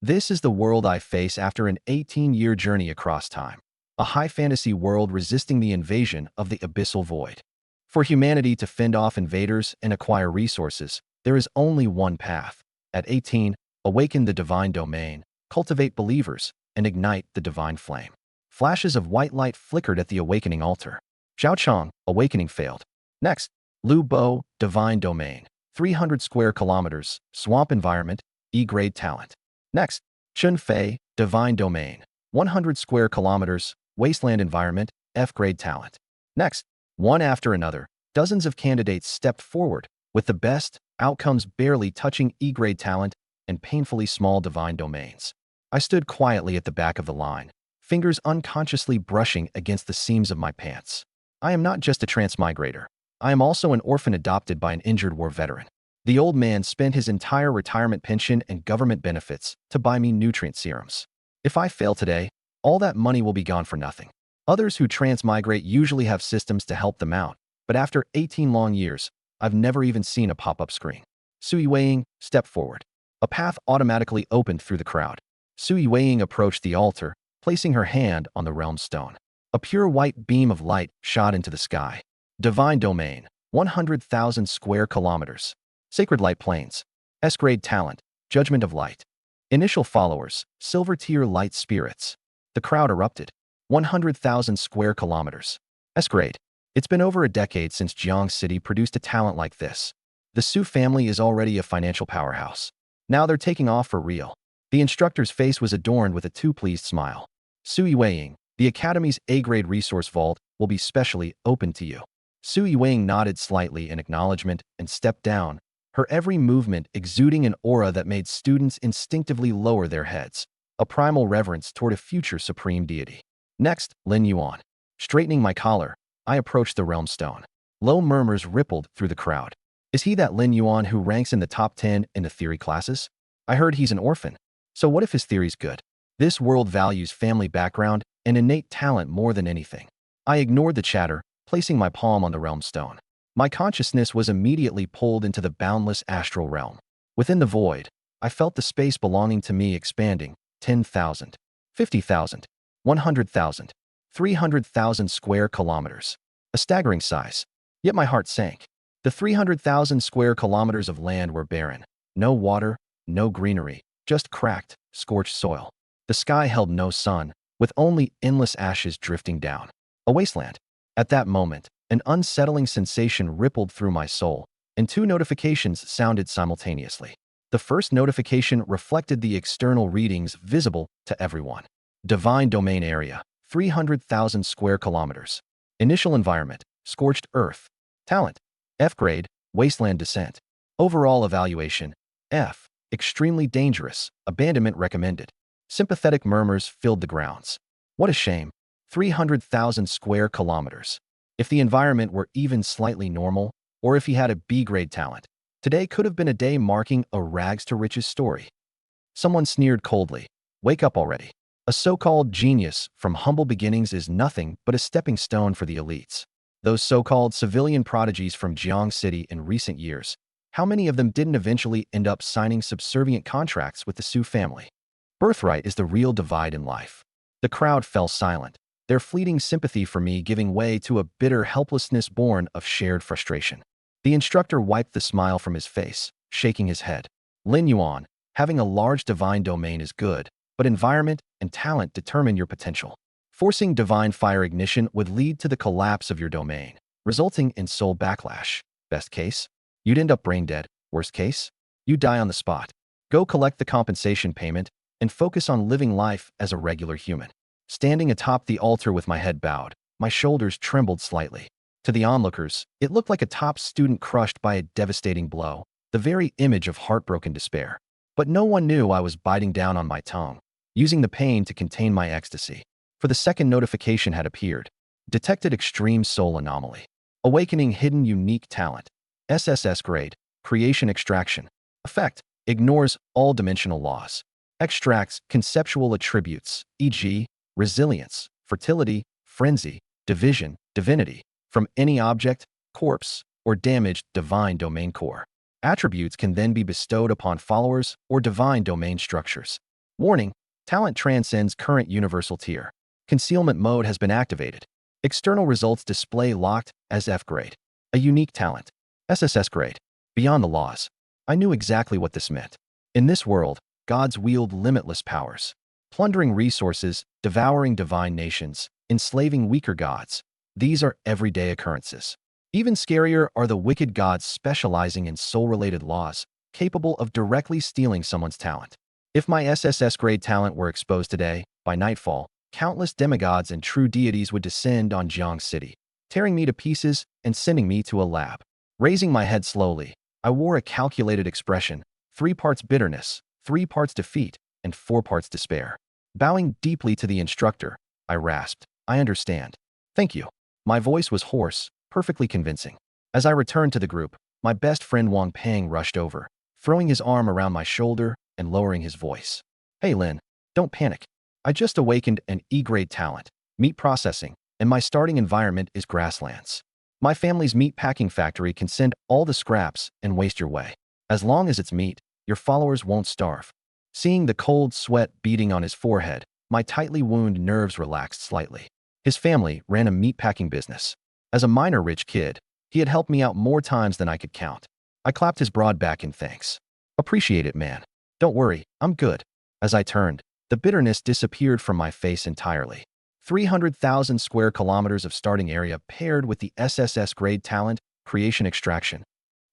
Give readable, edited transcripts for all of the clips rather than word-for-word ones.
This is the world I face after an 18-year journey across time. A high fantasy world resisting the invasion of the abyssal void. For humanity to fend off invaders and acquire resources, there is only one path. At 18, awaken the divine domain, cultivate believers, and ignite the divine flame. Flashes of white light flickered at the awakening altar. Zhao Chang, awakening failed. Next, Lu Bo, divine domain, 300 square kilometers, swamp environment, E-grade talent. Next, Chun Fei, divine domain, 100 square kilometers, wasteland environment, F-grade talent. Next, one after another, dozens of candidates stepped forward, with the best outcomes barely touching E-grade talent and painfully small divine domains. I stood quietly at the back of the line, fingers unconsciously brushing against the seams of my pants. I am not just a transmigrator. I am also an orphan adopted by an injured war veteran. The old man spent his entire retirement pension and government benefits to buy me nutrient serums. If I fail today, all that money will be gone for nothing. Others who transmigrate usually have systems to help them out, but after 18 long years, I've never even seen a pop-up screen. Sui Weiying, step forward. A path automatically opened through the crowd. Sui Weiying approached the altar, placing her hand on the realm stone. A pure white beam of light shot into the sky. Divine domain, 100,000 square kilometers. Sacred light planes. S-grade talent, judgment of light. Initial followers, silver tier light spirits. The crowd erupted. 100,000 square kilometers. S-grade. It's been over a decade since Jiang City produced a talent like this. The Su family is already a financial powerhouse. Now they're taking off for real. The instructor's face was adorned with a too-pleased smile. Sui Weiying, the Academy's A-grade resource vault will be specially open to you. Sui Weiying nodded slightly in acknowledgement and stepped down, her every movement exuding an aura that made students instinctively lower their heads, a primal reverence toward a future supreme deity. Next, Lin Yuan. Straightening my collar, I approached the realm stone. Low murmurs rippled through the crowd. Is he that Lin Yuan who ranks in the top 10 in the theory classes? I heard he's an orphan. So what if his theory's good? This world values family background and innate talent more than anything. I ignored the chatter, placing my palm on the realm stone. My consciousness was immediately pulled into the boundless astral realm. Within the void, I felt the space belonging to me expanding. 10,000, 50,000, 100,000, 300,000 square kilometers. A staggering size. Yet my heart sank. The 300,000 square kilometers of land were barren. No water, no greenery, just cracked, scorched soil. The sky held no sun, with only endless ashes drifting down. A wasteland. At that moment, an unsettling sensation rippled through my soul, and two notifications sounded simultaneously. The first notification reflected the external readings visible to everyone. Divine domain area, 300,000 square kilometers. Initial environment, scorched earth. Talent, F-grade, wasteland descent. Overall evaluation, F, extremely dangerous, abandonment recommended. Sympathetic murmurs filled the grounds. What a shame. 300,000 square kilometers. If the environment were even slightly normal, or if he had a B-grade talent, today could have been a day marking a rags-to-riches story. Someone sneered coldly. Wake up already. A so-called genius from humble beginnings is nothing but a stepping stone for the elites. Those so-called civilian prodigies from Jiang City in recent years, how many of them didn't eventually end up signing subservient contracts with the Su family? Birthright is the real divide in life. The crowd fell silent, their fleeting sympathy for me giving way to a bitter helplessness born of shared frustration. The instructor wiped the smile from his face, shaking his head. Lin Yuan, having a large divine domain is good, but environment and talent determine your potential. Forcing divine fire ignition would lead to the collapse of your domain, resulting in soul backlash. Best case, you'd end up brain dead. Worst case, you die on the spot. Go collect the compensation payment and focus on living life as a regular human. Standing atop the altar with my head bowed, my shoulders trembled slightly. To the onlookers, it looked like a top student crushed by a devastating blow, the very image of heartbroken despair. But no one knew I was biting down on my tongue, using the pain to contain my ecstasy. For the second notification had appeared. Detected extreme soul anomaly. Awakening hidden unique talent. SSS-grade, creation extraction. Effect, ignores all dimensional laws. Extracts conceptual attributes, e.g., resilience, fertility, frenzy, division, divinity, from any object, corpse, or damaged divine domain core. Attributes can then be bestowed upon followers or divine domain structures. Warning: talent transcends current universal tier. Concealment mode has been activated. External results display locked as F grade. A unique talent. SSS grade. Beyond the laws. I knew exactly what this meant. In this world, gods wield limitless powers. Plundering resources, devouring divine nations, enslaving weaker gods. These are everyday occurrences. Even scarier are the wicked gods specializing in soul-related laws, capable of directly stealing someone's talent. If my SSS-grade talent were exposed today, by nightfall, countless demigods and true deities would descend on Jiang City, tearing me to pieces and sending me to a lab. Raising my head slowly, I wore a calculated expression, 3 parts bitterness, 3 parts defeat, and 4 parts despair. Bowing deeply to the instructor, I rasped, "I understand. Thank you." My voice was hoarse, perfectly convincing. As I returned to the group, my best friend Wang Peng rushed over, throwing his arm around my shoulder and lowering his voice. "Hey Lin, don't panic. I just awakened an E-grade talent, meat processing, and my starting environment is grasslands. My family's meat packing factory can send all the scraps and waste your way. As long as it's meat, your followers won't starve." Seeing the cold sweat beating on his forehead, my tightly wound nerves relaxed slightly. His family ran a meatpacking business. As a minor rich kid, he had helped me out more times than I could count. I clapped his broad back in thanks. "Appreciate it, man. Don't worry, I'm good." As I turned, the bitterness disappeared from my face entirely. 300,000 square kilometers of starting area paired with the SSS grade talent, creation extraction.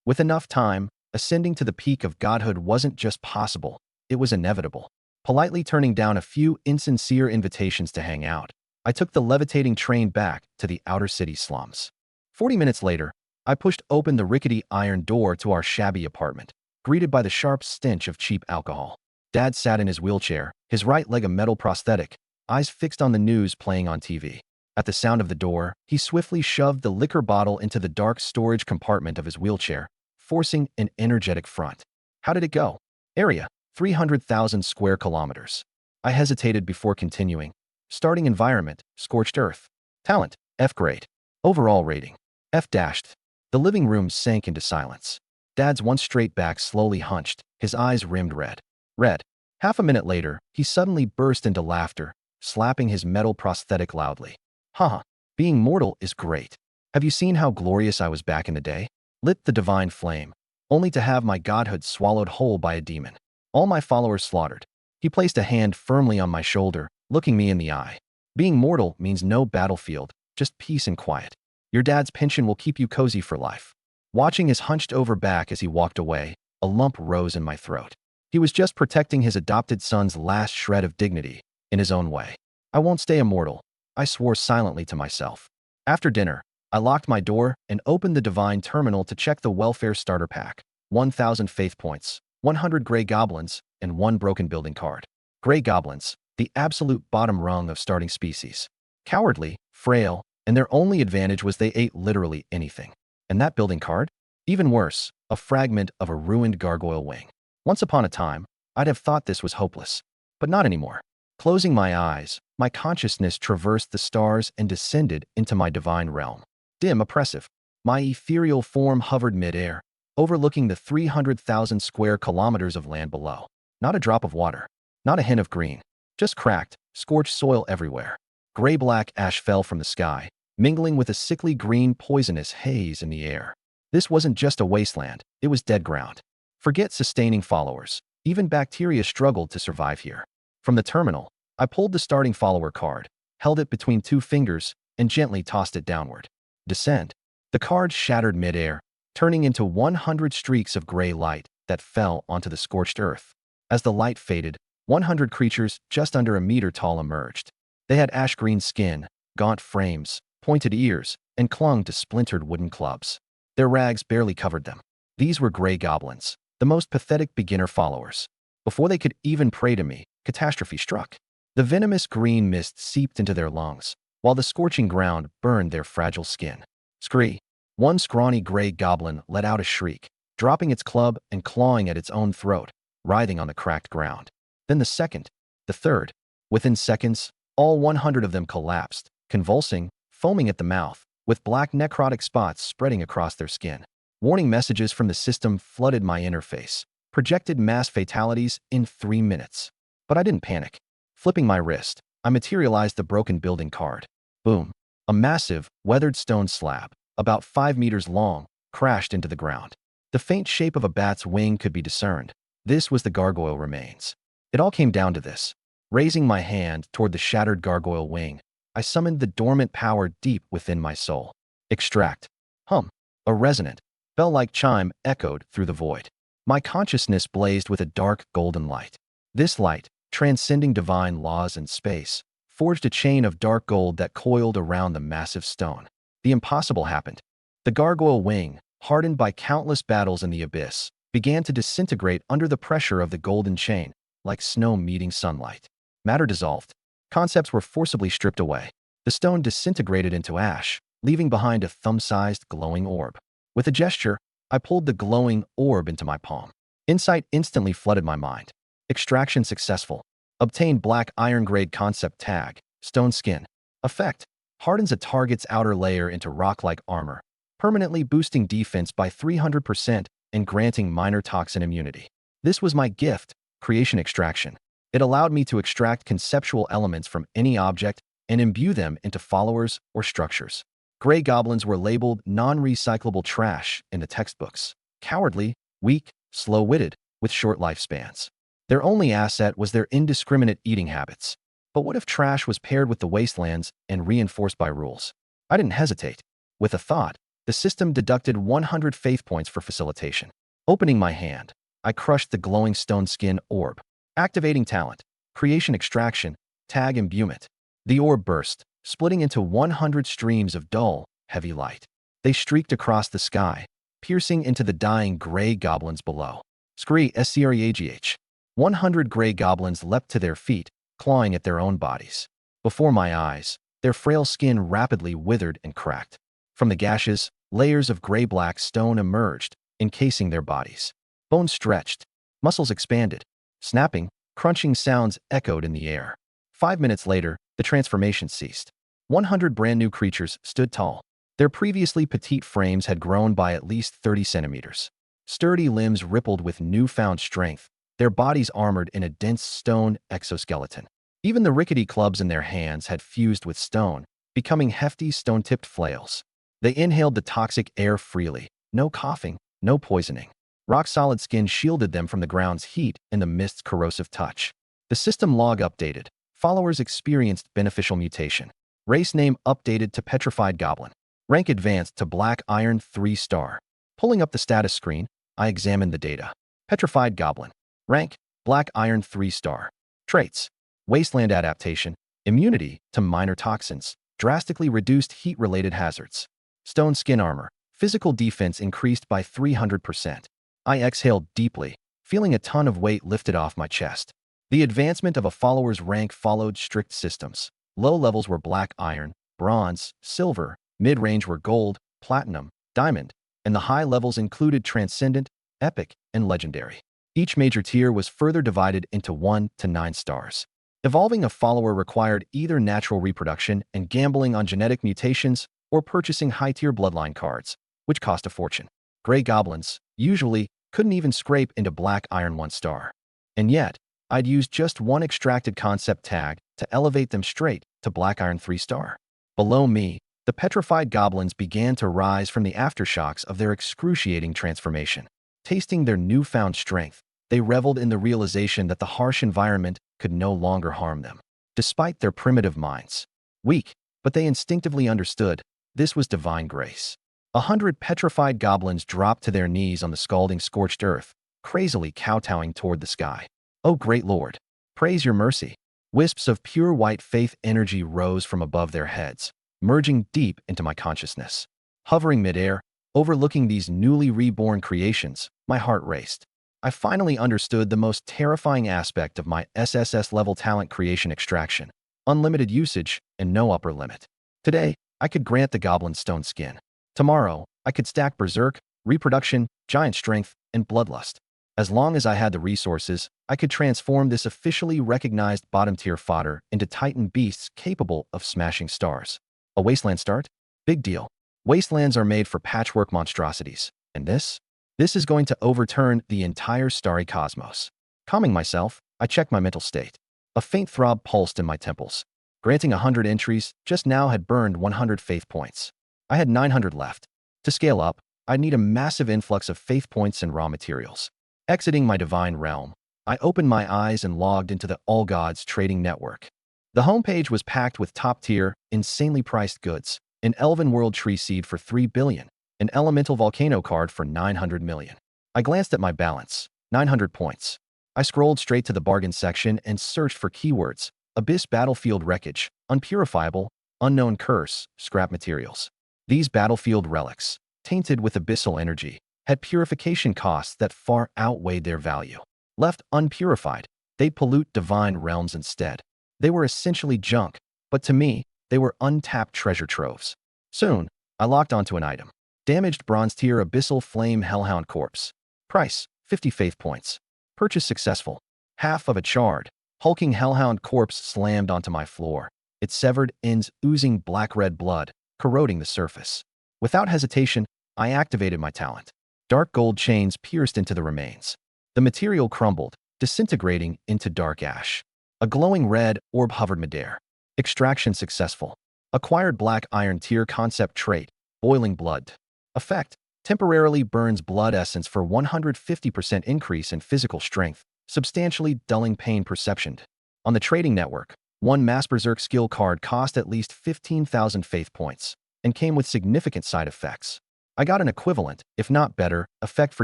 With enough time, ascending to the peak of godhood wasn't just possible, it was inevitable. Politely turning down a few insincere invitations to hang out, I took the levitating train back to the outer city slums. 40 minutes later, I pushed open the rickety iron door to our shabby apartment, greeted by the sharp stench of cheap alcohol. Dad sat in his wheelchair, his right leg a metal prosthetic, eyes fixed on the news playing on TV. At the sound of the door, he swiftly shoved the liquor bottle into the dark storage compartment of his wheelchair, forcing an energetic front. "How did it go?" "Area: 300,000 square kilometers." I hesitated before continuing. "Starting environment: scorched earth. Talent: F grade. Overall rating: F dashed." The living room sank into silence. Dad's one straight back slowly hunched, his eyes rimmed red. Red. Half a minute later, he suddenly burst into laughter, slapping his metal prosthetic loudly. "Haha, being mortal is great. Have you seen how glorious I was back in the day? Lit the divine flame, only to have my godhood swallowed whole by a demon. All my followers slaughtered." He placed a hand firmly on my shoulder, looking me in the eye. "Being mortal means no battlefield, just peace and quiet. Your dad's pension will keep you cozy for life." Watching his hunched-over back as he walked away, a lump rose in my throat. He was just protecting his adopted son's last shred of dignity, in his own way. "I won't stay immortal," I swore silently to myself. After dinner, I locked my door and opened the divine terminal to check the welfare starter pack. 1,000 faith points, 100 gray goblins, and 1 broken building card. Gray goblins, the absolute bottom rung of starting species. Cowardly, frail, and their only advantage was they ate literally anything. And that building card? Even worse, a fragment of a ruined gargoyle wing. Once upon a time, I'd have thought this was hopeless. But not anymore. Closing my eyes, my consciousness traversed the stars and descended into my divine realm. Dim, oppressive, my ethereal form hovered mid-air, overlooking the 300,000 square kilometers of land below. Not a drop of water, not a hint of green, just cracked, scorched soil everywhere. Gray-black ash fell from the sky, mingling with a sickly green poisonous haze in the air. This wasn't just a wasteland, it was dead ground. Forget sustaining followers. Even bacteria struggled to survive here. From the terminal, I pulled the starting follower card, held it between 2 fingers, and gently tossed it downward. Descend. The card shattered mid-air, turning into 100 streaks of gray light that fell onto the scorched earth. As the light faded, 100 creatures just under a meter tall emerged. They had ash-green skin, gaunt frames, pointed ears, and clung to splintered wooden clubs. Their rags barely covered them. These were gray goblins, the most pathetic beginner followers. Before they could even pray to me, catastrophe struck. The venomous green mist seeped into their lungs, while the scorching ground burned their fragile skin. Scree! One scrawny gray goblin let out a shriek, dropping its club and clawing at its own throat, writhing on the cracked ground. Then the second, the third. Within seconds, all 100 of them collapsed, convulsing, foaming at the mouth, with black necrotic spots spreading across their skin. Warning messages from the system flooded my interface, projected mass fatalities in 3 minutes. But I didn't panic. Flipping my wrist, I materialized the broken building card. Boom. A massive, weathered stone slab, about 5 meters long, crashed into the ground. The faint shape of a bat's wing could be discerned. This was the gargoyle remains. It all came down to this. Raising my hand toward the shattered gargoyle wing, I summoned the dormant power deep within my soul. Extract. Hum. A resonant, bell-like chime echoed through the void. My consciousness blazed with a dark golden light. This light, transcending divine laws and space, forged a chain of dark gold that coiled around the massive stone. The impossible happened. The gargoyle wing, hardened by countless battles in the abyss, began to disintegrate under the pressure of the golden chain, like snow meeting sunlight. Matter dissolved. Concepts were forcibly stripped away. The stone disintegrated into ash, leaving behind a thumb-sized glowing orb. With a gesture, I pulled the glowing orb into my palm. Insight instantly flooded my mind. Extraction successful. Obtain black iron-grade concept tag, stone skin. Effect. Hardens a target's outer layer into rock-like armor, permanently boosting defense by 300% and granting minor toxin immunity. This was my gift, creation extraction. It allowed me to extract conceptual elements from any object and imbue them into followers or structures. Gray goblins were labeled non-recyclable trash in the textbooks. Cowardly, weak, slow-witted, with short lifespans. Their only asset was their indiscriminate eating habits. But what if trash was paired with the wastelands and reinforced by rules? I didn't hesitate. With a thought, the system deducted 100 faith points for facilitation. Opening my hand, I crushed the glowing stone skin orb. Activating talent, creation extraction, tag imbuement. The orb burst, splitting into 100 streams of dull, heavy light. They streaked across the sky, piercing into the dying gray goblins below. Scree SCREAGH. 100 gray goblins leapt to their feet, clawing at their own bodies. Before my eyes, their frail skin rapidly withered and cracked. From the gashes, layers of gray-black stone emerged, encasing their bodies. Bones stretched, muscles expanded. Snapping, crunching sounds echoed in the air. 5 minutes later, the transformation ceased. 100 brand-new creatures stood tall. Their previously petite frames had grown by at least 30 centimeters. Sturdy limbs rippled with newfound strength, their bodies armored in a dense stone exoskeleton. Even the rickety clubs in their hands had fused with stone, becoming hefty stone-tipped flails. They inhaled the toxic air freely. No coughing, no poisoning. Rock-solid skin shielded them from the ground's heat and the mist's corrosive touch. The system log updated. Followers experienced beneficial mutation. Race name updated to Petrified Goblin. Rank advanced to Black Iron 3-star. Pulling up the status screen, I examined the data. Petrified Goblin. Rank, Black Iron 3-star. Traits. Wasteland adaptation. Immunity to minor toxins. Drastically reduced heat-related hazards. Stone skin armor. Physical defense increased by 300%. I exhaled deeply, feeling a ton of weight lifted off my chest. The advancement of a follower's rank followed strict systems. Low levels were black iron, bronze, silver, mid-range were gold, platinum, diamond, and the high levels included transcendent, epic, and legendary. Each major tier was further divided into 1 to 9 stars. Evolving a follower required either natural reproduction and gambling on genetic mutations or purchasing high-tier bloodline cards, which cost a fortune. Gray goblins, usually, couldn't even scrape into Black Iron 1-star. And yet, I'd used just one extracted concept tag to elevate them straight to Black Iron 3-star. Below me, the petrified goblins began to rise from the aftershocks of their excruciating transformation. Tasting their newfound strength, they reveled in the realization that the harsh environment could no longer harm them. Despite their primitive minds, weak, but they instinctively understood, this was divine grace. 100 petrified goblins dropped to their knees on the scalding scorched earth, crazily kowtowing toward the sky. "Oh great Lord, praise your mercy." Wisps of pure white faith energy rose from above their heads, merging deep into my consciousness. Hovering midair, overlooking these newly reborn creations, my heart raced. I finally understood the most terrifying aspect of my SSS-level talent creation extraction: unlimited usage and no upper limit. Today, I could grant the goblin stone skin. Tomorrow, I could stack berserk, reproduction, giant strength, and bloodlust. As long as I had the resources, I could transform this officially recognized bottom-tier fodder into titan beasts capable of smashing stars. A wasteland start? Big deal. Wastelands are made for patchwork monstrosities, and this is going to overturn the entire starry cosmos. Calming myself, I checked my mental state. A faint throb pulsed in my temples. Granting 100 entries just now had burned 100 faith points. I had 900 left. To scale up, I'd need a massive influx of faith points and raw materials. Exiting my divine realm, I opened my eyes and logged into the All Gods trading network. The homepage was packed with top-tier, insanely priced goods. An Elven World Tree Seed for 3 billion. An Elemental Volcano card for 900 million. I glanced at my balance. 900 points. I scrolled straight to the bargain section and searched for keywords: Abyss Battlefield Wreckage, Unpurifiable, Unknown Curse, Scrap Materials. These battlefield relics, tainted with abyssal energy, had purification costs that far outweighed their value. Left unpurified, they'd pollute divine realms instead. They were essentially junk, but to me, they were untapped treasure troves. Soon, I locked onto an item. Damaged Bronze Tier Abyssal Flame Hellhound Corpse. Price, 50 faith points. Purchase successful. Half of a charred, hulking Hellhound corpse slammed onto my floor, its severed ends oozing black-red blood, corroding the surface. Without hesitation, I activated my talent. Dark gold chains pierced into the remains. The material crumbled, disintegrating into dark ash. A glowing red orb hovered midair. Extraction successful. Acquired Black Iron Tier Concept Trait, Boiling Blood. Effect: temporarily burns blood essence for 150% increase in physical strength, substantially dulling pain perception. On the trading network, one Mass Berserk skill card cost at least 15,000 faith points and came with significant side effects. I got an equivalent, if not better, effect for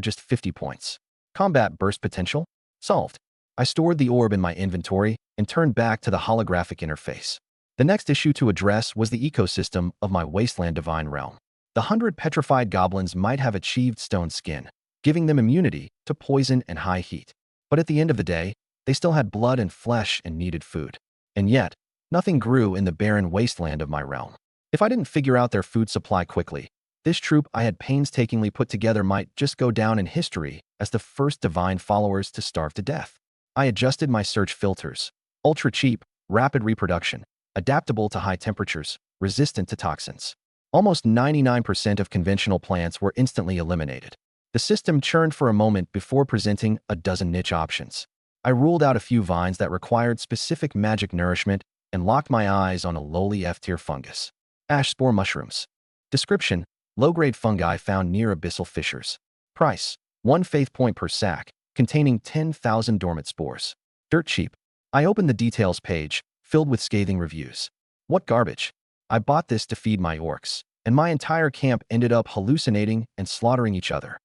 just 50 points. Combat burst potential? Solved. I stored the orb in my inventory and turned back to the holographic interface. The next issue to address was the ecosystem of my Wasteland Divine Realm. The 100 petrified goblins might have achieved stone skin, giving them immunity to poison and high heat. But at the end of the day, they still had blood and flesh and needed food. And yet, nothing grew in the barren wasteland of my realm. If I didn't figure out their food supply quickly, this troop I had painstakingly put together might just go down in history as the first divine followers to starve to death. I adjusted my search filters. Ultra cheap, rapid reproduction, adaptable to high temperatures, resistant to toxins. Almost 99% of conventional plants were instantly eliminated. The system churned for a moment before presenting a dozen niche options. I ruled out a few vines that required specific magic nourishment and locked my eyes on a lowly F-tier fungus. Ash spore mushrooms. Description: low-grade fungi found near abyssal fissures. Price: 1 faith point per sack, containing 10,000 dormant spores. Dirt cheap. I opened the details page, filled with scathing reviews. What garbage. I bought this to feed my orcs, and my entire camp ended up hallucinating and slaughtering each other.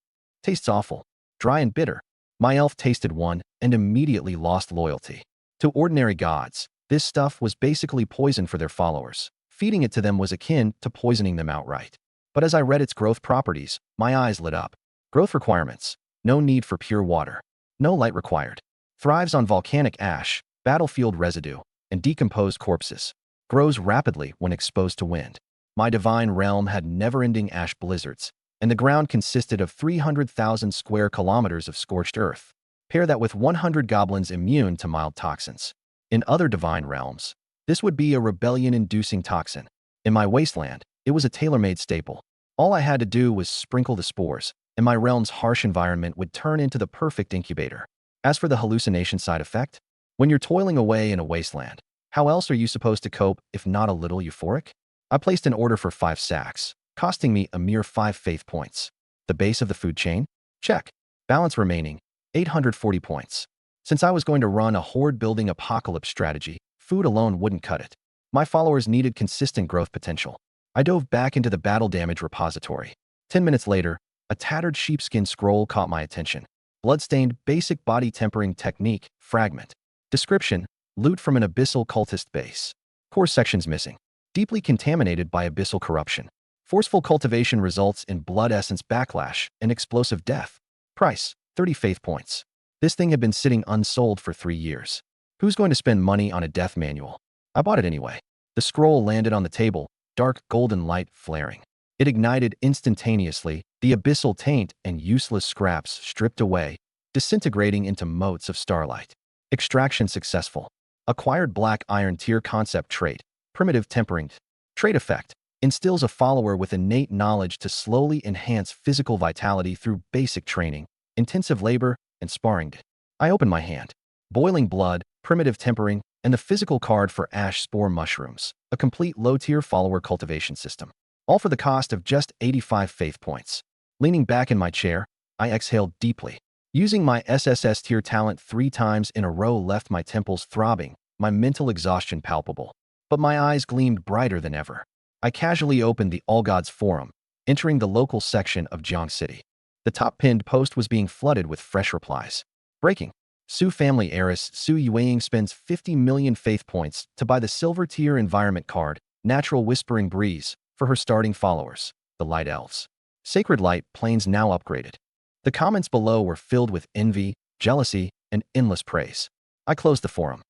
Tastes awful. Dry and bitter. My elf tasted one and immediately lost loyalty. To ordinary gods, this stuff was basically poison for their followers. Feeding it to them was akin to poisoning them outright. But as I read its growth properties, my eyes lit up. Growth requirements: no need for pure water. No light required. Thrives on volcanic ash, battlefield residue, and decomposed corpses. Grows rapidly when exposed to wind. My divine realm had never-ending ash blizzards, and the ground consisted of 300,000 square kilometers of scorched earth. Pair that with 100 goblins immune to mild toxins. In other divine realms, this would be a rebellion-inducing toxin. In my wasteland, it was a tailor-made staple. All I had to do was sprinkle the spores, and my realm's harsh environment would turn into the perfect incubator. As for the hallucination side effect, when you're toiling away in a wasteland, how else are you supposed to cope if not a little euphoric? I placed an order for 5 sacks, costing me a mere 5 faith points. The base of the food chain? Check. Balance remaining, 840 points. Since I was going to run a horde-building apocalypse strategy, food alone wouldn't cut it. My followers needed consistent growth potential. I dove back into the battle damage repository. 10 minutes later, a tattered sheepskin scroll caught my attention. Bloodstained basic body tempering technique, fragment. Description: loot from an abyssal cultist base. Core sections missing. Deeply contaminated by abyssal corruption. Forceful cultivation results in blood essence backlash and explosive death. Price: 30 faith points. This thing had been sitting unsold for 3 years. Who's going to spend money on a death manual? I bought it anyway. The scroll landed on the table, dark golden light flaring. It ignited instantaneously, the abyssal taint and useless scraps stripped away, disintegrating into motes of starlight. Extraction successful. Acquired Black Iron Tier Concept Trait, Primitive Tempering. Trait effect: instills a follower with innate knowledge to slowly enhance physical vitality through basic training, intensive labor, and sparring. I opened my hand. boiling blood, primitive tempering, and the physical card for ash spore mushrooms, a complete low-tier follower cultivation system. All for the cost of just 85 faith points. Leaning back in my chair, I exhaled deeply. Using my SSS tier talent 3 times in a row left my temples throbbing, my mental exhaustion palpable. But my eyes gleamed brighter than ever. I casually opened the All Gods forum, entering the local section of Jiang City. The top pinned post was being flooded with fresh replies. Breaking. Su family heiress Su Yueying spends 50 million faith points to buy the silver tier environment card, Natural Whispering Breeze, for her starting followers, the Light Elves. Sacred Light Plains now upgraded. The comments below were filled with envy, jealousy, and endless praise. I closed the forum.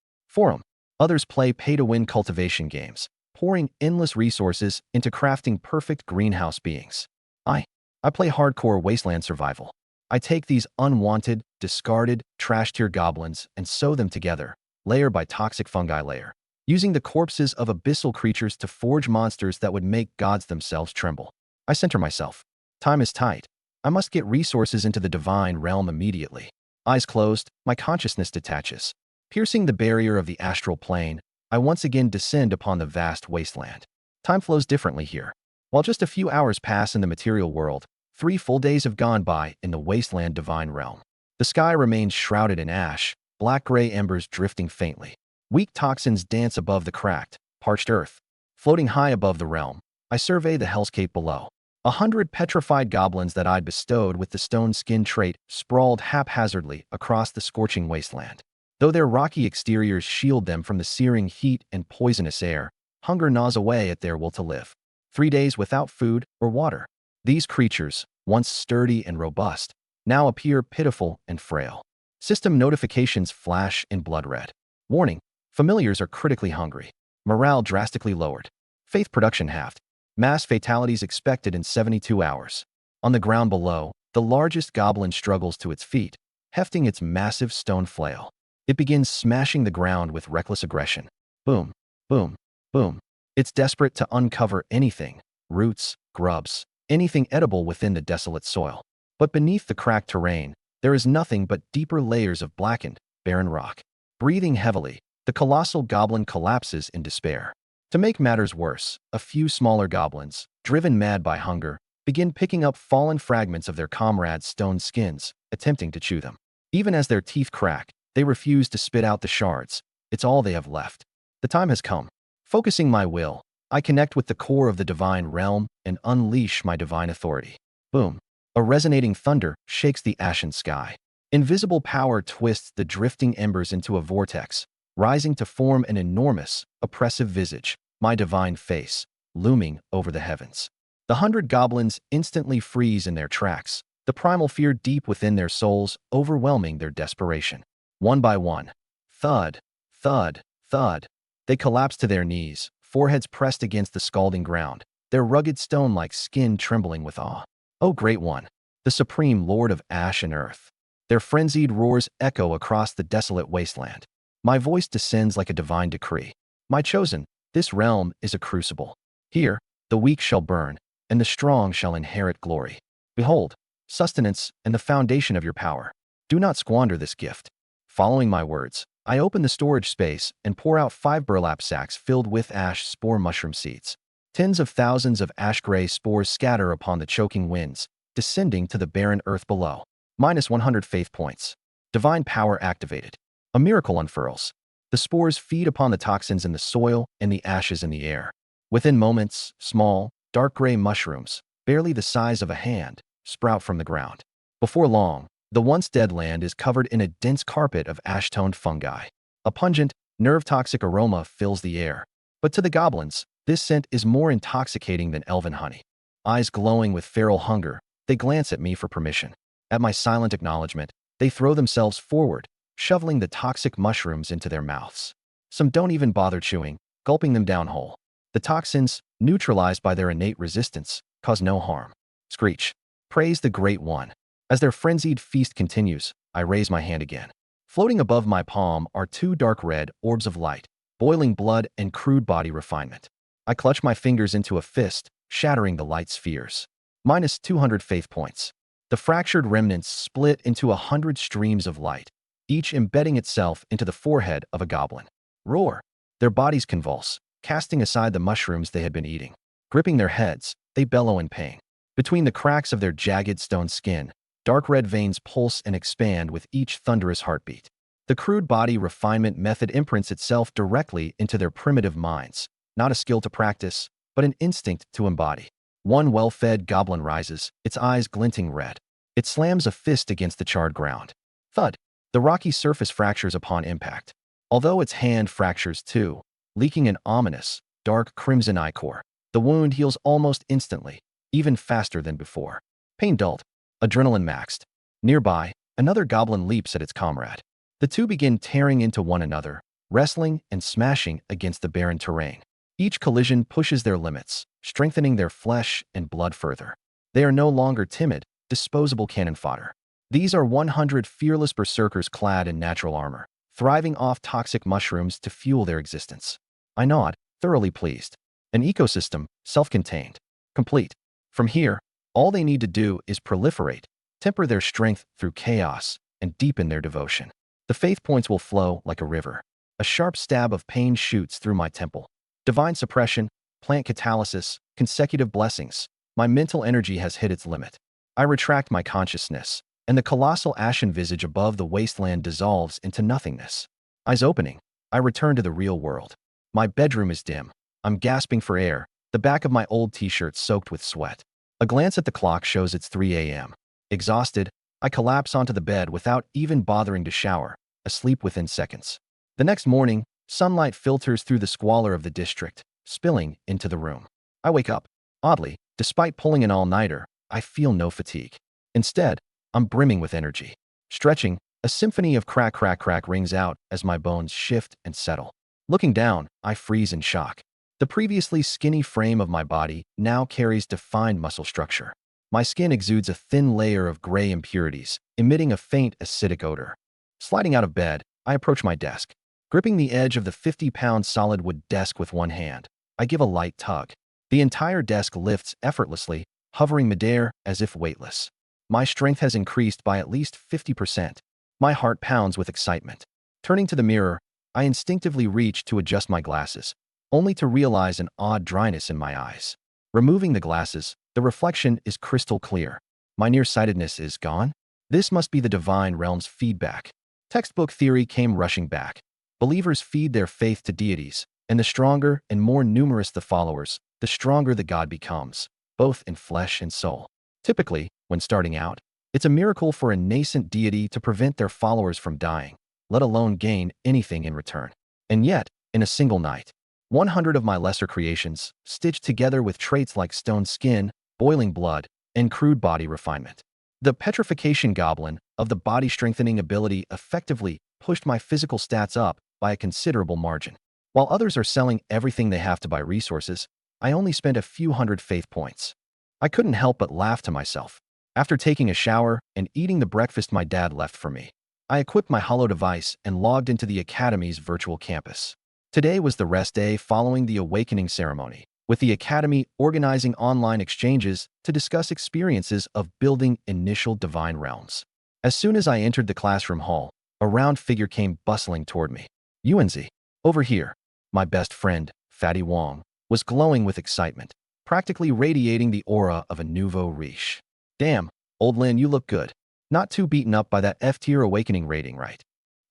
Others play pay-to-win cultivation games, pouring endless resources into crafting perfect greenhouse beings. I play hardcore wasteland survival. I take these unwanted, discarded, trash-tier goblins and sew them together, layer by toxic fungi layer, using the corpses of abyssal creatures to forge monsters that would make gods themselves tremble. I center myself. Time is tight. I must get resources into the divine realm immediately. Eyes closed, my consciousness detaches. Piercing the barrier of the astral plane, I once again descend upon the vast wasteland. Time flows differently here. While just a few hours pass in the material world, 3 full days have gone by in the wasteland divine realm. The sky remains shrouded in ash, black-gray embers drifting faintly. Weak toxins dance above the cracked, parched earth. Floating high above the realm, I survey the hellscape below. 100 petrified goblins that I'd bestowed with the stone skin trait sprawled haphazardly across the scorching wasteland. Though their rocky exteriors shield them from the searing heat and poisonous air, hunger gnaws away at their will to live. 3 days without food or water. These creatures, once sturdy and robust, now appear pitiful and frail. System notifications flash in blood red. Warning: familiars are critically hungry. Morale drastically lowered. Faith production halved. Mass fatalities expected in 72 hours. On the ground below, the largest goblin struggles to its feet, hefting its massive stone flail. It begins smashing the ground with reckless aggression. Boom, boom, boom. It's desperate to uncover anything, roots, grubs, anything edible within the desolate soil. But beneath the cracked terrain, there is nothing but deeper layers of blackened, barren rock. Breathing heavily, the colossal goblin collapses in despair. To make matters worse, a few smaller goblins, driven mad by hunger, begin picking up fallen fragments of their comrades' stone skins, attempting to chew them. Even as their teeth crack, they refuse to spit out the shards. It's all they have left. The time has come. Focusing my will, I connect with the core of the divine realm and unleash my divine authority. Boom. A resonating thunder shakes the ashen sky. Invisible power twists the drifting embers into a vortex, rising to form an enormous, oppressive visage, my divine face, looming over the heavens. The 100 goblins instantly freeze in their tracks, the primal fear deep within their souls overwhelming their desperation. One by one, thud, thud, thud, they collapse to their knees, foreheads pressed against the scalding ground, their rugged stone-like skin trembling with awe. O Great One, the supreme Lord of ash and earth. Their frenzied roars echo across the desolate wasteland. My voice descends like a divine decree. My chosen, this realm is a crucible. Here, the weak shall burn, and the strong shall inherit glory. Behold, sustenance and the foundation of your power. Do not squander this gift. Following my words, I open the storage space and pour out 5 burlap sacks filled with ash spore mushroom seeds. Tens of thousands of ash-gray spores scatter upon the choking winds, descending to the barren earth below. Minus 100 faith points. Divine power activated. A miracle unfurls. The spores feed upon the toxins in the soil and the ashes in the air. Within moments, small, dark gray mushrooms, barely the size of a hand, sprout from the ground. Before long, the once dead land is covered in a dense carpet of ash-toned fungi. A pungent, nerve-toxic aroma fills the air. But to the goblins, this scent is more intoxicating than elven honey. Eyes glowing with feral hunger, they glance at me for permission. At my silent acknowledgement, they throw themselves forward, shoveling the toxic mushrooms into their mouths. Some don't even bother chewing, gulping them down whole. The toxins, neutralized by their innate resistance, cause no harm. Screech. Praise the Great One. As their frenzied feast continues, I raise my hand again. Floating above my palm are 2 dark red orbs of light, boiling blood and crude body refinement. I clutch my fingers into a fist, shattering the light spheres. Minus 200 faith points. The fractured remnants split into 100 streams of light. each embedding itself into the forehead of a goblin. Roar! Their bodies convulse, casting aside the mushrooms they had been eating. Gripping their heads, they bellow in pain. Between the cracks of their jagged stone skin, dark red veins pulse and expand with each thunderous heartbeat. The crude body refinement method imprints itself directly into their primitive minds, not a skill to practice, but an instinct to embody. One well-fed goblin rises, its eyes glinting red. It slams a fist against the charred ground. Thud! The rocky surface fractures upon impact. Although its hand fractures too, leaking an ominous, dark crimson ichor. The wound heals almost instantly, even faster than before. Pain dulled, adrenaline maxed. Nearby, another goblin leaps at its comrade. The two begin tearing into one another, wrestling and smashing against the barren terrain. Each collision pushes their limits, strengthening their flesh and blood further. They are no longer timid, disposable cannon fodder. These are 100 fearless berserkers clad in natural armor, thriving off toxic mushrooms to fuel their existence. I nod, thoroughly pleased. An ecosystem, self-contained, complete. From here, all they need to do is proliferate, temper their strength through chaos, and deepen their devotion. The faith points will flow like a river. A sharp stab of pain shoots through my temple. Divine suppression, plant catalysis, consecutive blessings. My mental energy has hit its limit. I retract my consciousness, and the colossal ashen visage above the wasteland dissolves into nothingness. Eyes opening, I return to the real world. My bedroom is dim. I'm gasping for air, the back of my old t-shirt soaked with sweat. A glance at the clock shows it's 3 a.m. Exhausted, I collapse onto the bed without even bothering to shower, asleep within seconds. The next morning, sunlight filters through the squalor of the district, spilling into the room. I wake up. Oddly, despite pulling an all-nighter, I feel no fatigue. Instead, I'm brimming with energy. Stretching, a symphony of crack crack crack rings out as my bones shift and settle. Looking down, I freeze in shock. The previously skinny frame of my body now carries defined muscle structure. My skin exudes a thin layer of gray impurities, emitting a faint acidic odor. Sliding out of bed, I approach my desk. Gripping the edge of the 50-pound solid wood desk with one hand, I give a light tug. The entire desk lifts effortlessly, hovering midair as if weightless. My strength has increased by at least 50%. My heart pounds with excitement. Turning to the mirror, I instinctively reach to adjust my glasses, only to realize an odd dryness in my eyes. Removing the glasses, the reflection is crystal clear. My nearsightedness is gone. This must be the divine realm's feedback. Textbook theory came rushing back. Believers feed their faith to deities, and the stronger and more numerous the followers, the stronger the god becomes, both in flesh and soul. Typically, when starting out, it's a miracle for a nascent deity to prevent their followers from dying, let alone gain anything in return. And yet, in a single night, 100 of my lesser creations, stitched together with traits like stone skin, boiling blood, and crude body refinement. The petrification goblin of the body-strengthening ability effectively pushed my physical stats up by a considerable margin. While others are selling everything they have to buy resources, I only spent a few hundred faith points. I couldn't help but laugh to myself. After taking a shower and eating the breakfast my dad left for me, I equipped my Holo device and logged into the Academy's virtual campus. Today was the rest day following the awakening ceremony, with the Academy organizing online exchanges to discuss experiences of building initial divine realms. As soon as I entered the classroom hall, a round figure came bustling toward me. UNZ. Over here. My best friend, Fatty Wong, was glowing with excitement, practically radiating the aura of a nouveau riche. Damn, old Lin, you look good. Not too beaten up by that F-tier awakening rating, right?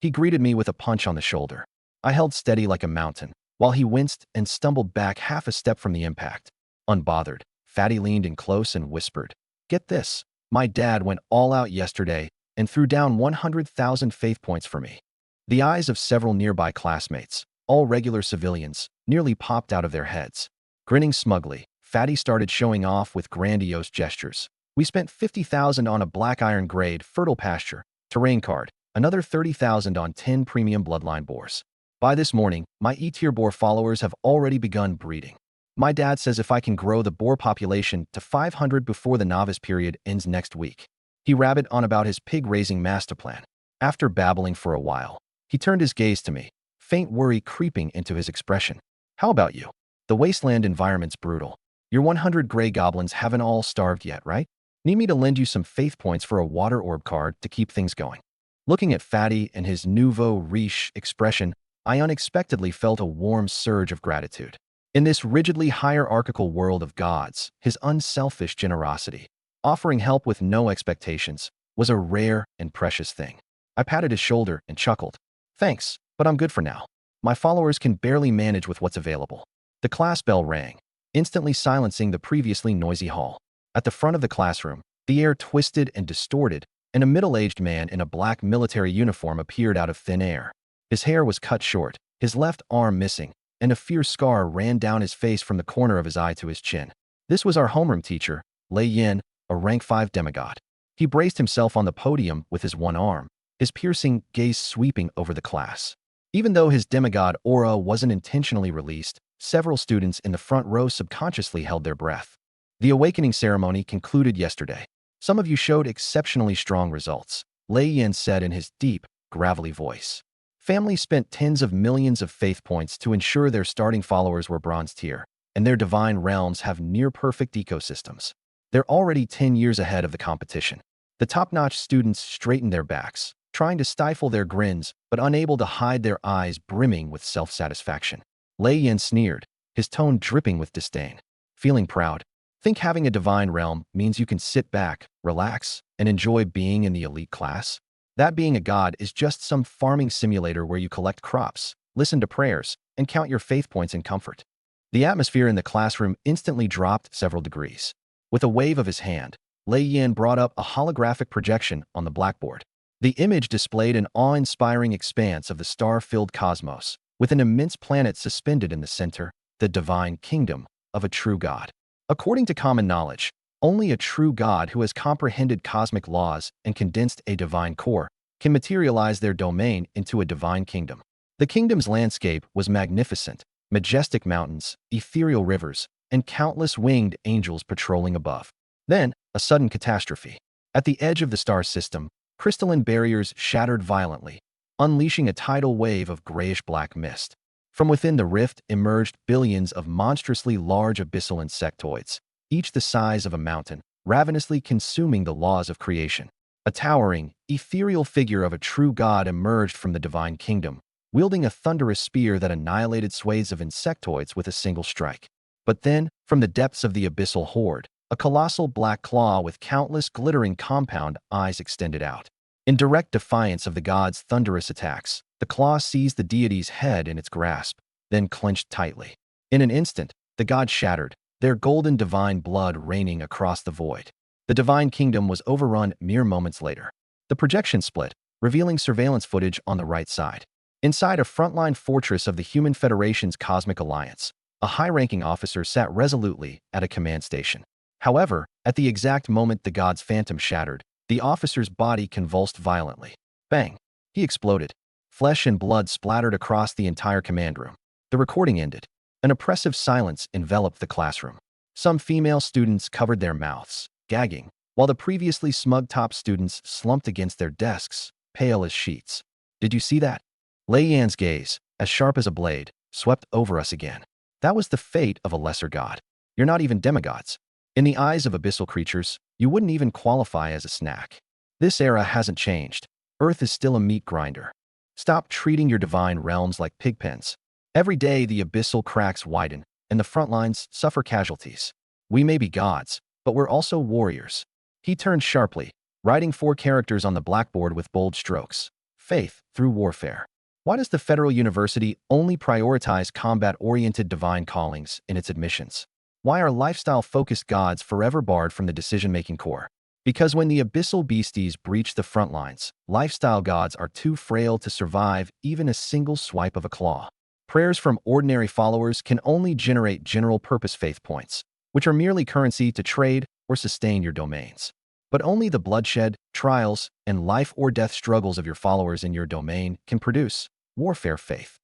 He greeted me with a punch on the shoulder. I held steady like a mountain, while he winced and stumbled back half a step from the impact. Unbothered, Fatty leaned in close and whispered, "Get this, my dad went all out yesterday and threw down 100,000 faith points for me." The eyes of several nearby classmates, all regular civilians, nearly popped out of their heads. Grinning smugly, Fatty started showing off with grandiose gestures. "We spent 50,000 on a black iron grade fertile pasture, terrain card, another 30,000 on 10 premium bloodline boars. By this morning, my E-tier boar followers have already begun breeding. My dad says if I can grow the boar population to 500 before the novice period ends next week." He rabbited on about his pig-raising master plan. After babbling for a while, he turned his gaze to me, faint worry creeping into his expression. "How about you? The wasteland environment's brutal. Your 100 gray goblins haven't all starved yet, right? Need me to lend you some faith points for a water orb card to keep things going?" Looking at Fatty and his nouveau riche expression, I unexpectedly felt a warm surge of gratitude. In this rigidly hierarchical world of gods, his unselfish generosity, offering help with no expectations, was a rare and precious thing. I patted his shoulder and chuckled. Thanks, but I'm good for now. My followers can barely manage with what's available. The class bell rang, instantly silencing the previously noisy hall. At the front of the classroom, the air twisted and distorted, and a middle-aged man in a black military uniform appeared out of thin air. His hair was cut short, his left arm missing, and a fierce scar ran down his face from the corner of his eye to his chin. This was our homeroom teacher, Lei Yin, a rank 5 demigod. He braced himself on the podium with his one arm, his piercing gaze sweeping over the class. Even though his demigod aura wasn't intentionally released, several students in the front row subconsciously held their breath. The awakening ceremony concluded yesterday. Some of you showed exceptionally strong results, Lei Yin said in his deep, gravelly voice. Families spent tens of millions of faith points to ensure their starting followers were bronze tier, and their divine realms have near-perfect ecosystems. They're already 10 years ahead of the competition. The top-notch students straightened their backs, trying to stifle their grins, but unable to hide their eyes brimming with self-satisfaction. Lei Yin sneered, his tone dripping with disdain. Feeling proud, think having a divine realm means you can sit back, relax, and enjoy being in the elite class? That being a god is just some farming simulator where you collect crops, listen to prayers, and count your faith points in comfort. The atmosphere in the classroom instantly dropped several degrees. With a wave of his hand, Lei Yin brought up a holographic projection on the blackboard. The image displayed an awe-inspiring expanse of the star-filled cosmos, with an immense planet suspended in the center, the divine kingdom of a true god. According to common knowledge, only a true god who has comprehended cosmic laws and condensed a divine core can materialize their domain into a divine kingdom. The kingdom's landscape was magnificent, majestic mountains, ethereal rivers, and countless winged angels patrolling above. Then, a sudden catastrophe. At the edge of the star system, crystalline barriers shattered violently, unleashing a tidal wave of grayish-black mist. From within the rift emerged billions of monstrously large abyssal insectoids, each the size of a mountain, ravenously consuming the laws of creation. A towering, ethereal figure of a true god emerged from the divine kingdom, wielding a thunderous spear that annihilated swathes of insectoids with a single strike. But then, from the depths of the abyssal horde, a colossal black claw with countless glittering compound eyes extended out. In direct defiance of the god's thunderous attacks, the claw seized the deity's head in its grasp, then clenched tightly. In an instant, the god shattered, their golden divine blood raining across the void. The divine kingdom was overrun mere moments later. The projection split, revealing surveillance footage on the right side. Inside a frontline fortress of the Human Federation's Cosmic Alliance, a high-ranking officer sat resolutely at a command station. However, at the exact moment the god's phantom shattered, the officer's body convulsed violently. Bang! He exploded. Flesh and blood splattered across the entire command room. The recording ended. An oppressive silence enveloped the classroom. Some female students covered their mouths, gagging, while the previously smug top students slumped against their desks, pale as sheets. Did you see that? Lei Yan's gaze, as sharp as a blade, swept over us again. That was the fate of a lesser god. You're not even demigods. In the eyes of abyssal creatures, you wouldn't even qualify as a snack. This era hasn't changed. Earth is still a meat grinder. Stop treating your divine realms like pigpens. Every day the abyssal cracks widen, and the front lines suffer casualties. We may be gods, but we're also warriors. He turned sharply, writing 4 characters on the blackboard with bold strokes. Faith through warfare. Why does the Federal University only prioritize combat-oriented divine callings in its admissions? Why are lifestyle-focused gods forever barred from the decision-making core? Because when the abyssal beasties breach the front lines, lifestyle gods are too frail to survive even a single swipe of a claw. Prayers from ordinary followers can only generate general-purpose faith points, which are merely currency to trade or sustain your domains. But only the bloodshed, trials, and life-or-death struggles of your followers in your domain can produce warfare faith.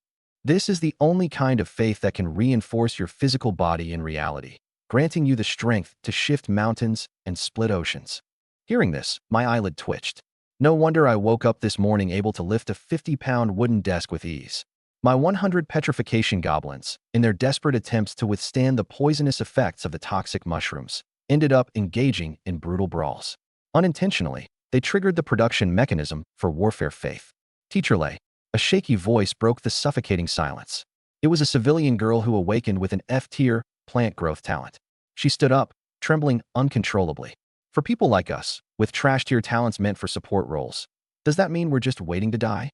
This is the only kind of faith that can reinforce your physical body in reality, granting you the strength to shift mountains and split oceans. Hearing this, my eyelid twitched. No wonder I woke up this morning able to lift a 50-pound wooden desk with ease. My 100 petrification goblins, in their desperate attempts to withstand the poisonous effects of the toxic mushrooms, ended up engaging in brutal brawls. Unintentionally, They triggered the production mechanism for warfare faith. Teacher Lei. A shaky voice broke the suffocating silence. It was a civilian girl who awakened with an F-tier plant growth talent. She stood up, trembling uncontrollably. For people like us, with trash-tier talents meant for support roles, does that mean we're just waiting to die?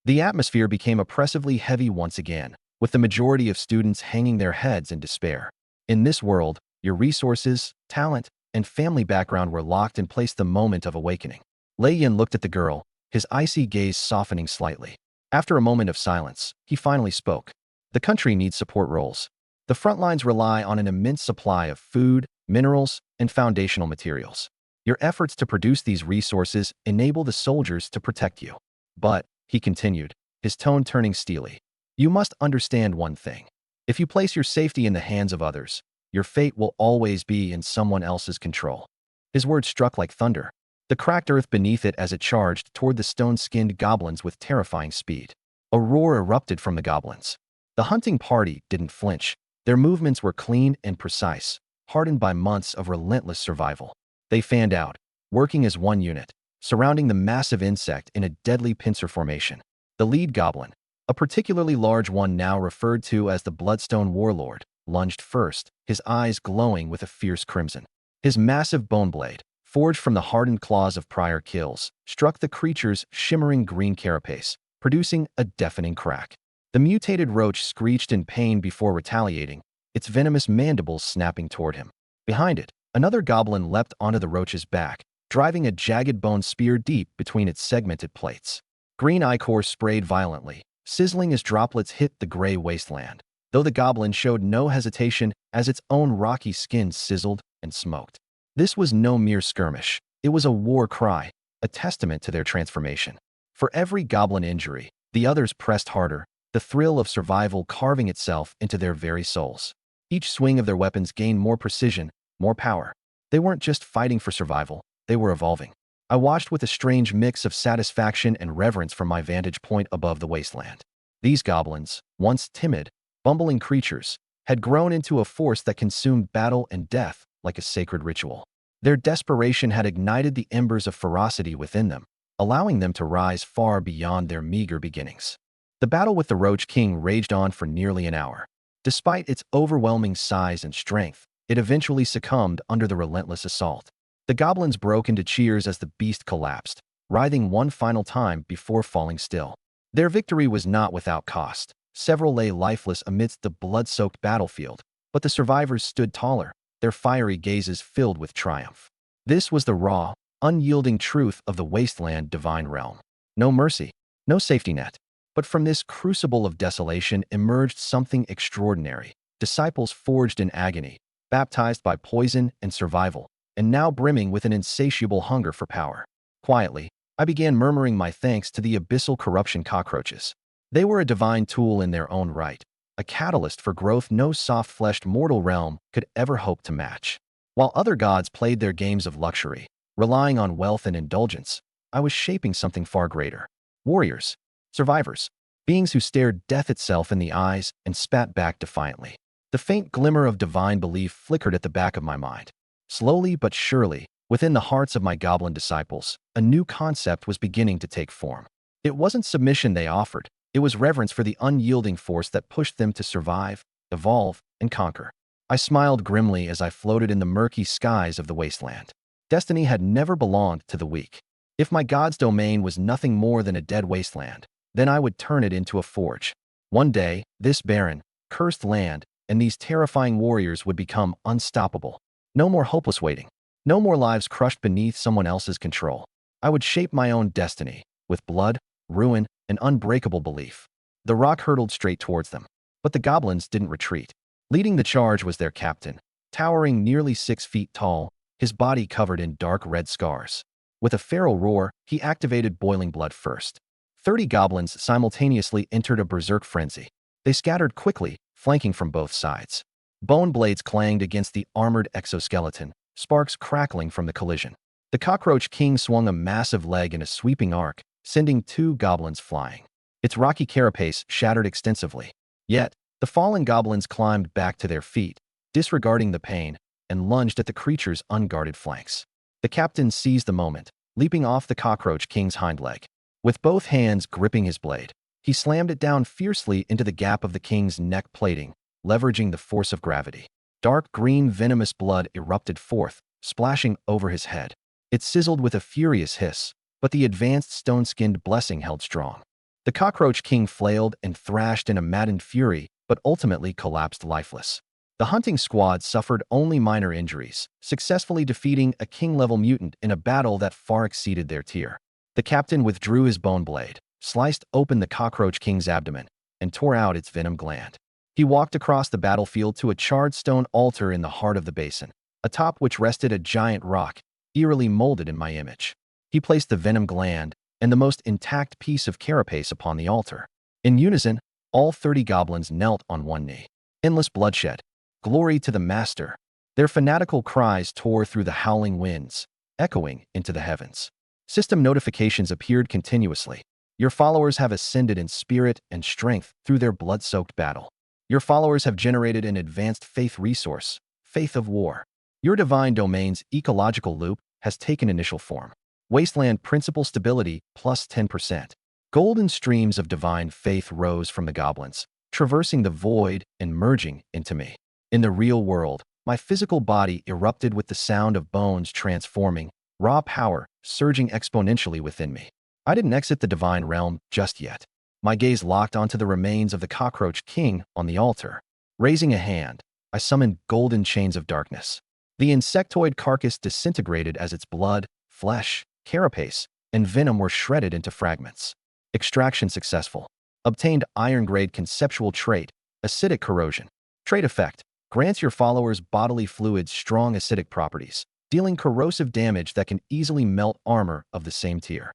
The atmosphere became oppressively heavy once again, with the majority of students hanging their heads in despair. In this world, your resources, talent, and family background were locked in place the moment of awakening. Lei Yin looked at the girl, his icy gaze softening slightly. After a moment of silence, he finally spoke. The country needs support roles. The front lines rely on an immense supply of food, minerals, and foundational materials. Your efforts to produce these resources enable the soldiers to protect you. But, he continued, his tone turning steely, you must understand one thing. If you place your safety in the hands of others, your fate will always be in someone else's control. His words struck like thunder. The cracked earth beneath it as it charged toward the stone-skinned goblins with terrifying speed. A roar erupted from the goblins. The hunting party didn't flinch. Their movements were clean and precise, hardened by months of relentless survival. They fanned out, working as one unit, surrounding the massive insect in a deadly pincer formation. The lead goblin, a particularly large one now referred to as the Bloodstone Warlord, lunged first, his eyes glowing with a fierce crimson. His massive bone blade, forged from the hardened claws of prior kills, struck the creature's shimmering green carapace, producing a deafening crack. The mutated roach screeched in pain before retaliating, its venomous mandibles snapping toward him. Behind it, another goblin leapt onto the roach's back, driving a jagged bone spear deep between its segmented plates. Green ichor sprayed violently, sizzling as droplets hit the gray wasteland, though the goblin showed no hesitation as its own rocky skin sizzled and smoked. This was no mere skirmish. It was a war cry, a testament to their transformation. For every goblin injury, the others pressed harder, the thrill of survival carving itself into their very souls. Each swing of their weapons gained more precision, more power. They weren't just fighting for survival, they were evolving. I watched with a strange mix of satisfaction and reverence from my vantage point above the wasteland. These goblins, once timid, bumbling creatures, had grown into a force that consumed battle and death like a sacred ritual. Their desperation had ignited the embers of ferocity within them, allowing them to rise far beyond their meager beginnings. The battle with the Roach King raged on for nearly an hour. Despite its overwhelming size and strength, it eventually succumbed under the relentless assault. The goblins broke into cheers as the beast collapsed, writhing one final time before falling still. Their victory was not without cost. Several lay lifeless amidst the blood-soaked battlefield, but the survivors stood taller, their fiery gazes filled with triumph. This was the raw, unyielding truth of the wasteland divine realm. No mercy, no safety net. But from this crucible of desolation emerged something extraordinary. Disciples forged in agony, baptized by poison and survival, and now brimming with an insatiable hunger for power. Quietly, I began murmuring my thanks to the abyssal corruption cockroaches. They were a divine tool in their own right, a catalyst for growth no soft-fleshed mortal realm could ever hope to match. While other gods played their games of luxury, relying on wealth and indulgence, I was shaping something far greater. Warriors, survivors, beings who stared death itself in the eyes and spat back defiantly. The faint glimmer of divine belief flickered at the back of my mind. Slowly but surely, within the hearts of my goblin disciples, a new concept was beginning to take form. It wasn't submission they offered, it was reverence for the unyielding force that pushed them to survive, evolve, and conquer. I smiled grimly as I floated in the murky skies of the wasteland. Destiny had never belonged to the weak. If my god's domain was nothing more than a dead wasteland, then I would turn it into a forge. One day, this barren, cursed land and these terrifying warriors would become unstoppable. No more hopeless waiting. No more lives crushed beneath someone else's control. I would shape my own destiny, with blood, ruin, and unbreakable belief. The rock hurtled straight towards them, but the goblins didn't retreat. Leading the charge was their captain, towering nearly 6 feet tall, his body covered in dark red scars. With a feral roar, he activated boiling blood first. 30 goblins simultaneously entered a berserk frenzy. They scattered quickly, flanking from both sides. Bone blades clanged against the armored exoskeleton, sparks crackling from the collision. The cockroach king swung a massive leg in a sweeping arc, sending 2 goblins flying. Its rocky carapace shattered extensively. Yet, the fallen goblins climbed back to their feet, disregarding the pain, and lunged at the creature's unguarded flanks. The captain seized the moment, leaping off the cockroach king's hind leg. With both hands gripping his blade, he slammed it down fiercely into the gap of the king's neck plating, leveraging the force of gravity. Dark green venomous blood erupted forth, splashing over his head. It sizzled with a furious hiss, but the advanced stone-skinned blessing held strong. The cockroach king flailed and thrashed in a maddened fury, but ultimately collapsed lifeless. The hunting squad suffered only minor injuries, successfully defeating a king-level mutant in a battle that far exceeded their tier. The captain withdrew his bone blade, sliced open the cockroach king's abdomen, and tore out its venom gland. He walked across the battlefield to a charred stone altar in the heart of the basin, atop which rested a giant rock, eerily molded in my image. He placed the venom gland and the most intact piece of carapace upon the altar. In unison, all 30 goblins knelt on one knee. Endless bloodshed. Glory to the Master. Their fanatical cries tore through the howling winds, echoing into the heavens. System notifications appeared continuously. Your followers have ascended in spirit and strength through their blood-soaked battle. Your followers have generated an advanced faith resource, Faith of War. Your divine domain's ecological loop has taken initial form. Wasteland principal stability plus 10%. Golden streams of divine faith rose from the goblins, traversing the void and merging into me. In the real world, my physical body erupted with the sound of bones transforming, raw power surging exponentially within me. I didn't exit the divine realm just yet. My gaze locked onto the remains of the cockroach king on the altar. Raising a hand, I summoned golden chains of darkness. The insectoid carcass disintegrated as its blood, flesh, carapace, and venom were shredded into fragments. Extraction successful. Obtained iron-grade conceptual trait, acidic corrosion. Trait effect. Grants your followers bodily fluids strong acidic properties, dealing corrosive damage that can easily melt armor of the same tier.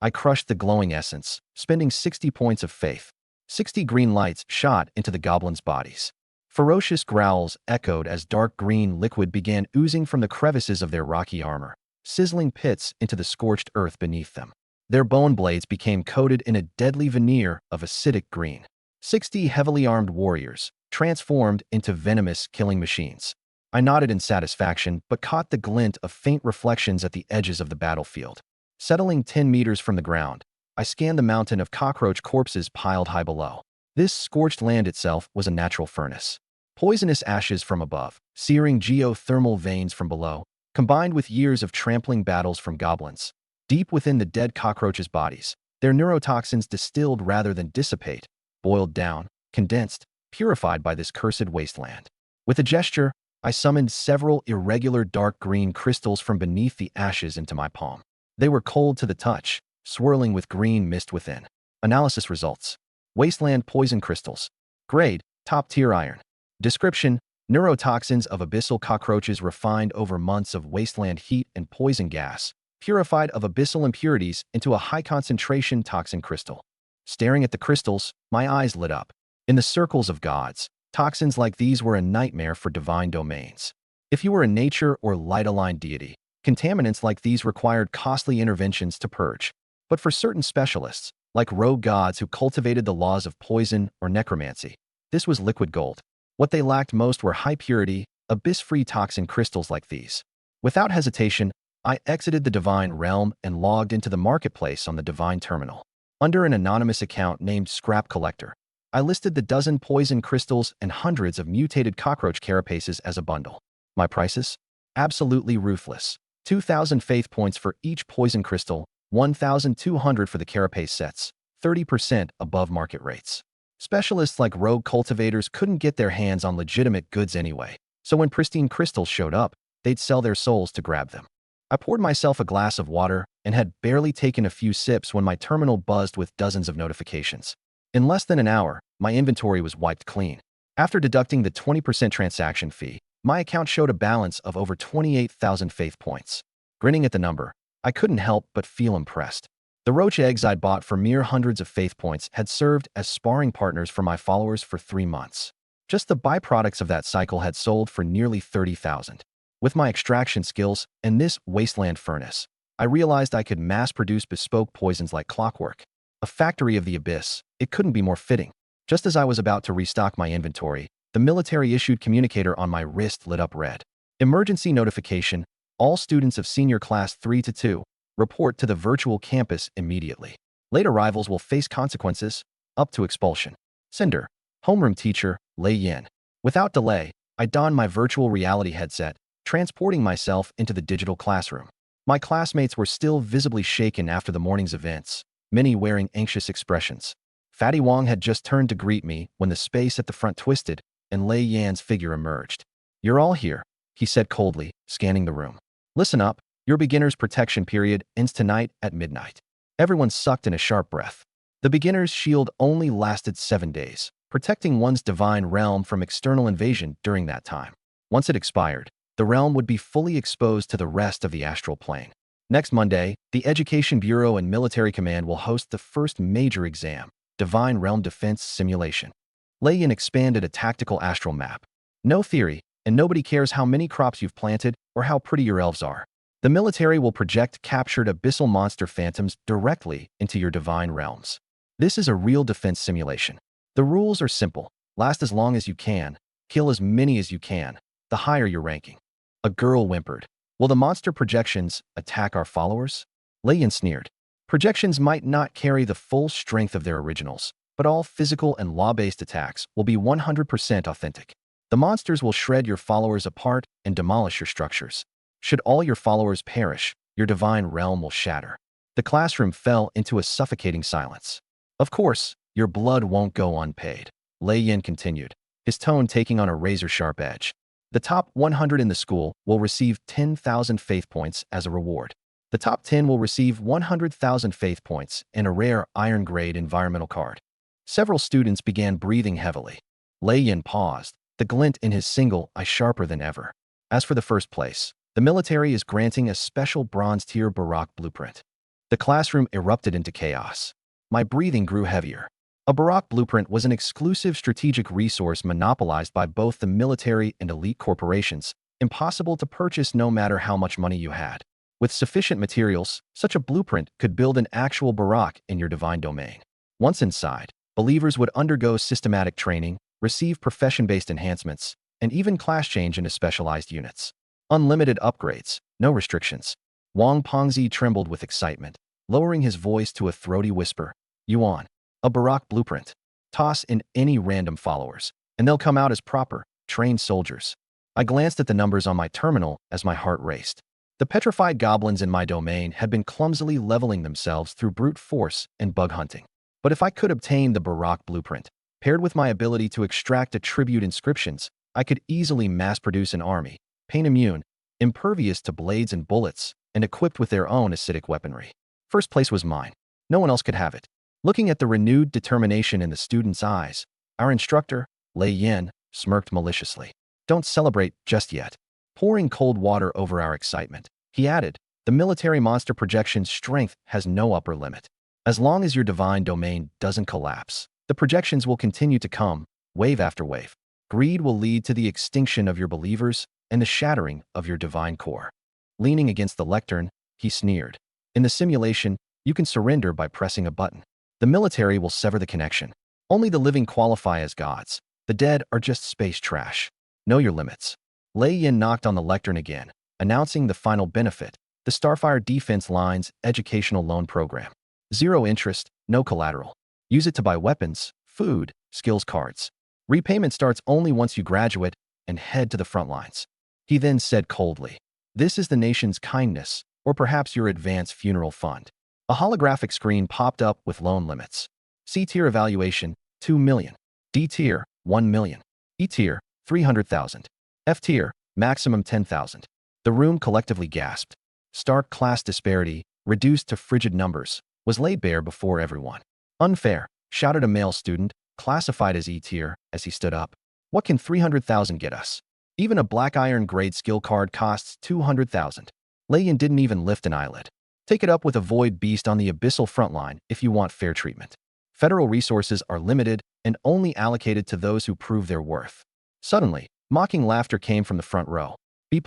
I crushed the glowing essence, spending 60 points of faith. 60 green lights shot into the goblins' bodies. Ferocious growls echoed as dark green liquid began oozing from the crevices of their rocky armor, sizzling pits into the scorched earth beneath them. Their bone blades became coated in a deadly veneer of acidic green. 60 heavily armed warriors, transformed into venomous killing machines. I nodded in satisfaction, but caught the glint of faint reflections at the edges of the battlefield. Settling 10 meters from the ground, I scanned the mountain of cockroach corpses piled high below. This scorched land itself was a natural furnace. Poisonous ashes from above, searing geothermal veins from below, combined with years of trampling battles from goblins. Deep within the dead cockroaches' bodies, their neurotoxins distilled rather than dissipate, boiled down, condensed, purified by this cursed wasteland. With a gesture, I summoned several irregular dark green crystals from beneath the ashes into my palm. They were cold to the touch, swirling with green mist within. Analysis results. Wasteland poison crystals. Grade, top-tier iron. Description, neurotoxins of abyssal cockroaches refined over months of wasteland heat and poison gas, purified of abyssal impurities into a high-concentration toxin crystal. Staring at the crystals, my eyes lit up. In the circles of gods, toxins like these were a nightmare for divine domains. If you were a nature or light-aligned deity, contaminants like these required costly interventions to purge. But for certain specialists, like rogue gods who cultivated the laws of poison or necromancy, this was liquid gold. What they lacked most were high-purity, abyss-free toxin crystals like these. Without hesitation, I exited the divine realm and logged into the marketplace on the divine terminal. Under an anonymous account named Scrap Collector, I listed the dozen poison crystals and hundreds of mutated cockroach carapaces as a bundle. My prices? Absolutely ruthless. 2,000 faith points for each poison crystal, 1,200 for the carapace sets, 30% above market rates. Specialists like rogue cultivators couldn't get their hands on legitimate goods anyway, so when pristine crystals showed up, they'd sell their souls to grab them. I poured myself a glass of water and had barely taken a few sips when my terminal buzzed with dozens of notifications. In less than an hour, my inventory was wiped clean. After deducting the 20% transaction fee, my account showed a balance of over 28,000 faith points. Grinning at the number, I couldn't help but feel impressed. The roach eggs I'd bought for mere hundreds of faith points had served as sparring partners for my followers for 3 months. Just the byproducts of that cycle had sold for nearly 30,000. With my extraction skills and this wasteland furnace, I realized I could mass-produce bespoke poisons like clockwork. A factory of the abyss, it couldn't be more fitting. Just as I was about to restock my inventory, the military-issued communicator on my wrist lit up red. Emergency notification, all students of senior class 3-2, Report to the virtual campus immediately. Late arrivals will face consequences, up to expulsion. Cinder, homeroom teacher, Lei Yin. Without delay, I donned my virtual reality headset, transporting myself into the digital classroom. My classmates were still visibly shaken after the morning's events, many wearing anxious expressions. Fatty Wong had just turned to greet me when the space at the front twisted and Lei Yan's figure emerged. "You're all here," he said coldly, scanning the room. "Listen up, your beginner's protection period ends tonight at midnight." Everyone sucked in a sharp breath. The beginner's shield only lasted 7 days, protecting one's divine realm from external invasion during that time. Once it expired, the realm would be fully exposed to the rest of the astral plane. Next Monday, the Education Bureau and Military Command will host the first major exam, Divine Realm Defense Simulation. Lei Yin expanded a tactical astral map. No theory, and nobody cares how many crops you've planted or how pretty your elves are. The military will project captured abyssal monster phantoms directly into your divine realms. This is a real defense simulation. The rules are simple. Last as long as you can, kill as many as you can, the higher your ranking. A girl whimpered. "Will the monster projections attack our followers?" Lei Yin sneered. "Projections might not carry the full strength of their originals, but all physical and law-based attacks will be 100% authentic. The monsters will shred your followers apart and demolish your structures. Should all your followers perish, your divine realm will shatter." The classroom fell into a suffocating silence. "Of course, your blood won't go unpaid," Lei Yin continued, his tone taking on a razor-sharp edge. "The top 100 in the school will receive 10,000 faith points as a reward. The top 10 will receive 100,000 faith points and a rare iron-grade environmental card." Several students began breathing heavily. Lei Yin paused, the glint in his single eye sharper than ever. "As for the first place, the military is granting a special bronze-tier Baroque blueprint." The classroom erupted into chaos. My breathing grew heavier. A Baroque blueprint was an exclusive strategic resource monopolized by both the military and elite corporations, impossible to purchase no matter how much money you had. With sufficient materials, such a blueprint could build an actual Baroque in your divine domain. Once inside, believers would undergo systematic training, receive profession-based enhancements, and even class change into specialized units. Unlimited upgrades, no restrictions. Wang Pengzi trembled with excitement, lowering his voice to a throaty whisper. "Yuan. A Baroque blueprint. Toss in any random followers, and they'll come out as proper, trained soldiers." I glanced at the numbers on my terminal as my heart raced. The petrified goblins in my domain had been clumsily leveling themselves through brute force and bug hunting. But if I could obtain the Baroque blueprint, paired with my ability to extract attribute inscriptions, I could easily mass-produce an army, pain immune, impervious to blades and bullets, and equipped with their own acidic weaponry. First place was mine. No one else could have it. Looking at the renewed determination in the students' eyes, our instructor, Lei Yin, smirked maliciously. "Don't celebrate just yet." Pouring cold water over our excitement, he added, "The military monster projection's strength has no upper limit. As long as your divine domain doesn't collapse, the projections will continue to come, wave after wave. Greed will lead to the extinction of your believers and the shattering of your divine core." Leaning against the lectern, he sneered. "In the simulation, you can surrender by pressing a button. The military will sever the connection. Only the living qualify as gods. The dead are just space trash. Know your limits." Lei Yin knocked on the lectern again, announcing the final benefit, the Starfire Defense Line's educational loan program. 0 interest, no collateral. Use it to buy weapons, food, skills cards. Repayment starts only once you graduate and head to the front lines. He then said coldly, "This is the nation's kindness, or perhaps your advance funeral fund." A holographic screen popped up with loan limits. C-tier evaluation, 2 million. D-tier, 1 million. E-tier, 300,000. F-tier, maximum 10,000. The room collectively gasped. Stark class disparity, reduced to frigid numbers, was laid bare before everyone. "Unfair," shouted a male student, classified as E-tier, as he stood up. "What can 300,000 get us? Even a black iron grade skill card costs 200,000. Lei Yin didn't even lift an eyelid. "Take it up with a void beast on the abyssal frontline if you want fair treatment. Federal resources are limited and only allocated to those who prove their worth." Suddenly, mocking laughter came from the front row. B+,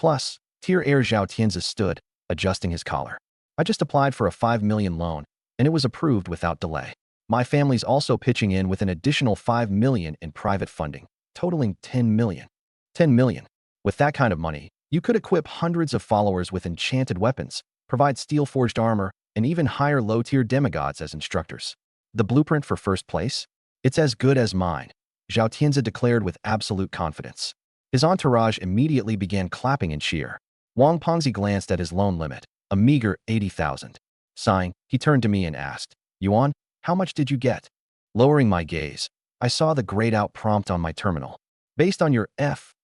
tier heir Zhao Tianzi stood, adjusting his collar. "I just applied for a 5 million loan, and it was approved without delay. My family's also pitching in with an additional 5 million in private funding, totaling 10 million. 10 million. With that kind of money, you could equip hundreds of followers with enchanted weapons, provide steel-forged armor, and even hire low-tier demigods as instructors. The blueprint for first place? It's as good as mine, Zhao Tianzi declared with absolute confidence. His entourage immediately began clapping in cheer. Wang Pengzi glanced at his loan limit, a meager 80,000. Sighing, he turned to me and asked, Yuan, how much did you get? Lowering my gaze, I saw the grayed-out prompt on my terminal. Based on your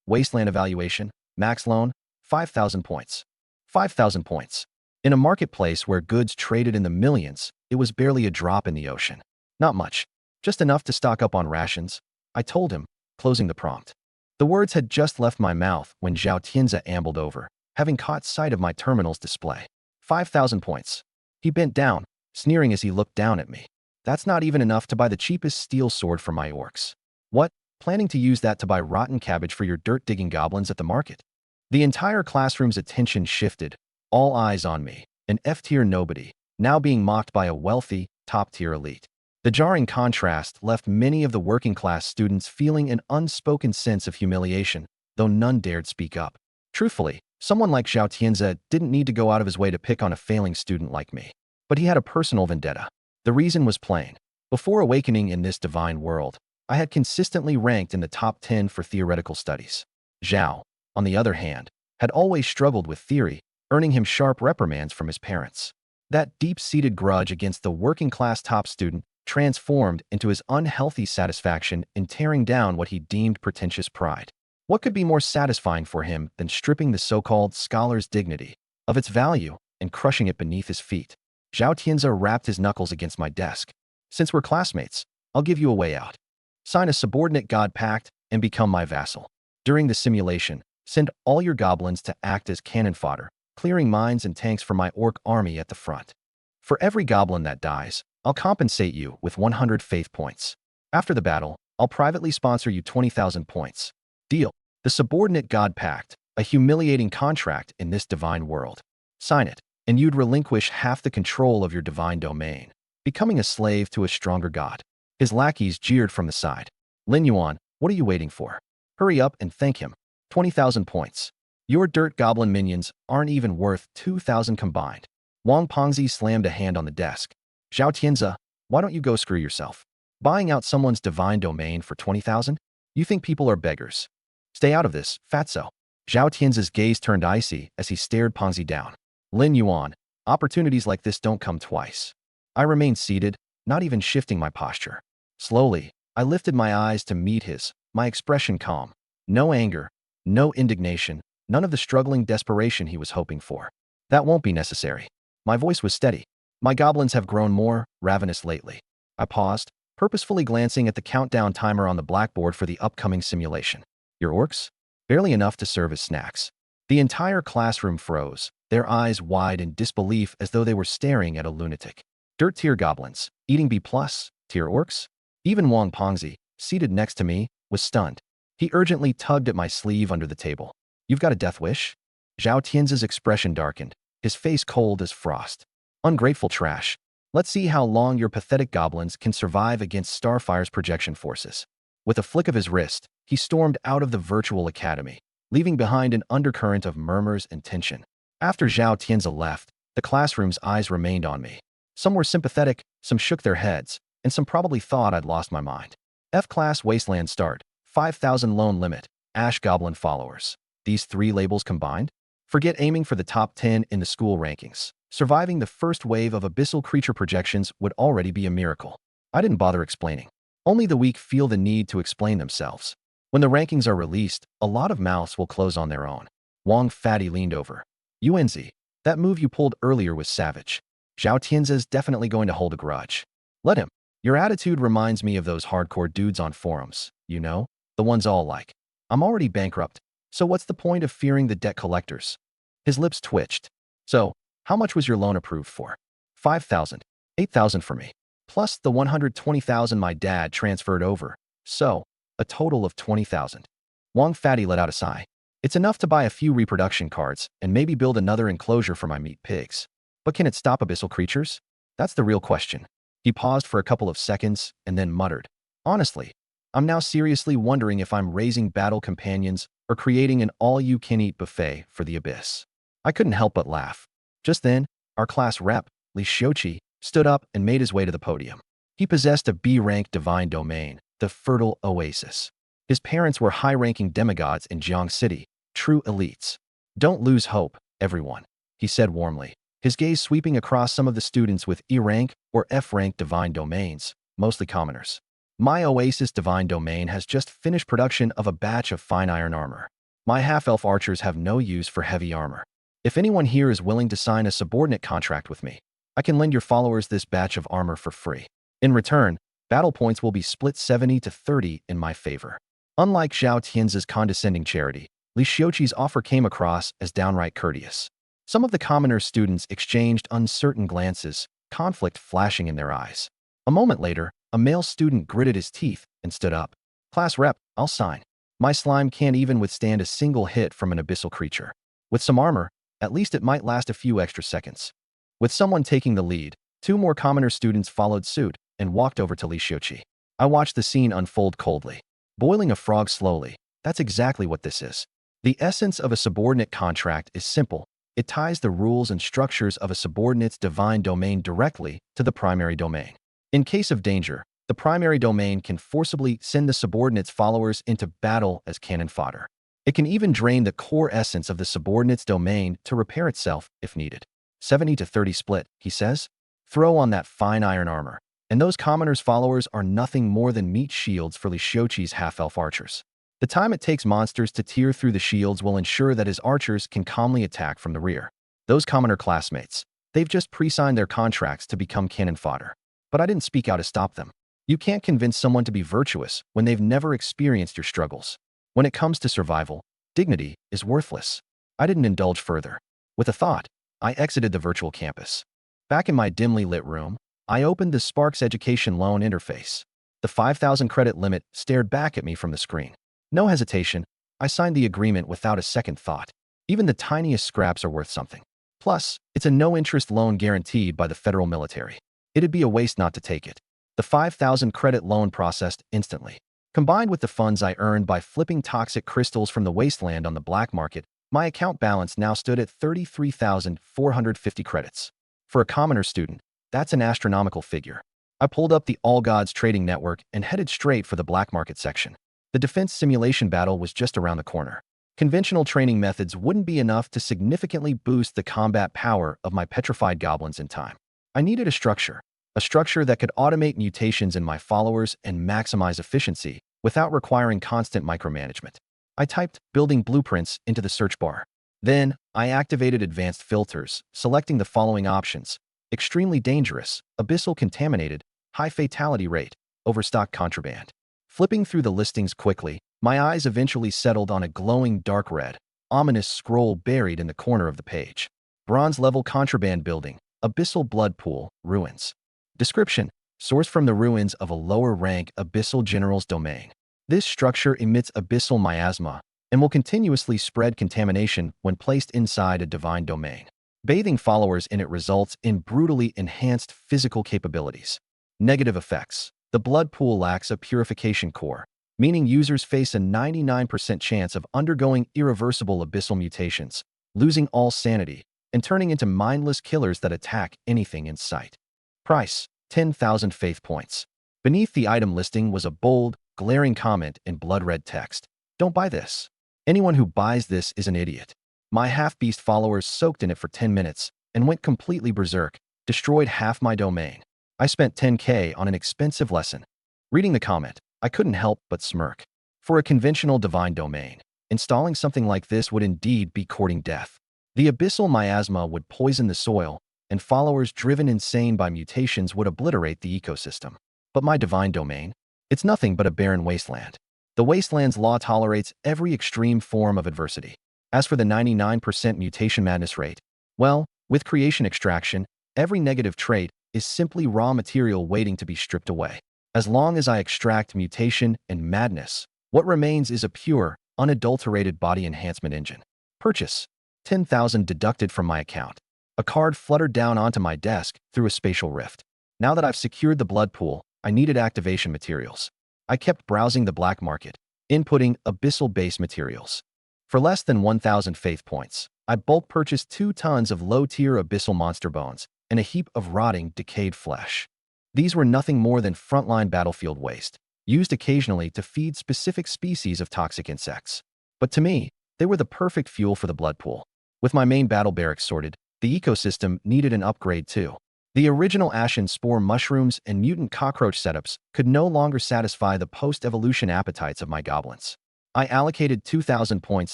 Wasteland evaluation, max loan, 5,000 points. 5,000 points. In a marketplace where goods traded in the millions, it was barely a drop in the ocean. Not much. Just enough to stock up on rations, I told him, closing the prompt. The words had just left my mouth when Zhao Tianzi ambled over, having caught sight of my terminal's display. 5,000 points. He bent down, sneering as he looked down at me. That's not even enough to buy the cheapest steel sword for my orcs. What? Planning to use that to buy rotten cabbage for your dirt-digging goblins at the market? The entire classroom's attention shifted, all eyes on me, an F-tier nobody, now being mocked by a wealthy, top-tier elite. The jarring contrast left many of the working-class students feeling an unspoken sense of humiliation, though none dared speak up. Truthfully, someone like Zhao Tianzi didn't need to go out of his way to pick on a failing student like me. But he had a personal vendetta. The reason was plain. Before awakening in this divine world, I had consistently ranked in the top 10 for theoretical studies. Zhao, on the other hand, had always struggled with theory, earning him sharp reprimands from his parents. That deep-seated grudge against the working-class top student transformed into his unhealthy satisfaction in tearing down what he deemed pretentious pride. What could be more satisfying for him than stripping the so-called scholar's dignity of its value and crushing it beneath his feet? Zhao Tianzi rapped his knuckles against my desk. Since we're classmates, I'll give you a way out. Sign a subordinate god pact and become my vassal. During the simulation, send all your goblins to act as cannon fodder, clearing mines and tanks for my orc army at the front. For every goblin that dies, I'll compensate you with 100 faith points. After the battle, I'll privately sponsor you 20,000 points. Deal. The subordinate god pact, a humiliating contract in this divine world. Sign it, and you'd relinquish half the control of your divine domain, becoming a slave to a stronger god. His lackeys jeered from the side. Lin Yuan, what are you waiting for? Hurry up and thank him. 20,000 points. Your dirt goblin minions aren't even worth 2,000 combined. Wang Pengzi slammed a hand on the desk. Zhao Tianzi, why don't you go screw yourself? Buying out someone's divine domain for 20,000? You think people are beggars? Stay out of this, fatso. Zhao Tianzi's gaze turned icy as he stared Pengzi down. Lin Yuan, opportunities like this don't come twice. I remained seated, not even shifting my posture. Slowly, I lifted my eyes to meet his, my expression calm. No anger, no indignation, none of the struggling desperation he was hoping for. That won't be necessary. My voice was steady. My goblins have grown more ravenous lately. I paused, purposefully glancing at the countdown timer on the blackboard for the upcoming simulation. Your orcs? Barely enough to serve as snacks. The entire classroom froze, their eyes wide in disbelief as though they were staring at a lunatic. Dirt-tier goblins, eating B+-tier orcs? Even Wang Pengzi, seated next to me, was stunned. He urgently tugged at my sleeve under the table. You've got a death wish? Zhao Tianzi's expression darkened, his face cold as frost. Ungrateful trash. Let's see how long your pathetic goblins can survive against Starfire's projection forces. With a flick of his wrist, he stormed out of the virtual academy, leaving behind an undercurrent of murmurs and tension. After Zhao Tianzi left, the classroom's eyes remained on me. Some were sympathetic, some shook their heads, and some probably thought I'd lost my mind. F-class Wasteland start, 5,000 loan limit, Ash Goblin followers. These 3 labels combined? Forget aiming for the top 10 in the school rankings. Surviving the first wave of abyssal creature projections would already be a miracle. I didn't bother explaining. Only the weak feel the need to explain themselves. When the rankings are released, a lot of mouths will close on their own. Wang Fatty leaned over. Yuanzi, that move you pulled earlier was savage. Zhao Tianzi's definitely going to hold a grudge. Let him. Your attitude reminds me of those hardcore dudes on forums, you know? The ones all like, I'm already bankrupt, so what's the point of fearing the debt collectors? His lips twitched. So, how much was your loan approved for? 5,000. 8,000 for me. Plus the 120,000 my dad transferred over. So, a total of 20,000. Wang Fatty let out a sigh. It's enough to buy a few reproduction cards and maybe build another enclosure for my meat pigs. But can it stop abyssal creatures? That's the real question. He paused for a couple of seconds and then muttered. Honestly, I'm now seriously wondering if I'm raising battle companions or creating an all-you-can-eat buffet for the abyss. I couldn't help but laugh. Just then, our class rep, Li Xiuqi, stood up and made his way to the podium. He possessed a B-rank divine domain, the Fertile Oasis. His parents were high-ranking demigods in Jiang City, true elites. "Don't lose hope, everyone," he said warmly, his gaze sweeping across some of the students with E-rank or F-rank divine domains, mostly commoners. "My Oasis divine domain has just finished production of a batch of fine iron armor. My half-elf archers have no use for heavy armor. If anyone here is willing to sign a subordinate contract with me, I can lend your followers this batch of armor for free. In return, battle points will be split 70 to 30 in my favor." Unlike Zhao Tian's condescending charity, Li Xiuqi's offer came across as downright courteous. Some of the commoner students exchanged uncertain glances, conflict flashing in their eyes. A moment later, a male student gritted his teeth and stood up. "Class rep, I'll sign. My slime can't even withstand a single hit from an abyssal creature. With some armor, at least it might last a few extra seconds." With someone taking the lead, 2 more commoner students followed suit and walked over to Li Xiuqi. I watched the scene unfold coldly. Boiling a frog slowly, that's exactly what this is. The essence of a subordinate contract is simple. It ties the rules and structures of a subordinate's divine domain directly to the primary domain. In case of danger, the primary domain can forcibly send the subordinate's followers into battle as cannon fodder. It can even drain the core essence of the subordinate's domain to repair itself if needed. 70 to 30 split, he says. Throw on that fine iron armor, and those commoners' followers are nothing more than meat shields for Li Xiuqi's half-elf archers. The time it takes monsters to tear through the shields will ensure that his archers can calmly attack from the rear. Those commoner classmates, they've just pre-signed their contracts to become cannon fodder. But I didn't speak out to stop them. You can't convince someone to be virtuous when they've never experienced your struggles. When it comes to survival, dignity is worthless. I didn't indulge further. With a thought, I exited the virtual campus. Back in my dimly lit room, I opened the Sparks Education Loan interface. The 5,000 credit limit stared back at me from the screen. No hesitation, I signed the agreement without a second thought. Even the tiniest scraps are worth something. Plus, it's a no-interest loan guaranteed by the federal military. It'd be a waste not to take it. The 5,000 credit loan processed instantly. Combined with the funds I earned by flipping toxic crystals from the wasteland on the black market, my account balance now stood at 33,450 credits. For a commoner student, that's an astronomical figure. I pulled up the All Gods trading network and headed straight for the black market section. The defense simulation battle was just around the corner. Conventional training methods wouldn't be enough to significantly boost the combat power of my petrified goblins in time. I needed a structure that could automate mutations in my followers and maximize efficiency without requiring constant micromanagement. I typed building blueprints into the search bar. Then, I activated advanced filters, selecting the following options: extremely dangerous, abyssal contaminated, high fatality rate, overstock contraband. Flipping through the listings quickly, my eyes eventually settled on a glowing dark red, ominous scroll buried in the corner of the page. Bronze-level contraband building, abyssal blood pool, ruins. Description: sourced from the ruins of a lower-rank abyssal general's domain. This structure emits abyssal miasma and will continuously spread contamination when placed inside a divine domain. Bathing followers in it results in brutally enhanced physical capabilities. Negative effects: the blood pool lacks a purification core, meaning users face a 99% chance of undergoing irreversible abyssal mutations, losing all sanity, and turning into mindless killers that attack anything in sight. Price: 10,000 faith points. Beneath the item listing was a bold, glaring comment in blood-red text. Don't buy this. Anyone who buys this is an idiot. My half-beast followers soaked in it for 10 minutes and went completely berserk, destroyed half my domain. I spent 10K on an expensive lesson. Reading the comment, I couldn't help but smirk. For a conventional divine domain, installing something like this would indeed be courting death. The abyssal miasma would poison the soil, and followers driven insane by mutations would obliterate the ecosystem. But my divine domain? It's nothing but a barren wasteland. The wasteland's law tolerates every extreme form of adversity. As for the 99% mutation madness rate, well, with creation extraction, every negative trait is simply raw material waiting to be stripped away. As long as I extract mutation and madness, what remains is a pure, unadulterated body enhancement engine. Purchase: 10,000 deducted from my account. A card fluttered down onto my desk through a spatial rift. Now that I've secured the blood pool, I needed activation materials. I kept browsing the black market, inputting abyssal base materials. For less than 1,000 faith points, I bulk purchased 2 tons of low-tier abyssal monster bones and a heap of rotting, decayed flesh. These were nothing more than frontline battlefield waste, used occasionally to feed specific species of toxic insects. But to me, they were the perfect fuel for the blood pool. With my main battle barracks sorted, the ecosystem needed an upgrade too. The original ashen spore mushrooms and mutant cockroach setups could no longer satisfy the post-evolution appetites of my goblins. I allocated 2,000 points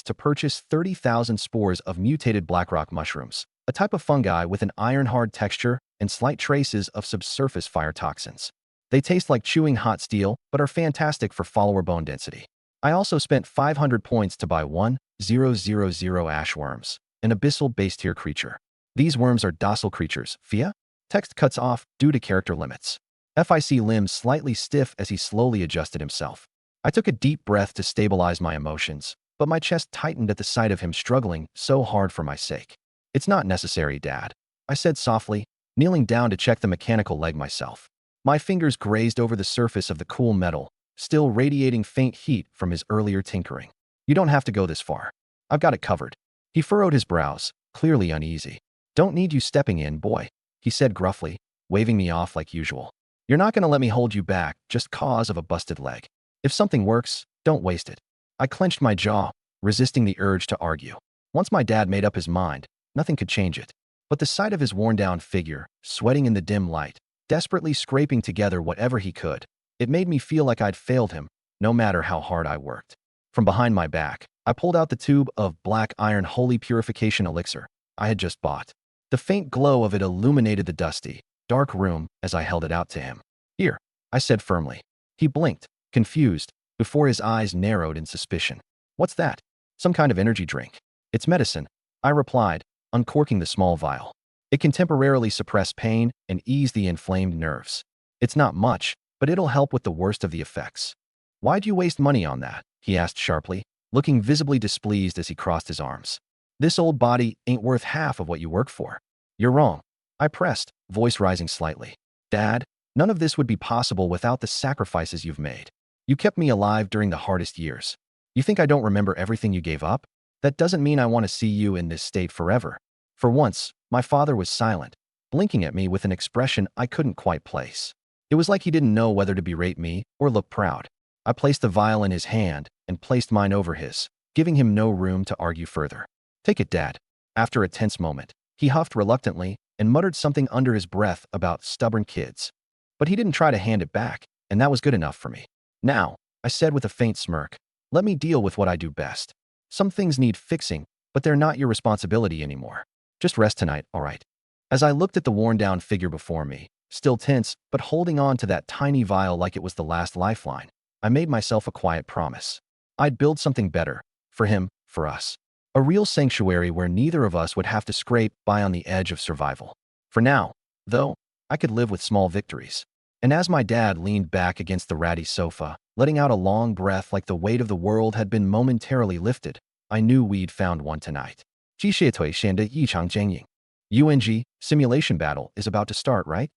to purchase 30,000 spores of mutated blackrock mushrooms, a type of fungi with an iron-hard texture and slight traces of subsurface fire toxins. They taste like chewing hot steel, but are fantastic for follower bone density. I also spent 500 points to buy 1,000 ash worms, an abyssal base tier creature. These worms are docile creatures, via text cuts off due to character limits. FIC limbs slightly stiff as he slowly adjusted himself. I took a deep breath to stabilize my emotions, but my chest tightened at the sight of him struggling so hard for my sake. "It's not necessary, Dad," I said softly, kneeling down to check the mechanical leg myself. My fingers grazed over the surface of the cool metal, still radiating faint heat from his earlier tinkering. "You don't have to go this far. I've got it covered." He furrowed his brows, clearly uneasy. "Don't need you stepping in, boy," he said gruffly, waving me off like usual. "You're not going to let me hold you back just cause of a busted leg. If something works, don't waste it." I clenched my jaw, resisting the urge to argue. Once my dad made up his mind, nothing could change it. But the sight of his worn-down figure, sweating in the dim light, desperately scraping together whatever he could, it made me feel like I'd failed him, no matter how hard I worked. From behind my back, I pulled out the tube of black iron holy purification elixir I had just bought. The faint glow of it illuminated the dusty, dark room as I held it out to him. "Here," I said firmly. He blinked, confused, before his eyes narrowed in suspicion. "What's that?" "Some kind of energy drink." "It's medicine," I replied, uncorking the small vial. "It can temporarily suppress pain and ease the inflamed nerves. It's not much, but it'll help with the worst of the effects." "Why'd you waste money on that?" he asked sharply, looking visibly displeased as he crossed his arms. "This old body ain't worth half of what you work for." "You're wrong," I pressed, voice rising slightly. "Dad, none of this would be possible without the sacrifices you've made. You kept me alive during the hardest years. You think I don't remember everything you gave up? That doesn't mean I want to see you in this state forever." For once, my father was silent, blinking at me with an expression I couldn't quite place. It was like he didn't know whether to berate me or look proud. I placed the vial in his hand and placed mine over his, giving him no room to argue further. "Take it, Dad." After a tense moment, he huffed reluctantly and muttered something under his breath about stubborn kids. But he didn't try to hand it back, and that was good enough for me. "Now," I said with a faint smirk, "let me deal with what I do best. Some things need fixing, but they're not your responsibility anymore. Just rest tonight, all right?" As I looked at the worn-down figure before me, still tense, but holding on to that tiny vial like it was the last lifeline, I made myself a quiet promise. I'd build something better, for him, for us. A real sanctuary where neither of us would have to scrape by on the edge of survival. For now, though, I could live with small victories. And as my dad leaned back against the ratty sofa, letting out a long breath like the weight of the world had been momentarily lifted, I knew we'd found one tonight. 机械腿显得异常坚硬. UNG, simulation battle, is about to start, right?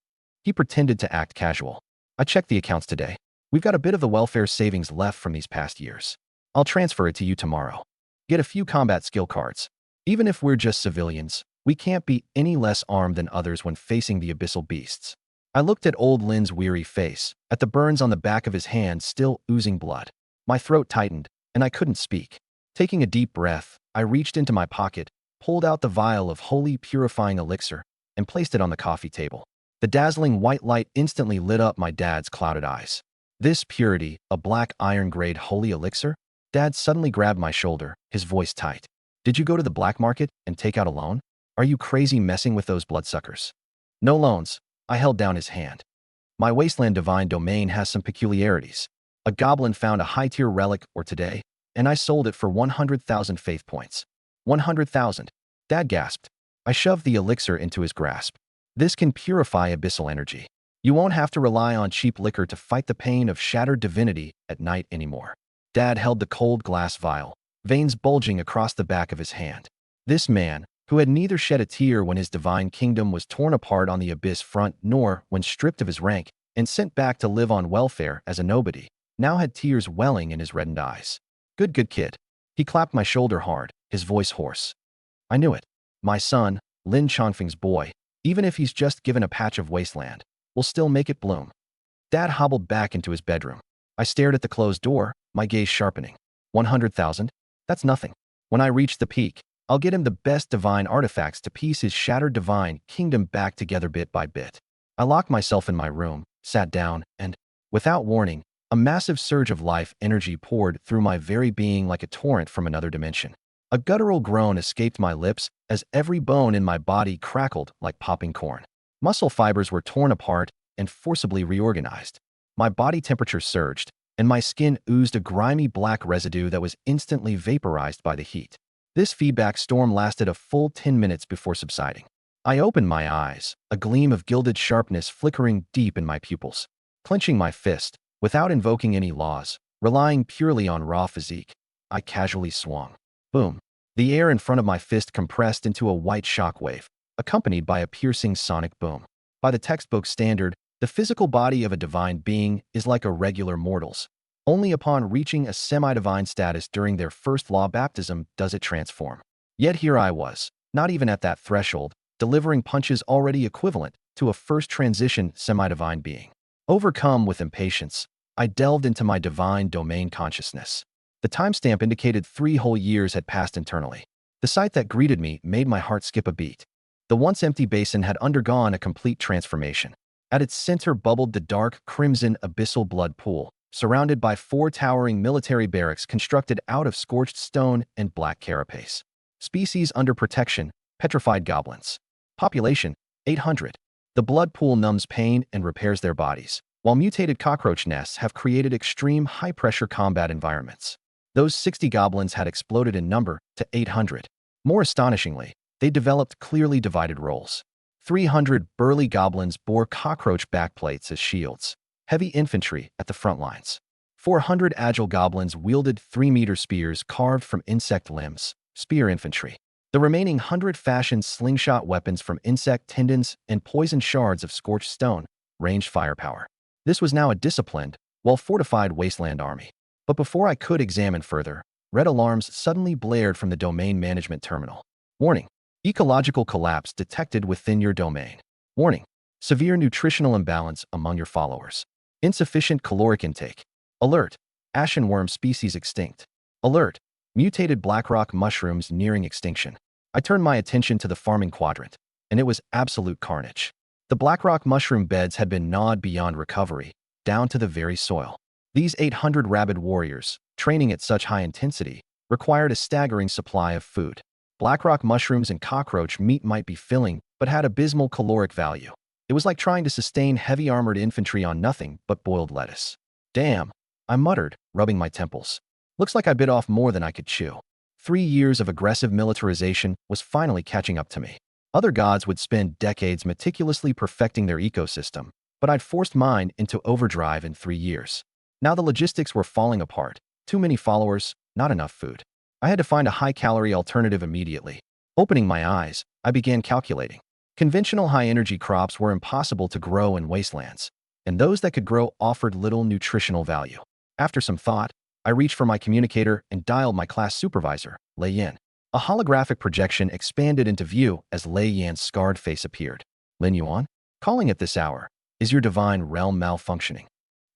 He pretended to act casual. "I checked the accounts today. We've got a bit of the welfare savings left from these past years. I'll transfer it to you tomorrow. Get a few combat skill cards. Even if we're just civilians, we can't be any less armed than others when facing the abyssal beasts." I looked at old Lin's weary face, at the burns on the back of his hand still oozing blood. My throat tightened, and I couldn't speak. Taking a deep breath, I reached into my pocket, pulled out the vial of holy purifying elixir, and placed it on the coffee table. The dazzling white light instantly lit up my dad's clouded eyes. "This purity, a black iron-grade holy elixir?" Dad suddenly grabbed my shoulder, his voice tight. "Did you go to the black market and take out a loan? Are you crazy messing with those bloodsuckers?" "No loans." I held down his hand. "My wasteland divine domain has some peculiarities. A goblin found a high-tier relic or today, and I sold it for 100,000 faith points." 100,000. Dad gasped. I shoved the elixir into his grasp. "This can purify abyssal energy. You won't have to rely on cheap liquor to fight the pain of shattered divinity at night anymore." Dad held the cold glass vial, veins bulging across the back of his hand. This man, who had neither shed a tear when his divine kingdom was torn apart on the abyss front nor when stripped of his rank and sent back to live on welfare as a nobody, now had tears welling in his reddened eyes. Good kid." He clapped my shoulder hard, his voice hoarse. I knew it. My son, Lin Chongfeng's boy, even if he's just given a patch of wasteland, will still make it bloom. Dad hobbled back into his bedroom. I stared at the closed door, my gaze sharpening. 100,000? That's nothing. When I reach the peak, I'll get him the best divine artifacts to piece his shattered divine kingdom back together bit by bit. I locked myself in my room, sat down, and, without warning, a massive surge of life energy poured through my very being like a torrent from another dimension. A guttural groan escaped my lips as every bone in my body crackled like popping corn. Muscle fibers were torn apart and forcibly reorganized. My body temperature surged, and my skin oozed a grimy black residue that was instantly vaporized by the heat. This feedback storm lasted a full 10 minutes before subsiding. I opened my eyes, a gleam of gilded sharpness flickering deep in my pupils. Clenching my fist, without invoking any laws, relying purely on raw physique, I casually swung. Boom. The air in front of my fist compressed into a white shockwave, accompanied by a piercing sonic boom. By the textbook standard, the physical body of a divine being is like a regular mortal's. Only upon reaching a semi-divine status during their first law baptism does it transform. Yet here I was, not even at that threshold, delivering punches already equivalent to a first transition semi-divine being. Overcome with impatience, I delved into my divine domain consciousness. The timestamp indicated 3 whole years had passed internally. The sight that greeted me made my heart skip a beat. The once empty basin had undergone a complete transformation. At its center bubbled the dark, crimson, abyssal blood pool, surrounded by 4 towering military barracks constructed out of scorched stone and black carapace. Species under protection, petrified goblins. Population, 800. The blood pool numbs pain and repairs their bodies, while mutated cockroach nests have created extreme high-pressure combat environments. Those 60 goblins had exploded in number to 800. More astonishingly, they developed clearly divided roles. 300 burly goblins bore cockroach backplates as shields, heavy infantry at the front lines. 400 agile goblins wielded 3-meter spears carved from insect limbs, spear infantry. The remaining 100 fashioned slingshot weapons from insect tendons and poison shards of scorched stone, ranged firepower. This was now a disciplined, well-fortified wasteland army. But before I could examine further, red alarms suddenly blared from the domain management terminal. Warning: ecological collapse detected within your domain. Warning: severe nutritional imbalance among your followers. Insufficient caloric intake. Alert: ashen worm species extinct. Alert: mutated blackrock mushrooms nearing extinction. I turned my attention to the farming quadrant, and it was absolute carnage. The blackrock mushroom beds had been gnawed beyond recovery, down to the very soil. These 800 rabid warriors, training at such high intensity, required a staggering supply of food. Blackrock mushrooms and cockroach meat might be filling, but had abysmal caloric value. It was like trying to sustain heavy armored infantry on nothing but boiled lettuce. Damn, I muttered, rubbing my temples. Looks like I bit off more than I could chew. 3 years of aggressive militarization was finally catching up to me. Other gods would spend decades meticulously perfecting their ecosystem, but I'd forced mine into overdrive in 3 years. Now the logistics were falling apart. Too many followers, not enough food. I had to find a high-calorie alternative immediately. Opening my eyes, I began calculating. Conventional high-energy crops were impossible to grow in wastelands, and those that could grow offered little nutritional value. After some thought, I reached for my communicator and dialed my class supervisor, Lei Yan. A holographic projection expanded into view as Lei Yan's scarred face appeared. Lin Yuan? Calling at this hour. Is your divine realm malfunctioning?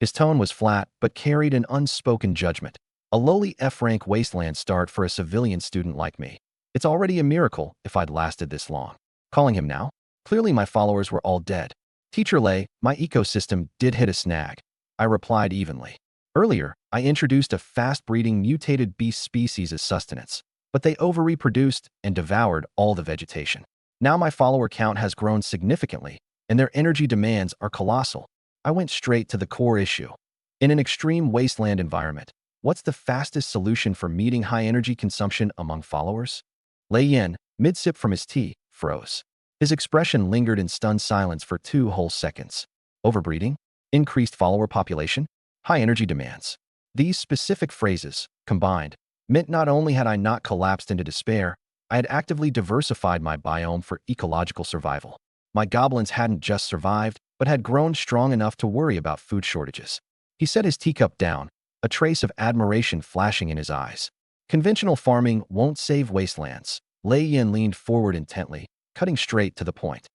His tone was flat, but carried an unspoken judgment. A lowly F-rank wasteland start for a civilian student like me. It's already a miracle if I'd lasted this long. Calling him now? Clearly my followers were all dead. Teacher Lei, my ecosystem did hit a snag. I replied evenly. Earlier, I introduced a fast-breeding mutated beast species as sustenance, but they over-reproduced and devoured all the vegetation. Now my follower count has grown significantly, and their energy demands are colossal. I went straight to the core issue. In an extreme wasteland environment, what's the fastest solution for meeting high energy consumption among followers? Lei Yan, mid-sip from his tea, froze. His expression lingered in stunned silence for 2 whole seconds. Overbreeding? Increased follower population? High energy demands. These specific phrases, combined, meant not only had I not collapsed into despair, I had actively diversified my biome for ecological survival. My goblins hadn't just survived, but had grown strong enough to worry about food shortages. He set his teacup down, a trace of admiration flashing in his eyes. Conventional farming won't save wastelands, Lei Yin leaned forward intently, cutting straight to the point.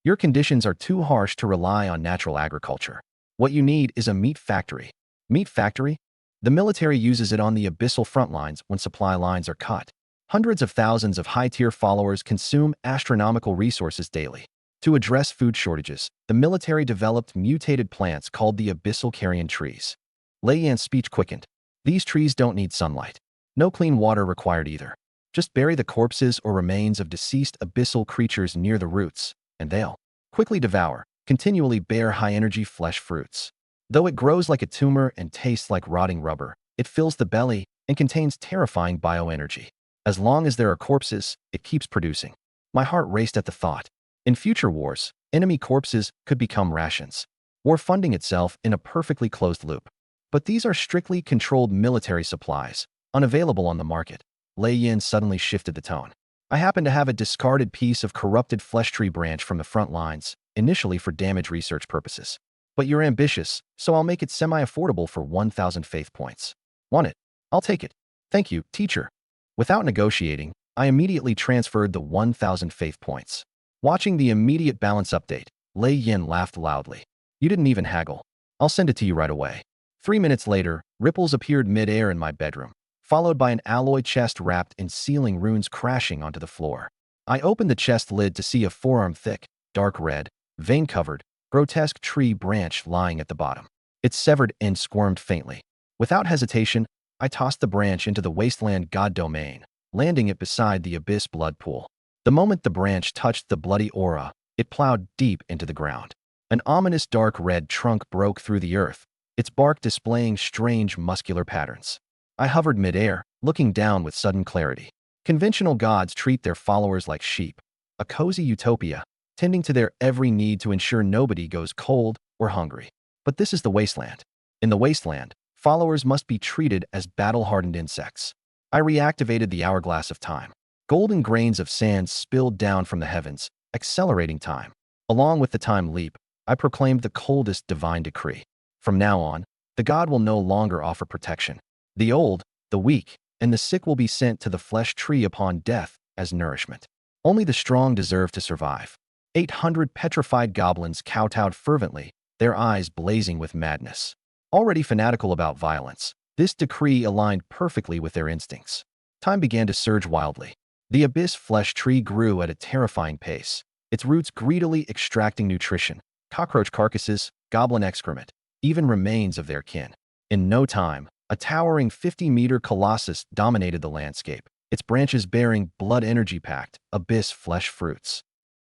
Your conditions are too harsh to rely on natural agriculture. What you need is a meat factory. Meat factory? The military uses it on the abyssal front lines when supply lines are cut. Hundreds of thousands of high-tier followers consume astronomical resources daily. To address food shortages, the military developed mutated plants called the abyssal carrion trees. Lei Yan's speech quickened. These trees don't need sunlight. No clean water required either. Just bury the corpses or remains of deceased abyssal creatures near the roots, and they'll quickly devour, continually bear high-energy flesh fruits. Though it grows like a tumor and tastes like rotting rubber, it fills the belly and contains terrifying bioenergy. As long as there are corpses, it keeps producing. My heart raced at the thought. In future wars, enemy corpses could become rations, war funding itself in a perfectly closed loop. But these are strictly controlled military supplies, unavailable on the market. Lei Yin suddenly shifted the tone. I happen to have a discarded piece of corrupted flesh tree branch from the front lines, initially for damage research purposes. But you're ambitious, so I'll make it semi-affordable for 1,000 faith points. Want it? I'll take it. Thank you, teacher. Without negotiating, I immediately transferred the 1,000 faith points. Watching the immediate balance update, Lei Yin laughed loudly. You didn't even haggle. I'll send it to you right away. 3 minutes later, ripples appeared mid-air in my bedroom, followed by an alloy chest wrapped in sealing runes crashing onto the floor. I opened the chest lid to see a forearm-thick, dark red, vein-covered, grotesque tree branch lying at the bottom. Its severed end squirmed faintly. Without hesitation, I tossed the branch into the wasteland god domain, landing it beside the abyss blood pool. The moment the branch touched the bloody aura, it plowed deep into the ground. An ominous dark red trunk broke through the earth, its bark displaying strange muscular patterns. I hovered mid-air, looking down with sudden clarity. Conventional gods treat their followers like sheep, a cozy utopia, tending to their every need to ensure nobody goes cold or hungry. But this is the wasteland. In the wasteland, followers must be treated as battle-hardened insects. I reactivated the hourglass of time. Golden grains of sand spilled down from the heavens, accelerating time. Along with the time leap, I proclaimed the coldest divine decree. From now on, the god will no longer offer protection. The old, the weak, and the sick will be sent to the flesh tree upon death as nourishment. Only the strong deserve to survive. 800 petrified goblins kowtowed fervently, their eyes blazing with madness. Already fanatical about violence, this decree aligned perfectly with their instincts. Time began to surge wildly. The abyss flesh tree grew at a terrifying pace, its roots greedily extracting nutrition, cockroach carcasses, goblin excrement, even remains of their kin. In no time, a towering 50-meter colossus dominated the landscape, its branches bearing blood energy-packed, abyss flesh fruits.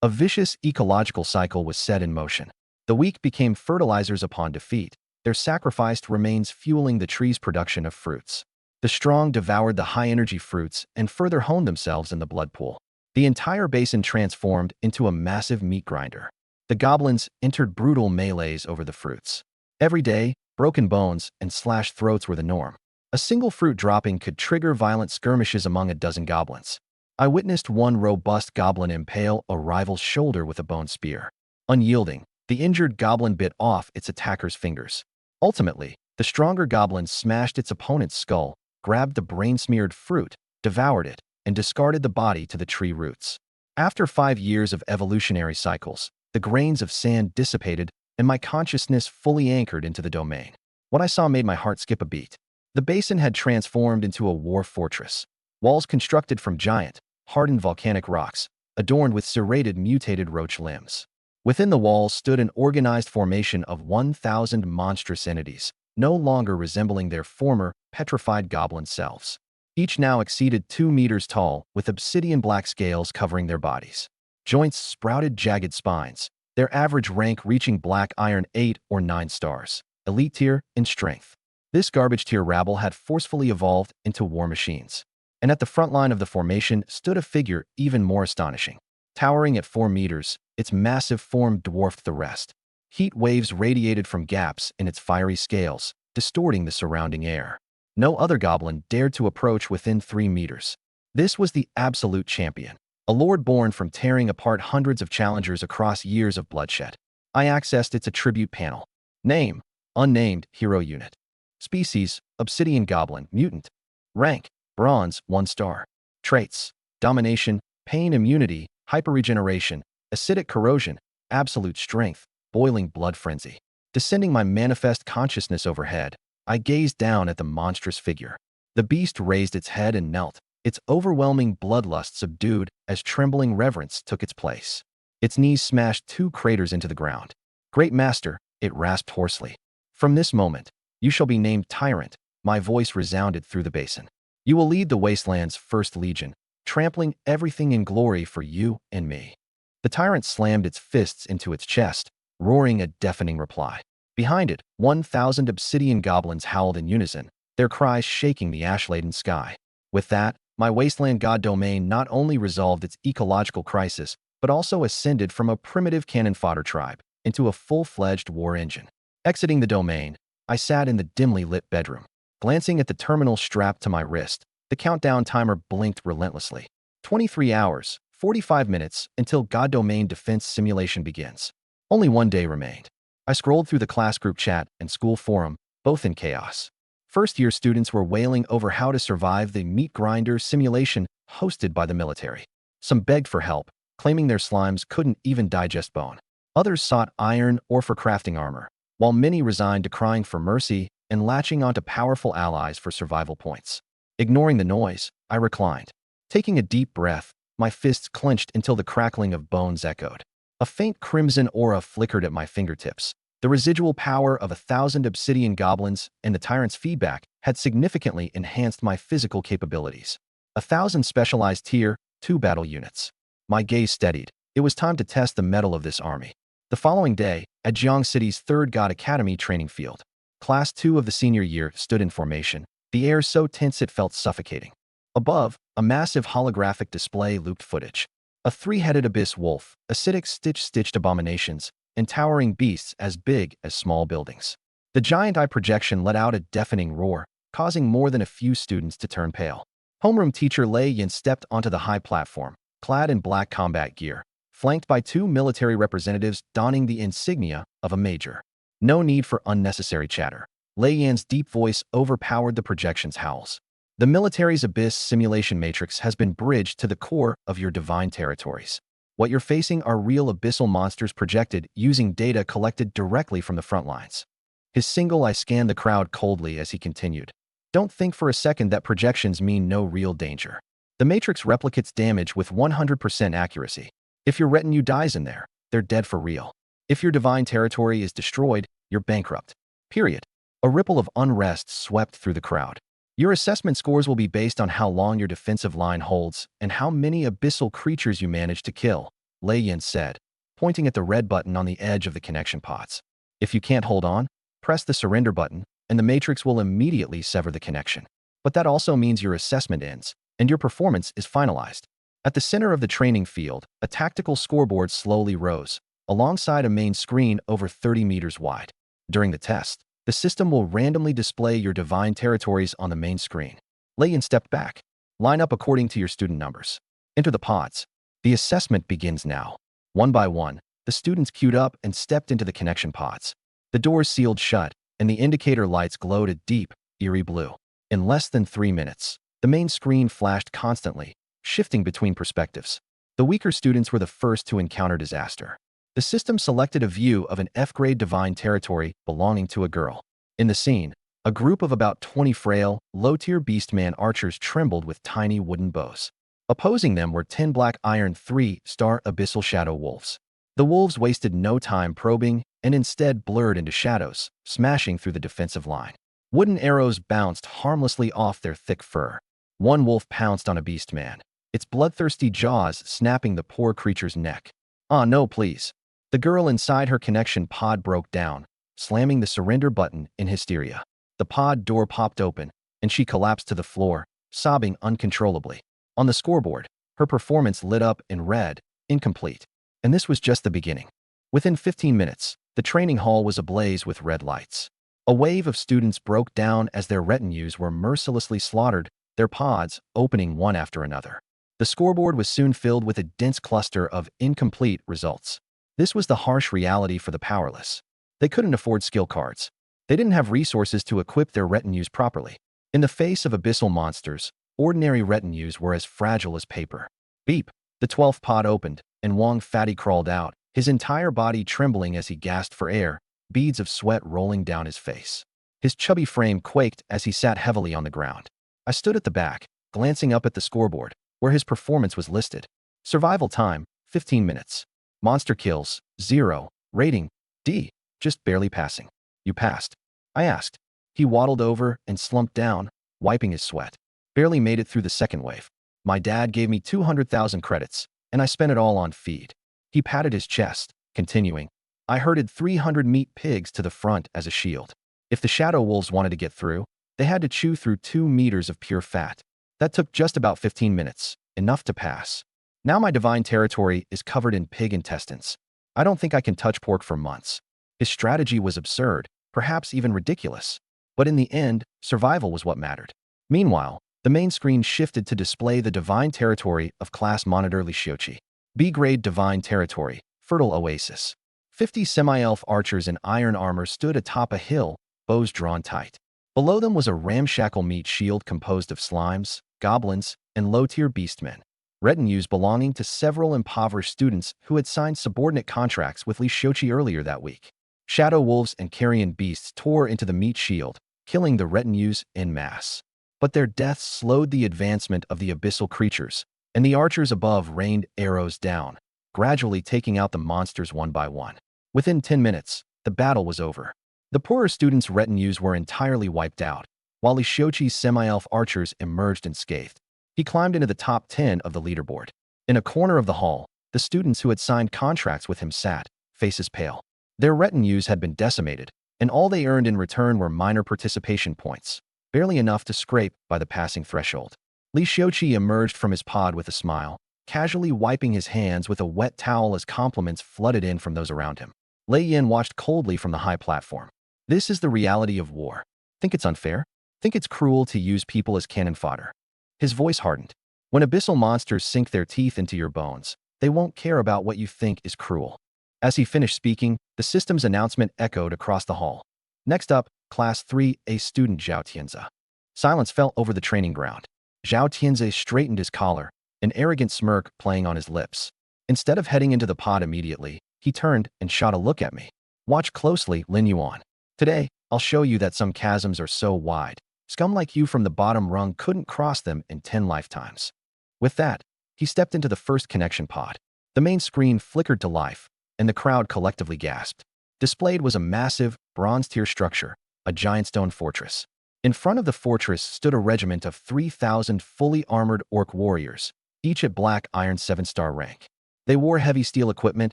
A vicious ecological cycle was set in motion. The weak became fertilizers upon defeat, their sacrificed remains fueling the tree's production of fruits. The strong devoured the high-energy fruits and further honed themselves in the blood pool. The entire basin transformed into a massive meat grinder. The goblins entered brutal melees over the fruits. Every day, broken bones and slashed throats were the norm. A single fruit dropping could trigger violent skirmishes among a dozen goblins. I witnessed one robust goblin impale a rival's shoulder with a bone spear. Unyielding, the injured goblin bit off its attacker's fingers. Ultimately, the stronger goblin smashed its opponent's skull, grabbed the brain-smeared fruit, devoured it, and discarded the body to the tree roots. After 5 years of evolutionary cycles, the grains of sand dissipated and my consciousness fully anchored into the domain. What I saw made my heart skip a beat. The basin had transformed into a war fortress. Walls constructed from giant, hardened volcanic rocks, adorned with serrated mutated roach limbs. Within the walls stood an organized formation of 1,000 monstrous entities, no longer resembling their former, petrified goblin selves. Each now exceeded 2 meters tall, with obsidian-black scales covering their bodies. Joints sprouted jagged spines, their average rank reaching black iron 8 or 9 stars, elite tier in strength. This garbage tier rabble had forcefully evolved into war machines. And at the front line of the formation stood a figure even more astonishing. Towering at 4 meters, its massive form dwarfed the rest. Heat waves radiated from gaps in its fiery scales, distorting the surrounding air. No other goblin dared to approach within 3 meters. This was the absolute champion, a lord born from tearing apart hundreds of challengers across years of bloodshed. I accessed its attribute panel. Name: unnamed hero unit. Species: obsidian goblin, mutant. Rank: bronze, 1 star. Traits: domination, pain immunity, hyperregeneration, acidic corrosion, absolute strength, boiling blood frenzy. Descending my manifest consciousness overhead, I gazed down at the monstrous figure. The beast raised its head and knelt, its overwhelming bloodlust subdued as trembling reverence took its place. Its knees smashed 2 craters into the ground. "Great Master," it rasped hoarsely. "From this moment, you shall be named Tyrant," my voice resounded through the basin. "You will lead the Wasteland's first legion, trampling everything in glory for you and me." The tyrant slammed its fists into its chest, roaring a deafening reply. Behind it, 1,000 obsidian goblins howled in unison, their cries shaking the ash-laden sky. With that, my wasteland god domain not only resolved its ecological crisis, but also ascended from a primitive cannon fodder tribe into a full-fledged war engine. Exiting the domain, I sat in the dimly lit bedroom. Glancing at the terminal strapped to my wrist, the countdown timer blinked relentlessly. 23 hours, 45 minutes until God Domain Defense Simulation begins. Only one day remained. I scrolled through the class group chat and school forum, both in chaos. First-year students were wailing over how to survive the meat grinder simulation hosted by the military. Some begged for help, claiming their slimes couldn't even digest bone. Others sought iron or for crafting armor, while many resigned to crying for mercy and latching onto powerful allies for survival points. Ignoring the noise, I reclined. Taking a deep breath, my fists clenched until the crackling of bones echoed. A faint crimson aura flickered at my fingertips. The residual power of 1,000 obsidian goblins and the tyrant's feedback had significantly enhanced my physical capabilities. 1,000 specialized Tier 2 battle units. My gaze steadied. It was time to test the mettle of this army. The following day, at Jiang City's 3rd God Academy training field, Class 2 of the senior year stood in formation, the air so tense it felt suffocating. Above, a massive holographic display looped footage. A 3-headed abyss wolf, acidic stitched abominations, and towering beasts as big as small buildings. The giant eye projection let out a deafening roar, causing more than a few students to turn pale. Homeroom teacher Lei Yin stepped onto the high platform, clad in black combat gear, flanked by 2 military representatives donning the insignia of a major. No need for unnecessary chatter. Lei Yin's deep voice overpowered the projection's howls. The military's abyss simulation matrix has been bridged to the core of your divine territories. What you're facing are real abyssal monsters projected using data collected directly from the front lines. His single eye scanned the crowd coldly as he continued. Don't think for a second that projections mean no real danger. The matrix replicates damage with 100% accuracy. If your retinue dies in there, they're dead for real. If your divine territory is destroyed, you're bankrupt. Period. A ripple of unrest swept through the crowd. Your assessment scores will be based on how long your defensive line holds and how many abyssal creatures you manage to kill, Lei Yin said, pointing at the red button on the edge of the connection pods. If you can't hold on, press the surrender button, and the matrix will immediately sever the connection. But that also means your assessment ends, and your performance is finalized. At the center of the training field, a tactical scoreboard slowly rose, alongside a main screen over 30 meters wide. During the test, the system will randomly display your divine territories on the main screen. Lei Yin stepped back. Line up according to your student numbers. Enter the pods. The assessment begins now. One by one, the students queued up and stepped into the connection pods. The doors sealed shut, and the indicator lights glowed a deep, eerie blue. In less than 3 minutes, the main screen flashed constantly, shifting between perspectives. The weaker students were the first to encounter disaster. The system selected a view of an F-grade divine territory belonging to a girl. In the scene, a group of about 20 frail, low-tier beastman archers trembled with tiny wooden bows. Opposing them were 10 black iron 3-star abyssal shadow wolves. The wolves wasted no time probing and instead blurred into shadows, smashing through the defensive line. Wooden arrows bounced harmlessly off their thick fur. One wolf pounced on a beastman, its bloodthirsty jaws snapping the poor creature's neck. "Ah, no, please." The girl inside her connection pod broke down, slamming the surrender button in hysteria. The pod door popped open, and she collapsed to the floor, sobbing uncontrollably. On the scoreboard, her performance lit up in red, incomplete. And this was just the beginning. Within 15 minutes, the training hall was ablaze with red lights. A wave of students broke down as their retinues were mercilessly slaughtered, their pods opening one after another. The scoreboard was soon filled with a dense cluster of incomplete results. This was the harsh reality for the powerless. They couldn't afford skill cards. They didn't have resources to equip their retinues properly. In the face of abyssal monsters, Ordinary retinues were as fragile as paper. Beep! The 12th pod opened, and Wang Fatty crawled out, his entire body trembling as he gasped for air, beads of sweat rolling down his face. His chubby frame quaked as he sat heavily on the ground. I stood at the back, glancing up at the scoreboard, where his performance was listed. Survival time, 15 minutes. Monster kills, 0. Rating, D. Just barely passing. You passed? I asked. He waddled over and slumped down, wiping his sweat. Barely made it through the second wave. My dad gave me 200,000 credits, and I spent it all on feed. He patted his chest, continuing. I herded 300 meat pigs to the front as a shield. If the shadow wolves wanted to get through, they had to chew through 2 meters of pure fat. That took just about 15 minutes, enough to pass. Now my divine territory is covered in pig intestines. I don't think I can touch pork for months. His strategy was absurd, perhaps even ridiculous. But in the end, survival was what mattered. Meanwhile, the main screen shifted to display the divine territory of class monitor Lishiochi. B-grade divine territory, fertile oasis. 50 semi-elf archers in iron armor stood atop a hill, bows drawn tight. Below them was a ramshackle meat shield composed of slimes, goblins, and low-tier beastmen. Retinues belonging to several impoverished students who had signed subordinate contracts with Lishiochi earlier that week. Shadow wolves and carrion beasts tore into the meat shield, killing the retinues en masse. But their deaths slowed the advancement of the abyssal creatures, and the archers above rained arrows down, gradually taking out the monsters one by one. Within 10 minutes, the battle was over. The poorer students' retinues were entirely wiped out, while Lishiochi's semi-elf archers emerged unscathed. He climbed into the top 10 of the leaderboard. In a corner of the hall, the students who had signed contracts with him sat, faces pale. Their retinues had been decimated, and all they earned in return were minor participation points, barely enough to scrape by the passing threshold. Lishiochi emerged from his pod with a smile, casually wiping his hands with a wet towel as compliments flooded in from those around him. Lei Yin watched coldly from the high platform. This is the reality of war. Think it's unfair? Think it's cruel to use people as cannon fodder? His voice hardened. When abyssal monsters sink their teeth into your bones, they won't care about what you think is cruel. As he finished speaking, the system's announcement echoed across the hall. Next up, Class 3A student Zhao Tianze. Silence fell over the training ground. Zhao Tianze straightened his collar, an arrogant smirk playing on his lips. Instead of heading into the pod immediately, he turned and shot a look at me. Watch closely, Lin Yuan. Today, I'll show you that some chasms are so wide, scum like you from the bottom rung couldn't cross them in 10 lifetimes. With that, he stepped into the first connection pod. The main screen flickered to life, and the crowd collectively gasped. Displayed was a massive, bronze-tier structure, a giant stone fortress. In front of the fortress stood a regiment of 3,000 fully armored orc warriors, each at black iron 7-star rank. They wore heavy steel equipment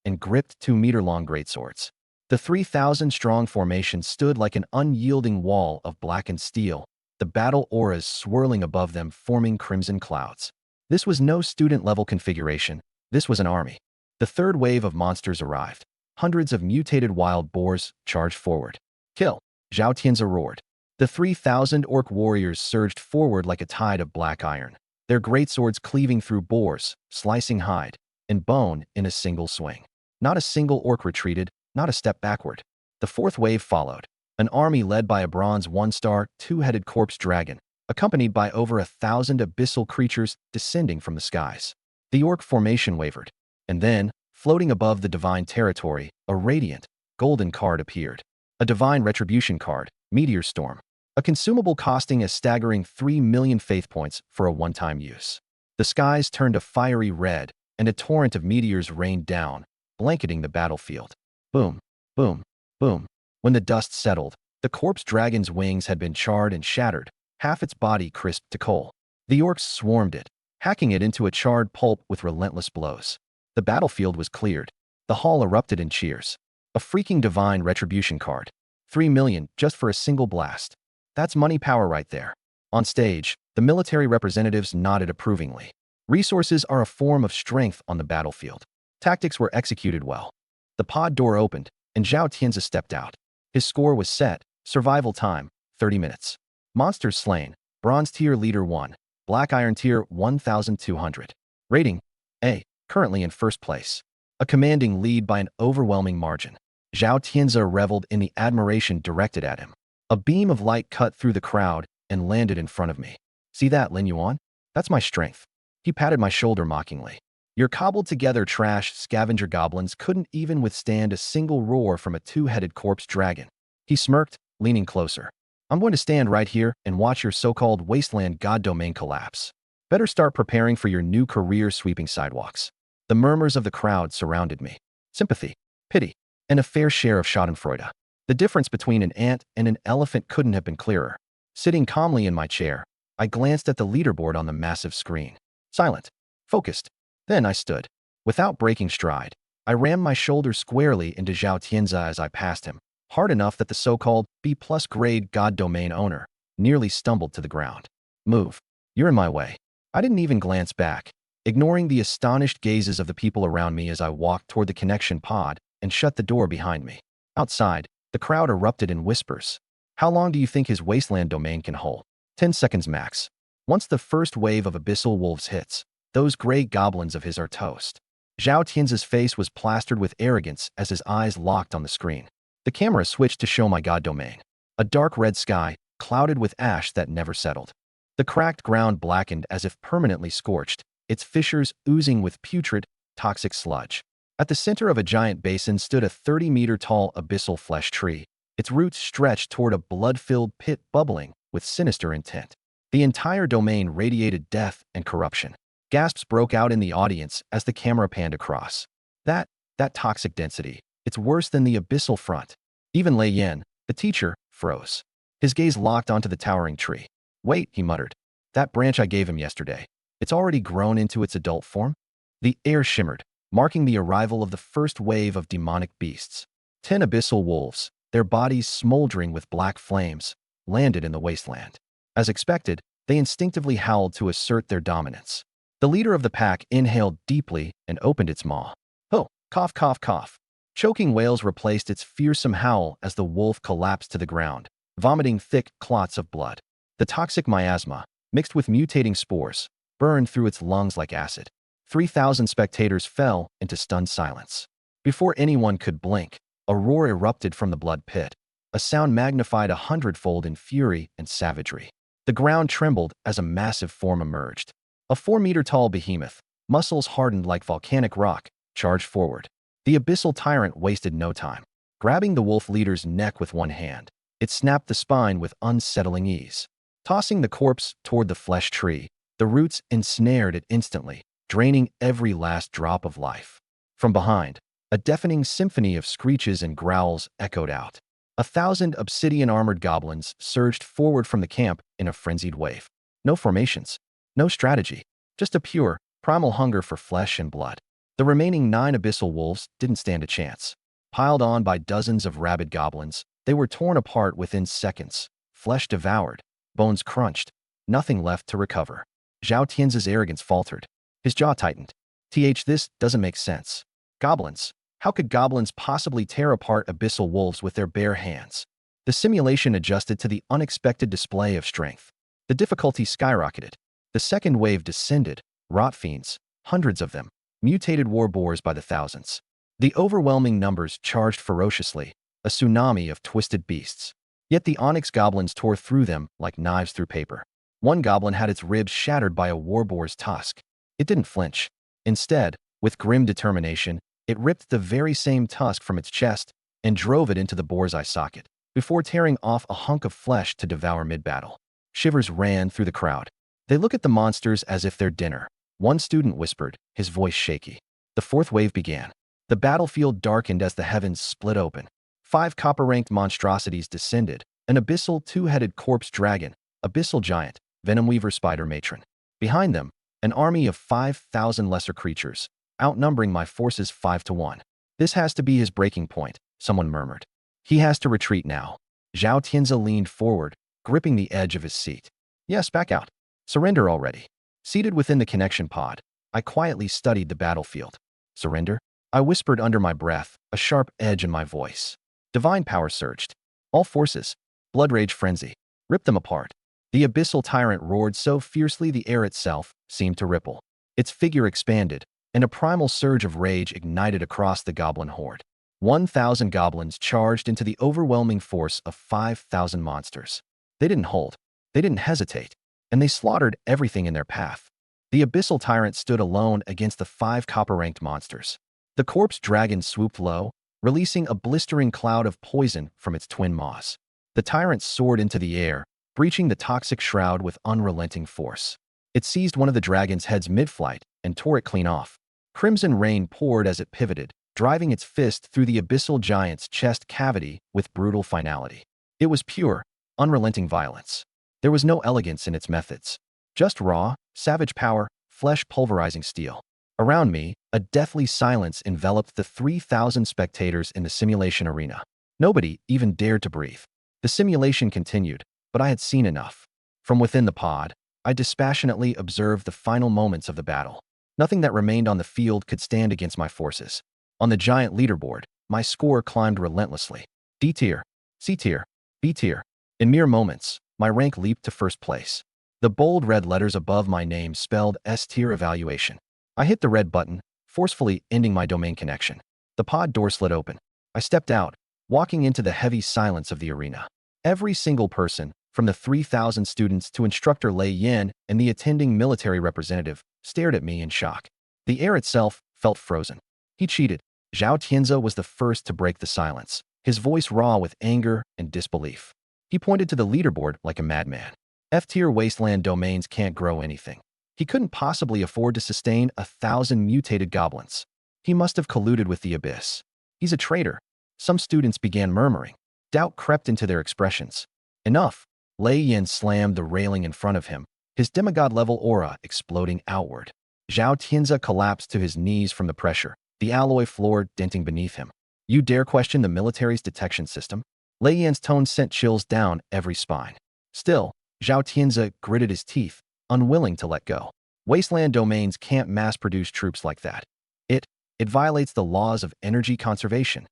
and gripped 2-meter-long greatswords. The 3,000-strong formation stood like an unyielding wall of blackened steel, the battle auras swirling above them forming crimson clouds. This was no student-level configuration. This was an army. The third wave of monsters arrived. Hundreds of mutated wild boars charged forward. Kill! Zhao Tianze roared. The 3,000 orc warriors surged forward like a tide of black iron, their greatswords cleaving through boars, slicing hide and bone in a single swing. Not a single orc retreated, not a step backward. The fourth wave followed, an army led by a bronze 1-star, 2-headed corpse dragon, accompanied by over 1,000 abyssal creatures descending from the skies. The orc formation wavered, and then, floating above the divine territory, a radiant, golden card appeared. A divine retribution card, Meteor Storm. A consumable costing a staggering 3 million faith points for a one-time use. The skies turned a fiery red, and a torrent of meteors rained down, blanketing the battlefield. Boom, boom, boom. When the dust settled, the corpse dragon's wings had been charred and shattered, half its body crisped to coal. The orcs swarmed it, hacking it into a charred pulp with relentless blows. The battlefield was cleared. The hall erupted in cheers. A freaking divine retribution card. 3 million just for a single blast. That's money power right there. On stage, the military representatives nodded approvingly. Resources are a form of strength on the battlefield. Tactics were executed well. The pod door opened, and Zhao Tianze stepped out. His score was set. Survival time, 30 minutes. Monsters slain. Bronze tier leader 1. Black iron tier 1,200. Rating, A. Currently in first place. A commanding lead by an overwhelming margin. Zhao Tianze reveled in the admiration directed at him. A beam of light cut through the crowd and landed in front of me. See that, Lin Yuan? That's my strength. He patted my shoulder mockingly. Your cobbled-together trash scavenger goblins couldn't even withstand a single roar from a two-headed corpse dragon. He smirked, leaning closer. I'm going to stand right here and watch your so-called wasteland god domain collapse. Better start preparing for your new career sweeping sidewalks. The murmurs of the crowd surrounded me. Sympathy, pity, and a fair share of schadenfreude. The difference between an ant and an elephant couldn't have been clearer. Sitting calmly in my chair, I glanced at the leaderboard on the massive screen. Silent, focused. Then I stood. Without breaking stride, I rammed my shoulder squarely into Zhao Tianzi as I passed him, hard enough that the so-called B+ grade god domain owner nearly stumbled to the ground. Move. You're in my way. I didn't even glance back, ignoring the astonished gazes of the people around me as I walked toward the connection pod and shut the door behind me. Outside, the crowd erupted in whispers. How long do you think his wasteland domain can hold? 10 seconds max. Once the first wave of abyssal wolves hits, those gray goblins of his are toast. Zhao Tianzi's face was plastered with arrogance as his eyes locked on the screen. The camera switched to show my god domain. A dark red sky, clouded with ash that never settled. The cracked ground blackened as if permanently scorched, its fissures oozing with putrid, toxic sludge. At the center of a giant basin stood a 30-meter-tall abyssal flesh tree, its roots stretched toward a blood-filled pit bubbling with sinister intent. The entire domain radiated death and corruption. Gasps broke out in the audience as the camera panned across. That toxic density, it's worse than the abyssal front. Even Lei Yan, the teacher, froze. His gaze locked onto the towering tree. Wait, he muttered. That branch I gave him yesterday. It's already grown into its adult form? The air shimmered, marking the arrival of the first wave of demonic beasts. 10 abyssal wolves, their bodies smoldering with black flames, landed in the wasteland. As expected, they instinctively howled to assert their dominance. The leader of the pack inhaled deeply and opened its maw. Oh, cough, cough, cough. Choking wails replaced its fearsome howl as the wolf collapsed to the ground, vomiting thick clots of blood. The toxic miasma, mixed with mutating spores, burned through its lungs like acid. 3,000 spectators fell into stunned silence. Before anyone could blink, a roar erupted from the blood pit, a sound magnified 100-fold in fury and savagery. The ground trembled as a massive form emerged. A 4-meter-tall behemoth, muscles hardened like volcanic rock, charged forward. The abyssal tyrant wasted no time. Grabbing the wolf leader's neck with one hand, it snapped the spine with unsettling ease. Tossing the corpse toward the flesh tree, the roots ensnared it instantly, draining every last drop of life. From behind, a deafening symphony of screeches and growls echoed out. 1,000 obsidian-armored goblins surged forward from the camp in a frenzied wave. No formations, no strategy, just a pure, primal hunger for flesh and blood. The remaining 9 abyssal wolves didn't stand a chance. Piled on by dozens of rabid goblins, they were torn apart within seconds, flesh devoured, bones crunched, nothing left to recover. Zhao Tianzi's arrogance faltered. His jaw tightened. This doesn't make sense. Goblins. How could goblins possibly tear apart abyssal wolves with their bare hands? The simulation adjusted to the unexpected display of strength. The difficulty skyrocketed. The second wave descended, rot fiends, hundreds of them, mutated war boars by the thousands. The overwhelming numbers charged ferociously, a tsunami of twisted beasts. Yet the onyx goblins tore through them like knives through paper. One goblin had its ribs shattered by a warboar's tusk. It didn't flinch. Instead, with grim determination, it ripped the very same tusk from its chest and drove it into the boar's eye socket, before tearing off a hunk of flesh to devour mid-battle. Shivers ran through the crowd. They look at the monsters as if they're dinner. One student whispered, his voice shaky. The fourth wave began. The battlefield darkened as the heavens split open. 5 copper-ranked monstrosities descended, an abyssal 2-headed corpse dragon, abyssal giant, venomweaver spider matron. Behind them, an army of 5,000 lesser creatures, outnumbering my forces 5 to 1. This has to be his breaking point, someone murmured. He has to retreat now. Zhao Tianzi leaned forward, gripping the edge of his seat. Yes, back out. Surrender already. Seated within the connection pod, I quietly studied the battlefield. Surrender? I whispered under my breath, a sharp edge in my voice. Divine power surged. All forces, blood rage frenzy, ripped them apart. The abyssal tyrant roared so fiercely the air itself seemed to ripple. Its figure expanded, and a primal surge of rage ignited across the goblin horde. 1,000 goblins charged into the overwhelming force of 5,000 monsters. They didn't hold. They didn't hesitate. and they slaughtered everything in their path. The abyssal tyrant stood alone against the 5 copper-ranked monsters. The corpse dragon swooped low, releasing a blistering cloud of poison from its twin maws. The tyrant soared into the air, breaching the toxic shroud with unrelenting force. It seized one of the dragon's heads mid-flight and tore it clean off. Crimson rain poured as it pivoted, driving its fist through the abyssal giant's chest cavity with brutal finality. It was pure, unrelenting violence. There was no elegance in its methods. Just raw, savage power, flesh pulverizing steel. Around me, a deathly silence enveloped the 3,000 spectators in the simulation arena. Nobody even dared to breathe. The simulation continued, but I had seen enough. From within the pod, I dispassionately observed the final moments of the battle. Nothing that remained on the field could stand against my forces. On the giant leaderboard, my score climbed relentlessly. D tier, C tier, B tier. In mere moments, my rank leaped to first place. The bold red letters above my name spelled S tier evaluation. I hit the red button, forcefully ending my domain connection. The pod door slid open. I stepped out, walking into the heavy silence of the arena. Every single person, from the 3,000 students to instructor Lei Yin and the attending military representative, stared at me in shock. The air itself felt frozen. He cheated. Zhao Tianze was the first to break the silence, his voice raw with anger and disbelief. He pointed to the leaderboard like a madman. F-tier wasteland domains can't grow anything. He couldn't possibly afford to sustain 1,000 mutated goblins. He must have colluded with the abyss. He's a traitor. Some students began murmuring. Doubt crept into their expressions. Enough. Lei Yin slammed the railing in front of him, his demigod-level aura exploding outward. Zhao Tianze collapsed to his knees from the pressure, the alloy floor denting beneath him. You dare question the military's detection system? Lei Yin's tone sent chills down every spine. Still, Zhao Tianze gritted his teeth, unwilling to let go. Wasteland domains can't mass-produce troops like that. It violates the laws of energy conservation.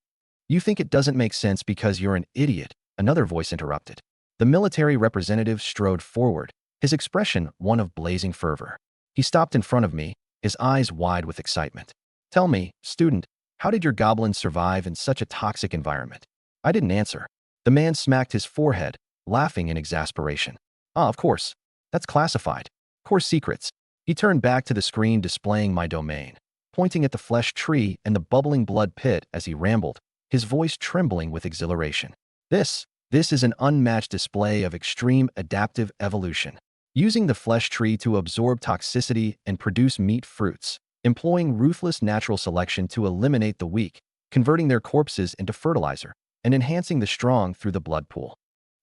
You think it doesn't make sense because you're an idiot, another voice interrupted. The military representative strode forward, his expression one of blazing fervor. He stopped in front of me, his eyes wide with excitement. Tell me, student, how did your goblins survive in such a toxic environment? I didn't answer. The man smacked his forehead, laughing in exasperation. Ah, of course. That's classified. Core secrets. He turned back to the screen displaying my domain, pointing at the flesh tree and the bubbling blood pit as he rambled, his voice trembling with exhilaration. This is an unmatched display of extreme adaptive evolution. Using the flesh tree to absorb toxicity and produce meat fruits, employing ruthless natural selection to eliminate the weak, converting their corpses into fertilizer, and enhancing the strong through the blood pool.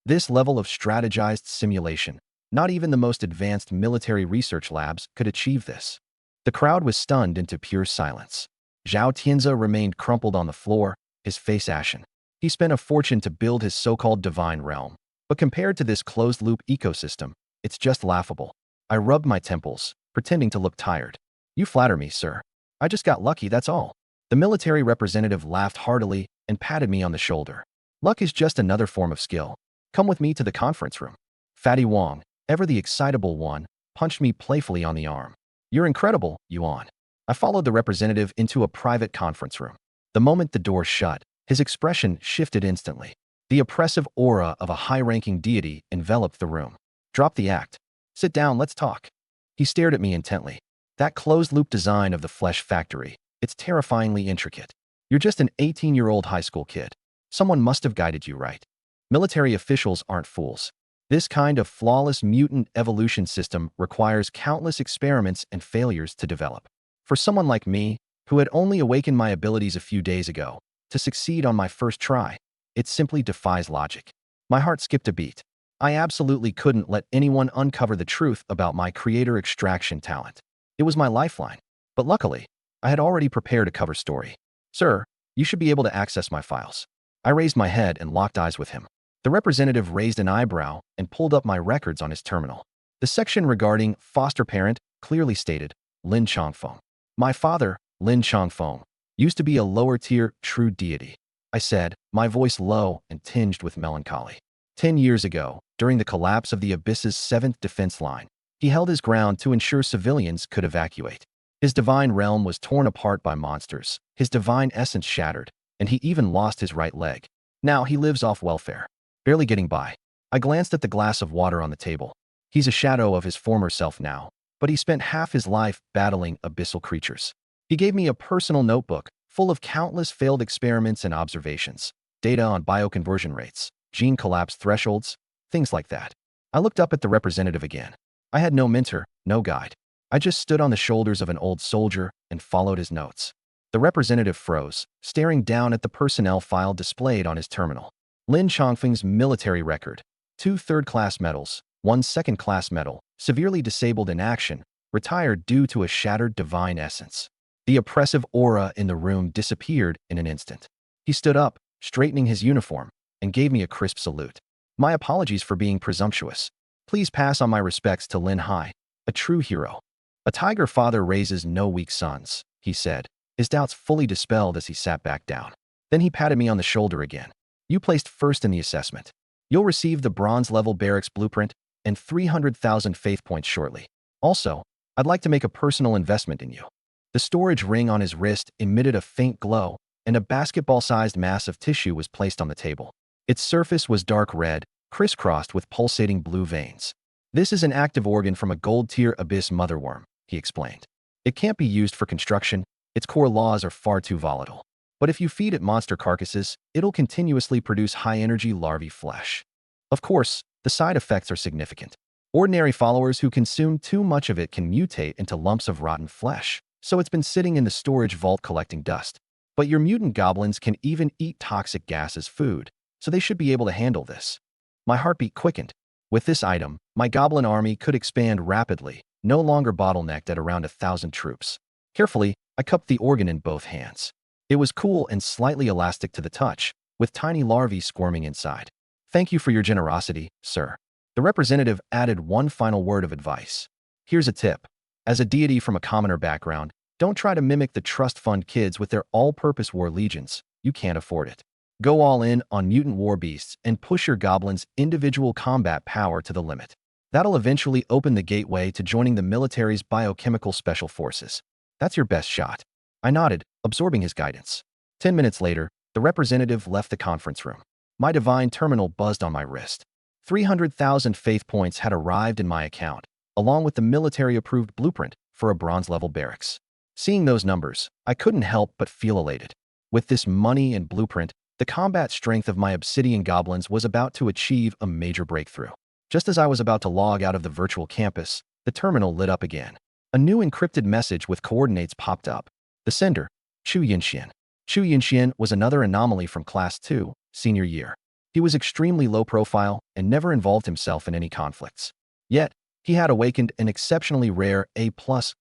This level of strategized simulation, not even the most advanced military research labs could achieve this. The crowd was stunned into pure silence. Zhao Tianze remained crumpled on the floor, his face ashen. He spent a fortune to build his so-called divine realm, but compared to this closed-loop ecosystem, it's just laughable. I rubbed my temples, pretending to look tired. You flatter me, sir. I just got lucky, that's all. The military representative laughed heartily and patted me on the shoulder. Luck is just another form of skill. Come with me to the conference room. Fatty Wong, ever the excitable one, punched me playfully on the arm. You're incredible, Yuan. I followed the representative into a private conference room. The moment the door shut, his expression shifted instantly. The oppressive aura of a high-ranking deity enveloped the room. Drop the act. Sit down, let's talk. He stared at me intently. That closed-loop design of the flesh factory, it's terrifyingly intricate. You're just an 18-year-old high school kid. Someone must have guided you right. Military officials aren't fools. This kind of flawless mutant evolution system requires countless experiments and failures to develop. For someone like me, who had only awakened my abilities a few days ago, to succeed on my first try, it simply defies logic. My heart skipped a beat. I absolutely couldn't let anyone uncover the truth about my creator extraction talent. It was my lifeline. But luckily, I had already prepared a cover story. Sir, you should be able to access my files. I raised my head and locked eyes with him. The representative raised an eyebrow and pulled up my records on his terminal. The section regarding foster parent clearly stated, Lin Chongfeng. My father, Lin Chongfeng, used to be a lower-tier true deity. I said, my voice low and tinged with melancholy. 10 years ago, during the collapse of the Abyss's 7th defense line, he held his ground to ensure civilians could evacuate. His divine realm was torn apart by monsters, his divine essence shattered, and he even lost his right leg. Now he lives off welfare, barely getting by. I glanced at the glass of water on the table. He's a shadow of his former self now, but he spent half his life battling abyssal creatures. He gave me a personal notebook full of countless failed experiments and observations, data on bioconversion rates, gene collapse thresholds, things like that. I looked up at the representative again. I had no mentor, no guide. I just stood on the shoulders of an old soldier and followed his notes. The representative froze, staring down at the personnel file displayed on his terminal. Lin Chongfeng's military record: 2 third-class medals, 1 second-class medal, severely disabled in action, retired due to a shattered divine essence. The oppressive aura in the room disappeared in an instant. He stood up, straightening his uniform, and gave me a crisp salute. My apologies for being presumptuous. Please pass on my respects to Lin Hai, a true hero. A tiger father raises no weak sons, he said, his doubts fully dispelled as he sat back down. Then he patted me on the shoulder again. You placed first in the assessment. You'll receive the bronze-level barracks blueprint and 300,000 faith points shortly. Also, I'd like to make a personal investment in you. The storage ring on his wrist emitted a faint glow, and a basketball-sized mass of tissue was placed on the table. Its surface was dark red, crisscrossed with pulsating blue veins. This is an active organ from a gold-tier abyss motherworm, he explained. It can't be used for construction. Its core laws are far too volatile. But if you feed it monster carcasses, it'll continuously produce high-energy larvae flesh. Of course, the side effects are significant. Ordinary followers who consume too much of it can mutate into lumps of rotten flesh, so it's been sitting in the storage vault collecting dust. But your mutant goblins can even eat toxic gas as food, so they should be able to handle this. My heartbeat quickened. With this item, my goblin army could expand rapidly, no longer bottlenecked at around 1,000 troops. Carefully, I cupped the organ in both hands. It was cool and slightly elastic to the touch, with tiny larvae squirming inside. Thank you for your generosity, sir. The representative added one final word of advice. Here's a tip. As a deity from a commoner background, don't try to mimic the trust fund kids with their all-purpose war legions. You can't afford it. Go all in on mutant war beasts and push your goblins' individual combat power to the limit. That'll eventually open the gateway to joining the military's biochemical special forces. That's your best shot. I nodded, absorbing his guidance. 10 minutes later, the representative left the conference room. My divine terminal buzzed on my wrist. 300,000 faith points had arrived in my account, along with the military-approved blueprint for a bronze-level barracks. Seeing those numbers, I couldn't help but feel elated. With this money and blueprint, the combat strength of my obsidian goblins was about to achieve a major breakthrough. Just as I was about to log out of the virtual campus, the terminal lit up again. A new encrypted message with coordinates popped up. The sender, Chu Yinxian. Chu Yinxian was another anomaly from Class 2, senior year. He was extremely low profile and never involved himself in any conflicts. Yet, he had awakened an exceptionally rare A+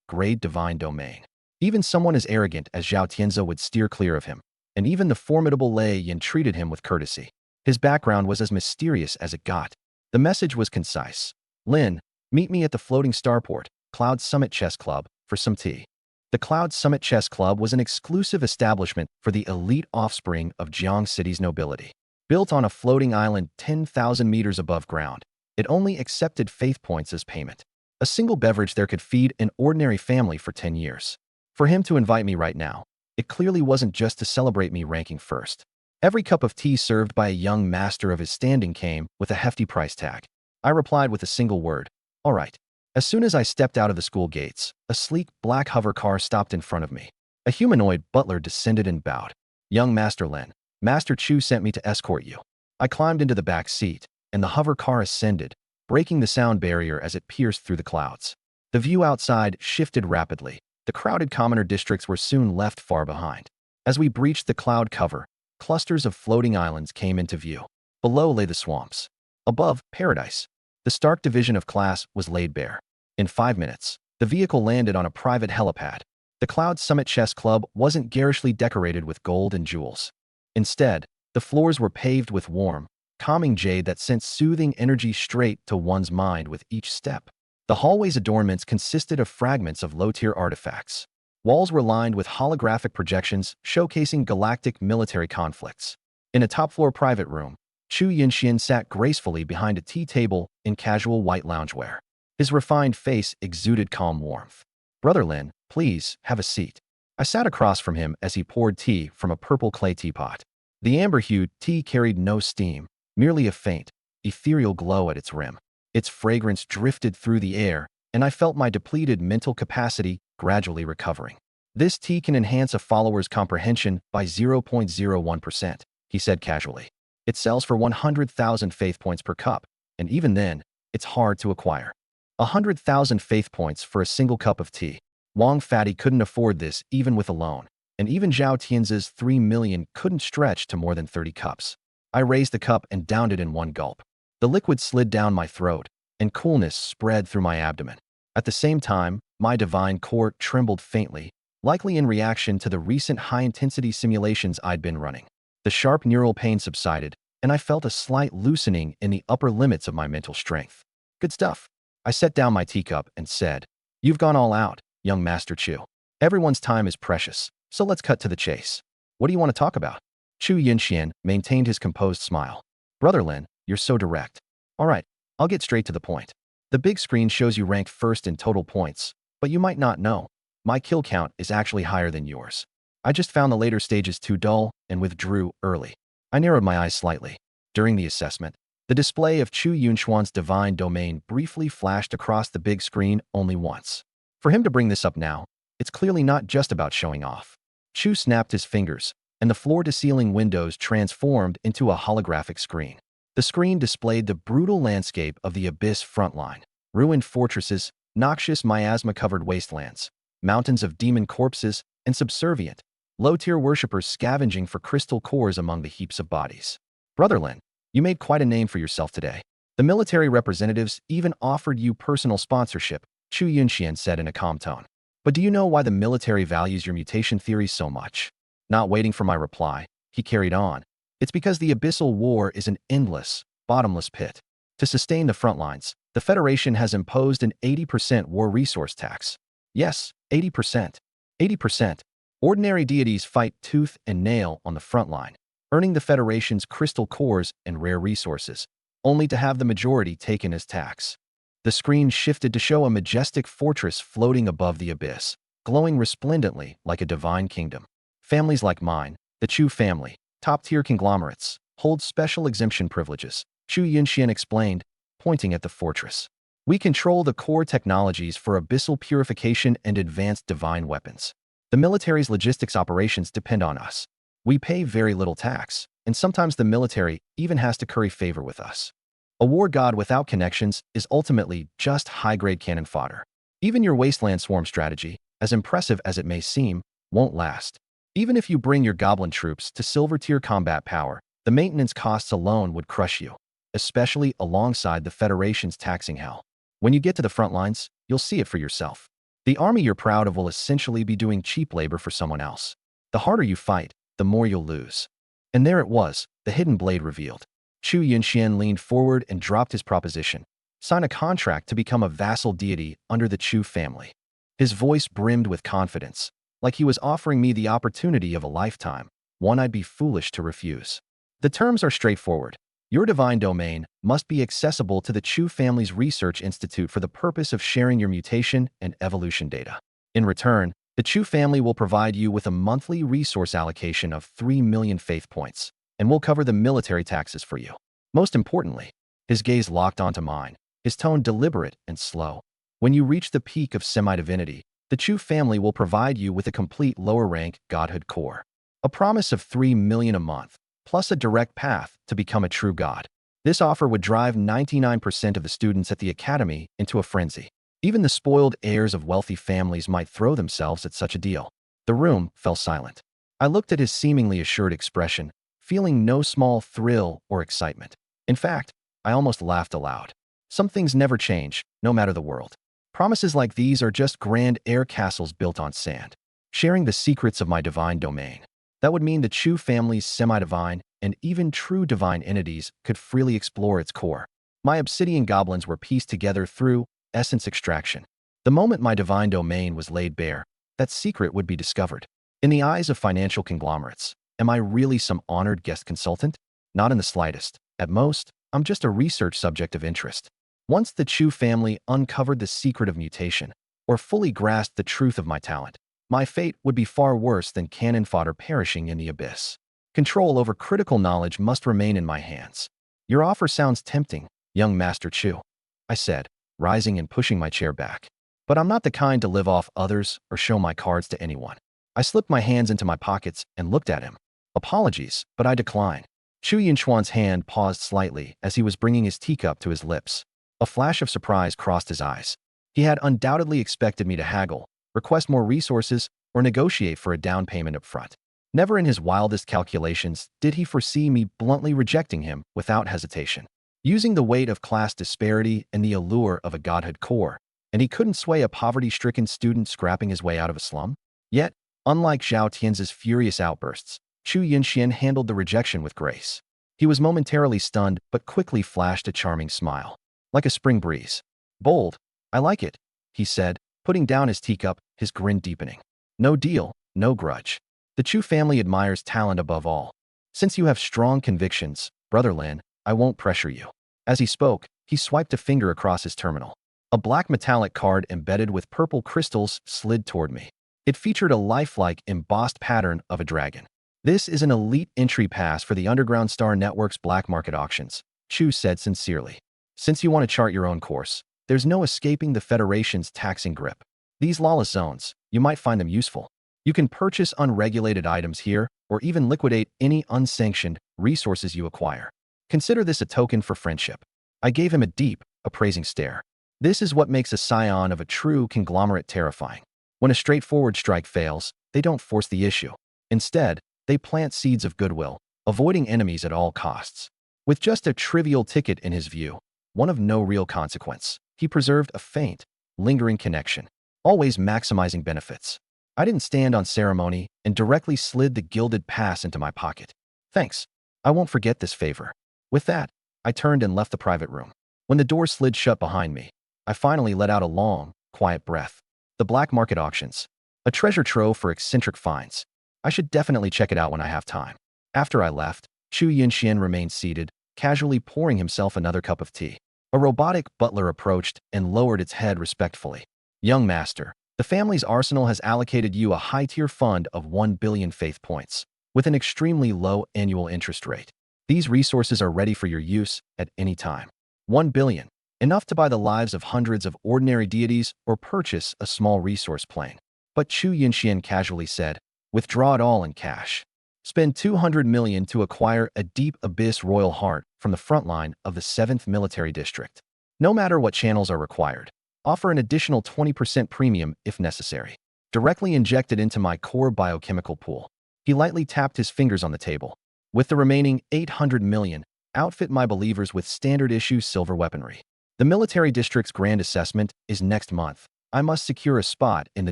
grade divine domain. Even someone as arrogant as Zhao Tianze would steer clear of him, and even the formidable Lei Yin treated him with courtesy. His background was as mysterious as it got. The message was concise. Lin, meet me at the floating starport, Cloud Summit Chess Club, for some tea. The Cloud Summit Chess Club was an exclusive establishment for the elite offspring of Jiang City's nobility. Built on a floating island 10,000 meters above ground, it only accepted faith points as payment. A single beverage there could feed an ordinary family for 10 years. For him to invite me right now, it clearly wasn't just to celebrate me ranking first. Every cup of tea served by a young master of his standing came with a hefty price tag. I replied with a single word, all right. As soon as I stepped out of the school gates, a sleek black hover car stopped in front of me. A humanoid butler descended and bowed. Young Master Lin, Master Chu sent me to escort you. I climbed into the back seat, and the hover car ascended, breaking the sound barrier as it pierced through the clouds. The view outside shifted rapidly. The crowded commoner districts were soon left far behind. As we breached the cloud cover, clusters of floating islands came into view. Below lay the swamps. Above, paradise. The Stark division of class was laid bare. In 5 minutes, the vehicle landed on a private helipad. The Cloud Summit Chess Club wasn't garishly decorated with gold and jewels. Instead, the floors were paved with warm, calming jade that sent soothing energy straight to one's mind with each step. The hallway's adornments consisted of fragments of low-tier artifacts. Walls were lined with holographic projections showcasing galactic military conflicts. In a top-floor private room, Chu Yinxian sat gracefully behind a tea table in casual white loungewear. His refined face exuded calm warmth. Brother Lin, please, have a seat. I sat across from him as he poured tea from a purple clay teapot. The amber-hued tea carried no steam, merely a faint, ethereal glow at its rim. Its fragrance drifted through the air, and I felt my depleted mental capacity gradually recovering. This tea can enhance a follower's comprehension by 0.01%, he said casually. It sells for 100,000 faith points per cup, and even then, it's hard to acquire. 100,000 faith points for a single cup of tea. Wang Fati couldn't afford this even with a loan, and even Zhao Tianzi's 3 million couldn't stretch to more than 30 cups. I raised the cup and downed it in one gulp. The liquid slid down my throat, and coolness spread through my abdomen. At the same time, my divine core trembled faintly, likely in reaction to the recent high-intensity simulations I'd been running. The sharp neural pain subsided, and I felt a slight loosening in the upper limits of my mental strength. Good stuff. I set down my teacup and said, "You've gone all out, young Master Chu. Everyone's time is precious, so let's cut to the chase. What do you want to talk about?" Chu Yinxian maintained his composed smile. "Brother Lin, you're so direct. All right, I'll get straight to the point. The big screen shows you ranked first in total points, but you might not know. My kill count is actually higher than yours. I just found the later stages too dull and withdrew early." I narrowed my eyes slightly. During the assessment, the display of Chu Yunxuan's divine domain briefly flashed across the big screen only once. For him to bring this up now, it's clearly not just about showing off. Chu snapped his fingers, and the floor-to-ceiling windows transformed into a holographic screen. The screen displayed the brutal landscape of the Abyss frontline: ruined fortresses, noxious miasma-covered wastelands, mountains of demon corpses, and subservient, low-tier worshippers scavenging for crystal cores among the heaps of bodies. "Brother Lin, you made quite a name for yourself today. The military representatives even offered you personal sponsorship," Chu Yunxian said in a calm tone. "But do you know why the military values your mutation theory so much?" Not waiting for my reply, he carried on. "It's because the Abyssal War is an endless, bottomless pit. To sustain the front lines, the Federation has imposed an 80% war resource tax. Yes, 80%. 80%. Ordinary deities fight tooth and nail on the front line, earning the Federation's crystal cores and rare resources, only to have the majority taken as tax." The screen shifted to show a majestic fortress floating above the abyss, glowing resplendently like a divine kingdom. "Families like mine, the Chu family, top-tier conglomerates, hold special exemption privileges," Chu Yunxian explained, pointing at the fortress. "We control the core technologies for abyssal purification and advanced divine weapons. The military's logistics operations depend on us. We pay very little tax, and sometimes the military even has to curry favor with us. A war god without connections is ultimately just high-grade cannon fodder. Even your wasteland swarm strategy, as impressive as it may seem, won't last. Even if you bring your goblin troops to silver-tier combat power, the maintenance costs alone would crush you, especially alongside the Federation's taxing hell. When you get to the front lines, you'll see it for yourself. The army you're proud of will essentially be doing cheap labor for someone else. The harder you fight, the more you'll lose." And there it was, the hidden blade revealed. Chu Yunxian leaned forward and dropped his proposition: "Sign a contract to become a vassal deity under the Chu family." His voice brimmed with confidence, like he was offering me the opportunity of a lifetime, one I'd be foolish to refuse. "The terms are straightforward. Your divine domain must be accessible to the Chu family's research institute for the purpose of sharing your mutation and evolution data. In return, the Chu family will provide you with a monthly resource allocation of 3 million faith points, and will cover the military taxes for you. Most importantly," his gaze locked onto mine, his tone deliberate and slow, "when you reach the peak of semi-divinity, the Chu family will provide you with a complete lower-rank godhood core. A promise of 3 million a month, plus a direct path to become a true god. This offer would drive 99% of the students at the academy into a frenzy. Even the spoiled heirs of wealthy families might throw themselves at such a deal." The room fell silent. I looked at his seemingly assured expression, feeling no small thrill or excitement. In fact, I almost laughed aloud. Some things never change, no matter the world. Promises like these are just grand air castles built on sand. Sharing the secrets of my divine domain. That would mean the Chu family's semi-divine and even true divine entities could freely explore its core. My obsidian goblins were pieced together through essence extraction. The moment my divine domain was laid bare, that secret would be discovered. In the eyes of financial conglomerates, am I really some honored guest consultant? Not in the slightest. At most, I'm just a research subject of interest. Once the Chu family uncovered the secret of mutation, or fully grasped the truth of my talent, my fate would be far worse than cannon fodder perishing in the abyss. Control over critical knowledge must remain in my hands. Your offer sounds tempting, young Master Chu. I said, rising and pushing my chair back. But I'm not the kind to live off others or show my cards to anyone. I slipped my hands into my pockets and looked at him. Apologies, but I decline. Chu Yinchuan's hand paused slightly as he was bringing his teacup to his lips. A flash of surprise crossed his eyes. He had undoubtedly expected me to haggle, request more resources, or negotiate for a down payment up front. Never in his wildest calculations did he foresee me bluntly rejecting him without hesitation. Using the weight of class disparity and the allure of a godhood core, and he couldn't sway a poverty-stricken student scrapping his way out of a slum? Yet, unlike Zhao Tian's furious outbursts, Chu Yinxian handled the rejection with grace. He was momentarily stunned but quickly flashed a charming smile. Like a spring breeze. Bold. I like it, he said, putting down his teacup, his grin deepening. No deal, no grudge. The Chu family admires talent above all. Since you have strong convictions, Brother Lin, I won't pressure you. As he spoke, he swiped a finger across his terminal. A black metallic card embedded with purple crystals slid toward me. It featured a lifelike embossed pattern of a dragon. This is an elite entry pass for the Underground Star Network's black market auctions, Chu said sincerely. Since you want to chart your own course, there's no escaping the Federation's taxing grip. These lawless zones, you might find them useful. You can purchase unregulated items here or even liquidate any unsanctioned resources you acquire. Consider this a token for friendship. I gave him a deep, appraising stare. This is what makes a scion of a true conglomerate terrifying. When a straightforward strike fails, they don't force the issue. Instead, they plant seeds of goodwill, avoiding enemies at all costs. With just a trivial ticket in his view, one of no real consequence, he preserved a faint, lingering connection, always maximizing benefits. I didn't stand on ceremony and directly slid the gilded pass into my pocket. Thanks. I won't forget this favor. With that, I turned and left the private room. When the door slid shut behind me, I finally let out a long, quiet breath. The black market auctions. A treasure trove for eccentric finds. I should definitely check it out when I have time. After I left, Chu Yinxian remained seated, casually pouring himself another cup of tea. A robotic butler approached and lowered its head respectfully. Young master, the family's arsenal has allocated you a high-tier fund of 1 billion faith points, with an extremely low annual interest rate. These resources are ready for your use at any time. 1 billion, enough to buy the lives of hundreds of ordinary deities or purchase a small resource plane. But Chu Yinxian casually said, withdraw it all in cash. Spend 200 million to acquire a deep abyss royal heart from the front line of the 7th Military District. No matter what channels are required, offer an additional 20% premium if necessary. Directly inject it into my core biochemical pool. He lightly tapped his fingers on the table. With the remaining 800 million, outfit my believers with standard-issue silver weaponry. The Military District's grand assessment is next month. I must secure a spot in the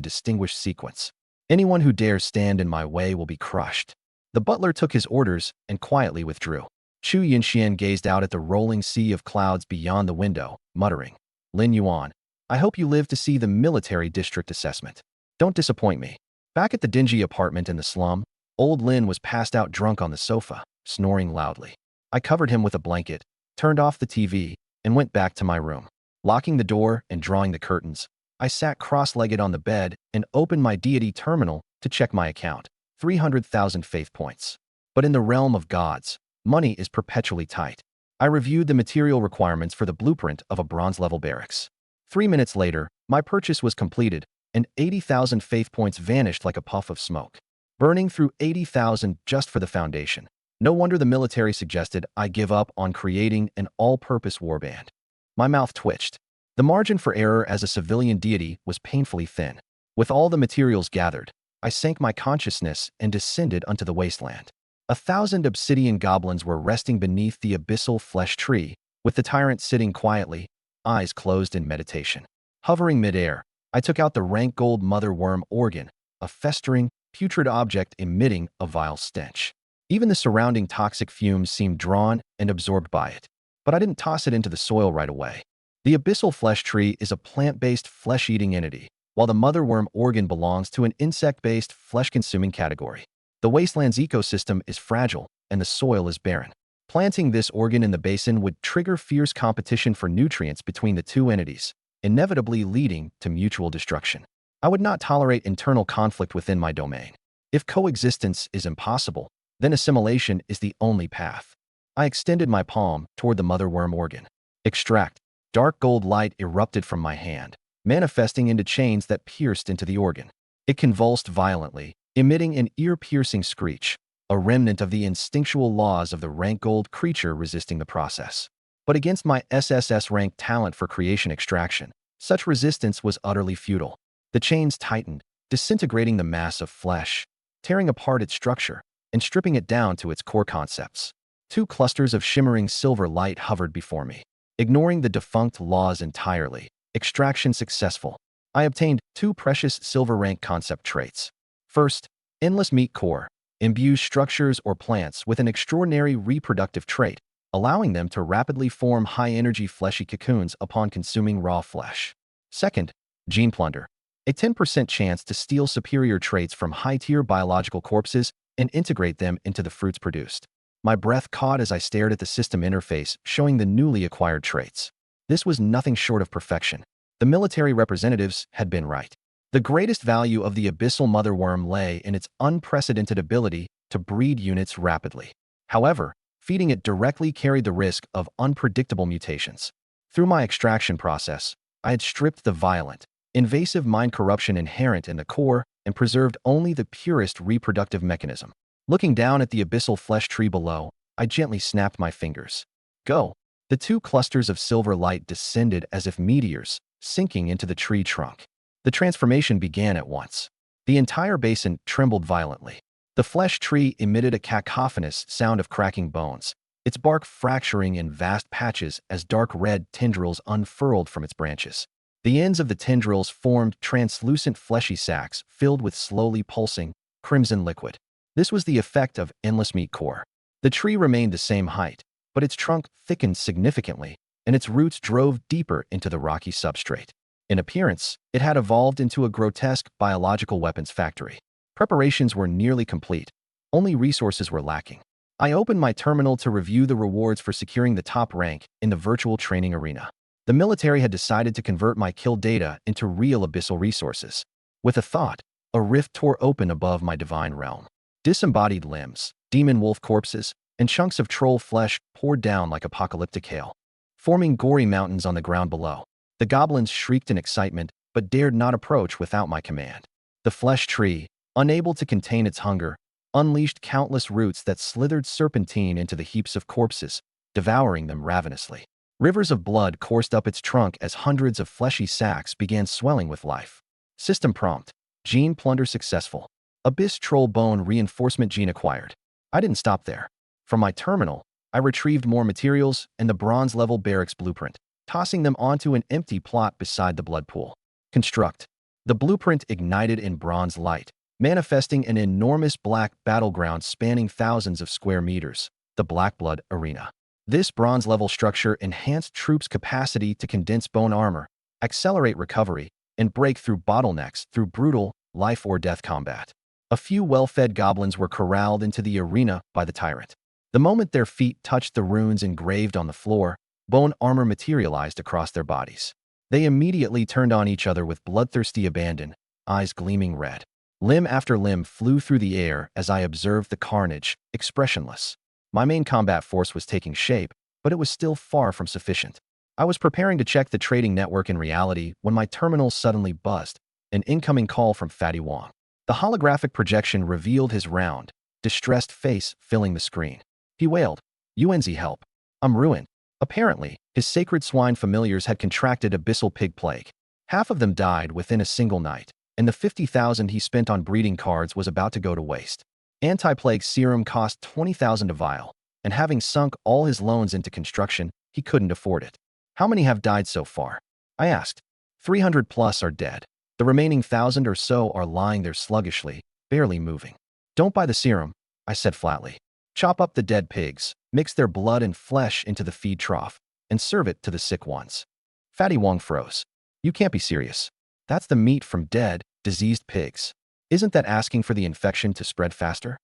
distinguished sequence. Anyone who dares stand in my way will be crushed. The butler took his orders and quietly withdrew. Chu Yinxian gazed out at the rolling sea of clouds beyond the window, muttering, Lin Yuan, I hope you live to see the Military District assessment. Don't disappoint me. Back at the dingy apartment in the slum, old Lin was passed out drunk on the sofa, snoring loudly. I covered him with a blanket, turned off the TV, and went back to my room. Locking the door and drawing the curtains, I sat cross-legged on the bed and opened my deity terminal to check my account. 300,000 faith points. But in the realm of gods, money is perpetually tight. I reviewed the material requirements for the blueprint of a bronze-level barracks. 3 minutes later, my purchase was completed, and 80,000 faith points vanished like a puff of smoke. Burning through 80,000 just for the foundation. No wonder the military suggested I give up on creating an all-purpose warband. My mouth twitched. The margin for error as a civilian deity was painfully thin. With all the materials gathered, I sank my consciousness and descended unto the wasteland. 1,000 obsidian goblins were resting beneath the abyssal flesh tree, with the tyrant sitting quietly, eyes closed in meditation. Hovering midair, I took out the rank gold mother worm organ, a festering, putrid object emitting a vile stench. Even the surrounding toxic fumes seemed drawn and absorbed by it. But I didn't toss it into the soil right away. The abyssal flesh tree is a plant-based flesh-eating entity, while the motherworm organ belongs to an insect-based flesh-consuming category. The wasteland's ecosystem is fragile, and the soil is barren. Planting this organ in the basin would trigger fierce competition for nutrients between the two entities, inevitably leading to mutual destruction. I would not tolerate internal conflict within my domain. If coexistence is impossible, then assimilation is the only path. I extended my palm toward the motherworm organ. Extract. Dark gold light erupted from my hand, manifesting into chains that pierced into the organ. It convulsed violently, emitting an ear-piercing screech, a remnant of the instinctual laws of the rank gold creature resisting the process. But against my SSS-rank talent for creation extraction, such resistance was utterly futile. The chains tightened, disintegrating the mass of flesh, tearing apart its structure, and stripping it down to its core concepts. Two clusters of shimmering silver light hovered before me. Ignoring the defunct laws entirely, extraction successful. I obtained two precious silver rank concept traits. First, endless meat core imbues structures or plants with an extraordinary reproductive trait, allowing them to rapidly form high-energy fleshy cocoons upon consuming raw flesh. Second, gene plunder, a 10% chance to steal superior traits from high-tier biological corpses and integrate them into the fruits produced. My breath caught as I stared at the system interface showing the newly acquired traits. This was nothing short of perfection. The military representatives had been right. The greatest value of the abyssal motherworm lay in its unprecedented ability to breed units rapidly. However, feeding it directly carried the risk of unpredictable mutations. Through my extraction process, I had stripped the violent, invasive mind corruption inherent in the core and preserved only the purest reproductive mechanism. Looking down at the abyssal flesh tree below, I gently snapped my fingers. Go! The two clusters of silver light descended as if meteors, sinking into the tree trunk. The transformation began at once. The entire basin trembled violently. The flesh tree emitted a cacophonous sound of cracking bones, its bark fracturing in vast patches as dark red tendrils unfurled from its branches. The ends of the tendrils formed translucent fleshy sacs filled with slowly pulsing, crimson liquid. This was the effect of endless meat core. The tree remained the same height, but its trunk thickened significantly, and its roots drove deeper into the rocky substrate. In appearance, it had evolved into a grotesque biological weapons factory. Preparations were nearly complete. Only resources were lacking. I opened my terminal to review the rewards for securing the top rank in the virtual training arena. The military had decided to convert my kill data into real abyssal resources. With a thought, a rift tore open above my divine realm. Disembodied limbs, demon wolf corpses, and chunks of troll flesh poured down like apocalyptic hail, forming gory mountains on the ground below. The goblins shrieked in excitement, but dared not approach without my command. The flesh tree, unable to contain its hunger, unleashed countless roots that slithered serpentine into the heaps of corpses, devouring them ravenously. Rivers of blood coursed up its trunk as hundreds of fleshy sacs began swelling with life. System prompt: gene plunder successful. Abyss troll bone reinforcement gene acquired. I didn't stop there. From my terminal, I retrieved more materials and the bronze-level barracks blueprint, tossing them onto an empty plot beside the blood pool. Construct. The blueprint ignited in bronze light, manifesting an enormous black battleground spanning thousands of square meters, the Blackblood Arena. This bronze-level structure enhanced troops' capacity to condense bone armor, accelerate recovery, and break through bottlenecks through brutal, life-or-death combat. A few well-fed goblins were corralled into the arena by the tyrant. The moment their feet touched the runes engraved on the floor, bone armor materialized across their bodies. They immediately turned on each other with bloodthirsty abandon, eyes gleaming red. Limb after limb flew through the air as I observed the carnage, expressionless. My main combat force was taking shape, but it was still far from sufficient. I was preparing to check the trading network in reality when my terminal suddenly buzzed, an incoming call from Fatty Wong. The holographic projection revealed his round, distressed face filling the screen. He wailed, "UNZ help. I'm ruined." Apparently, his sacred swine familiars had contracted abyssal pig plague. Half of them died within a single night, and the 50,000 he spent on breeding cards was about to go to waste. Anti-plague serum cost 20,000 a vial, and having sunk all his loans into construction, he couldn't afford it. How many have died so far? I asked. 300 plus are dead. The remaining 1,000 or so are lying there sluggishly, barely moving. Don't buy the serum, I said flatly. Chop up the dead pigs, mix their blood and flesh into the feed trough, and serve it to the sick ones. Fatty Wong froze. You can't be serious. That's the meat from dead, diseased pigs. Isn't that asking for the infection to spread faster?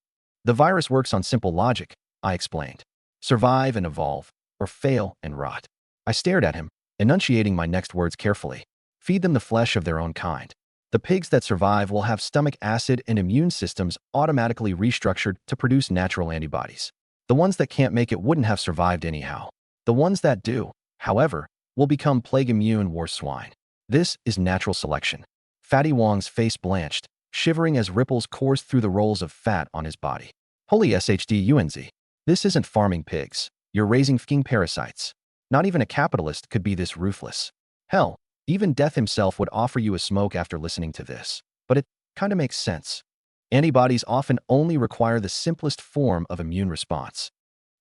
The virus works on simple logic, I explained. Survive and evolve, or fail and rot. I stared at him, enunciating my next words carefully. Feed them the flesh of their own kind. The pigs that survive will have stomach acid and immune systems automatically restructured to produce natural antibodies. The ones that can't make it wouldn't have survived anyhow. The ones that do, however, will become plague-immune war swine. This is natural selection. Fatty Wong's face blanched, shivering as ripples coursed through the rolls of fat on his body. Holy SHDUNZ. This isn't farming pigs. You're raising fucking parasites. Not even a capitalist could be this ruthless. Hell, even death himself would offer you a smoke after listening to this. But it kinda makes sense. Antibodies often only require the simplest form of immune response.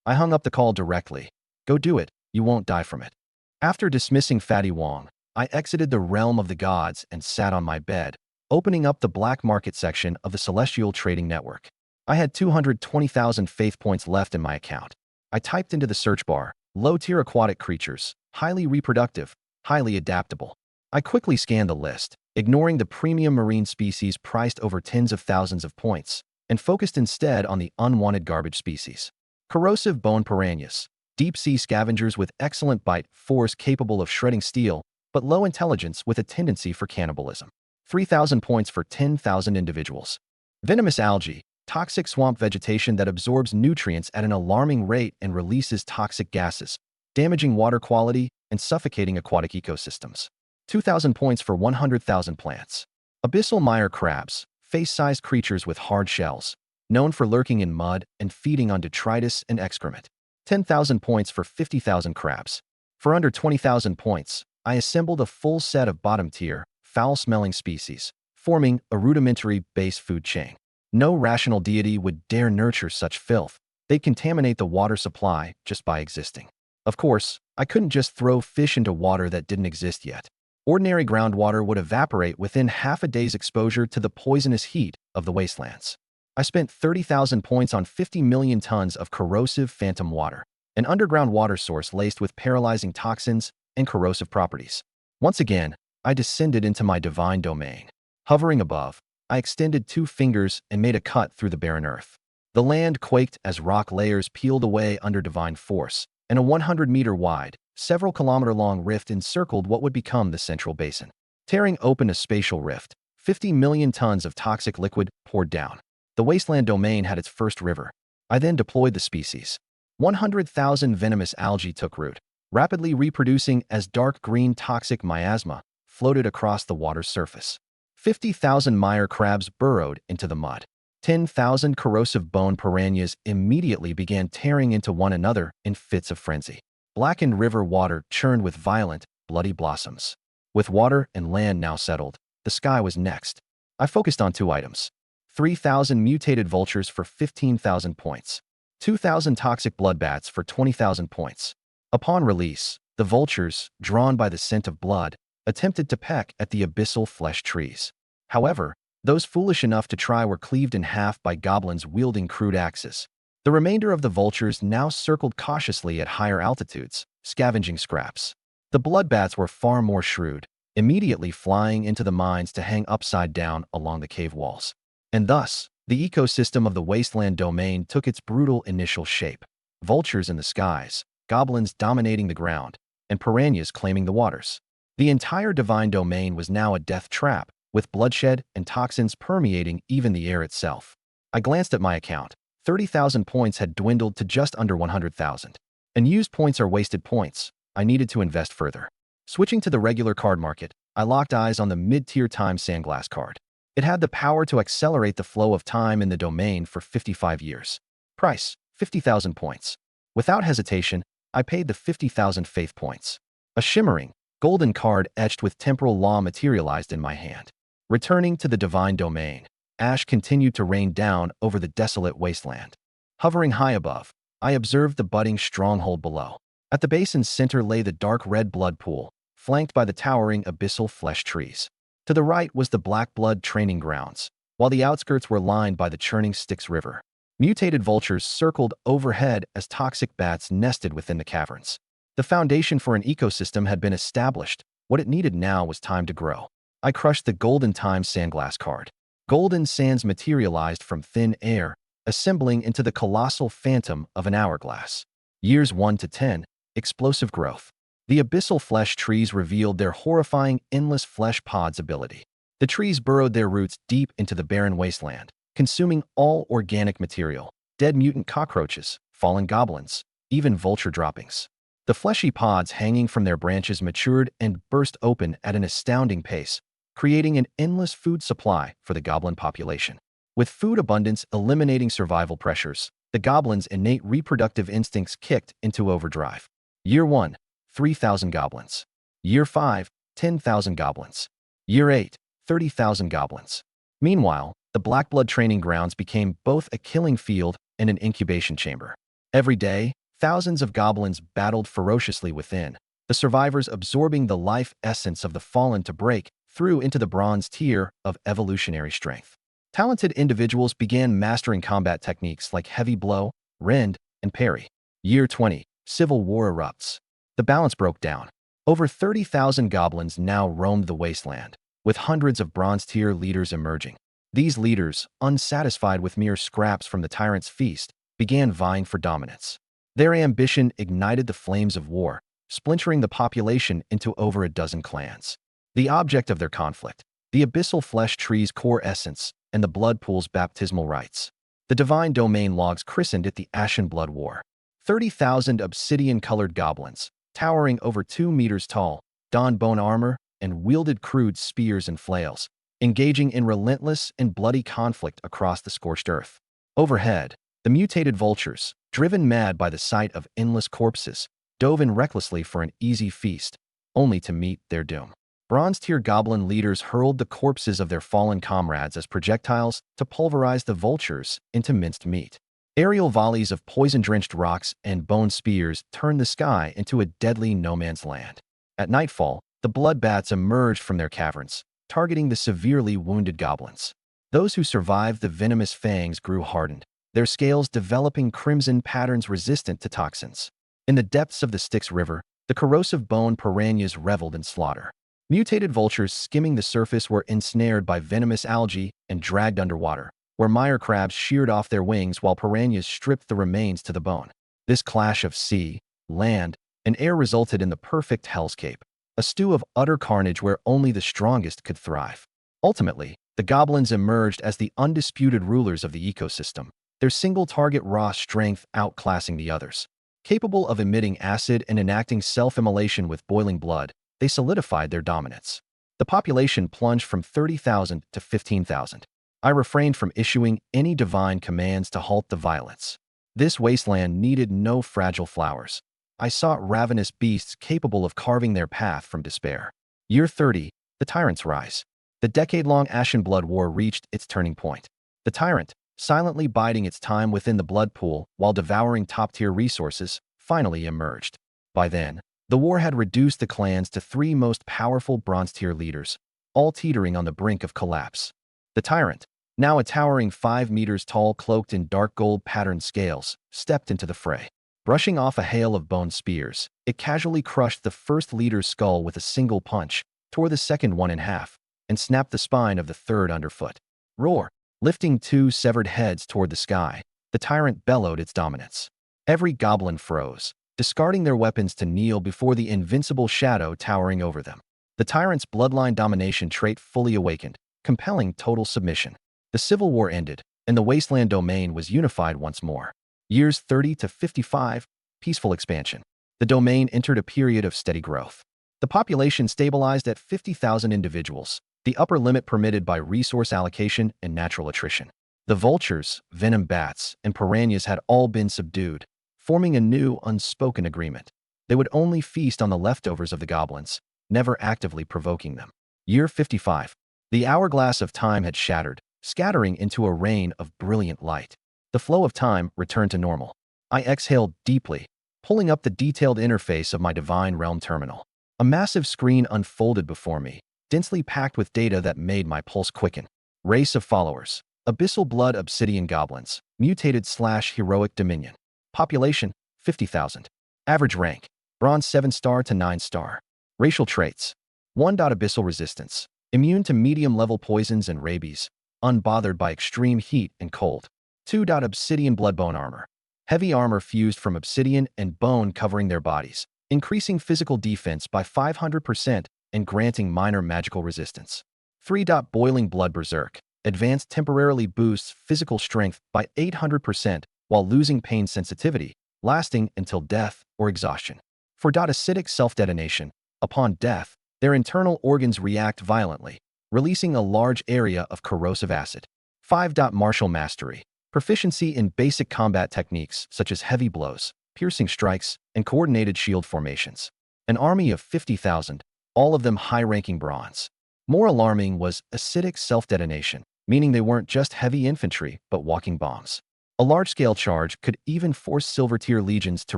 I hung up the call directly. Go do it, you won't die from it. After dismissing Fatty Wong, I exited the realm of the gods and sat on my bed, opening up the black market section of the Celestial Trading Network. I had 220,000 faith points left in my account. I typed into the search bar, low-tier aquatic creatures, highly reproductive, highly adaptable. I quickly scanned the list, ignoring the premium marine species priced over tens of thousands of points, and focused instead on the unwanted garbage species. Corrosive bone piranhas, deep-sea scavengers with excellent bite force capable of shredding steel, but low intelligence with a tendency for cannibalism. 3,000 points for 10,000 individuals. Venomous algae, toxic swamp vegetation that absorbs nutrients at an alarming rate and releases toxic gases, damaging water quality and suffocating aquatic ecosystems. 2,000 points for 100,000 plants. Abyssal mire crabs, face-sized creatures with hard shells, known for lurking in mud and feeding on detritus and excrement. 10,000 points for 50,000 crabs. For under 20,000 points, I assembled a full set of bottom-tier, foul-smelling species, forming a rudimentary base food chain. No rational deity would dare nurture such filth. They'd contaminate the water supply just by existing. Of course, I couldn't just throw fish into water that didn't exist yet. Ordinary groundwater would evaporate within half a day's exposure to the poisonous heat of the wastelands. I spent 30,000 points on 50 million tons of corrosive phantom water, an underground water source laced with paralyzing toxins and corrosive properties. Once again, I descended into my divine domain. Hovering above, I extended 2 fingers and made a cut through the barren earth. The land quaked as rock layers peeled away under divine force, and a 100-meter-wide, several-kilometer-long rift encircled what would become the central basin. Tearing open a spatial rift, 50 million tons of toxic liquid poured down. The wasteland domain had its first river. I then deployed the species. 100,000 venomous algae took root, rapidly reproducing as dark green toxic miasma floated across the water's surface. 50,000 mire crabs burrowed into the mud. 10,000 corrosive bone piranhas immediately began tearing into one another in fits of frenzy. Blackened river water churned with violent, bloody blossoms. With water and land now settled, the sky was next. I focused on 2 items. 3,000 mutated vultures for 15,000 points. 2,000 toxic bloodbats for 20,000 points. Upon release, the vultures, drawn by the scent of blood, attempted to peck at the abyssal flesh trees. However, those foolish enough to try were cleaved in half by goblins wielding crude axes. The remainder of the vultures now circled cautiously at higher altitudes, scavenging scraps. The bloodbats were far more shrewd, immediately flying into the mines to hang upside down along the cave walls. And thus, the ecosystem of the wasteland domain took its brutal initial shape. Vultures in the skies, goblins dominating the ground, and piranhas claiming the waters. The entire divine domain was now a death trap, with bloodshed and toxins permeating even the air itself. I glanced at my account. 30,000 points had dwindled to just under 100,000. Unused points are wasted points. I needed to invest further. Switching to the regular card market, I locked eyes on the mid-tier Time Sandglass card. It had the power to accelerate the flow of time in the domain for 55 years. Price, 50,000 points. Without hesitation, I paid the 50,000 faith points. A shimmering, golden card etched with temporal law materialized in my hand. Returning to the divine domain, ash continued to rain down over the desolate wasteland. Hovering high above, I observed the budding stronghold below. At the basin's center lay the dark red blood pool, flanked by the towering abyssal flesh trees. To the right was the Black Blood training grounds, while the outskirts were lined by the churning Styx River. Mutated vultures circled overhead as toxic bats nested within the caverns. The foundation for an ecosystem had been established. What it needed now was time to grow. I crushed the Golden Time Sandglass card. Golden sands materialized from thin air, assembling into the colossal phantom of an hourglass. Years 1 to 10, explosive growth. The abyssal flesh trees revealed their horrifying endless flesh pods ability. The trees burrowed their roots deep into the barren wasteland, consuming all organic material, dead mutant cockroaches, fallen goblins, even vulture droppings. The fleshy pods hanging from their branches matured and burst open at an astounding pace, creating an endless food supply for the goblin population. With food abundance eliminating survival pressures, the goblins' innate reproductive instincts kicked into overdrive. Year 1, 3,000 goblins. Year 5, 10,000 goblins. Year 8, 30,000 goblins. Meanwhile, the Blackblood training grounds became both a killing field and an incubation chamber. Every day, thousands of goblins battled ferociously within, the survivors absorbing the life essence of the fallen to break through into the bronze tier of evolutionary strength. Talented individuals began mastering combat techniques like heavy blow, rend, and parry. Year 20, civil war erupts. The balance broke down. Over 30,000 goblins now roamed the wasteland, with hundreds of bronze-tier leaders emerging. These leaders, unsatisfied with mere scraps from the tyrant's feast, began vying for dominance. Their ambition ignited the flames of war, splintering the population into over a dozen clans. The object of their conflict, the abyssal flesh tree's core essence, and the blood pool's baptismal rites. The divine domain logs christened it the Ashen Blood War. 30,000 obsidian-colored goblins, towering over 2 meters tall, donned bone armor, and wielded crude spears and flails, engaging in relentless and bloody conflict across the scorched earth. Overhead, the mutated vultures, driven mad by the sight of endless corpses, dove in recklessly for an easy feast, only to meet their doom. Bronze-tier goblin leaders hurled the corpses of their fallen comrades as projectiles to pulverize the vultures into minced meat. Aerial volleys of poison-drenched rocks and bone spears turned the sky into a deadly no-man's land. At nightfall, the bloodbats emerged from their caverns, targeting the severely wounded goblins. Those who survived the venomous fangs grew hardened, their scales developing crimson patterns resistant to toxins. In the depths of the Styx River, the corrosive bone piranhas reveled in slaughter. Mutated vultures skimming the surface were ensnared by venomous algae and dragged underwater, where mire crabs sheared off their wings while piranhas stripped the remains to the bone. This clash of sea, land, and air resulted in the perfect hellscape, a stew of utter carnage where only the strongest could thrive. Ultimately, the goblins emerged as the undisputed rulers of the ecosystem, their single-target raw strength outclassing the others. Capable of emitting acid and enacting self-immolation with boiling blood, they solidified their dominance. The population plunged from 30,000 to 15,000. I refrained from issuing any divine commands to halt the violence. This wasteland needed no fragile flowers. I sought ravenous beasts capable of carving their path from despair. Year 30, the Tyrant's Rise. The decade-long Ashen Blood War reached its turning point. The Tyrant, silently biding its time within the blood pool while devouring top-tier resources, finally emerged. By then, the war had reduced the clans to 3 most powerful bronze-tier leaders, all teetering on the brink of collapse. The Tyrant, now a towering 5 meters tall cloaked in dark gold-patterned scales, stepped into the fray. Brushing off a hail of bone spears, it casually crushed the first leader's skull with a single punch, tore the second one in half, and snapped the spine of the third underfoot. Roar! Lifting 2 severed heads toward the sky, the Tyrant bellowed its dominance. Every goblin froze, discarding their weapons to kneel before the invincible shadow towering over them. The Tyrant's bloodline domination trait fully awakened, compelling total submission. The Civil War ended, and the Wasteland domain was unified once more. Years 30 to 55, peaceful expansion. The domain entered a period of steady growth. The population stabilized at 50,000 individuals, the upper limit permitted by resource allocation and natural attrition. The vultures, venom bats, and piranhas had all been subdued, forming a new, unspoken agreement. They would only feast on the leftovers of the goblins, never actively provoking them. Year 55. The hourglass of time had shattered, scattering into a rain of brilliant light. The flow of time returned to normal. I exhaled deeply, pulling up the detailed interface of my Divine Realm terminal. A massive screen unfolded before me, densely packed with data that made my pulse quicken. Race of followers. Abyssal blood obsidian goblins. Mutated/heroic dominion. Population, 50,000. Average rank, bronze 7-star to 9-star. Racial traits. 1. Abyssal resistance. Immune to medium-level poisons and rabies, unbothered by extreme heat and cold. 2. Obsidian bloodbone armor. Heavy armor fused from obsidian and bone covering their bodies, increasing physical defense by 500% and granting minor magical resistance. 3. Boiling blood berserk. Advanced temporarily boosts physical strength by 800% while losing pain sensitivity, lasting until death or exhaustion. For acidic self-detonation, upon death, their internal organs react violently, releasing a large area of corrosive acid. 5. Martial mastery. Proficiency in basic combat techniques such as heavy blows, piercing strikes, and coordinated shield formations. An army of 50,000, all of them high-ranking bronze. More alarming was acidic self-detonation, meaning they weren't just heavy infantry, but walking bombs. A large-scale charge could even force silver-tier legions to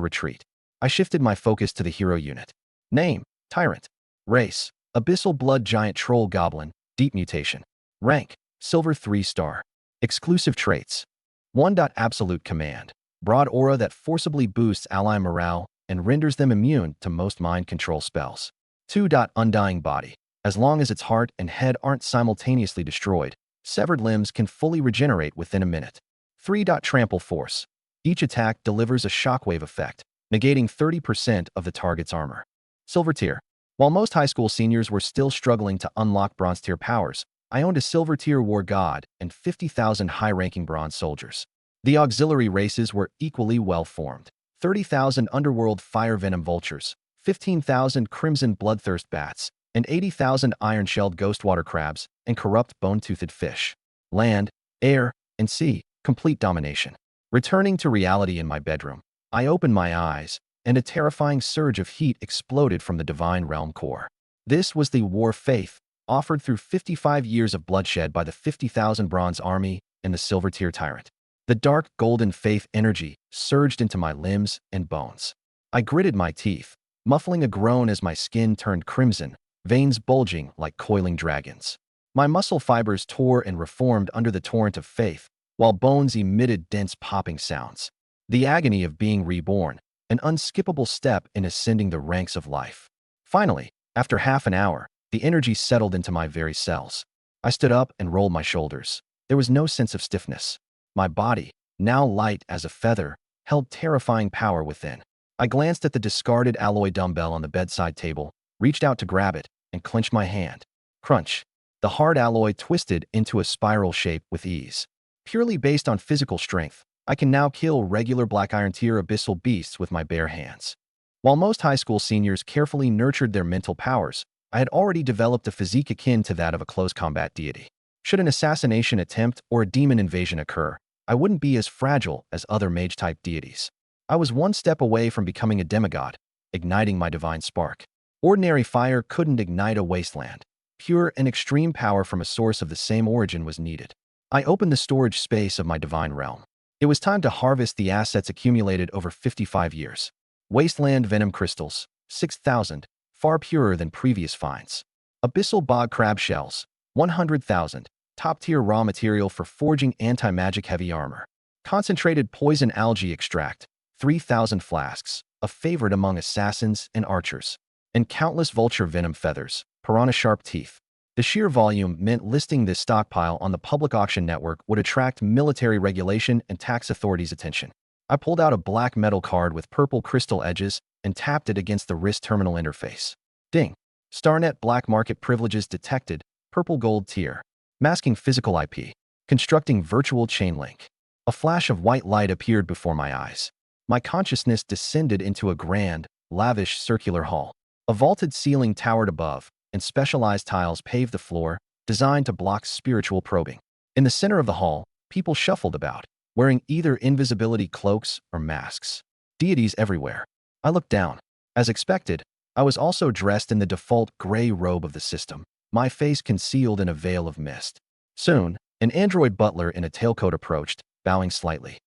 retreat. I shifted my focus to the hero unit. Name: Tyrant. Race: Abyssal Blood Giant Troll Goblin, Deep Mutation. Rank: Silver 3-star. Exclusive traits: 1. Absolute Command. Broad aura that forcibly boosts ally morale and renders them immune to most mind control spells. 2. Undying Body. As long as its heart and head aren't simultaneously destroyed, severed limbs can fully regenerate within a minute. 3. Trample Force. Each attack delivers a shockwave effect, negating 30% of the target's armor. Silver Tier. While most high school seniors were still struggling to unlock Bronze Tier powers, I owned a Silver Tier War God and 50,000 high-ranking Bronze soldiers. The auxiliary races were equally well-formed. 30,000 Underworld Fire Venom Vultures, 15,000 Crimson Bloodthirst Bats, and 80,000 Iron-Shelled Ghostwater Crabs and Corrupt Bone-Toothed Fish. Land, air, and sea, complete domination. Returning to reality in my bedroom, I opened my eyes, and a terrifying surge of heat exploded from the Divine Realm core. This was the war faith, offered through 55 years of bloodshed by the 50,000 Bronze Army and the Silver Tier Tyrant. The dark golden faith energy surged into my limbs and bones. I gritted my teeth, muffling a groan as my skin turned crimson, veins bulging like coiling dragons. My muscle fibers tore and reformed under the torrent of faith, while bones emitted dense popping sounds. The agony of being reborn, an unskippable step in ascending the ranks of life. Finally, after half an hour, the energy settled into my very cells. I stood up and rolled my shoulders. There was no sense of stiffness. My body, now light as a feather, held terrifying power within. I glanced at the discarded alloy dumbbell on the bedside table, reached out to grab it, and clenched my hand. Crunch. The hard alloy twisted into a spiral shape with ease. Purely based on physical strength, I can now kill regular Black Iron Tier abyssal beasts with my bare hands. While most high school seniors carefully nurtured their mental powers, I had already developed a physique akin to that of a close combat deity. Should an assassination attempt or a demon invasion occur, I wouldn't be as fragile as other mage-type deities. I was one step away from becoming a demigod, igniting my divine spark. Ordinary fire couldn't ignite a wasteland. Pure and extreme power from a source of the same origin was needed. I opened the storage space of my divine realm. It was time to harvest the assets accumulated over 55 years. Wasteland Venom Crystals, 6,000, far purer than previous finds. Abyssal Bog Crab Shells, 100,000, top-tier raw material for forging anti-magic heavy armor. Concentrated Poison Algae Extract, 3,000 flasks, a favorite among assassins and archers. And countless vulture venom feathers, piranha sharp teeth. The sheer volume meant listing this stockpile on the public auction network would attract military regulation and tax authorities' attention. I pulled out a black metal card with purple crystal edges and tapped it against the wrist terminal interface. Ding. Starnet Black Market Privileges detected, purple gold tier. Masking physical IP. Constructing virtual chain link. A flash of white light appeared before my eyes. My consciousness descended into a grand, lavish circular hall. A vaulted ceiling towered above, and specialized tiles paved the floor, designed to block spiritual probing. In the center of the hall, people shuffled about, wearing either invisibility cloaks or masks. Deities everywhere. I looked down. As expected, I was also dressed in the default gray robe of the system, my face concealed in a veil of mist. Soon, an android butler in a tailcoat approached, bowing slightly.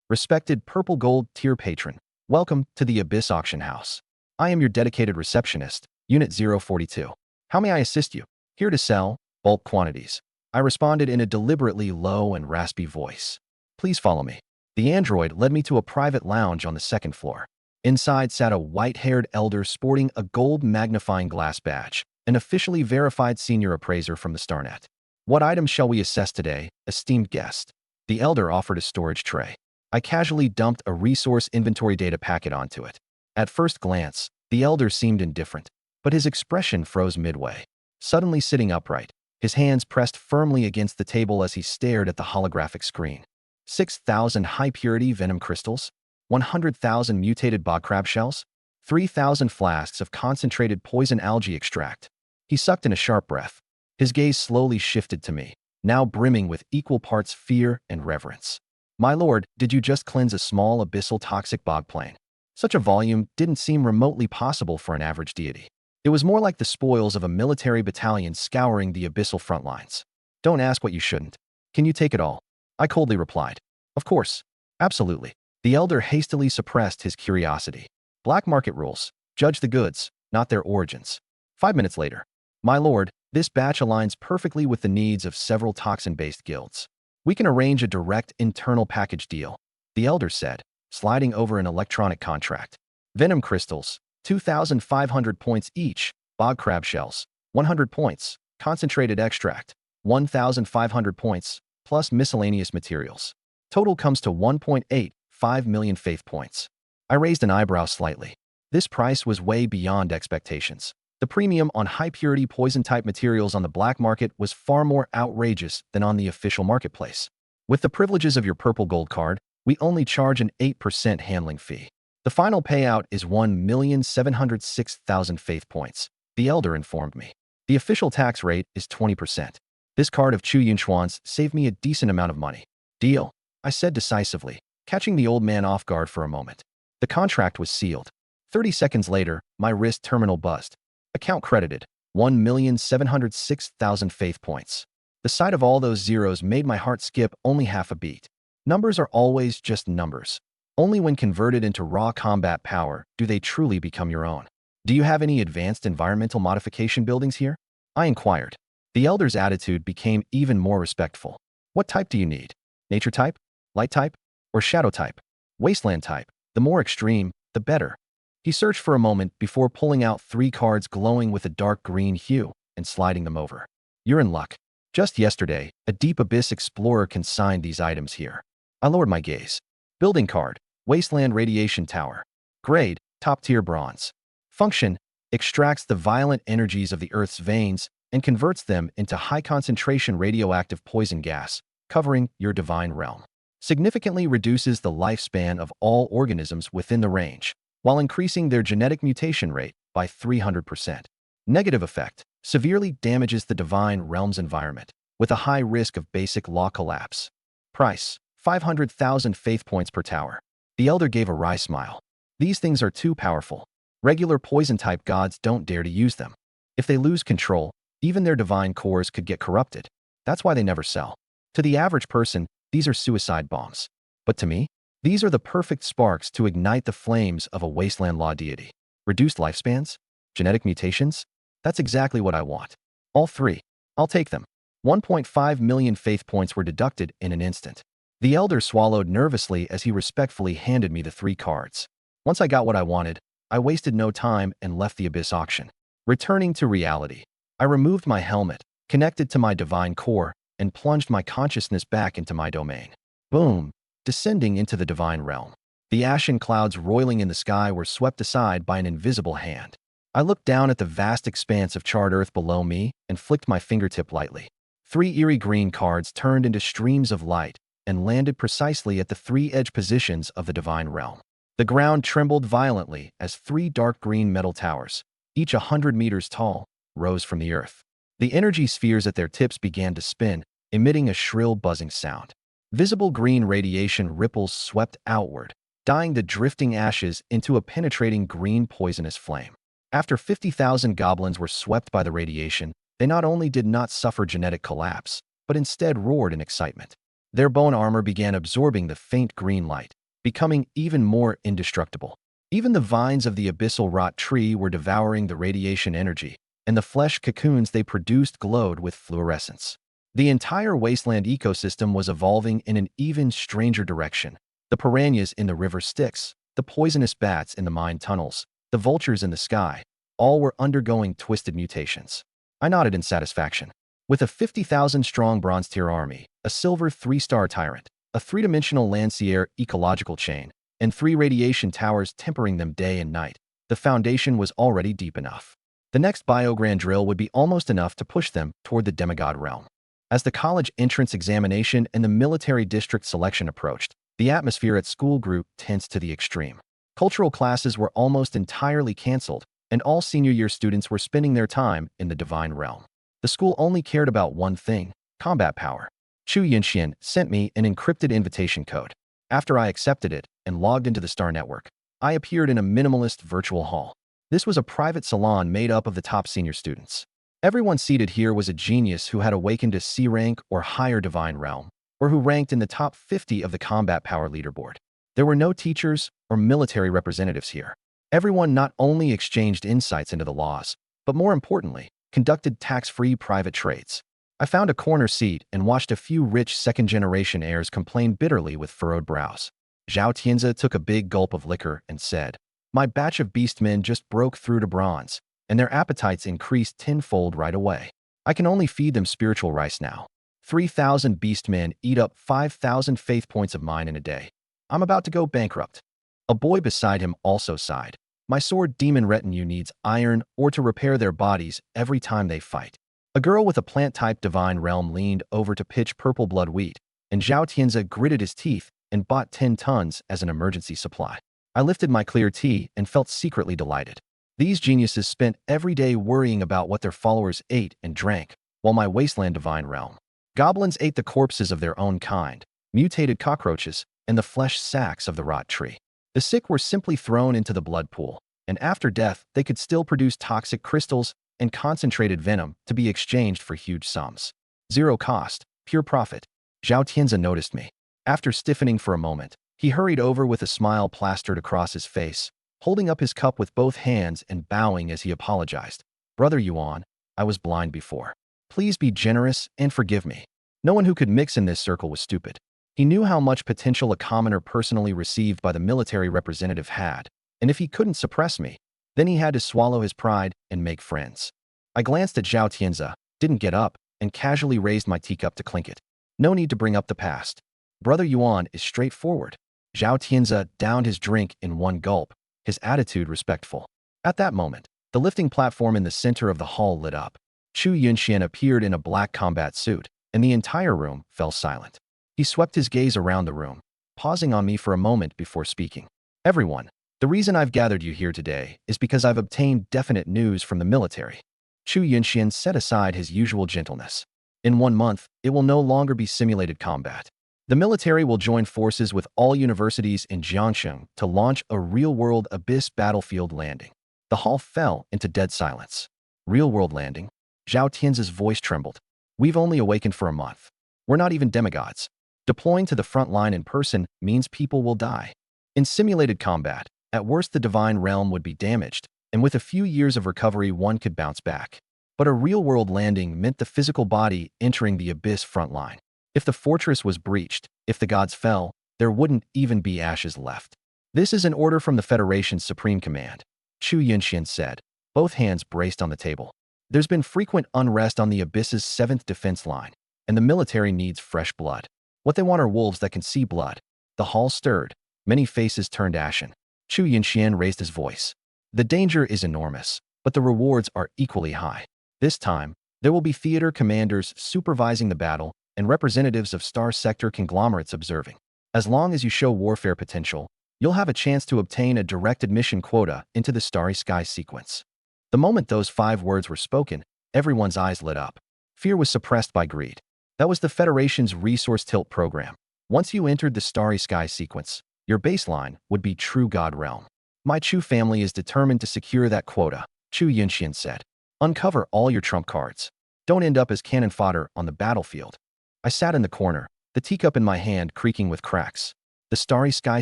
Respected purple gold tier patron, welcome to the Abyss Auction House. I am your dedicated receptionist, Unit 042. How may I assist you? Here to sell, bulk quantities. I responded in a deliberately low and raspy voice. Please follow me. The android led me to a private lounge on the second floor. Inside sat a white-haired elder sporting a gold magnifying glass badge, an officially verified senior appraiser from the Starnet. What items shall we assess today, esteemed guest? The elder offered a storage tray. I casually dumped a resource inventory data packet onto it. At first glance, the elder seemed indifferent, but his expression froze midway. Suddenly sitting upright, his hands pressed firmly against the table as he stared at the holographic screen. 6,000 high-purity venom crystals? 100,000 mutated bog crab shells? 3,000 flasks of concentrated poison algae extract. He sucked in a sharp breath. His gaze slowly shifted to me, now brimming with equal parts fear and reverence. My lord, did you just cleanse a small abyssal toxic bog plane? Such a volume didn't seem remotely possible for an average deity. It was more like the spoils of a military battalion scouring the abyssal front lines. Don't ask what you shouldn't. Can you take it all? I coldly replied. Of course. Absolutely. The elder hastily suppressed his curiosity. Black market rules. Judge the goods, not their origins. 5 minutes later. My lord, this batch aligns perfectly with the needs of several toxin-based guilds. We can arrange a direct internal package deal, the elder said, sliding over an electronic contract. Venom crystals, 2,500 points each. Bog crab shells, 100 points. Concentrated extract, 1,500 points, plus miscellaneous materials. Total comes to 1.85 million faith points. I raised an eyebrow slightly. This price was way beyond expectations. The premium on high-purity poison-type materials on the black market was far more outrageous than on the official marketplace. With the privileges of your purple gold card, we only charge an 8% handling fee. The final payout is 1,706,000 faith points, the elder informed me. The official tax rate is 20%. This card of Chu Yunchuan's saved me a decent amount of money. Deal, I said decisively, catching the old man off guard for a moment. The contract was sealed. 30 seconds later, my wrist terminal buzzed. Account credited, 1,706,000 faith points. The sight of all those zeros made my heart skip only half a beat. Numbers are always just numbers. Only when converted into raw combat power do they truly become your own. Do you have any advanced environmental modification buildings here? I inquired. The elder's attitude became even more respectful. What type do you need? Nature type? Light type? Or shadow type? Wasteland type. The more extreme, the better. He searched for a moment before pulling out 3 cards glowing with a dark green hue and sliding them over. You're in luck. Just yesterday, a deep abyss explorer consigned these items here. I lowered my gaze. Building card, Wasteland Radiation Tower. Grade, top-tier bronze. Function, extracts the violent energies of the Earth's veins and converts them into high-concentration radioactive poison gas, covering your divine realm. Significantly reduces the lifespan of all organisms within the range, while increasing their genetic mutation rate by 300%. Negative effect, severely damages the divine realm's environment, with a high risk of basic law collapse. Price, 500,000 faith points per tower. The elder gave a wry smile. These things are too powerful. Regular poison-type gods don't dare to use them. If they lose control, even their divine cores could get corrupted. That's why they never sell. To the average person, these are suicide bombs. But to me, these are the perfect sparks to ignite the flames of a wasteland law deity. Reduced lifespans? Genetic mutations? That's exactly what I want. All 3. I'll take them. 1.5 million faith points were deducted in an instant. The elder swallowed nervously as he respectfully handed me the 3 cards. Once I got what I wanted, I wasted no time and left the abyss auction. Returning to reality, I removed my helmet, connected to my divine core, and plunged my consciousness back into my domain. Boom! Descending into the divine realm. The ashen clouds roiling in the sky were swept aside by an invisible hand. I looked down at the vast expanse of charred earth below me and flicked my fingertip lightly. 3 eerie green cards turned into streams of light and landed precisely at the 3 edge positions of the divine realm. The ground trembled violently as 3 dark green metal towers, each 100 meters tall, rose from the earth. The energy spheres at their tips began to spin, emitting a shrill buzzing sound. Visible green radiation ripples swept outward, dyeing the drifting ashes into a penetrating green poisonous flame. After 50,000 goblins were swept by the radiation, they not only did not suffer genetic collapse, but instead roared in excitement. Their bone armor began absorbing the faint green light, becoming even more indestructible. Even the vines of the abyssal rot tree were devouring the radiation energy, and the flesh cocoons they produced glowed with fluorescence. The entire wasteland ecosystem was evolving in an even stranger direction. The piranhas in the river Styx, the poisonous bats in the mine tunnels, the vultures in the sky, all were undergoing twisted mutations. I nodded in satisfaction. With a 50,000-strong bronze-tier army, a silver 3-star tyrant, a 3-dimensional Lancier ecological chain, and 3 radiation towers tempering them day and night, the foundation was already deep enough. The next Biogrand drill would be almost enough to push them toward the demigod realm. As the college entrance examination and the military district selection approached, the atmosphere at school grew tense to the extreme. Cultural classes were almost entirely canceled, and all senior year students were spending their time in the divine realm. The school only cared about one thing: combat power. Chu Yunxian sent me an encrypted invitation code. After I accepted it and logged into the Star Network, I appeared in a minimalist virtual hall. This was a private salon made up of the top senior students. Everyone seated here was a genius who had awakened to C rank or higher divine realm, or who ranked in the top 50 of the combat power leaderboard. There were no teachers or military representatives here. Everyone not only exchanged insights into the laws, but more importantly, conducted tax-free private trades. I found a corner seat and watched a few rich second-generation heirs complain bitterly with furrowed brows. Zhao Tianzi took a big gulp of liquor and said, "My batch of beastmen just broke through to bronze, and their appetites increased tenfold right away. I can only feed them spiritual rice now. 3,000 beastmen eat up 5,000 faith points of mine in a day. I'm about to go bankrupt." A boy beside him also sighed. "My sword demon retinue needs iron ore to repair their bodies every time they fight." A girl with a plant-type divine realm leaned over to pitch purple blood wheat, and Zhao Tianzi gritted his teeth and bought 10 tons as an emergency supply. I lifted my clear tea and felt secretly delighted. These geniuses spent every day worrying about what their followers ate and drank, while my wasteland divine realm. Goblins ate the corpses of their own kind, mutated cockroaches, and the flesh sacks of the rot tree. The sick were simply thrown into the blood pool, and after death they could still produce toxic crystals and concentrated venom to be exchanged for huge sums. Zero cost, pure profit. Zhao Tianzi noticed me. After stiffening for a moment, he hurried over with a smile plastered across his face, holding up his cup with both hands and bowing as he apologized. "Brother Yuan, I was blind before. Please be generous and forgive me." No one who could mix in this circle was stupid. He knew how much potential a commoner personally received by the military representative had, and if he couldn't suppress me, then he had to swallow his pride and make friends. I glanced at Zhao Tianzi, didn't get up, and casually raised my teacup to clink it. No need to bring up the past. Brother Yuan is straightforward. Zhao Tianzi downed his drink in one gulp, his attitude respectful. At that moment, the lifting platform in the center of the hall lit up. Chu Yunxian appeared in a black combat suit, and the entire room fell silent. He swept his gaze around the room, pausing on me for a moment before speaking. "Everyone, the reason I've gathered you here today is because I've obtained definite news from the military." Chu Yunxian set aside his usual gentleness. "In 1 month, it will no longer be simulated combat. The military will join forces with all universities in Jiangsheng to launch a real-world abyss battlefield landing." The hall fell into dead silence. "Real-world landing?" Zhao Tianzi's voice trembled. "We've only awakened for a month. We're not even demigods. Deploying to the front line in person means people will die. In simulated combat, at worst the divine realm would be damaged, and with a few years of recovery one could bounce back. But a real-world landing meant the physical body entering the abyss front line. If the fortress was breached, if the gods fell, there wouldn't even be ashes left. "This is an order from the Federation's Supreme Command," Chu Yunxian said, both hands braced on the table. "There's been frequent unrest on the abyss's 7th defense line, and the military needs fresh blood. What they want are wolves that can see blood." The hall stirred. Many faces turned ashen. Chu Yunxian raised his voice. "The danger is enormous, but the rewards are equally high. This time, there will be theater commanders supervising the battle and representatives of Star Sector conglomerates observing. As long as you show warfare potential, you'll have a chance to obtain a direct admission quota into the Starry Sky sequence." The moment those 5 words were spoken, everyone's eyes lit up. Fear was suppressed by greed. That was the Federation's resource tilt program. Once you entered the Starry Sky sequence, your baseline would be true God realm. "My Chu family is determined to secure that quota," Chu Yunxian said. "Uncover all your trump cards. Don't end up as cannon fodder on the battlefield." I sat in the corner, the teacup in my hand creaking with cracks. The Starry Sky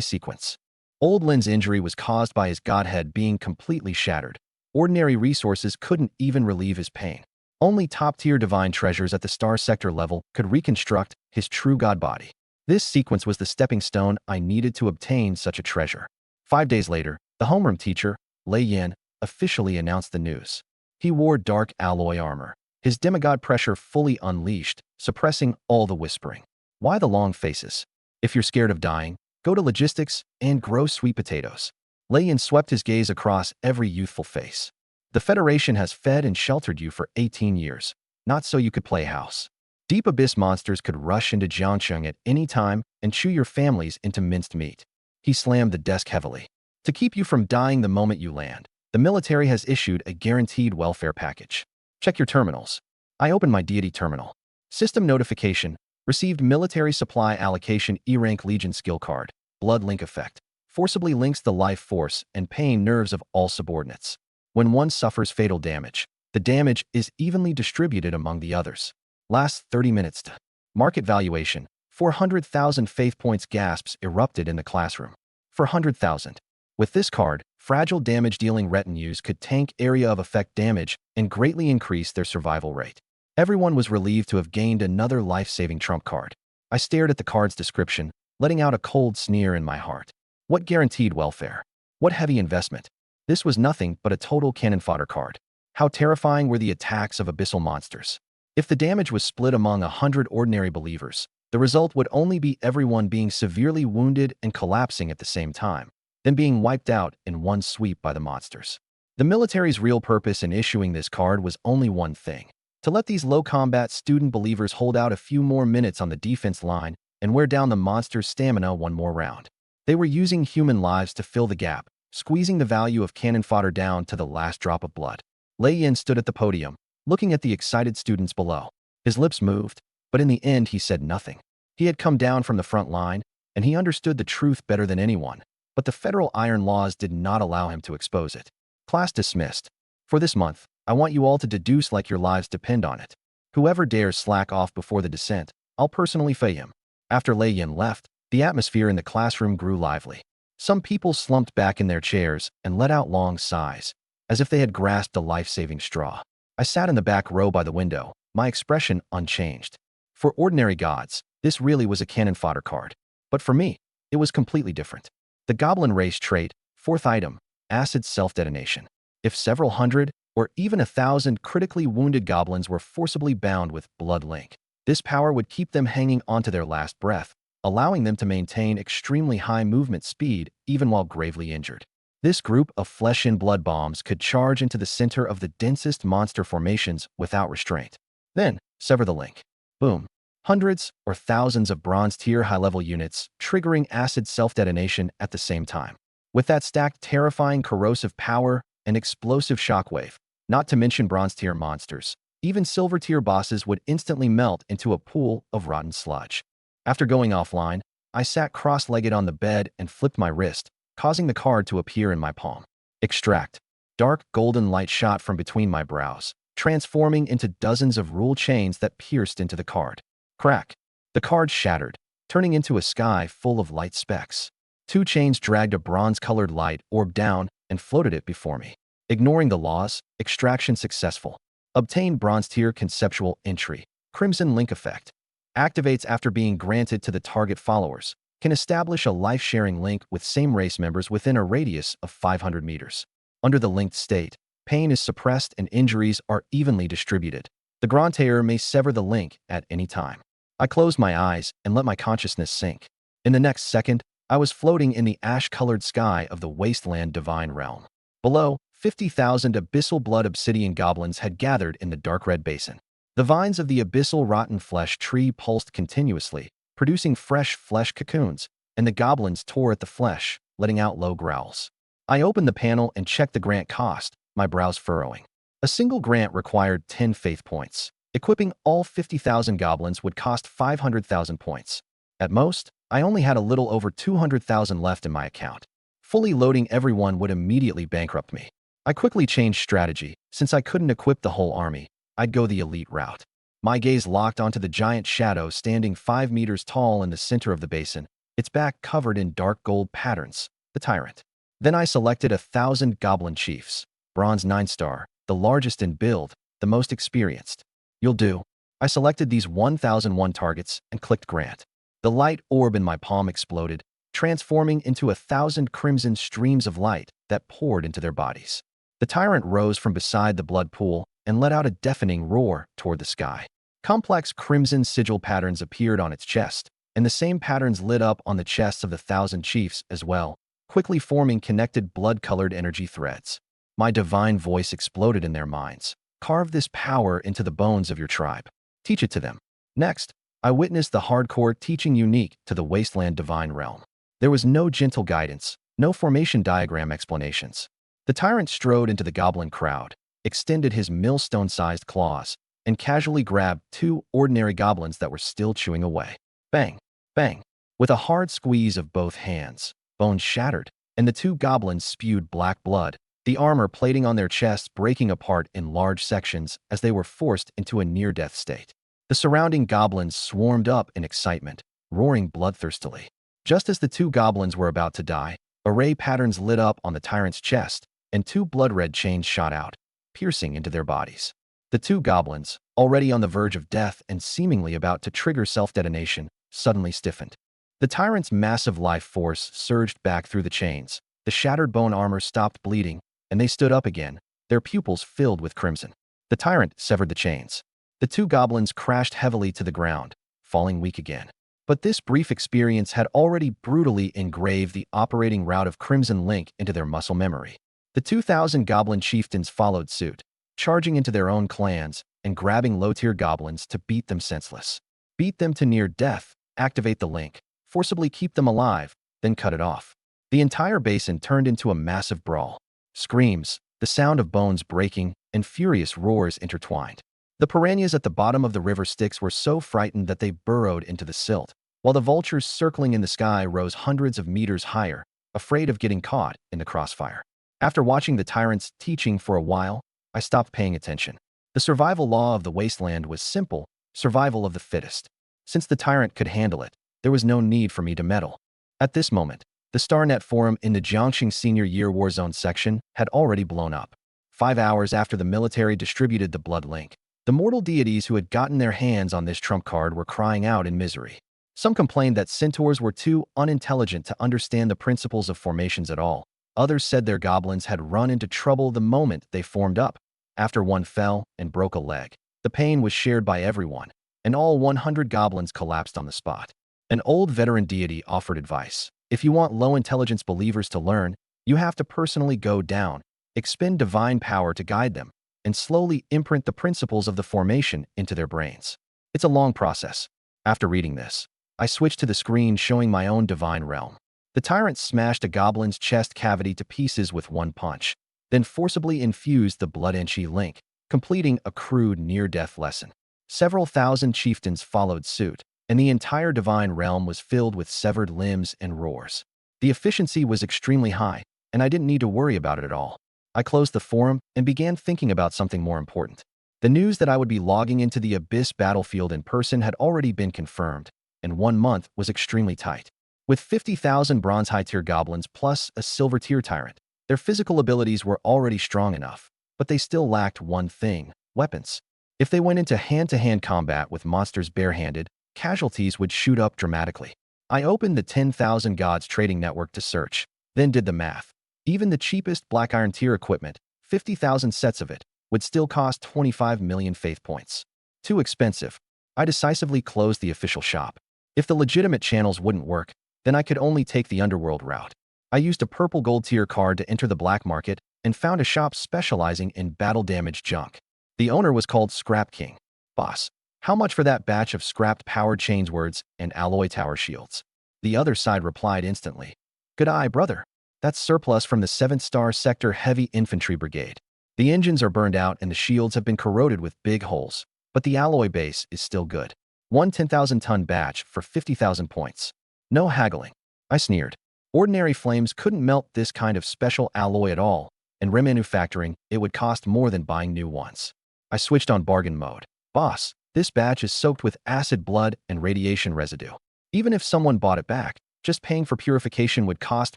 sequence. Old Lin's injury was caused by his godhead being completely shattered. Ordinary resources couldn't even relieve his pain. Only top-tier divine treasures at the Star Sector level could reconstruct his true god body. This sequence was the stepping stone I needed to obtain such a treasure. 5 days later, the homeroom teacher, Lei Yan, officially announced the news. He wore dark alloy armor, his demigod pressure fully unleashed, suppressing all the whispering. "Why the long faces? If you're scared of dying, go to logistics and grow sweet potatoes." Lei Yan swept his gaze across every youthful face. "The Federation has fed and sheltered you for 18 years, not so you could play house. Deep abyss monsters could rush into Jiangsheng at any time and chew your families into minced meat." He slammed the desk heavily. To keep you from dying the moment you land, the military has issued a guaranteed welfare package. Check your terminals. I opened my deity terminal. System notification. Received military supply allocation E-rank Legion skill card. Blood link effect. Forcibly links the life force and pain nerves of all subordinates. When one suffers fatal damage, the damage is evenly distributed among the others. Lasts 30 minutes to. Market valuation. 400,000 faith points. Gasps erupted in the classroom. 400,000. With this card, fragile damage-dealing retinues could tank area of effect damage and greatly increase their survival rate. Everyone was relieved to have gained another life-saving trump card. I stared at the card's description, letting out a cold sneer in my heart. What guaranteed welfare? What heavy investment? This was nothing but a total cannon fodder card. How terrifying were the attacks of abyssal monsters? If the damage was split among 100 ordinary believers, the result would only be everyone being severely wounded and collapsing at the same time, then being wiped out in one sweep by the monsters. The military's real purpose in issuing this card was only one thing: to let these low-combat student believers hold out a few more minutes on the defense line and wear down the monster's stamina one more round. They were using human lives to fill the gap, squeezing the value of cannon fodder down to the last drop of blood. Lei Yin stood at the podium, looking at the excited students below. His lips moved, but in the end he said nothing. He had come down from the front line, and he understood the truth better than anyone, but the federal iron laws did not allow him to expose it. Class dismissed. For this month, I want you all to deduce like your lives depend on it. Whoever dares slack off before the descent, I'll personally fay him. After Lei Yin left, the atmosphere in the classroom grew lively. Some people slumped back in their chairs and let out long sighs, as if they had grasped a life-saving straw. I sat in the back row by the window, my expression unchanged. For ordinary gods, this really was a cannon fodder card. But for me, it was completely different. The goblin race trait, 4th item, acid self-detonation. If several hundred, or even 1,000 critically wounded goblins were forcibly bound with blood link, this power would keep them hanging onto their last breath, allowing them to maintain extremely high movement speed even while gravely injured. This group of flesh and blood bombs could charge into the center of the densest monster formations without restraint. Then, sever the link. Boom. Hundreds or thousands of bronze-tier high-level units triggering acid self-detonation at the same time. With that stacked terrifying corrosive power and explosive shockwave, not to mention bronze-tier monsters, even silver-tier bosses would instantly melt into a pool of rotten sludge. After going offline, I sat cross-legged on the bed and flipped my wrist, causing the card to appear in my palm. Extract. Dark golden light shot from between my brows, transforming into dozens of rule chains that pierced into the card. Crack. The card shattered, turning into a sky full of light specks. 2 chains dragged a bronze-colored light orb down and floated it before me. Ignoring the laws, extraction successful. Obtain bronze-tier conceptual entry. Crimson link effect. Activates after being granted to the target followers. Can establish a life-sharing link with same race members within a radius of 500 meters. Under the linked state, pain is suppressed and injuries are evenly distributed. The Grantaire may sever the link at any time. I closed my eyes and let my consciousness sink. In the next second, I was floating in the ash-colored sky of the wasteland divine realm. Below, 50,000 abyssal blood obsidian goblins had gathered in the dark red basin. The vines of the abyssal rotten flesh tree pulsed continuously, producing fresh flesh cocoons, and the goblins tore at the flesh, letting out low growls. I opened the panel and checked the grant cost, my brows furrowing. A single grant required 10 faith points. Equipping all 50,000 goblins would cost 500,000 points. At most, I only had a little over 200,000 left in my account. Fully loading everyone would immediately bankrupt me. I quickly changed strategy. Since I couldn't equip the whole army, I'd go the elite route. My gaze locked onto the giant shadow standing 5 meters tall in the center of the basin, its back covered in dark gold patterns, the tyrant. Then I selected 1,000 goblin chiefs, bronze 9-star, the largest in build, the most experienced. You'll do. I selected these 1,001 targets and clicked grant. The light orb in my palm exploded, transforming into 1,000 crimson streams of light that poured into their bodies. The tyrant rose from beside the blood pool and let out a deafening roar toward the sky. Complex crimson sigil patterns appeared on its chest, and the same patterns lit up on the chests of the 1,000 chiefs as well, quickly forming connected blood-colored energy threads. My divine voice exploded in their minds. Carve this power into the bones of your tribe. Teach it to them. Next, I witnessed the hardcore teaching unique to the wasteland divine realm. There was no gentle guidance, No formation diagram explanations. The tyrant strode into the goblin crowd, extended his millstone-sized claws, and casually grabbed two ordinary goblins that were still chewing away. Bang! Bang! With a hard squeeze of both hands, bones shattered, and the two goblins spewed black blood, the armor plating on their chests breaking apart in large sections as they were forced into a near-death state. The surrounding goblins swarmed up in excitement, roaring bloodthirstily. Just as the two goblins were about to die, array patterns lit up on the tyrant's chest, and two blood-red chains shot out, piercing into their bodies. The two goblins, already on the verge of death and seemingly about to trigger self-detonation, suddenly stiffened. The tyrant's massive life force surged back through the chains, the shattered bone armor stopped bleeding, and they stood up again, their pupils filled with crimson. The tyrant severed the chains. The two goblins crashed heavily to the ground, falling weak again. But this brief experience had already brutally engraved the operating route of Crimson Link into their muscle memory. The 2,000 goblin chieftains followed suit, charging into their own clans and grabbing low-tier goblins to beat them senseless. Beat them to near death, activate the link, forcibly keep them alive, then cut it off. The entire basin turned into a massive brawl. Screams, the sound of bones breaking, and furious roars intertwined. The piranhas at the bottom of the river Styx were so frightened that they burrowed into the silt, while the vultures circling in the sky rose hundreds of meters higher, afraid of getting caught in the crossfire. After watching the tyrants teaching for a while, I stopped paying attention. The survival law of the wasteland was simple: survival of the fittest. Since the tyrant could handle it, there was no need for me to meddle. At this moment, the StarNet forum in the Jiangxing Senior Year Warzone section had already blown up. 5 hours after the military distributed the blood link, the mortal deities who had gotten their hands on this trump card were crying out in misery. Some complained that centaurs were too unintelligent to understand the principles of formations at all. Others said their goblins had run into trouble the moment they formed up. After one fell and broke a leg, the pain was shared by everyone, and all 100 goblins collapsed on the spot. An old veteran deity offered advice. If you want low-intelligence believers to learn, you have to personally go down, expend divine power to guide them, and slowly imprint the principles of the formation into their brains. It's a long process. After reading this, I switched to the screen showing my own divine realm. The tyrant smashed a goblin's chest cavity to pieces with one punch, then forcibly infused the blood-enchi link, completing a crude near-death lesson. Several thousand chieftains followed suit, and the entire divine realm was filled with severed limbs and roars. The efficiency was extremely high, and I didn't need to worry about it at all. I closed the forum and began thinking about something more important. The news that I would be logging into the Abyss battlefield in person had already been confirmed, and 1 month was extremely tight. With 50,000 bronze high-tier goblins plus a silver-tier tyrant, their physical abilities were already strong enough, but they still lacked one thing: weapons. If they went into hand-to-hand combat with monsters barehanded, casualties would shoot up dramatically. I opened the 10,000 Gods trading network to search, then did the math. Even the cheapest Black Iron tier equipment, 50,000 sets of it, would still cost 25 million faith points. Too expensive. I decisively closed the official shop. If the legitimate channels wouldn't work, then I could only take the underworld route. I used a purple gold tier card to enter the black market and found a shop specializing in battle-damaged junk. The owner was called Scrap King. Boss, how much for that batch of scrapped powered chainswords and alloy tower shields? The other side replied instantly. Good eye, brother. That's surplus from the 7th Star Sector Heavy Infantry Brigade. The engines are burned out and the shields have been corroded with big holes, but the alloy base is still good. One 10,000-ton batch for 50,000 points. No haggling. I sneered. Ordinary flames couldn't melt this kind of special alloy at all, and remanufacturing it would cost more than buying new ones. I switched on bargain mode. Boss, this batch is soaked with acid blood and radiation residue. Even if someone bought it back, just paying for purification would cost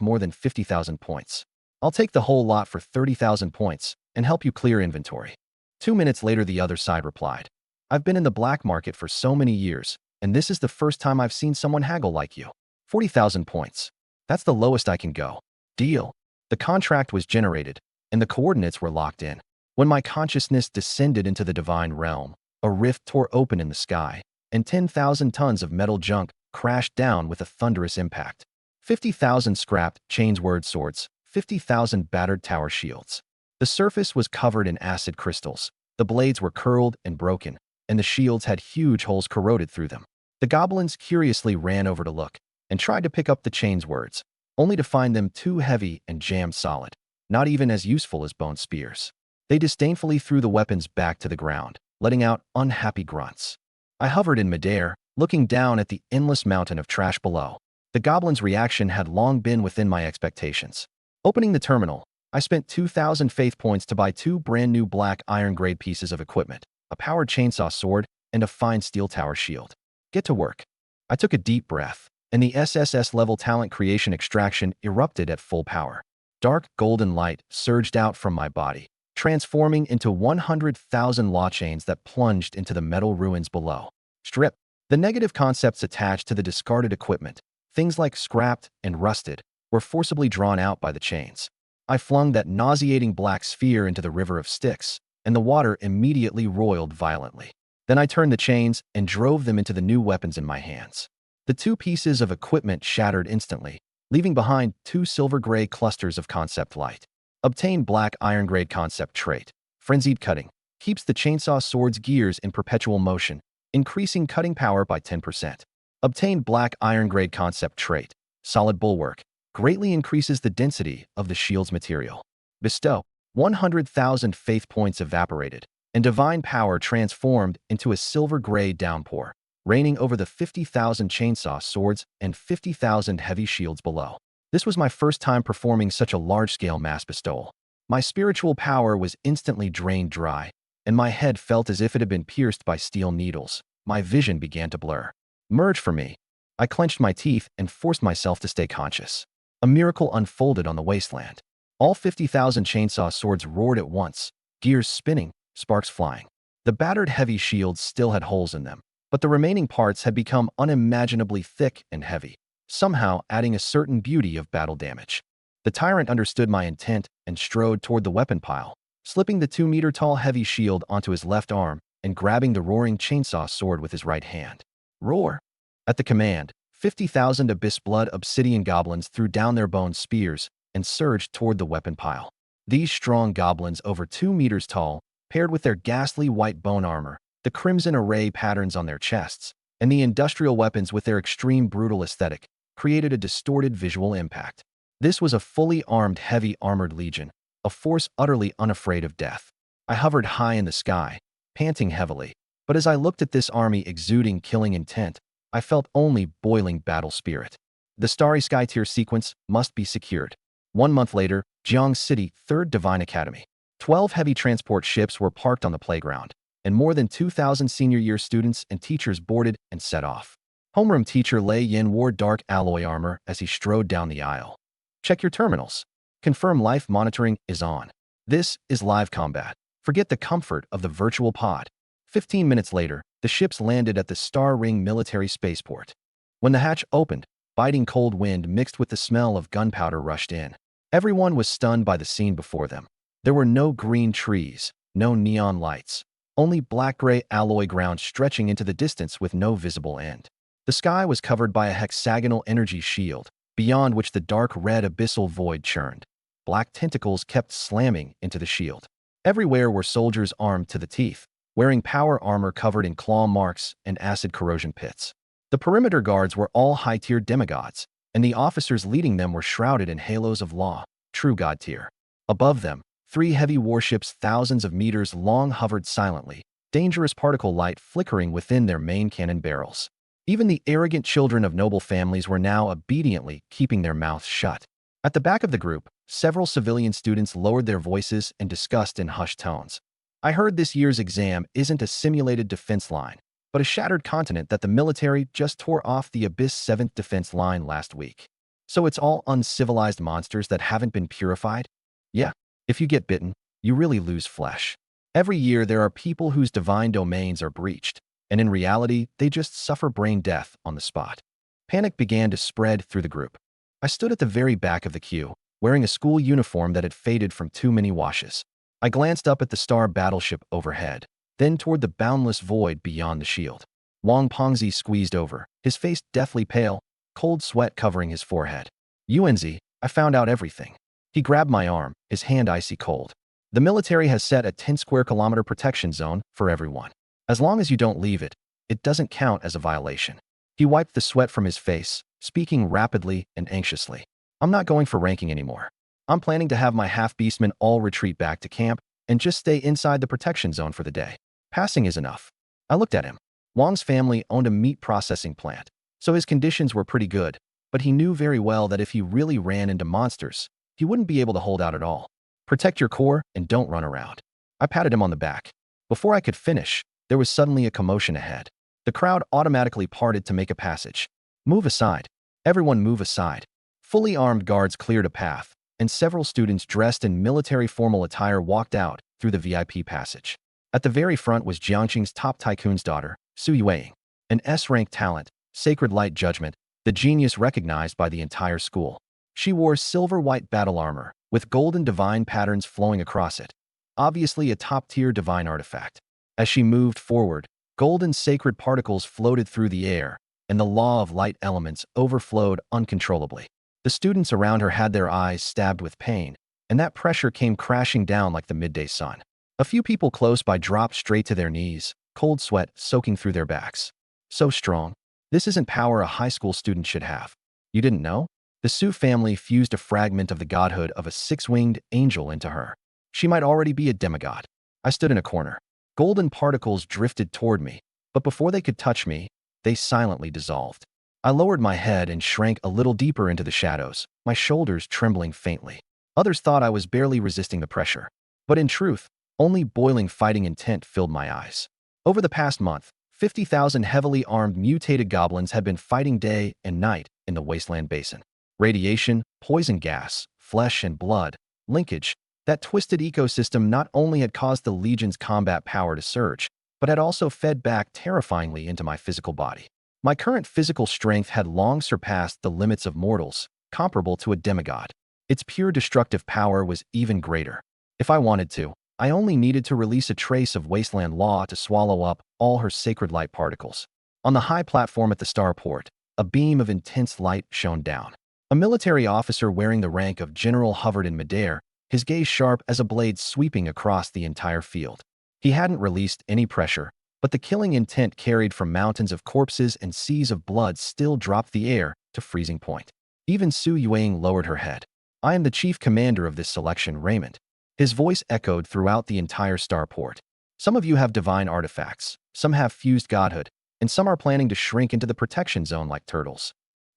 more than 50,000 points. I'll take the whole lot for 30,000 points and help you clear inventory. 2 minutes later, the other side replied. I've been in the black market for so many years, and this is the first time I've seen someone haggle like you. 40,000 points. That's the lowest I can go. Deal. The contract was generated, and the coordinates were locked in. When my consciousness descended into the divine realm, a rift tore open in the sky, and 10,000 tons of metal junk crashed down with a thunderous impact. 50,000 scrapped chainsword swords, 50,000 battered tower shields. The surface was covered in acid crystals. The blades were curled and broken, and the shields had huge holes corroded through them. The goblins curiously ran over to look, and tried to pick up the chainswords, only to find them too heavy and jammed solid, not even as useful as bone spears. They disdainfully threw the weapons back to the ground, letting out unhappy grunts. I hovered in midair, looking down at the endless mountain of trash below. The goblin's reaction had long been within my expectations. Opening the terminal, I spent 2,000 faith points to buy 2 brand-new black iron-grade pieces of equipment, a powered chainsaw sword, and a fine steel tower shield. Get to work. I took a deep breath, and the SSS-level talent creation extraction erupted at full power. Dark golden light surged out from my body, transforming into 100,000 law chains that plunged into the metal ruins below. Strip. The negative concepts attached to the discarded equipment, things like scrapped and rusted, were forcibly drawn out by the chains. I flung that nauseating black sphere into the river of sticks, and the water immediately roiled violently. Then I turned the chains and drove them into the new weapons in my hands. The 2 pieces of equipment shattered instantly, leaving behind 2 silver-gray clusters of concept light. Obtain black iron-grade concept trait. Frenzied cutting. Keeps the chainsaw sword's gears in perpetual motion, increasing cutting power by 10%. Obtain black iron-grade concept trait. Solid bulwark. Greatly increases the density of the shield's material. Bestow. 100,000 faith points evaporated, and divine power transformed into a silver-gray downpour, raining over the 50,000 chainsaw swords and 50,000 heavy shields below. This was my first time performing such a large-scale mass bestowal. My spiritual power was instantly drained dry, and my head felt as if it had been pierced by steel needles. My vision began to blur. Merge for me. I clenched my teeth and forced myself to stay conscious. A miracle unfolded on the wasteland. All 50,000 chainsaw swords roared at once, gears spinning, sparks flying. The battered heavy shields still had holes in them, but the remaining parts had become unimaginably thick and heavy, somehow adding a certain beauty of battle damage. The tyrant understood my intent and strode toward the weapon pile, slipping the 2-meter-tall heavy shield onto his left arm and grabbing the roaring chainsaw sword with his right hand. Roar! At the command, 50,000 abyss blood obsidian goblins threw down their bone spears and surged toward the weapon pile. These strong goblins, over 2 meters tall, paired with their ghastly white bone armor, the crimson array patterns on their chests, and the industrial weapons with their extreme brutal aesthetic, created a distorted visual impact. This was a fully armed, heavy armored legion, a force utterly unafraid of death. I hovered high in the sky, panting heavily, but as I looked at this army exuding killing intent, I felt only boiling battle spirit. The Starry Sky tier sequence must be secured. 1 month later, Jiang City, 3rd Divine Academy. 12 heavy transport ships were parked on the playground, and more than 2,000 senior year students and teachers boarded and set off. Homeroom teacher Lei Yin wore dark alloy armor as he strode down the aisle. Check your terminals. Confirm life monitoring is on. This is live combat. Forget the comfort of the virtual pod. 15 minutes later, the ships landed at the Star Ring military spaceport. When the hatch opened, biting cold wind mixed with the smell of gunpowder rushed in. Everyone was stunned by the scene before them. There were no green trees, no neon lights, only black-gray alloy ground stretching into the distance with no visible end. The sky was covered by a hexagonal energy shield, beyond which the dark red abyssal void churned. Black tentacles kept slamming into the shield. Everywhere were soldiers armed to the teeth, wearing power armor covered in claw marks and acid corrosion pits. The perimeter guards were all high-tier demigods, and the officers leading them were shrouded in halos of law, true god tier. Above them, 3 heavy warships thousands of meters long hovered silently, dangerous particle light flickering within their main cannon barrels. Even the arrogant children of noble families were now obediently keeping their mouths shut. At the back of the group, several civilian students lowered their voices and discussed in hushed tones. I heard this year's exam isn't a simulated defense line, but a shattered continent that the military just tore off the Abyss 7th defense line last week. So it's all uncivilized monsters that haven't been purified? Yeah, if you get bitten, you really lose flesh. Every year there are people whose divine domains are breached, and in reality, they just suffer brain death on the spot. Panic began to spread through the group. I stood at the very back of the queue, wearing a school uniform that had faded from too many washes. I glanced up at the star battleship overhead, then toward the boundless void beyond the shield. Wang Pengzi squeezed over, his face deathly pale, cold sweat covering his forehead. Yuanzi, I found out everything. He grabbed my arm, his hand icy cold. The military has set a 10-square-kilometer protection zone for everyone. As long as you don't leave it, it doesn't count as a violation. He wiped the sweat from his face, speaking rapidly and anxiously. I'm not going for ranking anymore. I'm planning to have my half-beastmen all retreat back to camp and just stay inside the protection zone for the day. Passing is enough. I looked at him. Wang's family owned a meat processing plant, so his conditions were pretty good, but he knew very well that if he really ran into monsters, he wouldn't be able to hold out at all. Protect your core and don't run around. I patted him on the back. Before I could finish, there was suddenly a commotion ahead. The crowd automatically parted to make a passage. Move aside. Everyone move aside. Fully armed guards cleared a path, and several students dressed in military formal attire walked out through the VIP passage. At the very front was Jiangqing's top tycoon's daughter, Su Yueying, an S-rank talent, sacred light judgment, the genius recognized by the entire school. She wore silver-white battle armor, with golden divine patterns flowing across it, obviously a top-tier divine artifact. As she moved forward, golden sacred particles floated through the air, and the law of light elements overflowed uncontrollably. The students around her had their eyes stabbed with pain, and that pressure came crashing down like the midday sun. A few people close by dropped straight to their knees, cold sweat soaking through their backs. So strong. This isn't power a high school student should have. You didn't know? The Su family fused a fragment of the godhood of a six-winged angel into her. She might already be a demigod. I stood in a corner. Golden particles drifted toward me, but before they could touch me, they silently dissolved. I lowered my head and shrank a little deeper into the shadows, my shoulders trembling faintly. Others thought I was barely resisting the pressure. But in truth, only boiling fighting intent filled my eyes. Over the past month, 50,000 heavily armed mutated goblins had been fighting day and night in the wasteland basin. Radiation, poison gas, flesh and blood, linkage, that twisted ecosystem not only had caused the Legion's combat power to surge, but had also fed back terrifyingly into my physical body. My current physical strength had long surpassed the limits of mortals, comparable to a demigod. Its pure destructive power was even greater. If I wanted to, I only needed to release a trace of wasteland law to swallow up all her sacred light particles. On the high platform at the starport, a beam of intense light shone down. A military officer wearing the rank of general hovered in midair, his gaze sharp as a blade sweeping across the entire field. He hadn't released any pressure, but the killing intent carried from mountains of corpses and seas of blood still dropped the air to freezing point. Even Su Yueying lowered her head. I am the chief commander of this selection, Raymond. His voice echoed throughout the entire starport. Some of you have divine artifacts, some have fused godhood, and some are planning to shrink into the protection zone like turtles.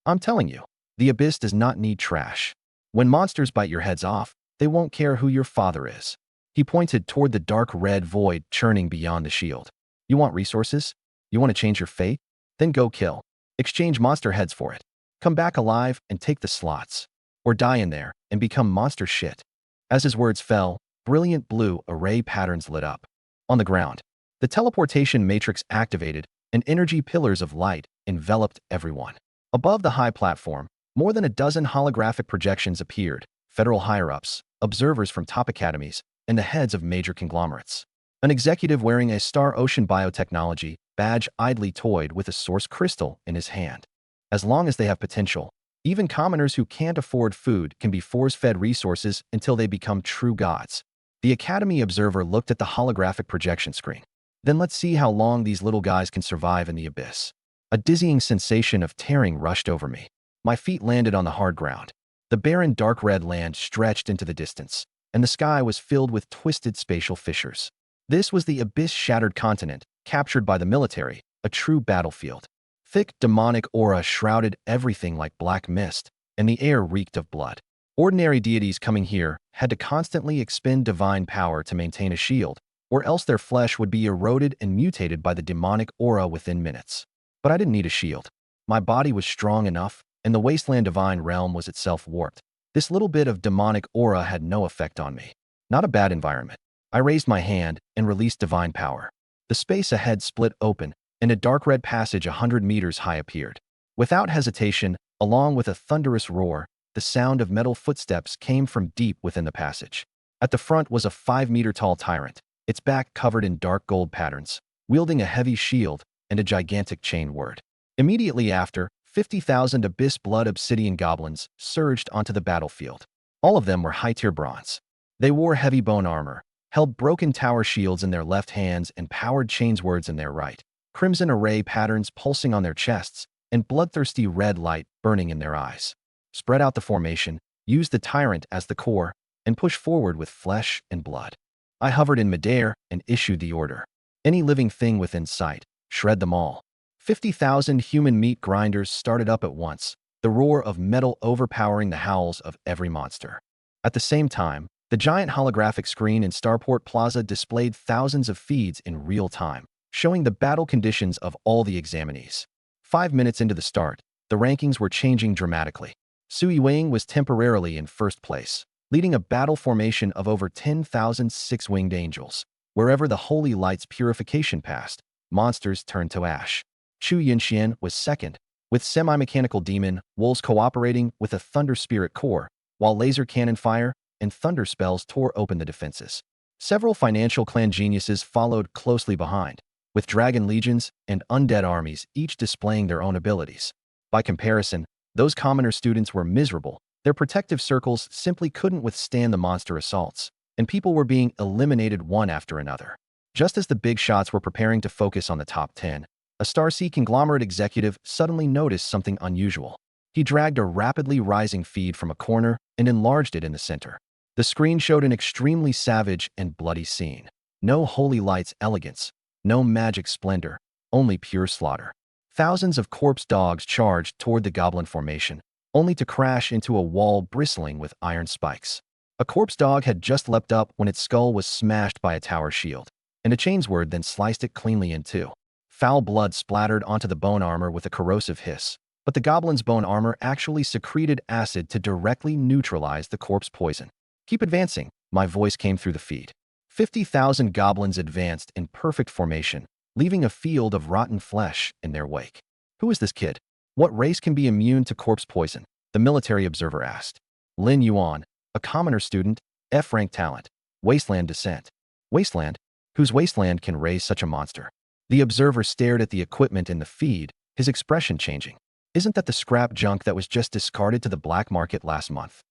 I'm telling you, the Abyss does not need trash. When monsters bite your heads off, they won't care who your father is. He pointed toward the dark red void churning beyond the shield. You want resources? You want to change your fate? Then go kill. Exchange monster heads for it. Come back alive and take the slots. Or die in there and become monster shit. As his words fell, brilliant blue array patterns lit up. On the ground, the teleportation matrix activated and energy pillars of light enveloped everyone. Above the high platform, more than a dozen holographic projections appeared, federal higher-ups, observers from top academies, and the heads of major conglomerates. An executive wearing a Star Ocean Biotechnology badge idly toyed with a source crystal in his hand. As long as they have potential, even commoners who can't afford food can be force-fed resources until they become true gods. The Academy observer looked at the holographic projection screen. Then let's see how long these little guys can survive in the abyss. A dizzying sensation of tearing rushed over me. My feet landed on the hard ground. The barren dark red land stretched into the distance, and the sky was filled with twisted spatial fissures. This was the abyss-shattered continent, captured by the military, a true battlefield. Thick, demonic aura shrouded everything like black mist, and the air reeked of blood. Ordinary deities coming here had to constantly expend divine power to maintain a shield, or else their flesh would be eroded and mutated by the demonic aura within minutes. But I didn't need a shield. My body was strong enough, and the wasteland divine realm was itself warped. This little bit of demonic aura had no effect on me. Not a bad environment. I raised my hand and released divine power. The space ahead split open, and a dark red passage 100 meters high appeared. Without hesitation, along with a thunderous roar, the sound of metal footsteps came from deep within the passage. At the front was a 5-meter-tall tyrant, its back covered in dark gold patterns, wielding a heavy shield and a gigantic chain word. Immediately after, 50,000 Abyss Blood Obsidian Goblins surged onto the battlefield. All of them were high-tier bronze. They wore heavy bone armor, held broken tower shields in their left hands and powered chains words in their right. Crimson array patterns pulsing on their chests, and bloodthirsty red light burning in their eyes. spread out the formation, use the tyrant as the core, and push forward with flesh and blood. I hovered in midair and issued the order. Any living thing within sight, shred them all. 50,000 human meat grinders started up at once, the roar of metal overpowering the howls of every monster. At the same time, the giant holographic screen in Starport Plaza displayed thousands of feeds in real time, showing the battle conditions of all the examinees. 5 minutes into the start, the rankings were changing dramatically. Sui Wing was temporarily in first place, leading a battle formation of over 10,000 six-winged angels. Wherever the holy light's purification passed, monsters turned to ash. Chu Yinxian was second, with semi-mechanical demon wolves cooperating with a thunder spirit core, while laser cannon fire and thunder spells tore open the defenses. Several financial clan geniuses followed closely behind, with dragon legions and undead armies each displaying their own abilities. By comparison, those commoner students were miserable. Their protective circles simply couldn't withstand the monster assaults, and people were being eliminated one after another. Just as the big shots were preparing to focus on the top 10, a Starsea conglomerate executive suddenly noticed something unusual. He dragged a rapidly rising feed from a corner and enlarged it in the center. The screen showed an extremely savage and bloody scene. No holy light's elegance, no magic splendor, only pure slaughter. Thousands of corpse dogs charged toward the goblin formation, only to crash into a wall bristling with iron spikes. A corpse dog had just leapt up when its skull was smashed by a tower shield, and a chainsword then sliced it cleanly in two. Foul blood splattered onto the bone armor with a corrosive hiss, but the goblin's bone armor actually secreted acid to directly neutralize the corpse poison. "Keep advancing," my voice came through the feed. 50,000 goblins advanced in perfect formation, leaving a field of rotten flesh in their wake. "Who is this kid? What race can be immune to corpse poison?" the military observer asked. "Lin Yuan, a commoner student, F-rank talent, wasteland descent." "Wasteland? Whose wasteland can raise such a monster?" The observer stared at the equipment in the feed, his expression changing. "Isn't that the scrap junk that was just discarded to the black market last month?"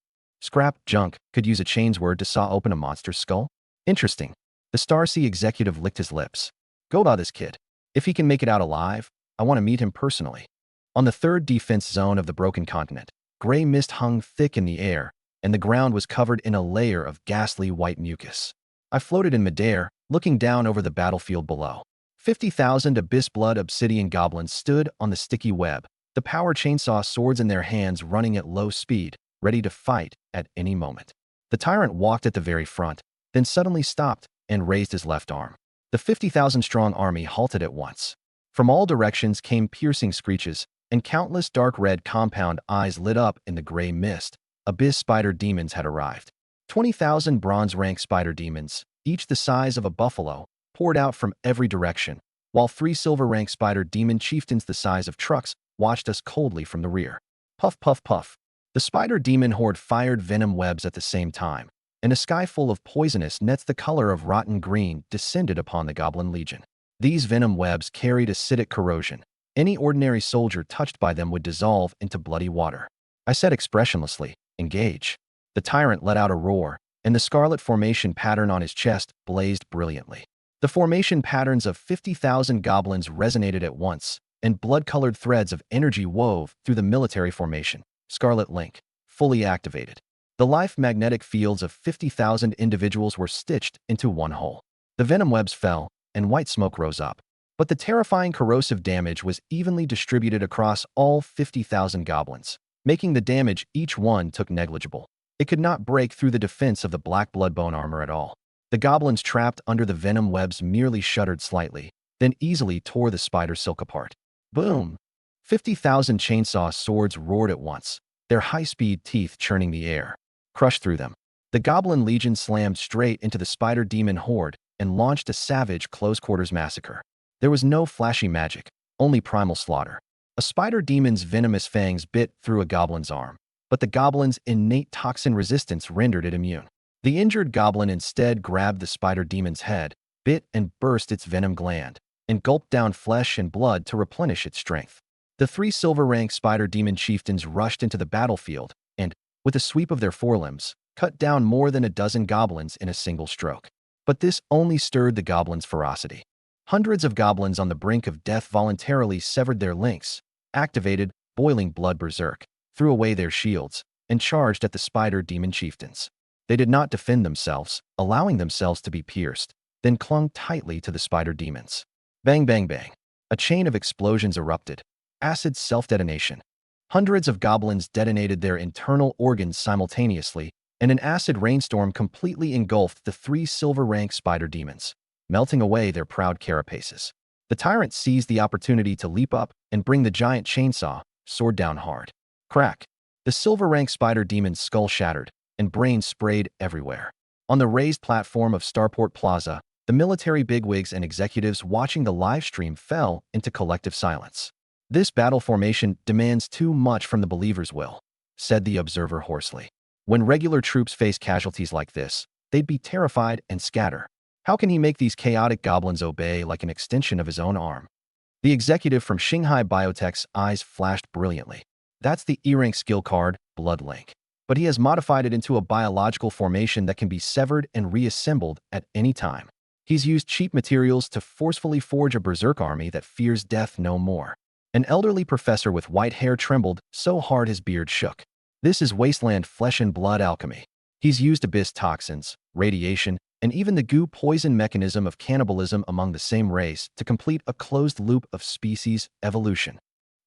Scrap junk could use a chainsword to saw open a monster's skull? Interesting. The Starsea executive licked his lips. "Go about this kid. If he can make it out alive, I want to meet him personally." On the third defense zone of the broken continent, gray mist hung thick in the air, and the ground was covered in a layer of ghastly white mucus. I floated in midair, looking down over the battlefield below. 50,000 abyss blood obsidian goblins stood on the sticky web, the power chainsaw swords in their hands running at low speed, ready to fight at any moment. The tyrant walked at the very front, then suddenly stopped and raised his left arm. The 50,000-strong army halted at once. From all directions came piercing screeches, and countless dark red compound eyes lit up in the gray mist. Abyss spider demons had arrived. 20,000 bronze-rank spider demons, each the size of a buffalo, poured out from every direction, while 3 silver-rank spider demon chieftains the size of trucks watched us coldly from the rear. Puff, puff, puff. The spider demon horde fired venom webs at the same time, and a sky full of poisonous nets the color of rotten green descended upon the goblin legion. These venom webs carried acidic corrosion. Any ordinary soldier touched by them would dissolve into bloody water. I said expressionlessly, "Engage." The tyrant let out a roar, and the scarlet formation pattern on his chest blazed brilliantly. The formation patterns of 50,000 goblins resonated at once, and blood-colored threads of energy wove through the military formation. Scarlet Link, fully activated. The life magnetic fields of 50,000 individuals were stitched into one whole. The venom webs fell, and white smoke rose up. But the terrifying corrosive damage was evenly distributed across all 50,000 goblins, making the damage each one took negligible. It could not break through the defense of the black blood bone armor at all. The goblins trapped under the venom webs merely shuddered slightly, then easily tore the spider silk apart. Boom! 50,000 chainsaw swords roared at once, their high-speed teeth churning the air. Crushed through them. The goblin legion slammed straight into the spider demon horde and launched a savage close-quarters massacre. There was no flashy magic, only primal slaughter. A spider demon's venomous fangs bit through a goblin's arm, but the goblin's innate toxin resistance rendered it immune. The injured goblin instead grabbed the spider demon's head, bit and burst its venom gland, and gulped down flesh and blood to replenish its strength. The 3 silver-rank spider demon chieftains rushed into the battlefield and, with a sweep of their forelimbs, cut down more than a dozen goblins in a single stroke. But this only stirred the goblins' ferocity. Hundreds of goblins on the brink of death voluntarily severed their links, activated boiling blood berserk. threw away their shields, and charged at the spider demon chieftains. They did not defend themselves, allowing themselves to be pierced, then clung tightly to the spider demons. Bang, bang, bang. A chain of explosions erupted. Acid self-detonation. Hundreds of goblins detonated their internal organs simultaneously, and an acid rainstorm completely engulfed the 3 silver-rank spider demons, melting away their proud carapaces. The tyrant seized the opportunity to leap up and bring the giant chainsaw, sword down hard. Crack! The silver-rank spider demon's skull shattered, and brains sprayed everywhere. On the raised platform of Starport Plaza, the military bigwigs and executives watching the live stream fell into collective silence. "This battle formation demands too much from the believer's will," said the observer hoarsely. "When regular troops face casualties like this, they'd be terrified and scatter. How can he make these chaotic goblins obey like an extension of his own arm?" The executive from Shanghai Biotech's eyes flashed brilliantly. "That's the E-rank skill card, Blood Link. But he has modified it into a biological formation that can be severed and reassembled at any time. He's used cheap materials to forcefully forge a berserk army that fears death no more." An elderly professor with white hair trembled so hard his beard shook. "This is wasteland flesh and blood alchemy. He's used abyss toxins, radiation, and even the goo poison mechanism of cannibalism among the same race to complete a closed loop of species evolution.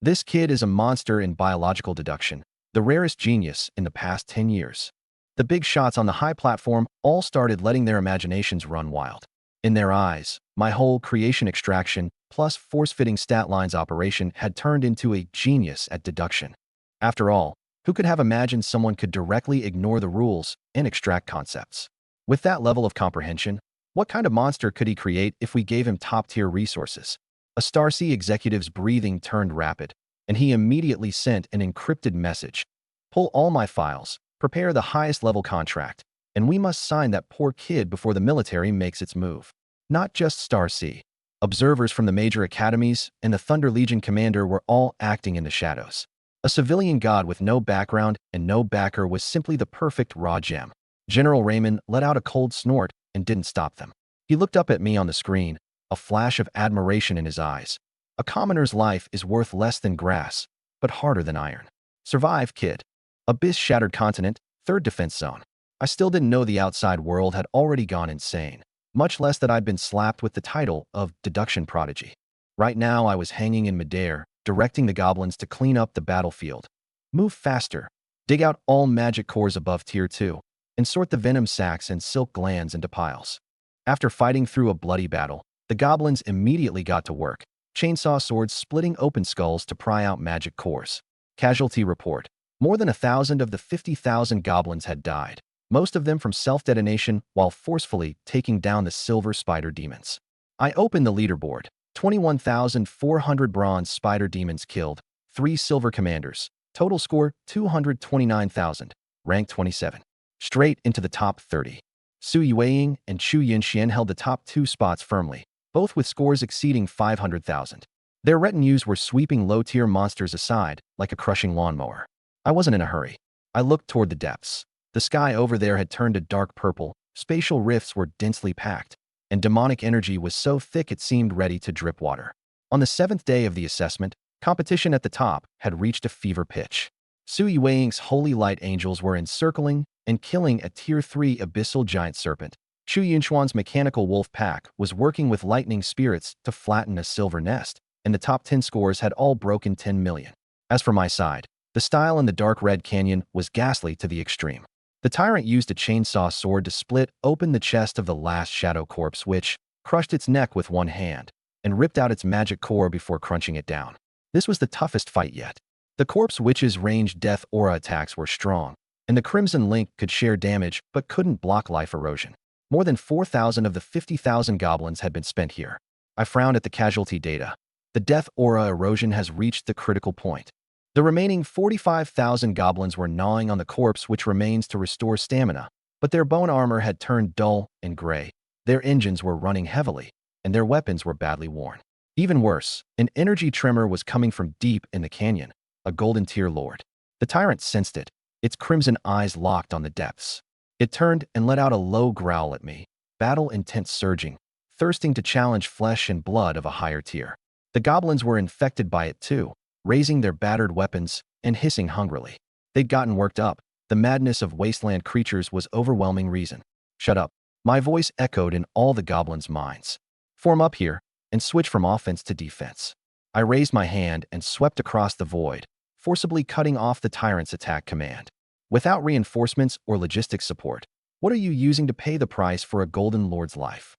This kid is a monster in biological deduction, the rarest genius in the past 10 years." The big shots on the high platform all started letting their imaginations run wild. In their eyes, my whole creation extraction plus force-fitting stat lines operation had turned into a genius at deduction. After all, who could have imagined someone could directly ignore the rules and extract concepts? With that level of comprehension, what kind of monster could he create if we gave him top-tier resources? A Starsea executive's breathing turned rapid, and he immediately sent an encrypted message. "Pull all my files, prepare the highest-level contract, and we must sign that poor kid before the military makes its move." Not just Starsea. Observers from the major academies and the Thunder Legion commander were all acting in the shadows. A civilian god with no background and no backer was simply the perfect raw gem. General Raymond let out a cold snort and didn't stop them. He looked up at me on the screen, a flash of admiration in his eyes. "A commoner's life is worth less than grass, but harder than iron. Survive, kid." Abyss-shattered continent, 3rd defense zone. I still didn't know the outside world had already gone insane, much less that I'd been slapped with the title of deduction prodigy. Right now I was hanging in midair, directing the goblins to clean up the battlefield. Move faster, dig out all magic cores above tier 2, and sort the venom sacs and silk glands into piles. After fighting through a bloody battle, the goblins immediately got to work, chainsaw swords splitting open skulls to pry out magic cores. Casualty report. More than 1,000 of the 50,000 goblins had died, most of them from self-detonation while forcefully taking down the silver spider demons. I opened the leaderboard. 21,400 bronze spider demons killed, 3 silver commanders. Total score 229,000, rank 27. Straight into the top 30. Su Yueying and Chu Yinxian held the top 2 spots firmly, both with scores exceeding 500,000. Their retinues were sweeping low-tier monsters aside like a crushing lawnmower. I wasn't in a hurry. I looked toward the depths. The sky over there had turned a dark purple, spatial rifts were densely packed, and demonic energy was so thick it seemed ready to drip water. On the 7th day of the assessment, competition at the top had reached a fever pitch. Su Yueying's holy light angels were encircling and killing a tier 3 abyssal giant serpent. Chu Yunxuan's mechanical wolf pack was working with lightning spirits to flatten a silver nest, and the top 10 scores had all broken 10 million. As for my side, the style in the dark red canyon was ghastly to the extreme. The tyrant used a chainsaw sword to split open the chest of the last shadow corpse, which crushed its neck with one hand and ripped out its magic core before crunching it down. This was the toughest fight yet. The corpse witch's ranged death aura attacks were strong, and the Crimson Link could share damage but couldn't block life erosion. More than 4,000 of the 50,000 goblins had been spent here. I frowned at the casualty data. The death aura erosion has reached the critical point. The remaining 45,000 goblins were gnawing on the corpse, which remains to restore stamina, but their bone armor had turned dull and gray. Their engines were running heavily, and their weapons were badly worn. Even worse, an energy tremor was coming from deep in the canyon, a golden tier lord. The tyrant sensed it, its crimson eyes locked on the depths. It turned and let out a low growl at me, battle intent surging, thirsting to challenge flesh and blood of a higher tier. The goblins were infected by it too, raising their battered weapons and hissing hungrily. They'd gotten worked up. The madness of wasteland creatures was overwhelming reason. Shut up. My voice echoed in all the goblins' minds. Form up here and switch from offense to defense. I raised my hand and swept across the void, forcibly cutting off the tyrant's attack command. Without reinforcements or logistics support, what are you using to pay the price for a golden lord's life?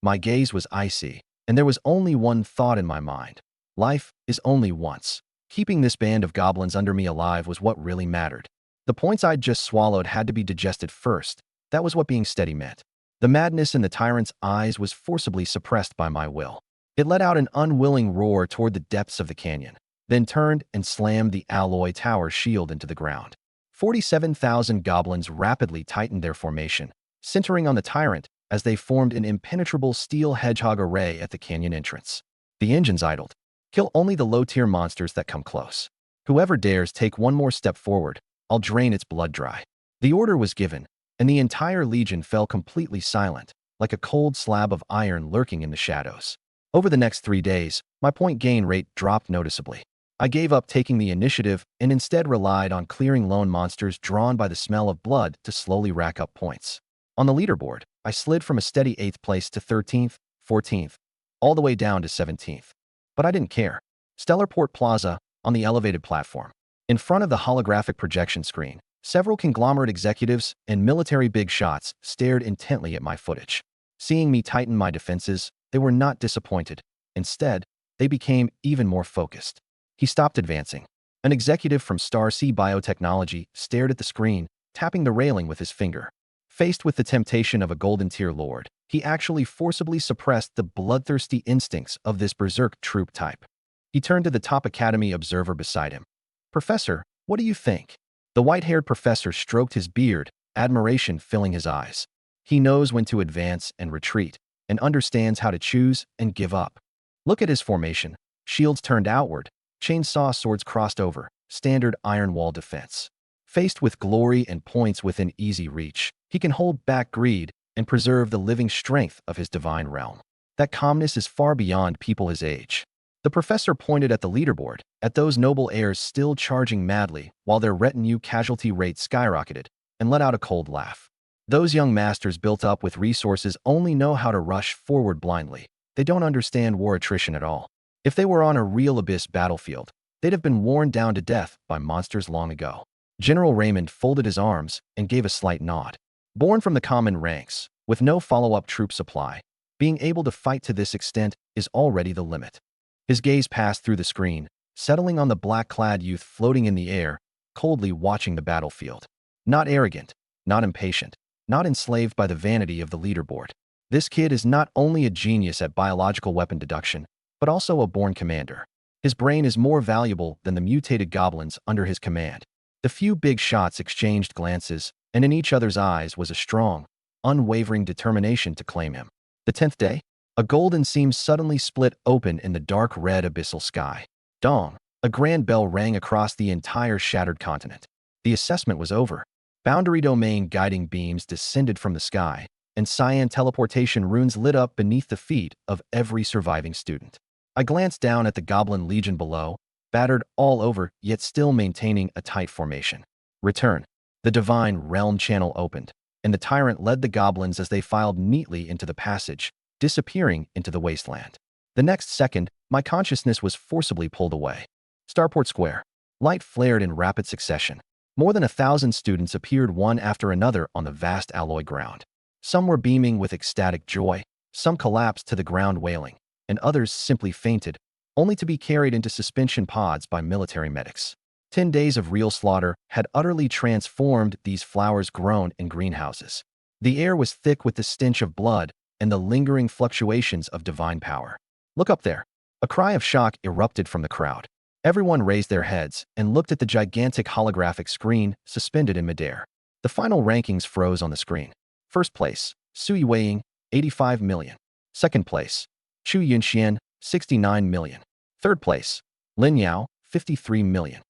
My gaze was icy, and there was only one thought in my mind. Life is only once. Keeping this band of goblins under me alive was what really mattered. The points I'd just swallowed had to be digested first. That was what being steady meant. The madness in the tyrant's eyes was forcibly suppressed by my will. It let out an unwilling roar toward the depths of the canyon, then turned and slammed the alloy tower shield into the ground. 47,000 goblins rapidly tightened their formation, centering on the tyrant as they formed an impenetrable steel hedgehog array at the canyon entrance. The engines idled. Kill only the low-tier monsters that come close. Whoever dares take one more step forward, I'll drain its blood dry. The order was given, and the entire legion fell completely silent, like a cold slab of iron lurking in the shadows. Over the next 3 days, my point gain rate dropped noticeably. I gave up taking the initiative and instead relied on clearing lone monsters drawn by the smell of blood to slowly rack up points. On the leaderboard, I slid from a steady 8th place to 13th, 14th, all the way down to 17th. But I didn't care. Stellarport Plaza, on the elevated platform. In front of the holographic projection screen, several conglomerate executives and military big shots stared intently at my footage. Seeing me tighten my defenses, they were not disappointed. Instead, they became even more focused. He stopped advancing. An executive from Star C Biotechnology stared at the screen, tapping the railing with his finger. Faced with the temptation of a golden tier lord, he actually forcibly suppressed the bloodthirsty instincts of this berserk troop type. He turned to the top academy observer beside him. "Professor, what do you think?" The white-haired professor stroked his beard, admiration filling his eyes. He knows when to advance and retreat, and understands how to choose and give up. Look at his formation. Shields turned outward, chainsaw swords crossed over, standard iron wall defense. Faced with glory and points within easy reach, he can hold back greed and preserve the living strength of his divine realm. That calmness is far beyond people his age. The professor pointed at the leaderboard, at those noble heirs still charging madly while their retinue casualty rate skyrocketed, and let out a cold laugh. Those young masters built up with resources only know how to rush forward blindly. They don't understand war attrition at all. If they were on a real abyss battlefield, they'd have been worn down to death by monsters long ago. General Raymond folded his arms and gave a slight nod. Born from the common ranks, with no follow-up troop supply, being able to fight to this extent is already the limit. His gaze passed through the screen, settling on the black-clad youth floating in the air, coldly watching the battlefield. Not arrogant, not impatient, not enslaved by the vanity of the leaderboard. This kid is not only a genius at biological weapon deduction, but also a born commander. His brain is more valuable than the mutated goblins under his command. The few big shots exchanged glances, and in each other's eyes was a strong, unwavering determination to claim him. The 10th day, a golden seam suddenly split open in the dark red abyssal sky. Dong! A grand bell rang across the entire shattered continent. The assessment was over. Boundary domain guiding beams descended from the sky, and cyan teleportation runes lit up beneath the feet of every surviving student. I glanced down at the Goblin Legion below, battered all over yet still maintaining a tight formation. Return. The divine realm channel opened, and the tyrant led the goblins as they filed neatly into the passage, disappearing into the wasteland. The next second, my consciousness was forcibly pulled away. Starport Square. Light flared in rapid succession. More than 1,000 students appeared one after another on the vast alloy ground. Some were beaming with ecstatic joy, some collapsed to the ground wailing, and others simply fainted, only to be carried into suspension pods by military medics. 10 days of real slaughter had utterly transformed these flowers grown in greenhouses. The air was thick with the stench of blood and the lingering fluctuations of divine power. "Look up there." A cry of shock erupted from the crowd. Everyone raised their heads and looked at the gigantic holographic screen suspended in midair. The final rankings froze on the screen. First place, Su Yueying, 85 million. Second place, Chu Yunxian, 69 million. Third place, Lin Yao, 53 million.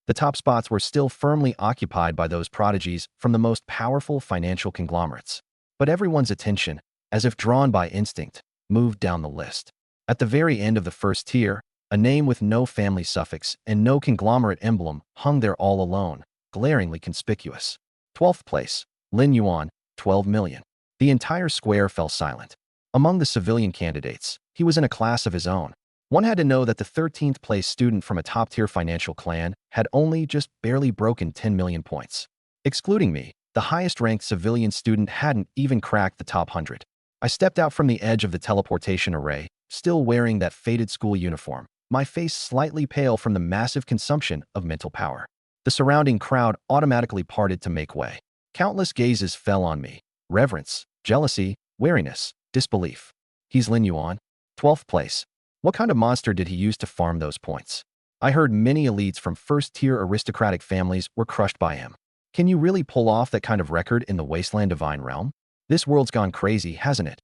The top spots were still firmly occupied by those prodigies from the most powerful financial conglomerates. But everyone's attention, as if drawn by instinct, moved down the list. At the very end of the first tier, A name with no family suffix and no conglomerate emblem hung there all alone, glaringly conspicuous. 12th place, Lin Yuan, 12 million. The entire square fell silent. Among the civilian candidates, he was in a class of his own. One had to know that the 13th place student from a top-tier financial clan had only just barely broken 10 million points. Excluding me, the highest-ranked civilian student hadn't even cracked the top 100. I stepped out from the edge of the teleportation array, still wearing that faded school uniform, my face slightly pale from the massive consumption of mental power. The surrounding crowd automatically parted to make way. Countless gazes fell on me. Reverence, jealousy, wariness, disbelief. He's Lin Yuan, 12th place. What kind of monster did he use to farm those points? I heard many elites from first-tier aristocratic families were crushed by him. Can you really pull off that kind of record in the wasteland divine realm? This world's gone crazy, hasn't it?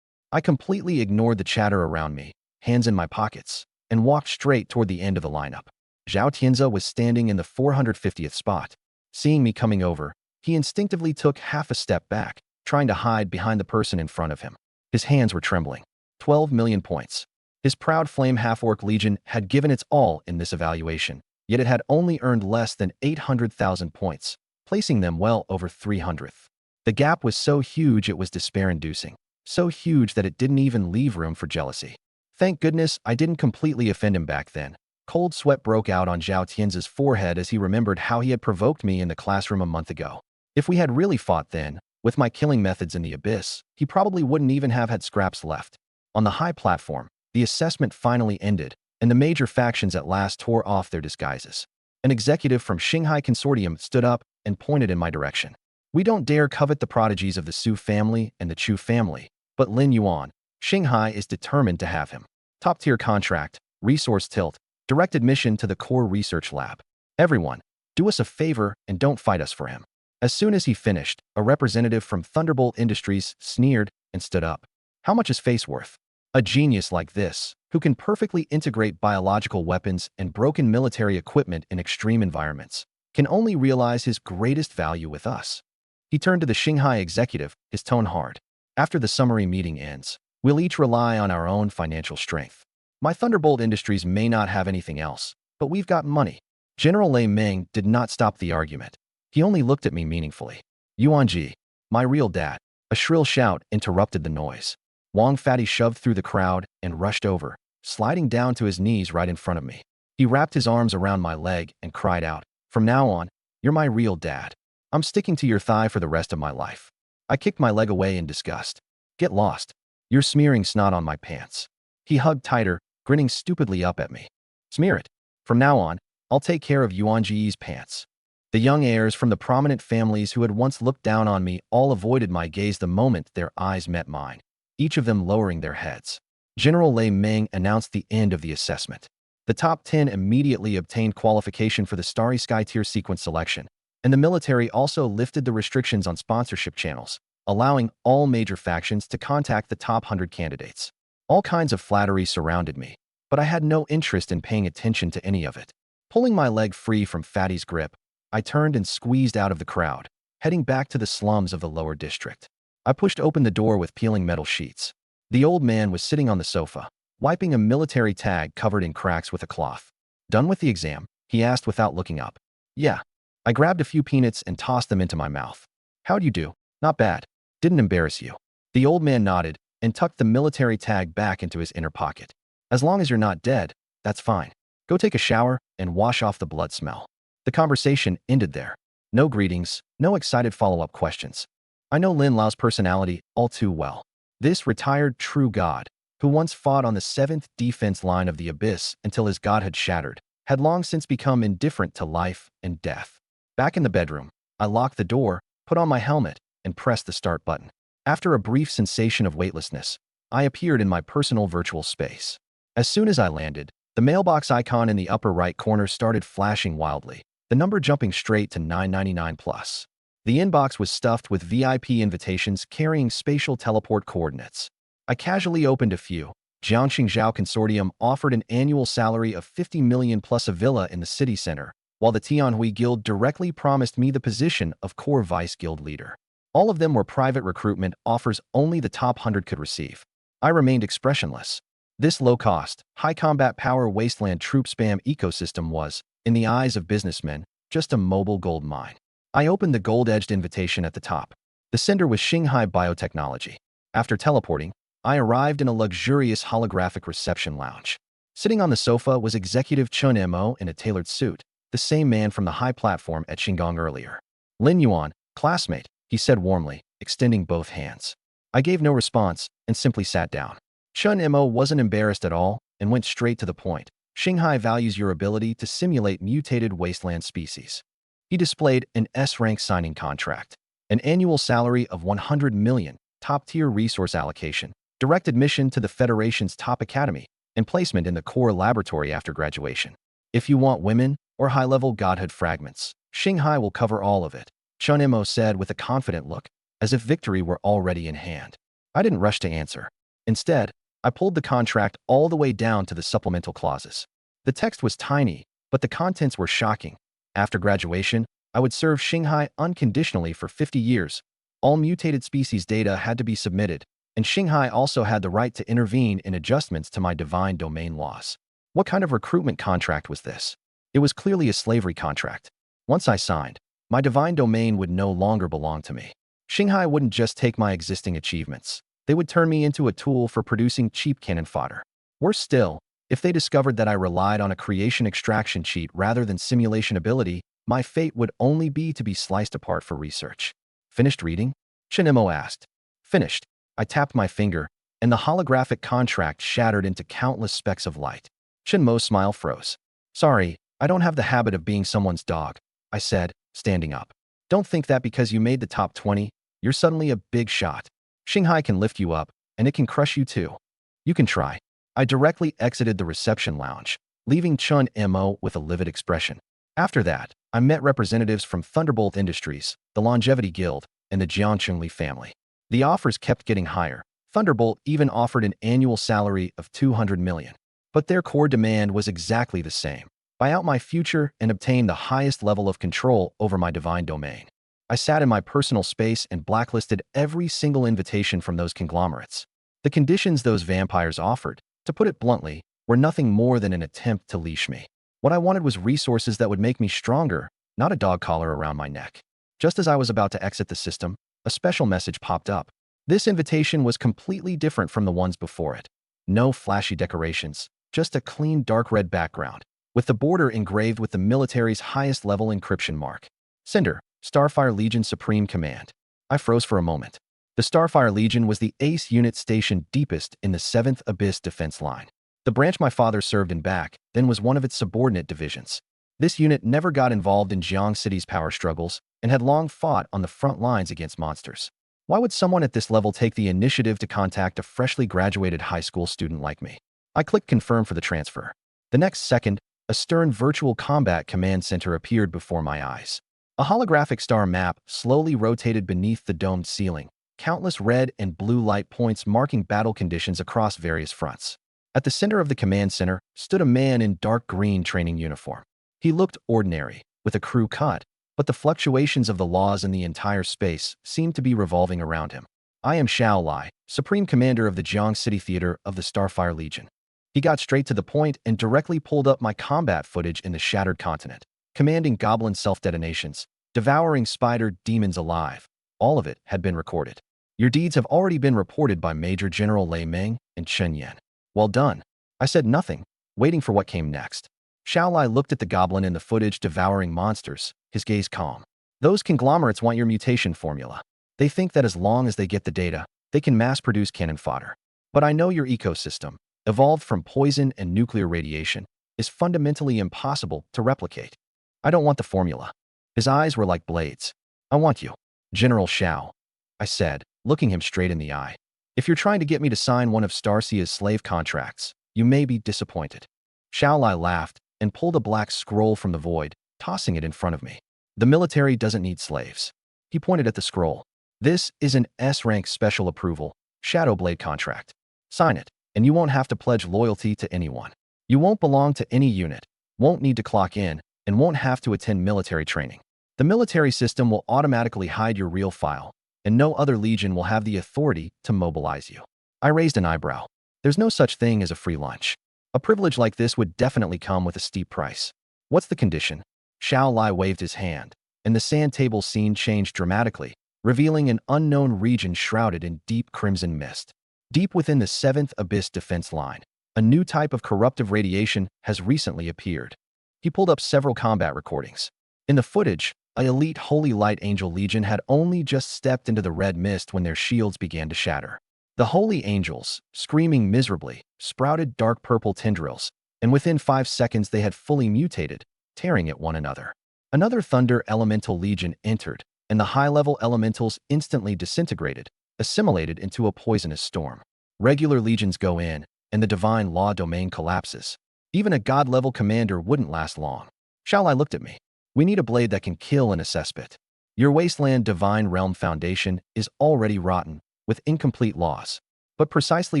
I completely ignored the chatter around me, hands in my pockets, and walked straight toward the end of the lineup. Zhao Tianze was standing in the 450th spot. Seeing me coming over, he instinctively took half a step back, trying to hide behind the person in front of him. His hands were trembling. 12 million points. His proud flame half-orc legion had given its all in this evaluation, yet it had only earned less than 800,000 points, placing them well over 300th. The gap was so huge it was despair-inducing, so huge that it didn't even leave room for jealousy. Thank goodness I didn't completely offend him back then. Cold sweat broke out on Zhao Tianze's forehead as he remembered how he had provoked me in the classroom a month ago. If we had really fought then, with my killing methods in the abyss, he probably wouldn't even have had scraps left. On the high platform, the assessment finally ended, and the major factions at last tore off their disguises. An executive from Shanghai Consortium stood up and pointed in my direction. We don't dare covet the prodigies of the Su family and the Chu family, but Lin Yuan, Shanghai is determined to have him. Top-tier contract, resource tilt, direct admission to the core research lab. Everyone, do us a favor and don't fight us for him. As soon as he finished, a representative from Thunderbolt Industries sneered and stood up. How much is face worth? A genius like this, who can perfectly integrate biological weapons and broken military equipment in extreme environments, can only realize his greatest value with us. He turned to the Shanghai executive, his tone hard. After the summary meeting ends, we'll each rely on our own financial strength. My Thunderbolt Industries may not have anything else, but we've got money. General Lei Meng did not stop the argument. He only looked at me meaningfully. Yuanji, my real dad. A shrill shout interrupted the noise. Wang Fatty shoved through the crowd and rushed over, sliding down to his knees right in front of me. He wrapped his arms around my leg and cried out, "From now on, you're my real dad. I'm sticking to your thigh for the rest of my life." I kicked my leg away in disgust. "Get lost. You're smearing snot on my pants." He hugged tighter, grinning stupidly up at me. "Smear it. From now on, I'll take care of Yuanji's pants." The young heirs from the prominent families who had once looked down on me all avoided my gaze the moment their eyes met mine, each of them lowering their heads. General Lei Meng announced the end of the assessment. The top 10 immediately obtained qualification for the Starry Sky tier sequence selection, and the military also lifted the restrictions on sponsorship channels, allowing all major factions to contact the top 100 candidates. All kinds of flattery surrounded me, but I had no interest in paying attention to any of it. Pulling my leg free from Fatty's grip, I turned and squeezed out of the crowd, heading back to the slums of the lower district. I pushed open the door with peeling metal sheets. The old man was sitting on the sofa, wiping a military tag covered in cracks with a cloth. "Done with the exam?" he asked without looking up. "Yeah." I grabbed a few peanuts and tossed them into my mouth. "How'd you do?" "Not bad. Didn't embarrass you." The old man nodded and tucked the military tag back into his inner pocket. "As long as you're not dead, that's fine. Go take a shower and wash off the blood smell." The conversation ended there. No greetings, no excited follow-up questions. I know Lin Lao's personality all too well. This retired true god, who once fought on the 7th defense line of the abyss until his god had shattered, had long since become indifferent to life and death. Back in the bedroom, I locked the door, put on my helmet, and pressed the start button. After a brief sensation of weightlessness, I appeared in my personal virtual space. As soon as I landed, the mailbox icon in the upper right corner started flashing wildly, the number jumping straight to 999 plus. The inbox was stuffed with VIP invitations carrying spatial teleport coordinates. I casually opened a few. Jiangxing Zhao Consortium offered an annual salary of 50 million plus a villa in the city center, while the Tianhui Guild directly promised me the position of core vice guild leader. All of them were private recruitment offers only the top 100 could receive. I remained expressionless. This low-cost, high-combat power wasteland troop spam ecosystem was, in the eyes of businessmen, just a mobile gold mine. I opened the gold-edged invitation at the top. The sender was Shanghai Biotechnology. After teleporting, I arrived in a luxurious holographic reception lounge. Sitting on the sofa was Executive Chun Mo in a tailored suit, the same man from the high platform at Shingang earlier. Lin Yuan, classmate, he said warmly, extending both hands. I gave no response and simply sat down. Chun Mo wasn't embarrassed at all and went straight to the point. Shanghai values your ability to simulate mutated wasteland species. He displayed an S-rank signing contract, an annual salary of 100 million, top-tier resource allocation, direct admission to the Federation's top academy, and placement in the core laboratory after graduation. If you want women or high-level godhood fragments, Shanghai will cover all of it, Chun Mo said with a confident look, as if victory were already in hand. I didn't rush to answer. Instead, I pulled the contract all the way down to the supplemental clauses. The text was tiny, but the contents were shocking. After graduation, I would serve Shanghai unconditionally for 50 years. All mutated species data had to be submitted, and Shanghai also had the right to intervene in adjustments to my divine domain laws. What kind of recruitment contract was this? It was clearly a slavery contract. Once I signed, my divine domain would no longer belong to me. Shanghai wouldn't just take my existing achievements. They would turn me into a tool for producing cheap cannon fodder. Worse still, if they discovered that I relied on a creation extraction cheat rather than simulation ability, my fate would only be to be sliced apart for research. Finished reading? Chun Mo asked. Finished. I tapped my finger, and the holographic contract shattered into countless specks of light. Chun Mo's smile froze. Sorry, I don't have the habit of being someone's dog, I said, standing up. Don't think that because you made the top 20, you're suddenly a big shot. Shanghai can lift you up, and it can crush you too. You can try. I directly exited the reception lounge, leaving Chun Mo with a livid expression. After that, I met representatives from Thunderbolt Industries, the Longevity Guild, and the Jiangchungli family. The offers kept getting higher. Thunderbolt even offered an annual salary of 200 million. But their core demand was exactly the same. Buy out my future and obtain the highest level of control over my divine domain. I sat in my personal space and blacklisted every single invitation from those conglomerates. The conditions those vampires offered, to put it bluntly, were nothing more than an attempt to leash me. What I wanted was resources that would make me stronger, not a dog collar around my neck. Just as I was about to exit the system, a special message popped up. This invitation was completely different from the ones before it. No flashy decorations, just a clean dark red background, with the border engraved with the military's highest level encryption mark. Cinder, Starfire Legion Supreme Command. I froze for a moment. The Starfire Legion was the ace unit stationed deepest in the 7th Abyss defense line. The branch my father served in back then was one of its subordinate divisions. This unit never got involved in Jiang City's power struggles and had long fought on the front lines against monsters. Why would someone at this level take the initiative to contact a freshly graduated high school student like me? I clicked confirm for the transfer. The next second, a stern virtual combat command center appeared before my eyes. A holographic star map slowly rotated beneath the domed ceiling, countless red and blue light points marking battle conditions across various fronts. At the center of the command center stood a man in dark green training uniform. He looked ordinary, with a crew cut, but the fluctuations of the laws in the entire space seemed to be revolving around him. I am Xiao Lai, Supreme Commander of the Jiang City Theater of the Starfire Legion. He got straight to the point and directly pulled up my combat footage in the Shattered Continent, commanding goblin self-detonations, devouring spider demons alive. All of it had been recorded. Your deeds have already been reported by Major General Lei Meng and Chen Yan. Well done. I said nothing, waiting for what came next. Xiao Lai looked at the goblin in the footage devouring monsters, his gaze calm. Those conglomerates want your mutation formula. They think that as long as they get the data, they can mass-produce cannon fodder. But I know your ecosystem, evolved from poison and nuclear radiation, is fundamentally impossible to replicate. I don't want the formula. His eyes were like blades. I want you, General Xiao, I said, looking him straight in the eye. If you're trying to get me to sign one of Starcia's slave contracts, you may be disappointed. Xiao Lai laughed and pulled a black scroll from the void, tossing it in front of me. The military doesn't need slaves. He pointed at the scroll. This is an S-rank special approval, Shadowblade contract. Sign it, and you won't have to pledge loyalty to anyone. You won't belong to any unit, won't need to clock in, and won't have to attend military training. The military system will automatically hide your real file, and no other legion will have the authority to mobilize you. I raised an eyebrow. There's no such thing as a free lunch. A privilege like this would definitely come with a steep price. What's the condition? Xiao Lai waved his hand, and the sand table scene changed dramatically, revealing an unknown region shrouded in deep crimson mist. Deep within the 7th Abyss defense line, a new type of corruptive radiation has recently appeared. He pulled up several combat recordings. In the footage, an elite Holy Light Angel Legion had only just stepped into the red mist when their shields began to shatter. The Holy Angels, screaming miserably, sprouted dark purple tendrils, and within 5 seconds they had fully mutated, tearing at one another. Another Thunder Elemental Legion entered, and the high-level elementals instantly disintegrated, assimilated into a poisonous storm. Regular legions go in, and the Divine Law domain collapses. Even a god-level commander wouldn't last long. Xiao Lai looked at me. We need a blade that can kill an SS-bit. Your Wasteland Divine Realm Foundation is already rotten, with incomplete laws. But precisely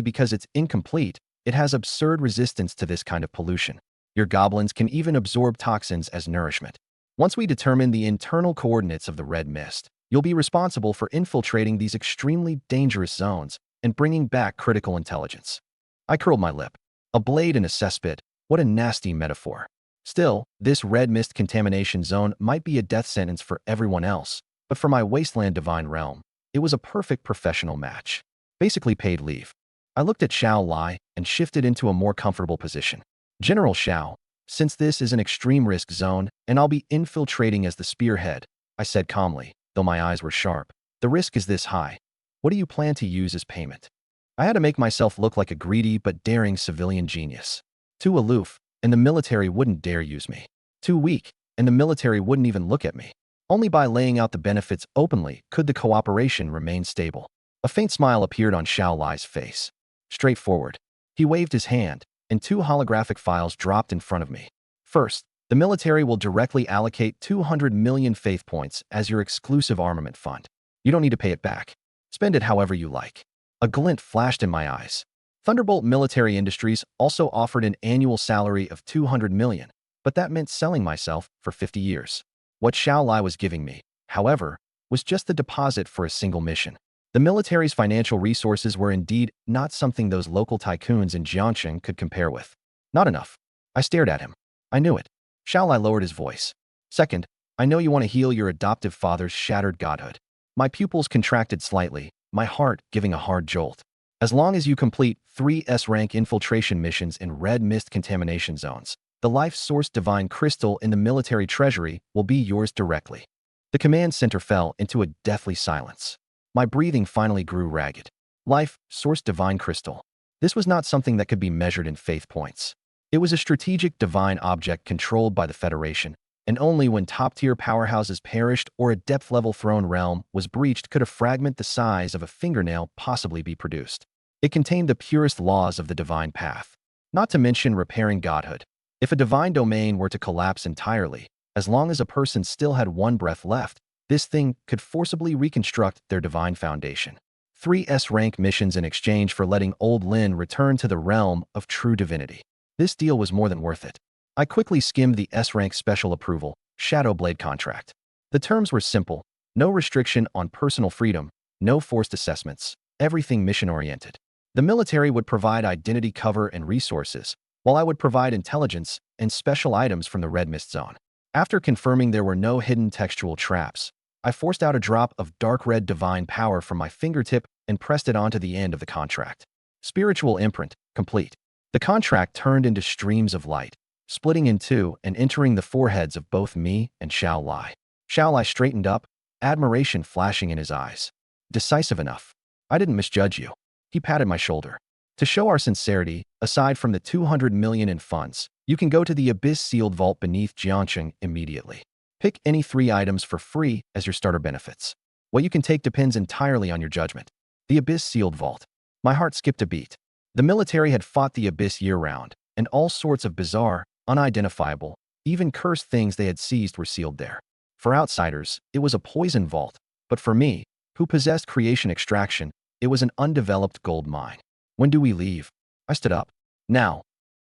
because it's incomplete, it has absurd resistance to this kind of pollution. Your goblins can even absorb toxins as nourishment. Once we determine the internal coordinates of the red mist, you'll be responsible for infiltrating these extremely dangerous zones and bringing back critical intelligence. I curled my lip. A blade in a cesspit, what a nasty metaphor. Still, this red mist contamination zone might be a death sentence for everyone else, but for my Wasteland Divine Realm, it was a perfect professional match. Basically paid leave. I looked at Xiao Lai and shifted into a more comfortable position. General Xiao, since this is an extreme risk zone and I'll be infiltrating as the spearhead, I said calmly, though my eyes were sharp. The risk is this high. What do you plan to use as payment? I had to make myself look like a greedy but daring civilian genius. Too aloof, and the military wouldn't dare use me. Too weak, and the military wouldn't even look at me. Only by laying out the benefits openly could the cooperation remain stable. A faint smile appeared on Xiao Lai's face. Straightforward. He waved his hand, and 2 holographic files dropped in front of me. First, the military will directly allocate 200 million faith points as your exclusive armament fund. You don't need to pay it back. Spend it however you like. A glint flashed in my eyes. Thunderbolt Military Industries also offered an annual salary of 200 million, but that meant selling myself for 50 years. What Xiao Lai was giving me, however, was just the deposit for a single mission. The military's financial resources were indeed not something those local tycoons in Jiangxing could compare with. Not enough. I stared at him. I knew it. Xiao Lai lowered his voice. Second, I know you want to heal your adoptive father's shattered godhood. My pupils contracted slightly, my heart giving a hard jolt. As long as you complete 3 S-rank infiltration missions in red mist contamination zones, the life source divine crystal in the military treasury will be yours directly. The command center fell into a deathly silence. My breathing finally grew ragged. Life source divine crystal. This was not something that could be measured in faith points. It was a strategic divine object controlled by the Federation, and only when top-tier powerhouses perished or a depth-level throne realm was breached could a fragment the size of a fingernail possibly be produced. It contained the purest laws of the divine path, not to mention repairing godhood. If a divine domain were to collapse entirely, as long as a person still had one breath left, this thing could forcibly reconstruct their divine foundation. 3 S-rank missions in exchange for letting old Lin return to the realm of true divinity. This deal was more than worth it. I quickly skimmed the S-rank special approval, Shadow Blade contract. The terms were simple, no restriction on personal freedom, no forced assessments, everything mission-oriented. The military would provide identity cover and resources, while I would provide intelligence and special items from the Red Mist Zone. After confirming there were no hidden textual traps, I forced out a drop of dark red divine power from my fingertip and pressed it onto the end of the contract. Spiritual imprint, complete. The contract turned into streams of light, splitting in two and entering the foreheads of both me and Xiao Lai. Xiao Lai straightened up, admiration flashing in his eyes. Decisive enough. I didn't misjudge you. He patted my shoulder. To show our sincerity, aside from the 200 million in funds, you can go to the Abyss sealed vault beneath Jiangxing immediately. Pick any 3 items for free as your starter benefits. What you can take depends entirely on your judgment. The Abyss sealed vault. My heart skipped a beat. The military had fought the Abyss year-round, and all sorts of bizarre, unidentifiable, even cursed things they had seized were sealed there. For outsiders, it was a poison vault, but for me, who possessed creation extraction, it was an undeveloped gold mine. When do we leave? I stood up. Now.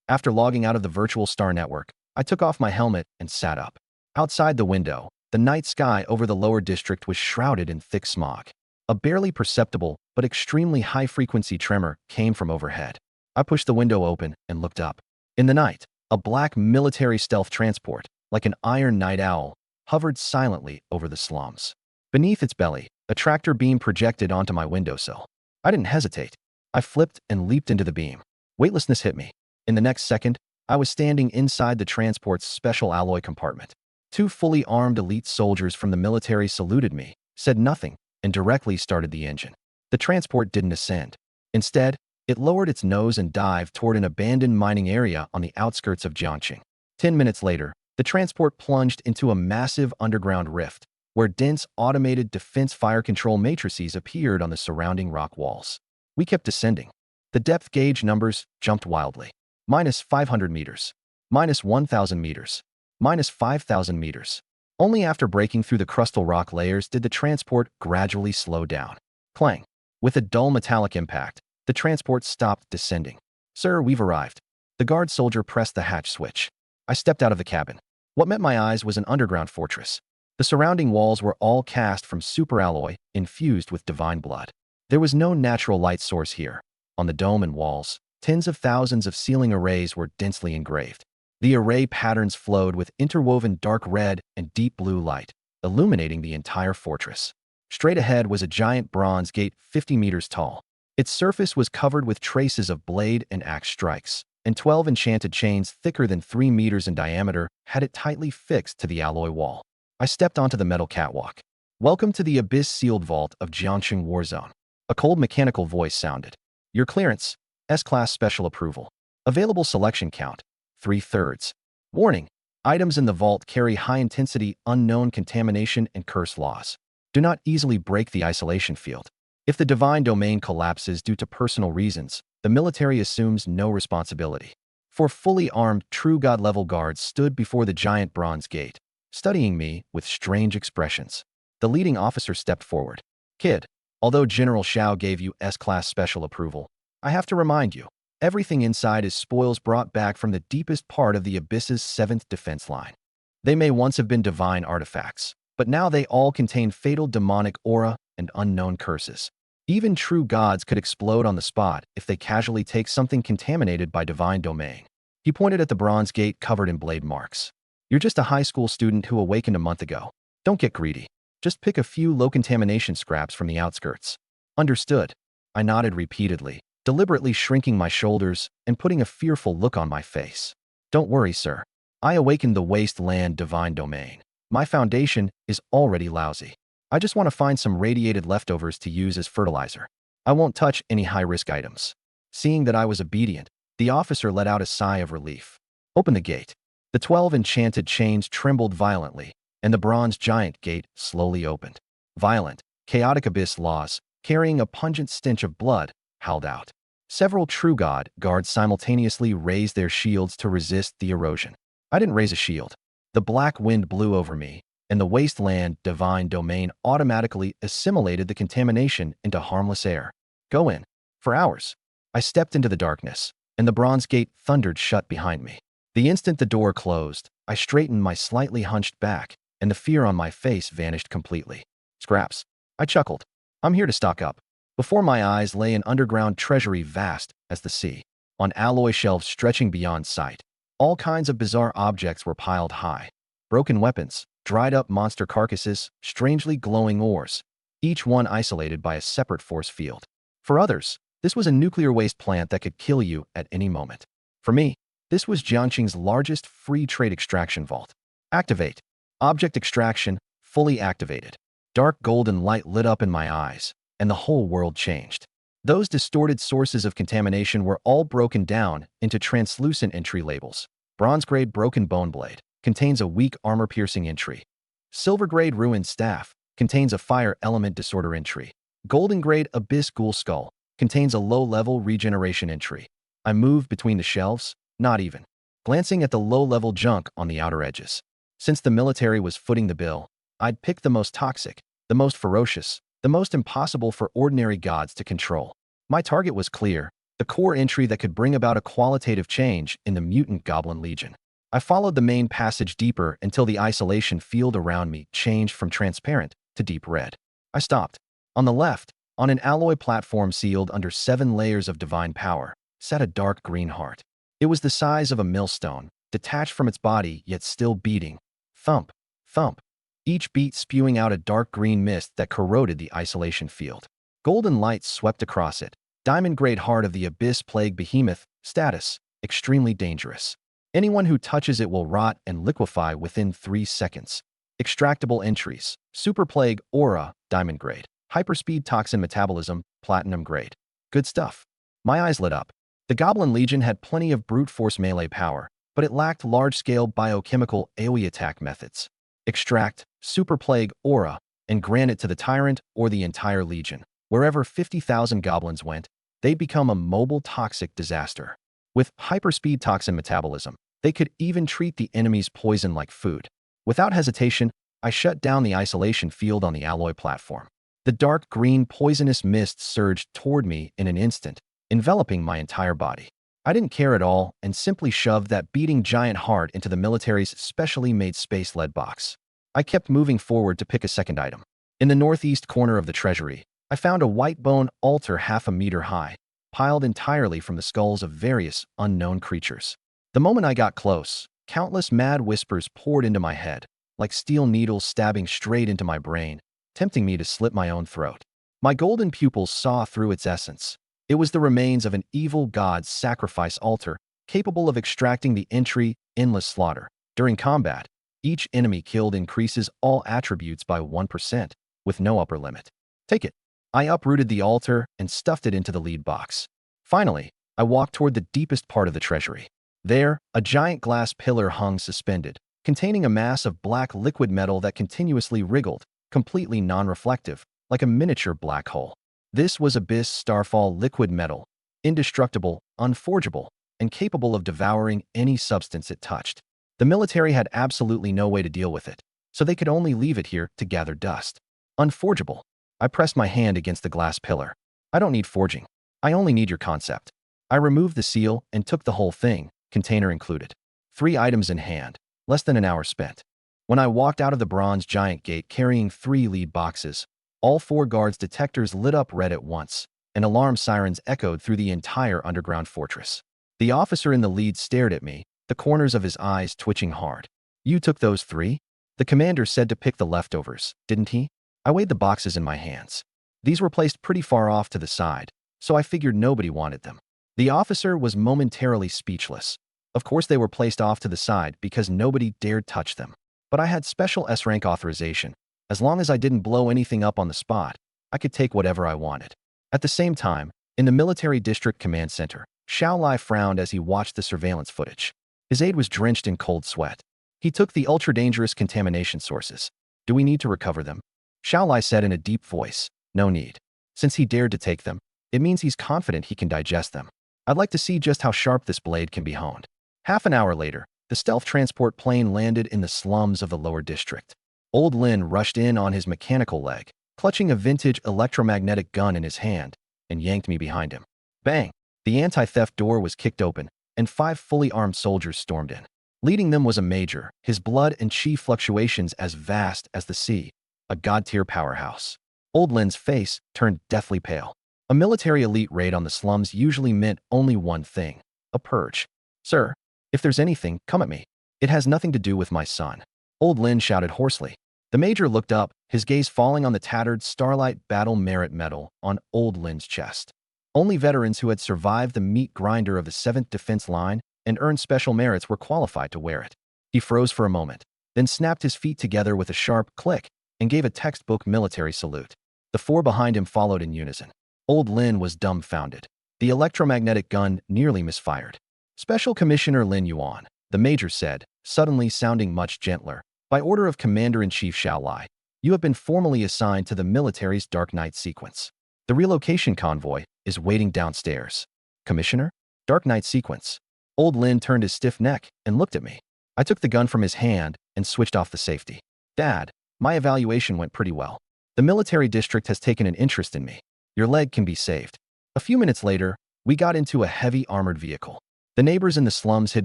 After logging out of the virtual star network, I took off my helmet and sat up. Outside the window, the night sky over the lower district was shrouded in thick smog. A barely perceptible but extremely high-frequency tremor came from overhead. I pushed the window open and looked up. In the night, a black military stealth transport, like an iron night owl, hovered silently over the slums. Beneath its belly, a tractor beam projected onto my windowsill. I didn't hesitate. I flipped and leaped into the beam. Weightlessness hit me. In the next second, I was standing inside the transport's special alloy compartment. Two fully armed elite soldiers from the military saluted me, said nothing, and directly started the engine. The transport didn't ascend. Instead, it lowered its nose and dived toward an abandoned mining area on the outskirts of Jiangxing. 10 minutes later, the transport plunged into a massive underground rift, where dense automated defense fire control matrices appeared on the surrounding rock walls. We kept descending. The depth gauge numbers jumped wildly. -500 meters. -1,000 meters. -5,000 meters. Only after breaking through the crustal rock layers did the transport gradually slow down. Clang. With a dull metallic impact, the transport stopped descending. "Sir, we've arrived." The guard soldier pressed the hatch switch. I stepped out of the cabin. What met my eyes was an underground fortress. The surrounding walls were all cast from superalloy infused with divine blood. There was no natural light source here. On the dome and walls, tens of thousands of ceiling arrays were densely engraved. The array patterns flowed with interwoven dark red and deep blue light, illuminating the entire fortress. Straight ahead was a giant bronze gate 50 meters tall. Its surface was covered with traces of blade and axe strikes, and 12 enchanted chains thicker than 3 meters in diameter had it tightly fixed to the alloy wall. I stepped onto the metal catwalk. "Welcome to the Abyss-sealed vault of Jiangxing Warzone." A cold mechanical voice sounded. "Your clearance, S-Class special approval. Available selection count, 3/3. Warning, items in the vault carry high-intensity, unknown contamination and curse laws. Do not easily break the isolation field. If the divine domain collapses due to personal reasons, the military assumes no responsibility." Four fully armed true god-level guards stood before the giant bronze gate, studying me with strange expressions. The leading officer stepped forward. "Kid, although General Xiao gave you S-Class special approval, I have to remind you, everything inside is spoils brought back from the deepest part of the Abyss's 7th defense line. They may once have been divine artifacts, but now they all contain fatal demonic aura and unknown curses. Even true gods could explode on the spot if they casually take something contaminated by divine domain." He pointed at the bronze gate covered in blade marks. "You're just a high school student who awakened a month ago. Don't get greedy. Just pick a few low-contamination scraps from the outskirts." "Understood." I nodded repeatedly, deliberately shrinking my shoulders and putting a fearful look on my face. "Don't worry, sir. I awakened the wasteland divine domain. My foundation is already lousy. I just want to find some radiated leftovers to use as fertilizer. I won't touch any high-risk items." Seeing that I was obedient, the officer let out a sigh of relief. "Open the gate." The 12 enchanted chains trembled violently, and the bronze giant gate slowly opened. Violent, chaotic abyss laws, carrying a pungent stench of blood, howled out. Several true god guards simultaneously raised their shields to resist the erosion. I didn't raise a shield. The black wind blew over me, and the wasteland divine domain automatically assimilated the contamination into harmless air. "Go in." For hours, I stepped into the darkness, and the bronze gate thundered shut behind me. The instant the door closed, I straightened my slightly hunched back, and the fear on my face vanished completely. "Scraps." I chuckled. "I'm here to stock up." Before my eyes lay an underground treasury vast as the sea. On alloy shelves stretching beyond sight, all kinds of bizarre objects were piled high. Broken weapons, dried-up monster carcasses, strangely glowing ores, each one isolated by a separate force field. For others, this was a nuclear waste plant that could kill you at any moment. For me, this was Jiangxing's largest free trade extraction vault. Activate. Object extraction, fully activated. Dark golden light lit up in my eyes, and the whole world changed. Those distorted sources of contamination were all broken down into translucent entry labels. Bronze-grade broken bone blade contains a weak armor-piercing entry. Silver-grade ruined staff contains a fire element disorder entry. Golden-grade abyss ghoul skull contains a low-level regeneration entry. I moved between the shelves, not even glancing at the low-level junk on the outer edges. Since the military was footing the bill, I'd picked the most toxic, the most ferocious, the most impossible for ordinary gods to control. My target was clear, the core entry that could bring about a qualitative change in the mutant goblin legion. I followed the main passage deeper until the isolation field around me changed from transparent to deep red. I stopped. On the left, on an alloy platform sealed under 7 layers of divine power, sat a dark green heart. It was the size of a millstone, detached from its body yet still beating. Thump, thump, each beat spewing out a dark green mist that corroded the isolation field. Golden light swept across it. Diamond-grade heart of the abyss-plague behemoth, status, extremely dangerous. Anyone who touches it will rot and liquefy within 3 seconds. Extractable entries, super plague aura, diamond grade. Hyperspeed toxin metabolism, platinum grade. Good stuff. My eyes lit up. The Goblin Legion had plenty of brute force melee power, but it lacked large-scale biochemical AoE attack methods. Extract, super plague aura, and grant it to the Tyrant or the entire Legion. Wherever 50,000 goblins went, they'd become a mobile toxic disaster. With hyperspeed toxin metabolism, they could even treat the enemy's poison like food. Without hesitation, I shut down the isolation field on the alloy platform. The dark green poisonous mist surged toward me in an instant, enveloping my entire body. I didn't care at all and simply shoved that beating giant heart into the military's specially made space lead box. I kept moving forward to pick a second item. In the northeast corner of the treasury, I found a white bone altar half a meter high, piled entirely from the skulls of various unknown creatures. The moment I got close, countless mad whispers poured into my head, like steel needles stabbing straight into my brain, tempting me to slit my own throat. My golden pupils saw through its essence. It was the remains of an evil god's sacrifice altar, capable of extracting the entry, endless slaughter. During combat, each enemy killed increases all attributes by 1%, with no upper limit. Take it. I uprooted the altar and stuffed it into the lead box. Finally, I walked toward the deepest part of the treasury. There, a giant glass pillar hung suspended, containing a mass of black liquid metal that continuously wriggled, completely non-reflective, like a miniature black hole. This was Abyss Starfall liquid metal, indestructible, unforgeable, and capable of devouring any substance it touched. The military had absolutely no way to deal with it, so they could only leave it here to gather dust. Unforgeable. I pressed my hand against the glass pillar. I don't need forging. I only need your concept. I removed the seal and took the whole thing, container included. 3 items in hand, less than an hour spent. When I walked out of the bronze giant gate carrying 3 lead boxes, all 4 guards' detectors lit up red at once, and alarm sirens echoed through the entire underground fortress. The officer in the lead stared at me, the corners of his eyes twitching hard. You took those 3? The commander said to pick the leftovers, didn't he? I weighed the boxes in my hands. These were placed pretty far off to the side, so I figured nobody wanted them. The officer was momentarily speechless. Of course they were placed off to the side because nobody dared touch them. But I had special S-rank authorization. As long as I didn't blow anything up on the spot, I could take whatever I wanted. At the same time, in the military district command center, Xiao Lai frowned as he watched the surveillance footage. His aide was drenched in cold sweat. He took the ultra-dangerous contamination sources. Do we need to recover them? Xiao Lai said in a deep voice, no need. Since he dared to take them, it means he's confident he can digest them. I'd like to see just how sharp this blade can be honed. Half an hour later, the stealth transport plane landed in the slums of the lower district. Old Lin rushed in on his mechanical leg, clutching a vintage electromagnetic gun in his hand, and yanked me behind him. Bang! The anti-theft door was kicked open, and 5 fully armed soldiers stormed in. Leading them was a major, his blood and chi fluctuations as vast as the sea, a god-tier powerhouse. Old Lin's face turned deathly pale. A military elite raid on the slums usually meant only one thing, a purge. Sir, if there's anything, come at me. It has nothing to do with my son. Old Lin shouted hoarsely. The major looked up, his gaze falling on the tattered Starlight Battle Merit Medal on Old Lin's chest. Only veterans who had survived the meat grinder of the 7th Defense Line and earned special merits were qualified to wear it. He froze for a moment, then snapped his feet together with a sharp click and gave a textbook military salute. The 4 behind him followed in unison. Old Lin was dumbfounded. The electromagnetic gun nearly misfired. Special Commissioner Lin Yuan, the major said, suddenly sounding much gentler, by order of Commander-in-Chief Xiao Lai, you have been formally assigned to the military's Dark Knight sequence. The relocation convoy is waiting downstairs. Commissioner? Dark Knight sequence. Old Lin turned his stiff neck and looked at me. I took the gun from his hand and switched off the safety. Dad, my evaluation went pretty well. The military district has taken an interest in me. Your leg can be saved. A few minutes later, we got into a heavy armored vehicle. The neighbors in the slums hid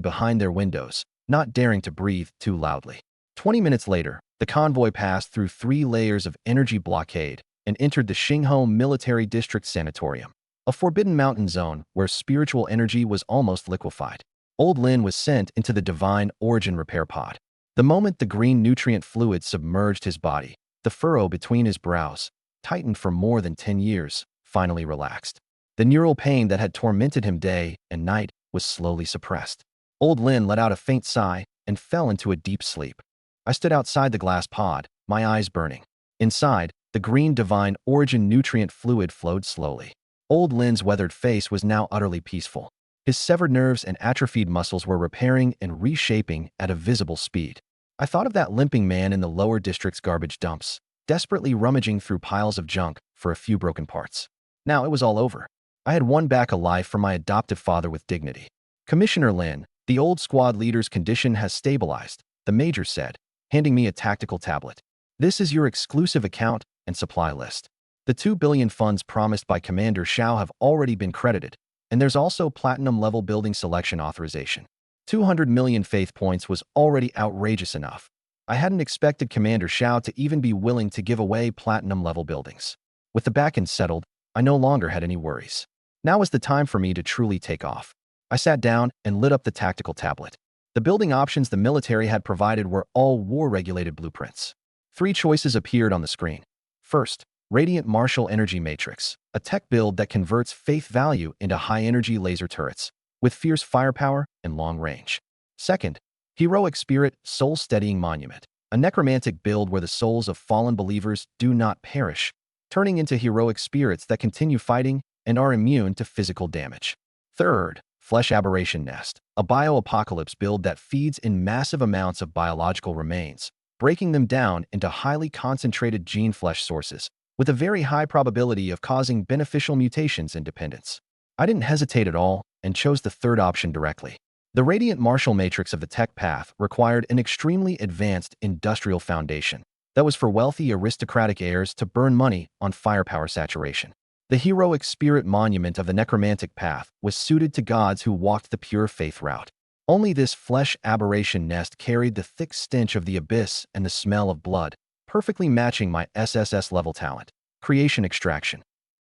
behind their windows, not daring to breathe too loudly. 20 minutes later, the convoy passed through 3 layers of energy blockade and entered the Xingho Military District Sanatorium. a forbidden mountain zone where spiritual energy was almost liquefied. Old Lin was sent into the divine origin repair pod. The moment the green nutrient fluid submerged his body, the furrow between his brows, tightened for more than 10 years, finally relaxed. The neural pain that had tormented him day and night was slowly suppressed. Old Lin let out a faint sigh and fell into a deep sleep. I stood outside the glass pod, my eyes burning. Inside, the green divine origin nutrient fluid flowed slowly. Old Lin's weathered face was now utterly peaceful. His severed nerves and atrophied muscles were repairing and reshaping at a visible speed. I thought of that limping man in the lower district's garbage dumps, desperately rummaging through piles of junk for a few broken parts. Now it was all over. I had won back a life for my adoptive father with dignity. Commissioner Lin, the old squad leader's condition has stabilized, the major said, handing me a tactical tablet. This is your exclusive account and supply list. The 2 billion funds promised by Commander Xiao have already been credited, and there's also platinum-level building selection authorization. 200 million faith points was already outrageous enough. I hadn't expected Commander Xiao to even be willing to give away platinum-level buildings. With the back end settled, I no longer had any worries. Now was the time for me to truly take off. I sat down and lit up the tactical tablet. The building options the military had provided were all war-regulated blueprints. 3 choices appeared on the screen. First, Radiant Martial Energy Matrix, a tech build that converts faith value into high-energy laser turrets, with fierce firepower and long range. Second, Heroic Spirit Soul-Steadying Monument, a necromantic build where the souls of fallen believers do not perish, turning into heroic spirits that continue fighting and are immune to physical damage. Third, Flesh Aberration Nest, a bio-apocalypse build that feeds in massive amounts of biological remains, breaking them down into highly concentrated gene flesh sources, with a very high probability of causing beneficial mutations in dependence. I didn't hesitate at all and chose the third option directly. The Radiant Martial Matrix of the tech path required an extremely advanced industrial foundation that was for wealthy aristocratic heirs to burn money on firepower saturation. The Heroic Spirit Monument of the necromantic path was suited to gods who walked the pure faith route. Only this Flesh Aberration Nest carried the thick stench of the abyss and the smell of blood, perfectly matching my SSS level talent. Creation Extraction.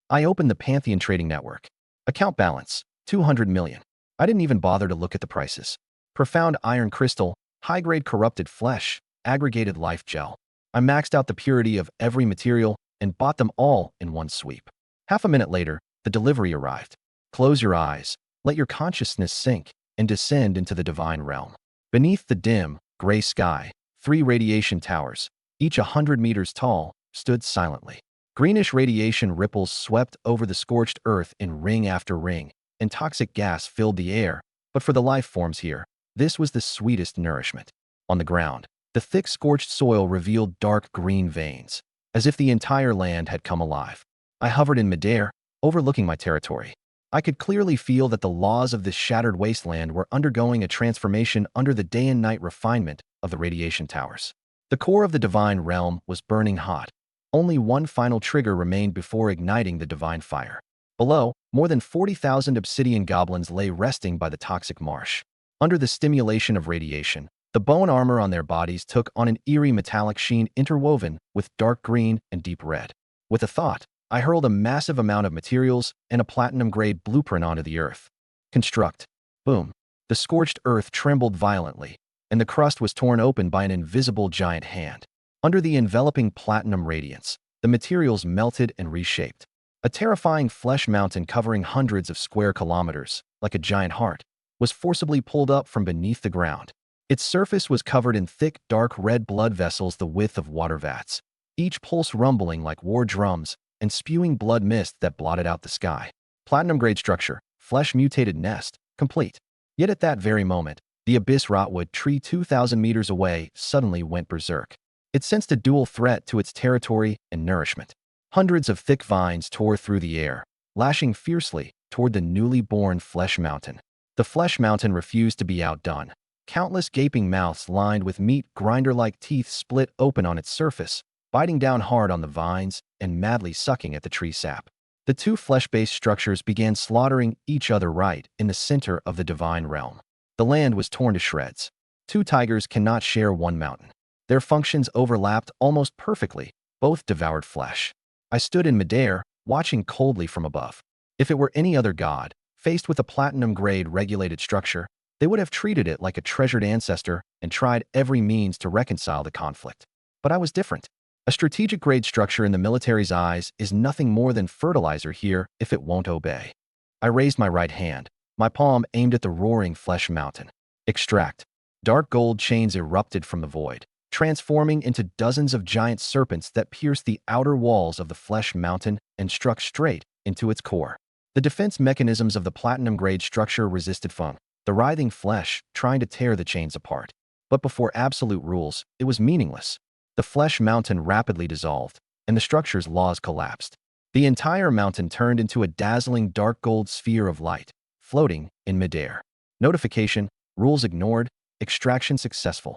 I opened the Pantheon Trading Network. Account balance, 200 million. I didn't even bother to look at the prices. Profound Iron Crystal, high-grade corrupted flesh, aggregated life gel. I maxed out the purity of every material and bought them all in one sweep. Half a minute later, the delivery arrived. Close your eyes, let your consciousness sink, and descend into the divine realm. Beneath the dim, gray sky, 3 radiation towers, each 100 meters tall, stood silently. Greenish radiation ripples swept over the scorched earth in ring after ring, and toxic gas filled the air, but for the life forms here, this was the sweetest nourishment. On the ground, the thick scorched soil revealed dark green veins, as if the entire land had come alive. I hovered in midair, overlooking my territory. I could clearly feel that the laws of this shattered wasteland were undergoing a transformation under the day and night refinement of the radiation towers. The core of the divine realm was burning hot. Only one final trigger remained before igniting the divine fire. Below, more than 40,000 obsidian goblins lay resting by the toxic marsh. Under the stimulation of radiation, the bone armor on their bodies took on an eerie metallic sheen interwoven with dark green and deep red. With a thought, I hurled a massive amount of materials and a platinum-grade blueprint onto the earth. Construct. Boom. The scorched earth trembled violently, and the crust was torn open by an invisible giant hand. Under the enveloping platinum radiance, the materials melted and reshaped. A terrifying flesh mountain covering hundreds of square kilometers, like a giant heart, was forcibly pulled up from beneath the ground. Its surface was covered in thick, dark red blood vessels the width of water vats, each pulse rumbling like war drums and spewing blood mist that blotted out the sky. Platinum-grade structure, flesh-mutated nest, complete. Yet at that very moment, the abyss rotwood tree 2,000 meters away suddenly went berserk. It sensed a dual threat to its territory and nourishment. Hundreds of thick vines tore through the air, lashing fiercely toward the newly born flesh mountain. The flesh mountain refused to be outdone. Countless gaping mouths lined with meat grinder-like teeth split open on its surface, biting down hard on the vines and madly sucking at the tree sap. The 2 flesh-based structures began slaughtering each other right in the center of the divine realm. The land was torn to shreds. 2 tigers cannot share one mountain. Their functions overlapped almost perfectly, both devoured flesh. I stood in midair, watching coldly from above. If it were any other god, faced with a platinum-grade regulated structure, they would have treated it like a treasured ancestor and tried every means to reconcile the conflict. But I was different. A strategic-grade structure in the military's eyes is nothing more than fertilizer here if it won't obey. I raised my right hand, my palm aimed at the roaring flesh mountain. Extract. Dark gold chains erupted from the void, transforming into dozens of giant serpents that pierced the outer walls of the flesh mountain and struck straight into its core. The defense mechanisms of the platinum-grade structure resisted Feng, the writhing flesh trying to tear the chains apart. But before absolute rules, it was meaningless. The flesh mountain rapidly dissolved, and the structure's laws collapsed. The entire mountain turned into a dazzling dark gold sphere of light, floating in midair. Notification: rules ignored, extraction successful.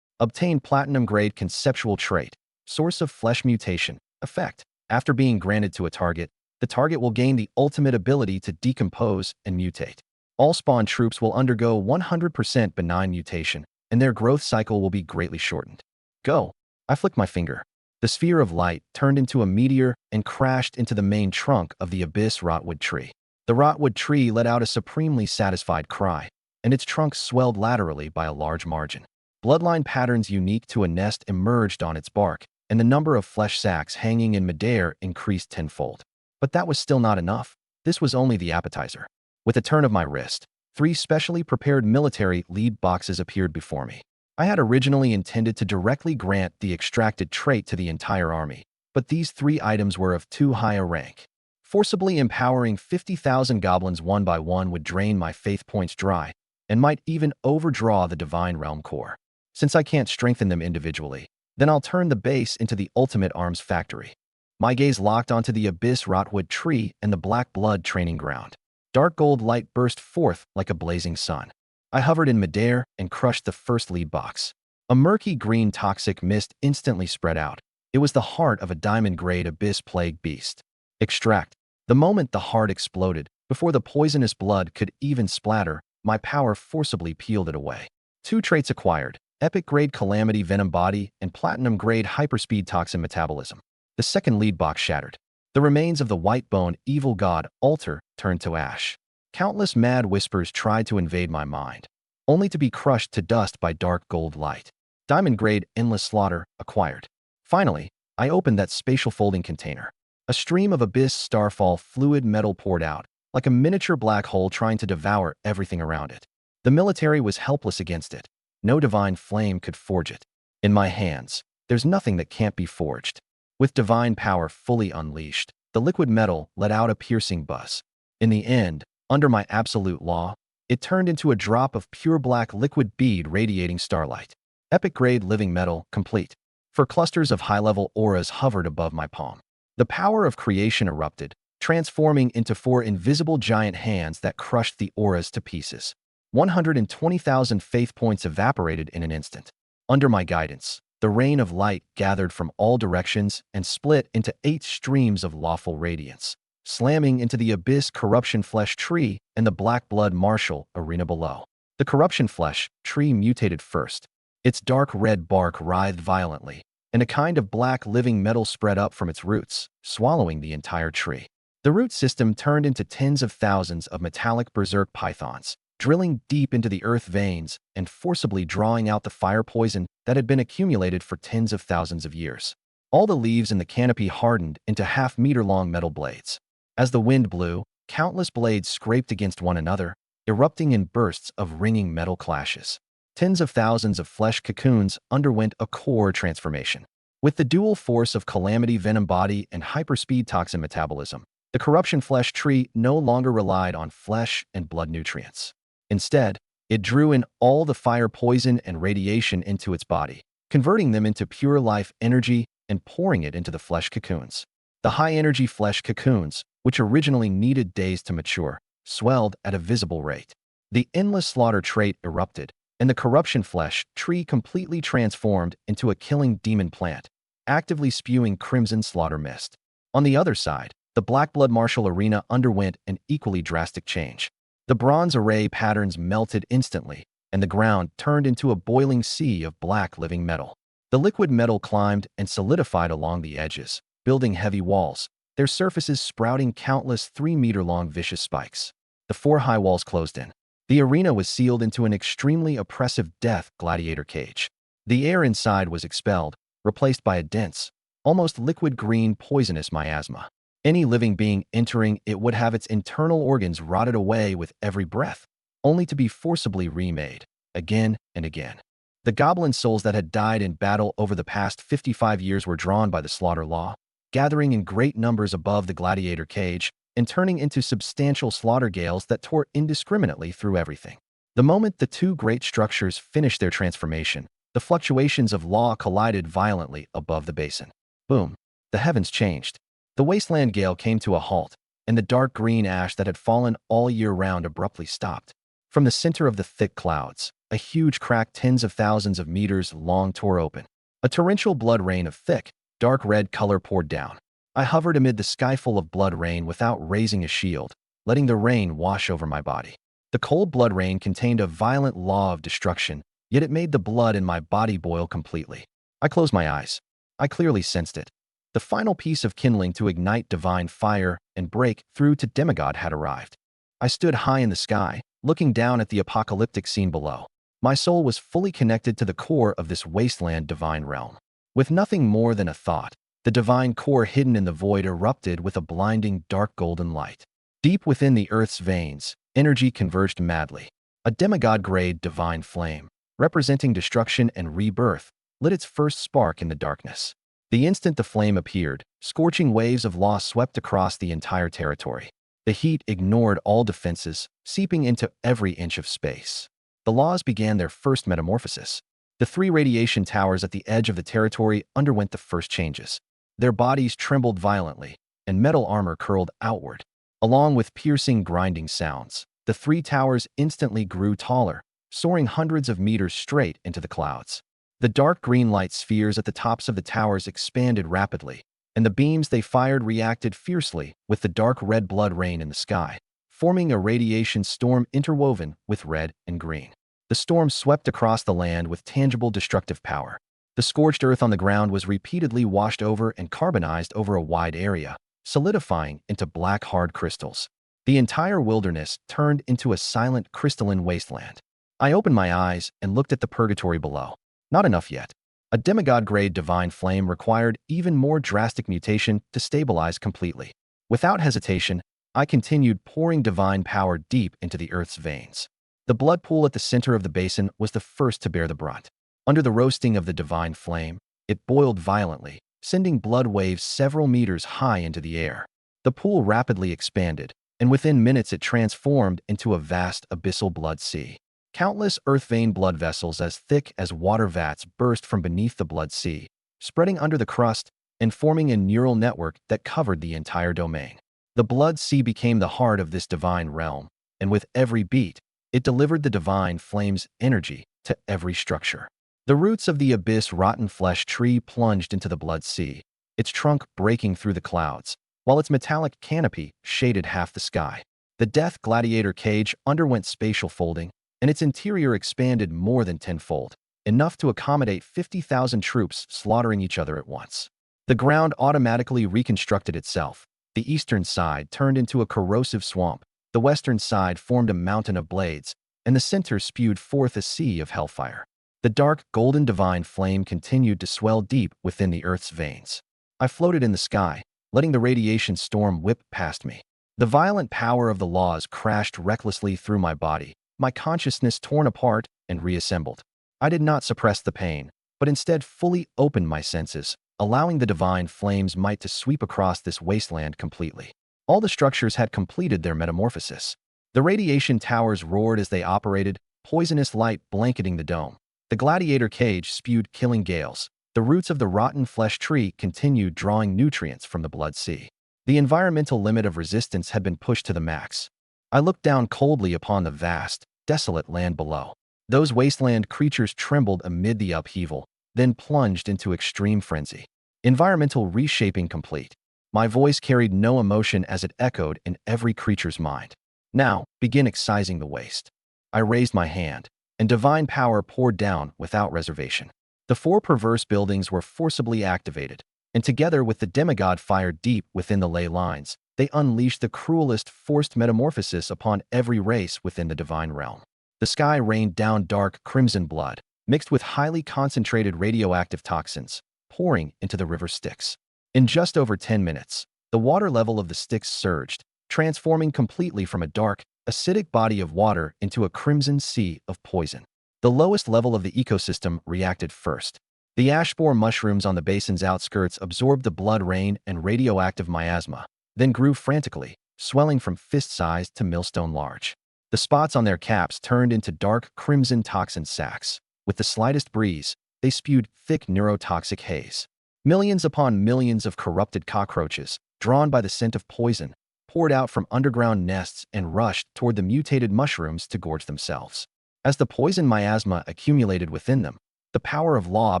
Obtain platinum-grade conceptual trait, source of flesh mutation, effect. After being granted to a target, the target will gain the ultimate ability to decompose and mutate. All spawn troops will undergo 100% benign mutation, and their growth cycle will be greatly shortened. Go! I flicked my finger. The sphere of light turned into a meteor and crashed into the main trunk of the abyss rotwood tree. The rotwood tree let out a supremely satisfied cry, and its trunk swelled laterally by a large margin. Bloodline patterns unique to a nest emerged on its bark, and the number of flesh sacs hanging in midair increased tenfold. But that was still not enough. This was only the appetizer. With a turn of my wrist, 3 specially prepared military lead boxes appeared before me. I had originally intended to directly grant the extracted trait to the entire army, but these 3 items were of too high a rank. Forcibly empowering 50,000 goblins one by one would drain my faith points dry, and might even overdraw the Divine Realm core. Since I can't strengthen them individually, then I'll turn the base into the ultimate arms factory. My gaze locked onto the abyss rotwood tree and the black blood training ground. Dark gold light burst forth like a blazing sun. I hovered in midair and crushed the first lead box. A murky green toxic mist instantly spread out. It was the heart of a diamond-grade abyss plague beast. Extract. The moment the heart exploded, before the poisonous blood could even splatter, my power forcibly peeled it away. 2 traits acquired: epic-grade calamity venom body and platinum-grade hyperspeed toxin metabolism. The second lead box shattered. The remains of the white-boned evil god altar turned to ash. Countless mad whispers tried to invade my mind, only to be crushed to dust by dark gold light. Diamond-grade endless slaughter acquired. Finally, I opened that spatial folding container. A stream of abyss starfall fluid metal poured out, like a miniature black hole trying to devour everything around it. The military was helpless against it. No divine flame could forge it. In my hands, there's nothing that can't be forged. With divine power fully unleashed, the liquid metal let out a piercing buzz. In the end, under my absolute law, it turned into a drop of pure black liquid bead radiating starlight. Epic-grade living metal complete. 4 clusters of high-level auras hovered above my palm. The power of creation erupted, transforming into 4 invisible giant hands that crushed the auras to pieces. 120,000 faith points evaporated in an instant. Under my guidance, the rain of light gathered from all directions and split into 8 streams of lawful radiance, slamming into the abyss corruption flesh tree and the black blood martial arena below. The corruption flesh tree mutated first. Its dark red bark writhed violently, and a kind of black living metal spread up from its roots, swallowing the entire tree. The root system turned into tens of thousands of metallic berserk pythons, drilling deep into the earth veins and forcibly drawing out the fire poison that had been accumulated for tens of thousands of years. All the leaves in the canopy hardened into half-meter-long metal blades. As the wind blew, countless blades scraped against one another, erupting in bursts of ringing metal clashes. Tens of thousands of flesh cocoons underwent a core transformation. With the dual force of calamity venom body and hyperspeed toxin metabolism, the corruption flesh tree no longer relied on flesh and blood nutrients. Instead, it drew in all the fire poison and radiation into its body, converting them into pure life energy and pouring it into the flesh cocoons. The high-energy flesh cocoons, which originally needed days to mature, swelled at a visible rate. The endless slaughter trait erupted, and the corruption flesh tree completely transformed into a killing demon plant, actively spewing crimson slaughter mist. On the other side, the black blood martial arena underwent an equally drastic change. The bronze array patterns melted instantly, and the ground turned into a boiling sea of black living metal. The liquid metal climbed and solidified along the edges, building heavy walls, their surfaces sprouting countless 3-meter-long vicious spikes. The 4 high walls closed in. The arena was sealed into an extremely oppressive death gladiator cage. The air inside was expelled, replaced by a dense, almost liquid green poisonous miasma. Any living being entering it would have its internal organs rotted away with every breath, only to be forcibly remade, again and again. The goblin souls that had died in battle over the past 55 years were drawn by the slaughter law, gathering in great numbers above the gladiator cage and turning into substantial slaughter gales that tore indiscriminately through everything. The moment the two great structures finished their transformation, the fluctuations of law collided violently above the basin. Boom! The heavens changed. The wasteland gale came to a halt, and the dark green ash that had fallen all year round abruptly stopped. From the center of the thick clouds, a huge crack tens of thousands of meters long tore open. A torrential blood rain of thick, dark red color poured down. I hovered amid the skyful of blood rain without raising a shield, letting the rain wash over my body. The cold blood rain contained a violent law of destruction, yet it made the blood in my body boil completely. I closed my eyes. I clearly sensed it. The final piece of kindling to ignite divine fire and break through to demigod had arrived. I stood high in the sky, looking down at the apocalyptic scene below. My soul was fully connected to the core of this wasteland divine realm. With nothing more than a thought, the divine core hidden in the void erupted with a blinding dark golden light. Deep within the earth's veins, energy converged madly. A demigod-grade divine flame, representing destruction and rebirth, lit its first spark in the darkness. The instant the flame appeared, scorching waves of law swept across the entire territory. The heat ignored all defenses, seeping into every inch of space. The laws began their first metamorphosis. The 3 radiation towers at the edge of the territory underwent the first changes. Their bodies trembled violently, and metal armor curled outward. Along with piercing, grinding sounds, the 3 towers instantly grew taller, soaring hundreds of meters straight into the clouds. The dark green light spheres at the tops of the towers expanded rapidly, and the beams they fired reacted fiercely with the dark red blood rain in the sky, forming a radiation storm interwoven with red and green. The storm swept across the land with tangible destructive power. The scorched earth on the ground was repeatedly washed over and carbonized over a wide area, solidifying into black hard crystals. The entire wilderness turned into a silent crystalline wasteland. I opened my eyes and looked at the purgatory below. Not enough yet. A demigod-grade divine flame required even more drastic mutation to stabilize completely. Without hesitation, I continued pouring divine power deep into the earth's veins. The blood pool at the center of the basin was the first to bear the brunt. Under the roasting of the divine flame, it boiled violently, sending blood waves several meters high into the air. The pool rapidly expanded, and within minutes it transformed into a vast abyssal blood sea. Countless earth-vein blood vessels as thick as water vats burst from beneath the blood sea, spreading under the crust and forming a neural network that covered the entire domain. The blood sea became the heart of this divine realm, and with every beat, it delivered the divine flame's energy to every structure. The roots of the abyss-rotten flesh tree plunged into the blood sea, its trunk breaking through the clouds, while its metallic canopy shaded half the sky. The death gladiator cage underwent spatial folding, and its interior expanded more than tenfold, enough to accommodate 50,000 troops slaughtering each other at once. The ground automatically reconstructed itself. The eastern side turned into a corrosive swamp, the western side formed a mountain of blades, and the center spewed forth a sea of hellfire. The dark, golden divine flame continued to swell deep within the earth's veins. I floated in the sky, letting the radiation storm whip past me. The violent power of the laws crashed recklessly through my body, my consciousness torn apart and reassembled. I did not suppress the pain, but instead fully opened my senses, allowing the divine flame's might to sweep across this wasteland completely. All the structures had completed their metamorphosis. The radiation towers roared as they operated, poisonous light blanketing the dome. The gladiator cage spewed killing gales. The roots of the rotten flesh tree continued drawing nutrients from the blood sea. The environmental limit of resistance had been pushed to the max. I looked down coldly upon the vast, desolate land below. Those wasteland creatures trembled amid the upheaval, then plunged into extreme frenzy. Environmental reshaping complete. My voice carried no emotion as it echoed in every creature's mind. Now, begin excising the waste. I raised my hand, and divine power poured down without reservation. The 4 perverse buildings were forcibly activated. and together with the demigod fire deep within the ley lines, they unleashed the cruelest forced metamorphosis upon every race within the divine realm. The sky rained down dark crimson blood, mixed with highly concentrated radioactive toxins, pouring into the river Styx. In just over 10 minutes, the water level of the Styx surged, transforming completely from a dark, acidic body of water into a crimson sea of poison. The lowest level of the ecosystem reacted first. The ash spore mushrooms on the basin's outskirts absorbed the blood rain and radioactive miasma, then grew frantically, swelling from fist-sized to millstone large. The spots on their caps turned into dark crimson toxin sacs. With the slightest breeze, they spewed thick neurotoxic haze. Millions upon millions of corrupted cockroaches, drawn by the scent of poison, poured out from underground nests and rushed toward the mutated mushrooms to gorge themselves. As the poison miasma accumulated within them, the power of law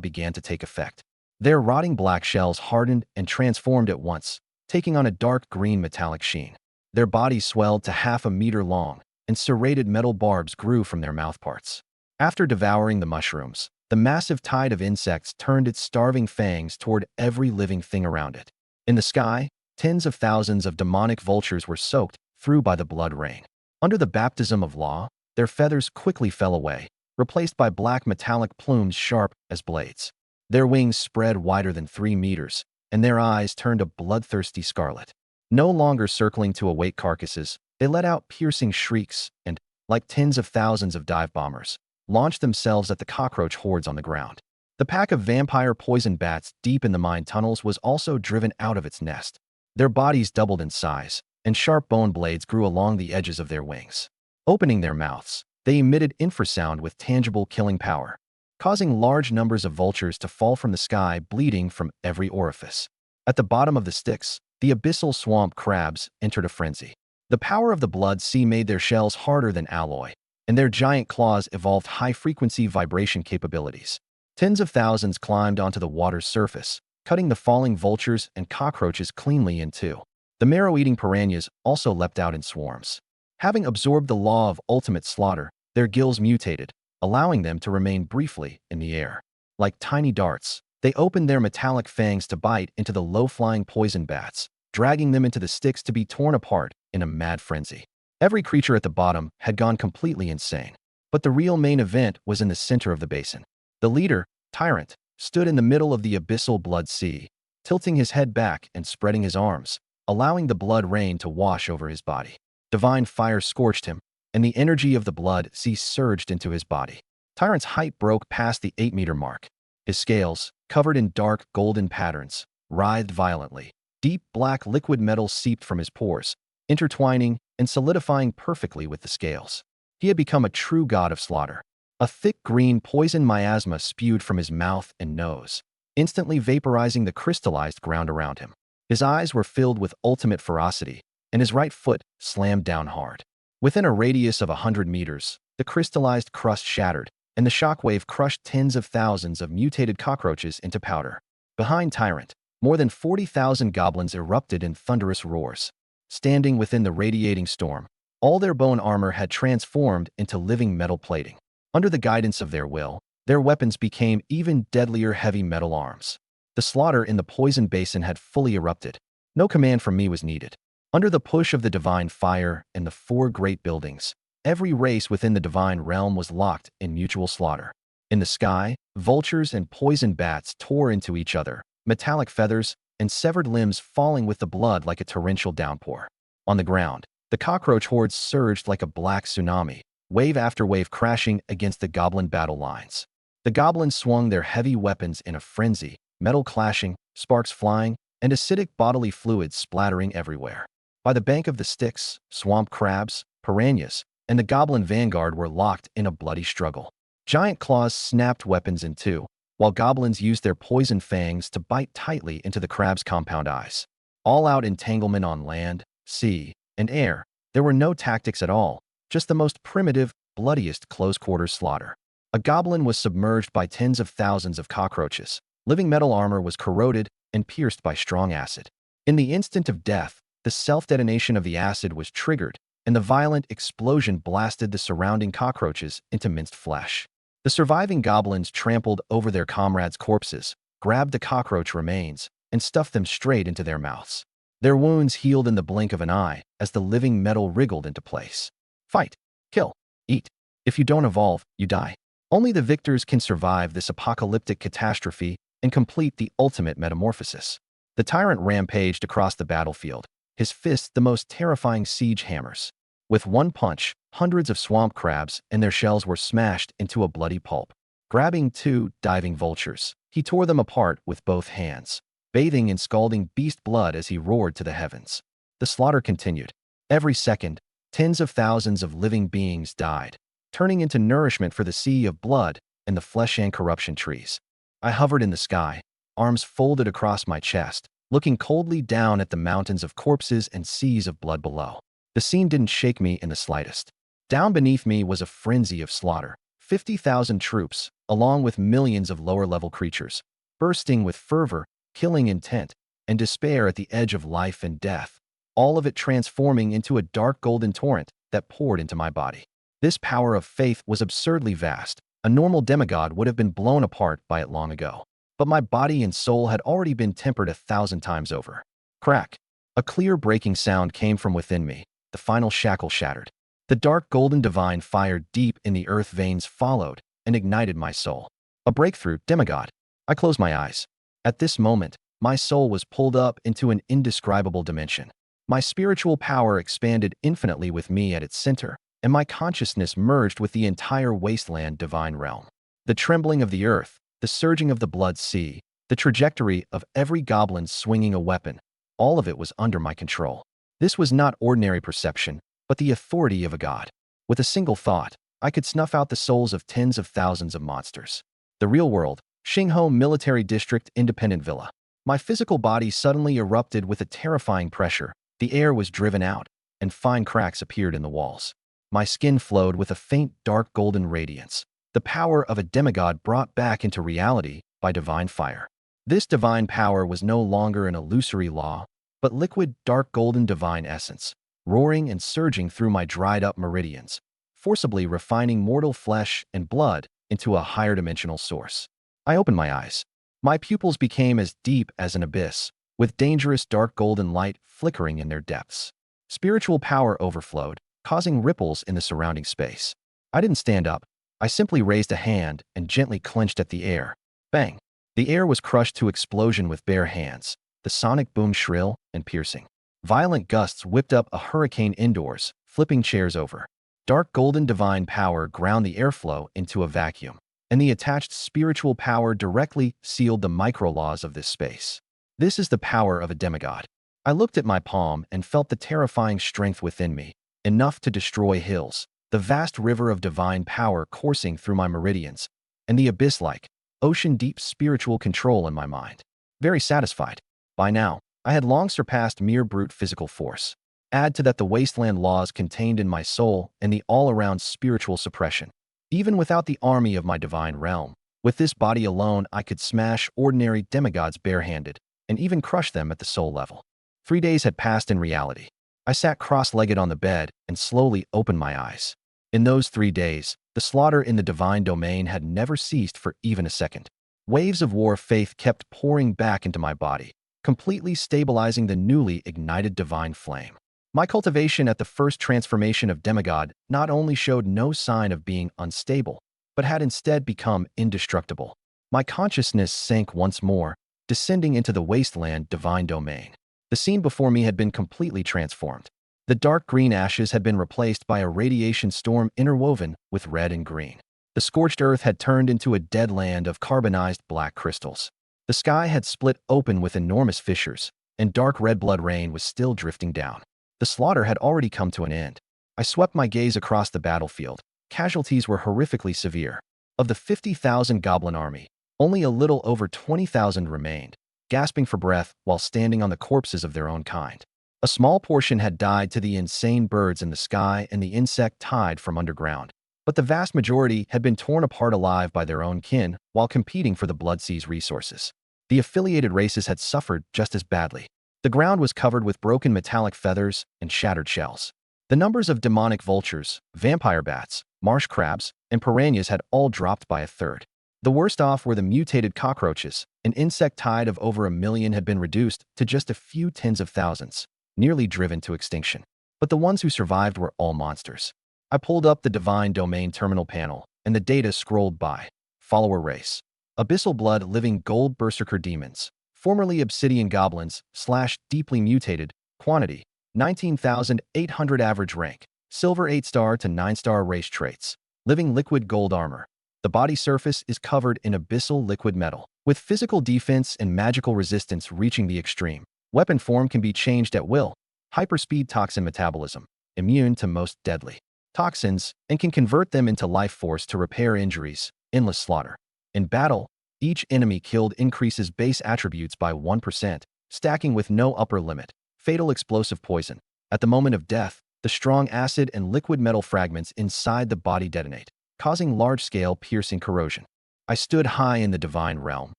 began to take effect. Their rotting black shells hardened and transformed at once, taking on a dark green metallic sheen. Their bodies swelled to half a meter long, and serrated metal barbs grew from their mouthparts. After devouring the mushrooms, the massive tide of insects turned its starving fangs toward every living thing around it. In the sky, tens of thousands of demonic vultures were soaked through by the blood rain. Under the baptism of law, their feathers quickly fell away, replaced by black metallic plumes sharp as blades. Their wings spread wider than 3 meters, and their eyes turned a bloodthirsty scarlet. No longer circling to await carcasses, they let out piercing shrieks and, like tens of thousands of dive bombers, launched themselves at the cockroach hordes on the ground. The pack of vampire poison bats deep in the mine tunnels was also driven out of its nest. Their bodies doubled in size, and sharp bone blades grew along the edges of their wings. Opening their mouths, they emitted infrasound with tangible killing power, causing large numbers of vultures to fall from the sky bleeding from every orifice. At the bottom of the Styx, the abyssal swamp crabs entered a frenzy. The power of the blood sea made their shells harder than alloy, and their giant claws evolved high-frequency vibration capabilities. Tens of thousands climbed onto the water's surface, cutting the falling vultures and cockroaches cleanly in two. The marrow-eating piranhas also leapt out in swarms. Having absorbed the law of ultimate slaughter, their gills mutated, allowing them to remain briefly in the air. Like tiny darts, they opened their metallic fangs to bite into the low-flying poison bats, dragging them into the Styx to be torn apart in a mad frenzy. Every creature at the bottom had gone completely insane. But the real main event was in the center of the basin. The leader, Tyrant, stood in the middle of the abyssal blood sea, tilting his head back and spreading his arms, allowing the blood rain to wash over his body. Divine fire scorched him, and the energy of the blood sea surged into his body. Tyrant's height broke past the 8-meter mark. His scales, covered in dark golden patterns, writhed violently. Deep black liquid metal seeped from his pores, intertwining and solidifying perfectly with the scales. He had become a true god of slaughter. A thick green poison miasma spewed from his mouth and nose, instantly vaporizing the crystallized ground around him. His eyes were filled with ultimate ferocity, and his right foot slammed down hard. Within a radius of 100 meters, the crystallized crust shattered, and the shockwave crushed tens of thousands of mutated cockroaches into powder. Behind Tyrant, more than 40,000 goblins erupted in thunderous roars. Standing within the radiating storm, all their bone armor had transformed into living metal plating. Under the guidance of their will, their weapons became even deadlier heavy metal arms. The slaughter in the poison basin had fully erupted. No command from me was needed. Under the push of the divine fire and the 4 great buildings, every race within the divine realm was locked in mutual slaughter. In the sky, vultures and poison bats tore into each other, metallic feathers and severed limbs falling with the blood like a torrential downpour. On the ground, the cockroach hordes surged like a black tsunami, wave after wave crashing against the goblin battle lines. The goblins swung their heavy weapons in a frenzy, metal clashing, sparks flying, and acidic bodily fluids splattering everywhere. By the bank of the Styx, swamp crabs, piranhas, and the goblin vanguard were locked in a bloody struggle. Giant claws snapped weapons in two, while goblins used their poison fangs to bite tightly into the crab's compound eyes. All-out entanglement on land, sea, and air, there were no tactics at all, just the most primitive, bloodiest close-quarters slaughter. A goblin was submerged by tens of thousands of cockroaches. Living metal armor was corroded and pierced by strong acid. In the instant of death, the self-detonation of the acid was triggered, and the violent explosion blasted the surrounding cockroaches into minced flesh. The surviving goblins trampled over their comrades' corpses, grabbed the cockroach remains, and stuffed them straight into their mouths. Their wounds healed in the blink of an eye as the living metal wriggled into place. Fight, kill, eat. If you don't evolve, you die. Only the victors can survive this apocalyptic catastrophe and complete the ultimate metamorphosis. The tyrant rampaged across the battlefield, his fists the most terrifying siege hammers. With one punch, hundreds of swamp crabs and their shells were smashed into a bloody pulp. Grabbing two diving vultures, he tore them apart with both hands, bathing in scalding beast blood as he roared to the heavens. The slaughter continued. Every second, tens of thousands of living beings died, turning into nourishment for the sea of blood and the flesh and corruption trees. I hovered in the sky, arms folded across my chest, looking coldly down at the mountains of corpses and seas of blood below. The scene didn't shake me in the slightest. Down beneath me was a frenzy of slaughter. 50,000 troops, along with millions of lower-level creatures, bursting with fervor, killing intent, and despair at the edge of life and death, all of it transforming into a dark golden torrent that poured into my body. This power of faith was absurdly vast. A normal demigod would have been blown apart by it long ago. But my body and soul had already been tempered 1,000 times over. Crack! A clear breaking sound came from within me. The final shackle shattered. The dark golden divine fire deep in the earth veins followed and ignited my soul. A breakthrough, demigod. I closed my eyes. At this moment, my soul was pulled up into an indescribable dimension. My spiritual power expanded infinitely with me at its center, and my consciousness merged with the entire wasteland divine realm. The trembling of the earth, the surging of the blood sea, the trajectory of every goblin swinging a weapon, all of it was under my control. This was not ordinary perception, but the authority of a god. With a single thought, I could snuff out the souls of tens of thousands of monsters. The real world, Xingho Military District Independent Villa. My physical body suddenly erupted with a terrifying pressure. The air was driven out, and fine cracks appeared in the walls. My skin flowed with a faint dark golden radiance, the power of a demigod brought back into reality by divine fire. This divine power was no longer an illusory law, but liquid dark golden divine essence, roaring and surging through my dried-up meridians, forcibly refining mortal flesh and blood into a higher dimensional source. I opened my eyes. My pupils became as deep as an abyss, with dangerous dark golden light flickering in their depths. Spiritual power overflowed, causing ripples in the surrounding space. I didn't stand up. I simply raised a hand and gently clenched at the air. Bang! The air was crushed to explosion with bare hands, the sonic boom shrill and piercing. Violent gusts whipped up a hurricane indoors, flipping chairs over. Dark golden divine power ground the airflow into a vacuum, and the attached spiritual power directly sealed the micro-laws of this space. This is the power of a demigod. I looked at my palm and felt the terrifying strength within me, enough to destroy hills, the vast river of divine power coursing through my meridians, and the abyss-like, ocean-deep spiritual control in my mind. Very satisfied. By now, I had long surpassed mere brute physical force. Add to that the wasteland laws contained in my soul and the all-around spiritual suppression. Even without the army of my divine realm, with this body alone I could smash ordinary demigods barehanded, and even crush them at the soul level. 3 days had passed in reality. I sat cross-legged on the bed and slowly opened my eyes. In those 3 days, the slaughter in the divine domain had never ceased for even a second. Waves of war faith kept pouring back into my body, completely stabilizing the newly ignited divine flame. My cultivation at the first transformation of demigod not only showed no sign of being unstable, but had instead become indestructible. My consciousness sank once more, descending into the wasteland divine domain. The scene before me had been completely transformed. The dark green ashes had been replaced by a radiation storm interwoven with red and green. The scorched earth had turned into a dead land of carbonized black crystals. The sky had split open with enormous fissures, and dark red blood rain was still drifting down. The slaughter had already come to an end. I swept my gaze across the battlefield. Casualties were horrifically severe. Of the 50,000 goblin army, only a little over 20,000 remained, gasping for breath while standing on the corpses of their own kind. A small portion had died to the insane birds in the sky and the insect tide from underground, but the vast majority had been torn apart alive by their own kin while competing for the Bloodsea's resources. The affiliated races had suffered just as badly. The ground was covered with broken metallic feathers and shattered shells. The numbers of demonic vultures, vampire bats, marsh crabs, and piranhas had all dropped by a third. The worst off were the mutated cockroaches. An insect tide of over 1 million had been reduced to just a few tens of thousands, nearly driven to extinction. But the ones who survived were all monsters. I pulled up the Divine Domain terminal panel, and the data scrolled by. Follower race. Abyssal blood living gold berserker demons. Formerly obsidian goblins / deeply mutated. Quantity 19,800 average rank. Silver 8-star to 9-star race traits. Living liquid gold armor. The body surface is covered in abyssal liquid metal, with physical defense and magical resistance reaching the extreme. Weapon form can be changed at will. Hyperspeed toxin metabolism. Immune to most deadly toxins, and can convert them into life force to repair injuries. Endless slaughter. In battle, each enemy killed increases base attributes by 1%, stacking with no upper limit. Fatal explosive poison. At the moment of death, the strong acid and liquid metal fragments inside the body detonate, causing large-scale piercing corrosion. I stood high in the divine realm,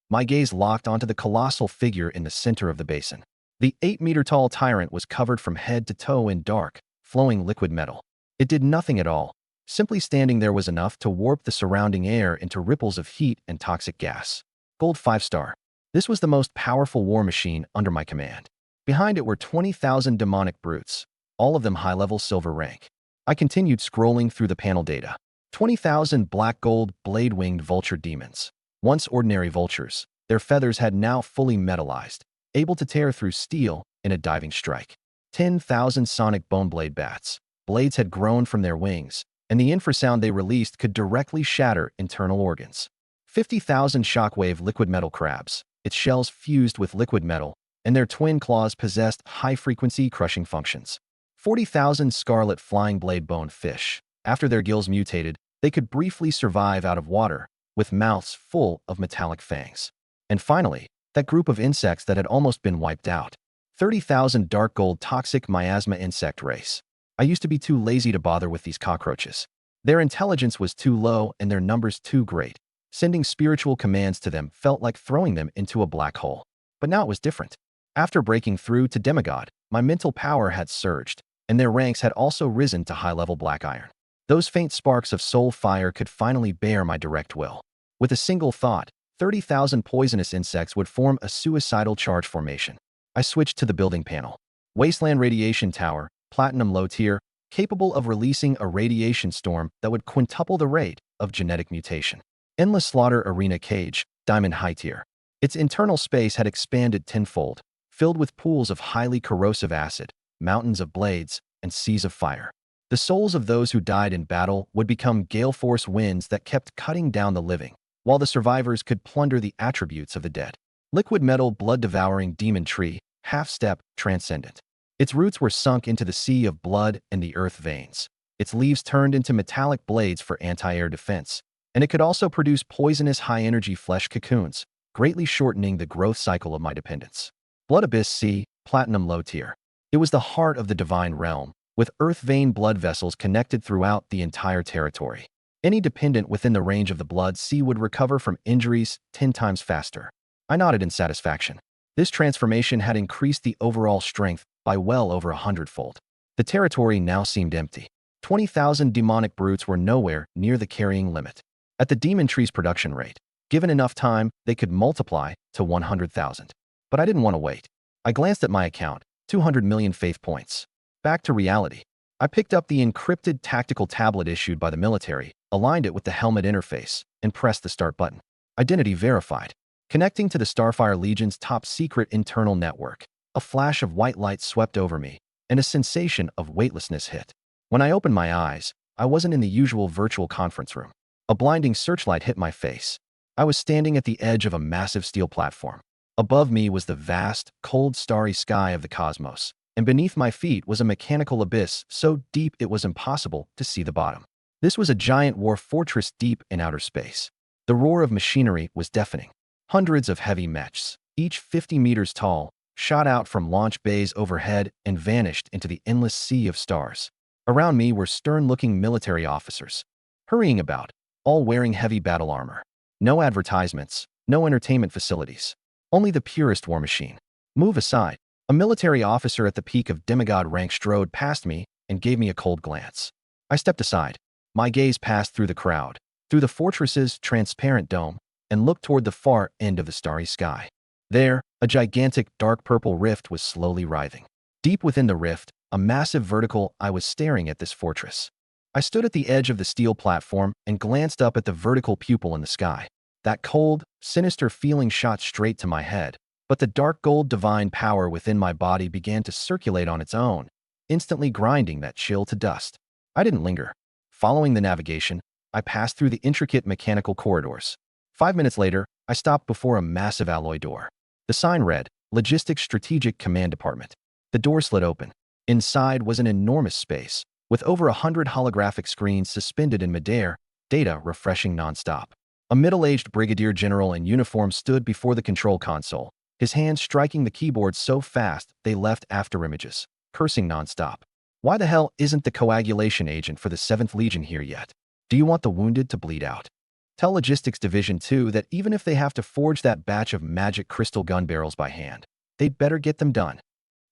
my gaze locked onto the colossal figure in the center of the basin. The 8-meter-tall tyrant was covered from head to toe in dark, flowing liquid metal. It did nothing at all. Simply standing there was enough to warp the surrounding air into ripples of heat and toxic gas. Gold 5-star. This was the most powerful war machine under my command. Behind it were 20,000 demonic brutes, all of them high-level silver rank. I continued scrolling through the panel data. 20,000 black gold blade-winged vulture demons. Once ordinary vultures, their feathers had now fully metallized, able to tear through steel in a diving strike. 10,000 sonic bone blade bats. Blades had grown from their wings, and the infrasound they released could directly shatter internal organs. 50,000 shockwave liquid metal crabs, its shells fused with liquid metal, and their twin claws possessed high-frequency crushing functions. 40,000 scarlet flying blade bone fish. After their gills mutated, they could briefly survive out of water, with mouths full of metallic fangs. And finally, that group of insects that had almost been wiped out. 30,000 dark gold toxic miasma insect race. I used to be too lazy to bother with these cockroaches. Their intelligence was too low and their numbers too great. Sending spiritual commands to them felt like throwing them into a black hole. But now it was different. After breaking through to demigod, my mental power had surged, and their ranks had also risen to high-level black iron. Those faint sparks of soul fire could finally bear my direct will. With a single thought, 30,000 poisonous insects would form a suicidal charge formation. I switched to the building panel. Wasteland radiation tower, platinum low tier, capable of releasing a radiation storm that would quintuple the rate of genetic mutation. Endless slaughter arena cage, diamond high tier. Its internal space had expanded tenfold, filled with pools of highly corrosive acid, mountains of blades, and seas of fire. The souls of those who died in battle would become gale force winds that kept cutting down the living, while the survivors could plunder the attributes of the dead. Liquid metal blood-devouring demon tree, half-step, transcendent. Its roots were sunk into the sea of blood and the earth veins. Its leaves turned into metallic blades for anti-air defense, and it could also produce poisonous high-energy flesh cocoons, greatly shortening the growth cycle of my dependence. Blood Abyss C, platinum low tier. It was the heart of the divine realm, with earth vein blood vessels connected throughout the entire territory. Any dependent within the range of the blood sea would recover from injuries 10 times faster. I nodded in satisfaction. This transformation had increased the overall strength by well over 100-fold. The territory now seemed empty. 20,000 demonic brutes were nowhere near the carrying limit. At the demon tree's production rate, given enough time, they could multiply to 100,000. But I didn't want to wait. I glanced at my account, 200 million faith points. Back to reality. I picked up the encrypted tactical tablet issued by the military, aligned it with the helmet interface, and pressed the start button. Identity verified. Connecting to the Starfire Legion's top-secret internal network. A flash of white light swept over me, and a sensation of weightlessness hit. When I opened my eyes, I wasn't in the usual virtual conference room. A blinding searchlight hit my face. I was standing at the edge of a massive steel platform. Above me was the vast, cold, starry sky of the cosmos, and beneath my feet was a mechanical abyss so deep it was impossible to see the bottom. This was a giant war fortress deep in outer space. The roar of machinery was deafening. Hundreds of heavy mechs, each 50 meters tall, shot out from launch bays overhead and vanished into the endless sea of stars. Around me were stern-looking military officers, hurrying about, all wearing heavy battle armor. No advertisements, no entertainment facilities. Only the purest war machine. Move aside. A military officer at the peak of demigod rank strode past me and gave me a cold glance. I stepped aside. My gaze passed through the crowd, through the fortress's transparent dome and looked toward the far end of the starry sky. There, a gigantic dark purple rift was slowly writhing. Deep within the rift, a massive vertical, I was staring at this fortress. I stood at the edge of the steel platform and glanced up at the vertical pupil in the sky. That cold, sinister feeling shot straight to my head, but the dark gold divine power within my body began to circulate on its own, instantly grinding that chill to dust. I didn't linger. Following the navigation, I passed through the intricate mechanical corridors. 5 minutes later, I stopped before a massive alloy door. The sign read, Logistics Strategic Command Department. The door slid open. Inside was an enormous space, with over 100 holographic screens suspended in midair, data refreshing nonstop. A middle-aged brigadier general in uniform stood before the control console, his hands striking the keyboard so fast they left afterimages, cursing nonstop. Why the hell isn't the coagulation agent for the 7th Legion here yet? Do you want the wounded to bleed out? Tell Logistics Division 2 that even if they have to forge that batch of magic crystal gun barrels by hand, they'd better get them done.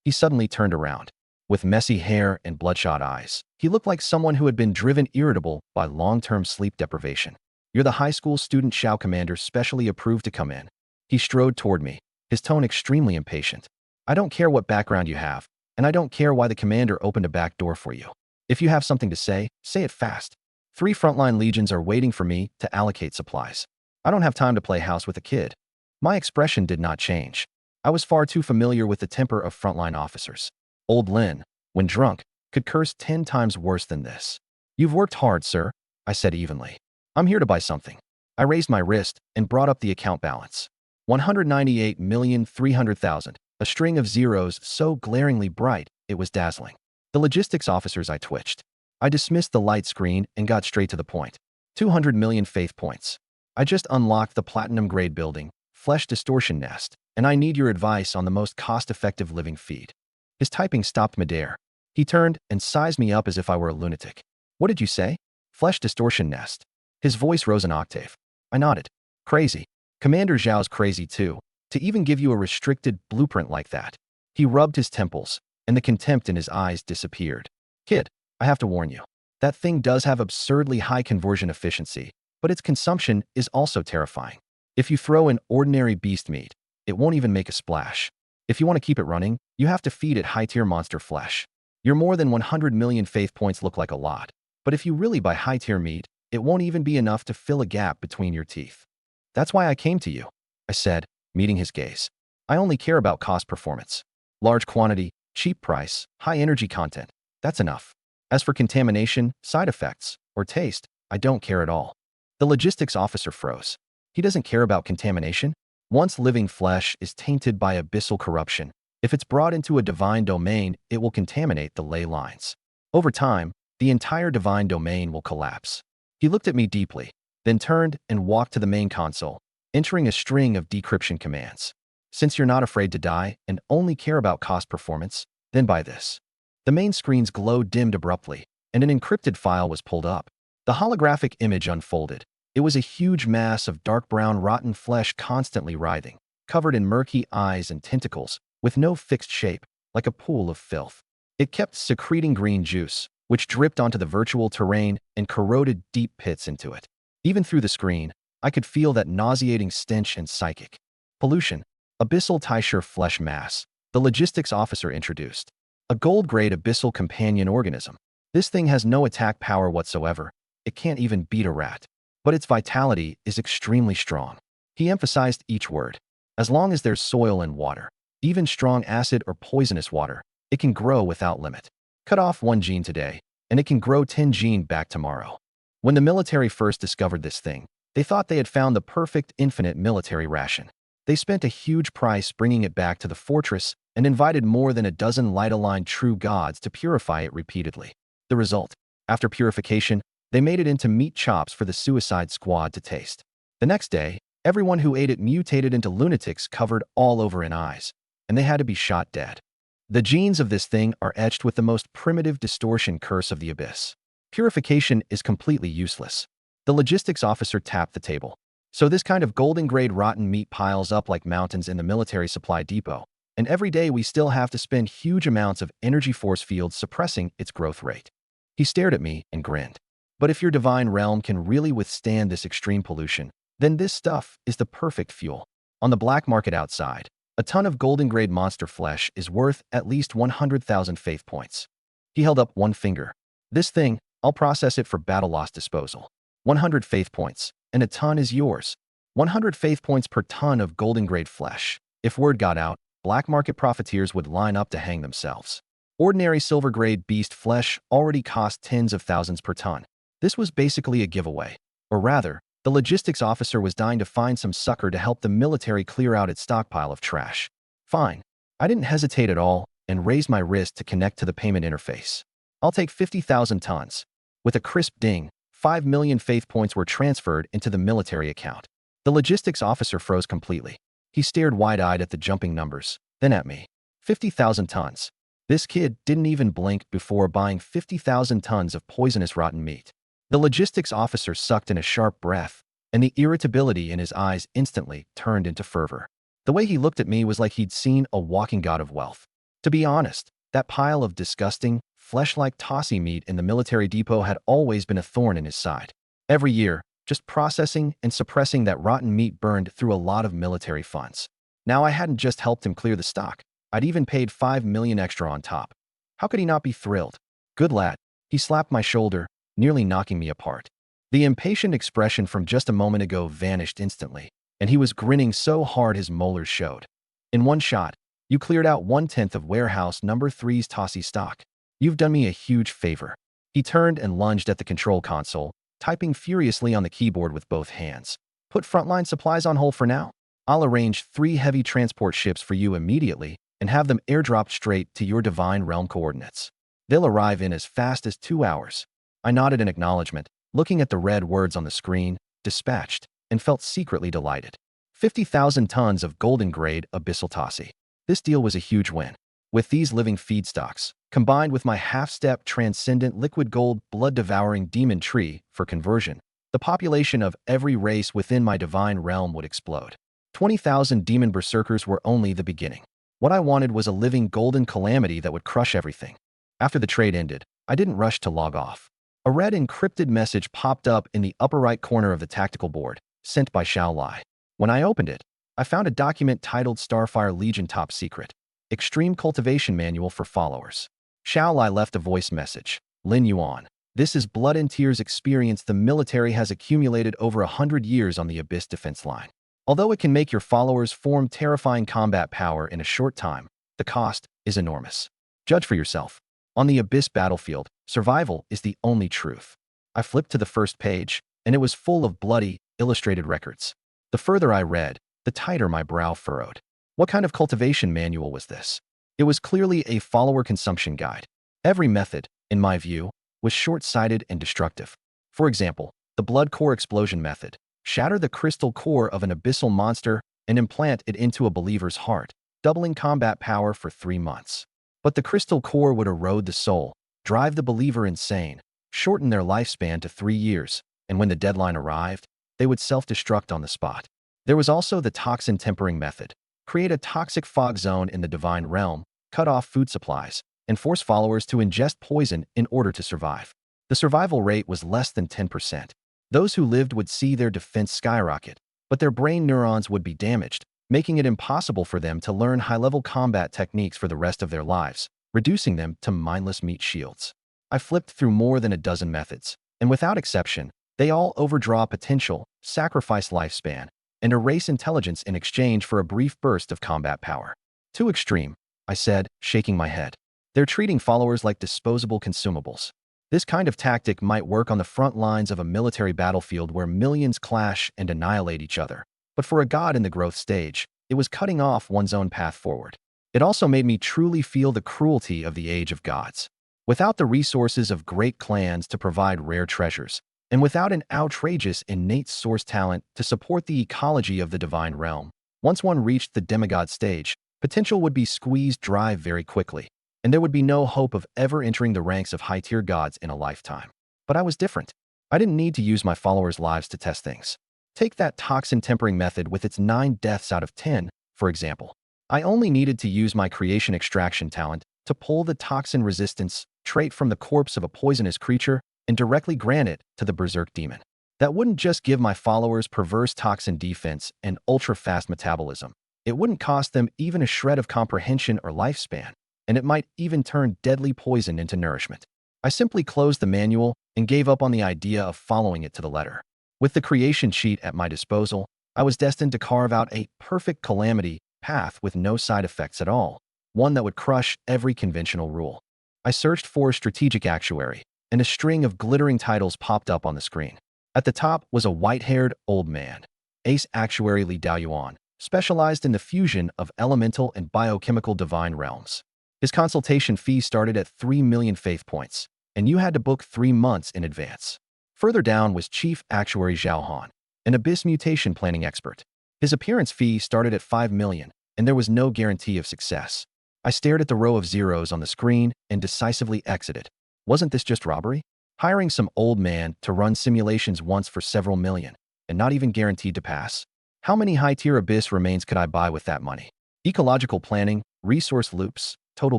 He suddenly turned around. With messy hair and bloodshot eyes, he looked like someone who had been driven irritable by long-term sleep deprivation. You're the high school student Shao commander specially approved to come in. He strode toward me, his tone extremely impatient. I don't care what background you have, and I don't care why the commander opened a back door for you. If you have something to say it fast. 3 frontline legions are waiting for me to allocate supplies. I don't have time to play house with a kid. My expression did not change. I was far too familiar with the temper of frontline officers. Old Lin, when drunk, could curse 10 times worse than this. You've worked hard, sir, I said evenly. I'm here to buy something. I raised my wrist and brought up the account balance. 198,300,000, a string of zeros so glaringly bright it was dazzling. The logistics officers I twitched. I dismissed the light screen and got straight to the point. 200 million faith points. I just unlocked the platinum-grade building, Flesh Distortion Nest, and I need your advice on the most cost-effective living feed. His typing stopped midair. He turned and sized me up as if I were a lunatic. What did you say? Flesh Distortion Nest. His voice rose an octave. I nodded. Crazy. Commander Zhao's crazy too, to even give you a restricted blueprint like that. He rubbed his temples, and the contempt in his eyes disappeared. Kid, I have to warn you. That thing does have absurdly high conversion efficiency, but its consumption is also terrifying. If you throw in ordinary beast meat, it won't even make a splash. If you want to keep it running, you have to feed it high-tier monster flesh. Your more than 100 million faith points look like a lot, but if you really buy high-tier meat, it won't even be enough to fill a gap between your teeth. That's why I came to you, I said, meeting his gaze. I only care about cost performance. Large quantity, cheap price, high energy content. That's enough. As for contamination, side effects, or taste, I don't care at all. The logistics officer froze. He doesn't care about contamination? Once living flesh is tainted by abyssal corruption, if it's brought into a divine domain, it will contaminate the ley lines. Over time, the entire divine domain will collapse. He looked at me deeply, then turned and walked to the main console, entering a string of decryption commands. Since you're not afraid to die and only care about cost performance, then buy this. The main screen's glow dimmed abruptly, and an encrypted file was pulled up. The holographic image unfolded. It was a huge mass of dark brown rotten flesh constantly writhing, covered in murky eyes and tentacles, with no fixed shape, like a pool of filth. It kept secreting green juice, which dripped onto the virtual terrain and corroded deep pits into it. Even through the screen, I could feel that nauseating stench and psychic pollution. Abyssal Tysher flesh mass, the logistics officer introduced. A gold-grade abyssal companion organism. This thing has no attack power whatsoever. It can't even beat a rat. But its vitality is extremely strong. He emphasized each word. As long as there's soil and water, even strong acid or poisonous water, it can grow without limit. Cut off 1 gene today, and it can grow 10 gene back tomorrow. When the military first discovered this thing, they thought they had found the perfect infinite military ration. They spent a huge price bringing it back to the fortress and invited more than a dozen light-aligned true gods to purify it repeatedly. The result, after purification, they made it into meat chops for the suicide squad to taste. The next day, everyone who ate it mutated into lunatics covered all over in eyes, and they had to be shot dead. The genes of this thing are etched with the most primitive distortion curse of the abyss. Purification is completely useless. The logistics officer tapped the table. So this kind of golden-grade rotten meat piles up like mountains in the military supply depot, and every day we still have to spend huge amounts of energy force fields suppressing its growth rate. He stared at me and grinned. But if your divine realm can really withstand this extreme pollution, then this stuff is the perfect fuel. On the black market outside, a ton of golden-grade monster flesh is worth at least 100,000 faith points. He held up one finger. This thing, I'll process it for battle loss disposal. 100 faith points, and a ton is yours. 100 faith points per ton of golden-grade flesh. If word got out, black market profiteers would line up to hang themselves. Ordinary silver-grade beast flesh already cost tens of thousands per ton. This was basically a giveaway. Or rather, the logistics officer was dying to find some sucker to help the military clear out its stockpile of trash. Fine. I didn't hesitate at all and raised my wrist to connect to the payment interface. I'll take 50,000 tons. With a crisp ding, 5 million faith points were transferred into the military account. The logistics officer froze completely. He stared wide-eyed at the jumping numbers, then at me. 50,000 tons. This kid didn't even blink before buying 50,000 tons of poisonous rotten meat. The logistics officer sucked in a sharp breath, and the irritability in his eyes instantly turned into fervor. The way he looked at me was like he'd seen a walking god of wealth. To be honest, that pile of disgusting, flesh-like tossy meat in the military depot had always been a thorn in his side. Every year, just processing and suppressing that rotten meat burned through a lot of military funds. Now I hadn't just helped him clear the stock. I'd even paid 5 million extra on top. How could he not be thrilled? Good lad. He slapped my shoulder, nearly knocking me apart. The impatient expression from just a moment ago vanished instantly, and he was grinning so hard his molars showed. In one shot, you cleared out 1/10 of warehouse number 3's tossy stock. You've done me a huge favor. He turned and lunged at the control console, typing furiously on the keyboard with both hands. Put frontline supplies on hold for now. I'll arrange 3 heavy transport ships for you immediately and have them airdropped straight to your divine realm coordinates. They'll arrive in as fast as 2 hours. I nodded in acknowledgement, looking at the red words on the screen, dispatched, and felt secretly delighted. 50,000 tons of golden-grade abyssal tossy. This deal was a huge win. With these living feedstocks, combined with my half-step transcendent liquid gold blood-devouring demon tree for conversion, the population of every race within my divine realm would explode. 20,000 demon berserkers were only the beginning. What I wanted was a living golden calamity that would crush everything. After the trade ended, I didn't rush to log off. A red encrypted message popped up in the upper right corner of the tactical board, sent by Xiao Lai. When I opened it, I found a document titled Starfire Legion Top Secret, Extreme Cultivation Manual for Followers. Xiao Lai left a voice message. Lin Yuan. This is blood and tears experience the military has accumulated over 100 years on the Abyss defense line. Although it can make your followers form terrifying combat power in a short time, the cost is enormous. Judge for yourself. On the Abyss battlefield, survival is the only truth. I flipped to the first page, and it was full of bloody, illustrated records. The further I read, the tighter my brow furrowed. What kind of cultivation manual was this? It was clearly a follower consumption guide. Every method, in my view, was short-sighted and destructive. For example, the blood core explosion method. Shatter the crystal core of an abyssal monster and implant it into a believer's heart, doubling combat power for 3 months. But the crystal core would erode the soul, drive the believer insane, shorten their lifespan to 3 years, and when the deadline arrived, they would self-destruct on the spot. There was also the toxin tempering method. Create a toxic fog zone in the divine realm, cut off food supplies, and force followers to ingest poison in order to survive. The survival rate was less than 10%. Those who lived would see their defense skyrocket, but their brain neurons would be damaged, making it impossible for them to learn high-level combat techniques for the rest of their lives, reducing them to mindless meat shields. I flipped through more than a dozen methods, and without exception, they all overdraw potential, sacrifice lifespan, and erase intelligence in exchange for a brief burst of combat power. Too extreme, I said, shaking my head. They're treating followers like disposable consumables. This kind of tactic might work on the front lines of a military battlefield where millions clash and annihilate each other. But for a god in the growth stage, it was cutting off one's own path forward. It also made me truly feel the cruelty of the age of gods. Without the resources of great clans to provide rare treasures, and without an outrageous innate source talent to support the ecology of the divine realm, once one reached the demigod stage, potential would be squeezed dry very quickly, and there would be no hope of ever entering the ranks of high-tier gods in a lifetime. But I was different. I didn't need to use my followers' lives to test things. Take that toxin tempering method with its 9 deaths out of 10, for example. I only needed to use my creation extraction talent to pull the toxin resistance trait from the corpse of a poisonous creature and directly grant it to the Berserk demon. That wouldn't just give my followers perverse toxin defense and ultra-fast metabolism. It wouldn't cost them even a shred of comprehension or lifespan, and it might even turn deadly poison into nourishment. I simply closed the manual and gave up on the idea of following it to the letter. With the creation sheet at my disposal, I was destined to carve out a perfect calamity path with no side effects at all, one that would crush every conventional rule. I searched for a strategic actuary, and a string of glittering titles popped up on the screen. At the top was a white-haired old man, Ace Actuary Li Daoyuan, specialized in the fusion of elemental and biochemical divine realms. His consultation fee started at 3 million faith points, and you had to book 3 months in advance. Further down was Chief Actuary Zhao Han, an abyss mutation planning expert. His appearance fee started at 5 million, and there was no guarantee of success. I stared at the row of zeros on the screen and decisively exited. Wasn't this just robbery? Hiring some old man to run simulations once for several million, and not even guaranteed to pass? How many high-tier abyss remains could I buy with that money? Ecological planning, resource loops, total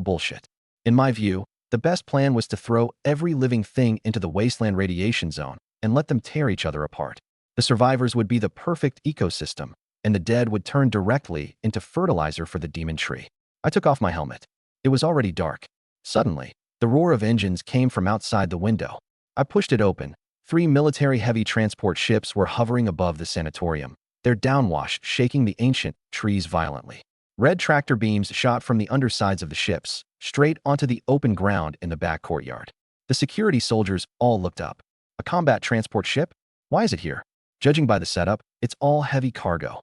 bullshit. In my view, the best plan was to throw every living thing into the wasteland radiation zone and let them tear each other apart. The survivors would be the perfect ecosystem, and the dead would turn directly into fertilizer for the demon tree. I took off my helmet. It was already dark. Suddenly, the roar of engines came from outside the window. I pushed it open. 3 military heavy transport ships were hovering above the sanatorium, their downwash shaking the ancient trees violently. Red tractor beams shot from the undersides of the ships, straight onto the open ground in the back courtyard. The security soldiers all looked up. A combat transport ship? Why is it here? Judging by the setup, it's all heavy cargo.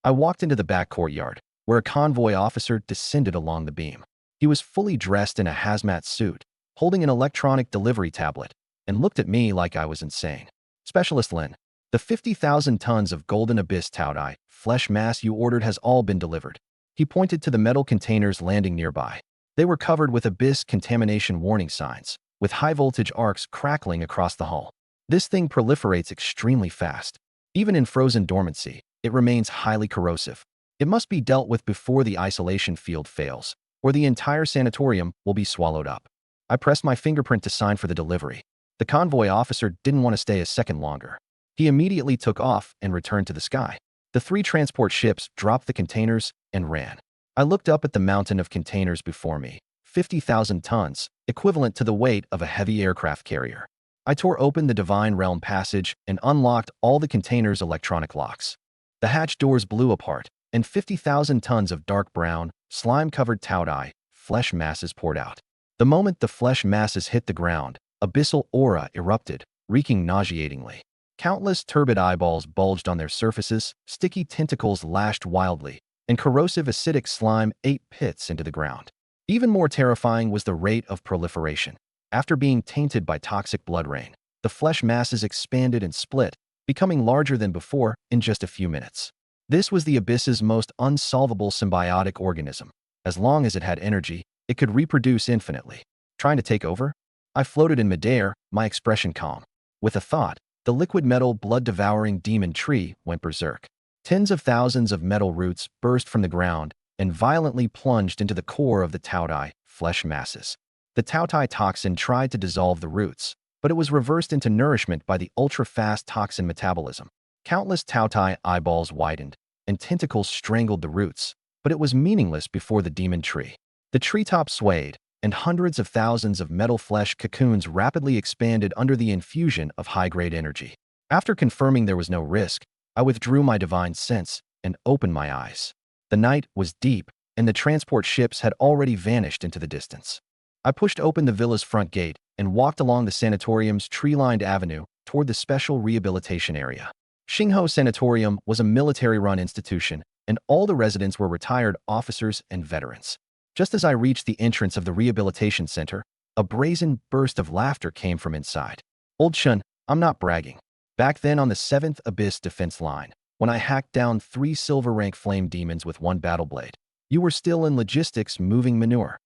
I walked into the back courtyard, where a convoy officer descended along the beam. He was fully dressed in a hazmat suit, holding an electronic delivery tablet, and looked at me like I was insane. Specialist Lin, the 50,000 tons of golden abyss Taodai flesh mass you ordered has all been delivered. He pointed to the metal containers landing nearby. They were covered with abyss contamination warning signs, with high-voltage arcs crackling across the hull. This thing proliferates extremely fast. Even in frozen dormancy, it remains highly corrosive. It must be dealt with before the isolation field fails, or the entire sanatorium will be swallowed up. I pressed my fingerprint to sign for the delivery. The convoy officer didn't want to stay a second longer. He immediately took off and returned to the sky. The 3 transport ships dropped the containers and ran. I looked up at the mountain of containers before me, 50,000 tons, equivalent to the weight of a heavy aircraft carrier. I tore open the Divine Realm passage and unlocked all the containers' electronic locks. The hatch doors blew apart, and 50,000 tons of dark brown, slime-covered Taodai flesh masses poured out. The moment the flesh masses hit the ground, abyssal aura erupted, reeking nauseatingly. Countless turbid eyeballs bulged on their surfaces, sticky tentacles lashed wildly, and corrosive acidic slime ate pits into the ground. Even more terrifying was the rate of proliferation. After being tainted by toxic blood rain, the flesh masses expanded and split, becoming larger than before in just a few minutes. This was the abyss's most unsolvable symbiotic organism. As long as it had energy, it could reproduce infinitely. Trying to take over? I floated in midair, my expression calm. With a thought, the liquid metal blood-devouring demon tree went berserk. Tens of thousands of metal roots burst from the ground and violently plunged into the core of the Taodai flesh masses. The Taodai toxin tried to dissolve the roots, but it was reversed into nourishment by the ultra-fast toxin metabolism. Countless Taodai eyeballs widened, and tentacles strangled the roots, but it was meaningless before the demon tree. The treetop swayed, and hundreds of thousands of metal flesh cocoons rapidly expanded under the infusion of high-grade energy. After confirming there was no risk, I withdrew my divine sense and opened my eyes. The night was deep, and the transport ships had already vanished into the distance. I pushed open the villa's front gate and walked along the sanatorium's tree-lined avenue toward the special rehabilitation area. Xingho Sanatorium was a military-run institution, and all the residents were retired officers and veterans. Just as I reached the entrance of the rehabilitation center, a brazen burst of laughter came from inside. Old Shun, I'm not bragging. Back then on the 7th Abyss defense line, when I hacked down 3 silver-rank flame demons with 1 battle blade, you were still in logistics moving manure.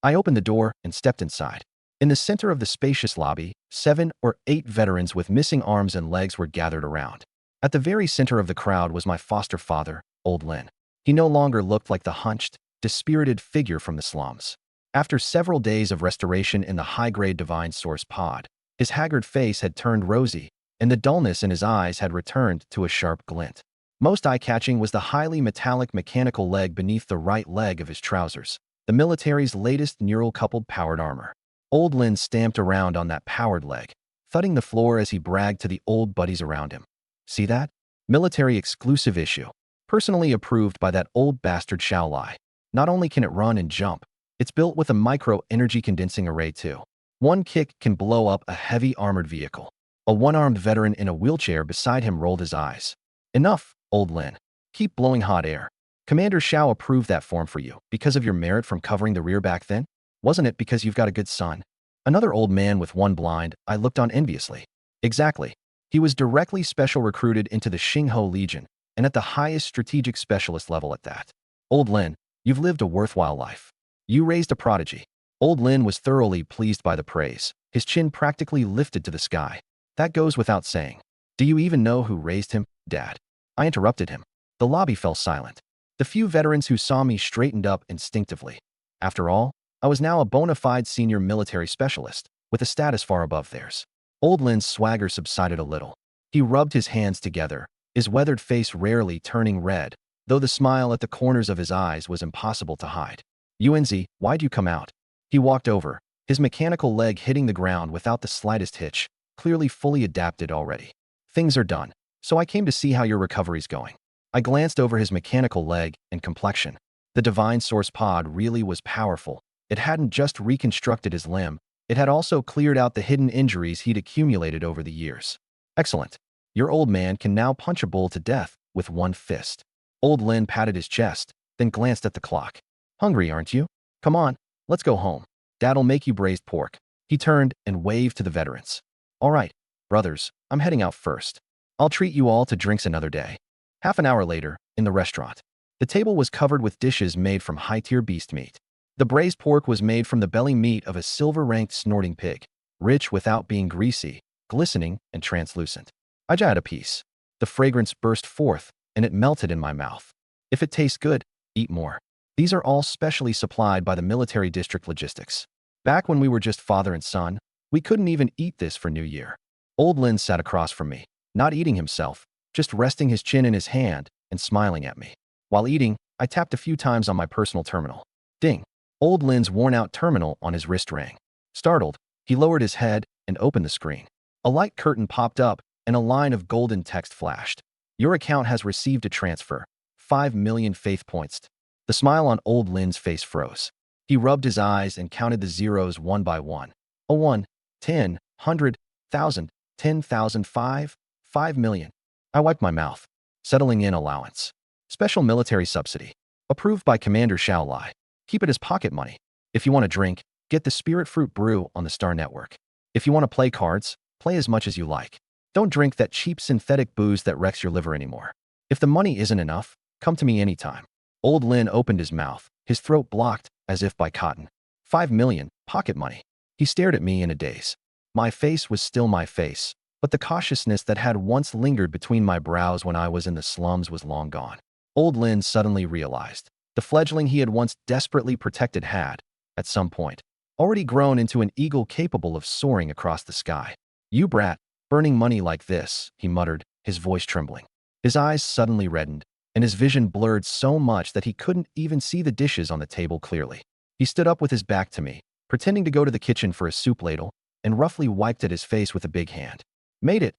I opened the door and stepped inside. In the center of the spacious lobby, 7 or 8 veterans with missing arms and legs were gathered around. At the very center of the crowd was my foster father, Old Lin. He no longer looked like the hunched, dispirited figure from the slums. After several days of restoration in the high-grade divine source pod, His haggard face had turned rosy, and the dullness in his eyes had returned to a sharp glint. Most eye-catching was the highly metallic mechanical leg beneath the right leg of his trousers, the military's latest neural-coupled powered armor. Old Lin stamped around on that powered leg, thudding the floor as he bragged to the old buddies around him. See that? Military exclusive issue. Personally approved by that old bastard Xiaolai. Not only can it run and jump, it's built with a micro-energy condensing array too. One kick can blow up a heavy armored vehicle. A one-armed veteran in a wheelchair beside him rolled his eyes. Enough, Old Lin. Keep blowing hot air. Commander Xiao approved that form for you because of your merit from covering the rear back then? Wasn't it because you've got a good son? Another old man with one blind eye looked on enviously. Exactly. He was directly special recruited into the Xingho Legion, and at the highest strategic specialist level at that. Old Lin, you've lived a worthwhile life. You raised a prodigy. Old Lin was thoroughly pleased by the praise, his chin practically lifted to the sky. That goes without saying. Do you even know who raised him, Dad? I interrupted him. The lobby fell silent. The few veterans who saw me straightened up instinctively. After all, I was now a bona fide senior military specialist, with a status far above theirs. Old Lin's swagger subsided a little. He rubbed his hands together, his weathered face rarely turning red, though the smile at the corners of his eyes was impossible to hide. Unz, why'd you come out? He walked over, his mechanical leg hitting the ground without the slightest hitch, clearly fully adapted already. Things are done, so I came to see how your recovery's going. I glanced over his mechanical leg and complexion. The divine source pod really was powerful. It hadn't just reconstructed his limb, it had also cleared out the hidden injuries he'd accumulated over the years. Excellent. Your old man can now punch a bull to death with one fist. Old Lin patted his chest, then glanced at the clock. Hungry, aren't you? Come on, let's go home. Dad'll make you braised pork. He turned and waved to the veterans. All right, brothers, I'm heading out first. I'll treat you all to drinks another day. Half an hour later, in the restaurant, the table was covered with dishes made from high-tier beast meat. The braised pork was made from the belly meat of a silver-ranked snorting pig, rich without being greasy, glistening, and translucent. I had a piece. The fragrance burst forth, and it melted in my mouth. If it tastes good, eat more. These are all specially supplied by the military district logistics. Back when we were just father and son, we couldn't even eat this for New Year. Old Lin sat across from me, not eating himself, just resting his chin in his hand and smiling at me. While eating, I tapped a few times on my personal terminal. Ding! Old Lin's worn-out terminal on his wrist rang. Startled, he lowered his head and opened the screen. A light curtain popped up and a line of golden text flashed. Your account has received a transfer. 5 million faith points. The smile on Old Lin's face froze. He rubbed his eyes and counted the zeros one by one. A 1, 10, 100, 1,000, 10,000, 5 million. I wiped my mouth. Settling in allowance. Special military subsidy. Approved by Commander Xiaolai. Keep it as pocket money. If you want to drink, get the Spirit Fruit Brew on the Star Network. If you want to play cards, play as much as you like. Don't drink that cheap synthetic booze that wrecks your liver anymore. If the money isn't enough, come to me anytime. Old Lin opened his mouth, his throat blocked, as if by cotton. 5 million, pocket money. He stared at me in a daze. My face was still my face, but the cautiousness that had once lingered between my brows when I was in the slums was long gone. Old Lin suddenly realized. The fledgling he had once desperately protected had, at some point, already grown into an eagle capable of soaring across the sky. You brat, burning money like this, he muttered, his voice trembling. His eyes suddenly reddened, and his vision blurred so much that he couldn't even see the dishes on the table clearly. He stood up with his back to me, pretending to go to the kitchen for a soup ladle, and roughly wiped at his face with a big hand. Made it.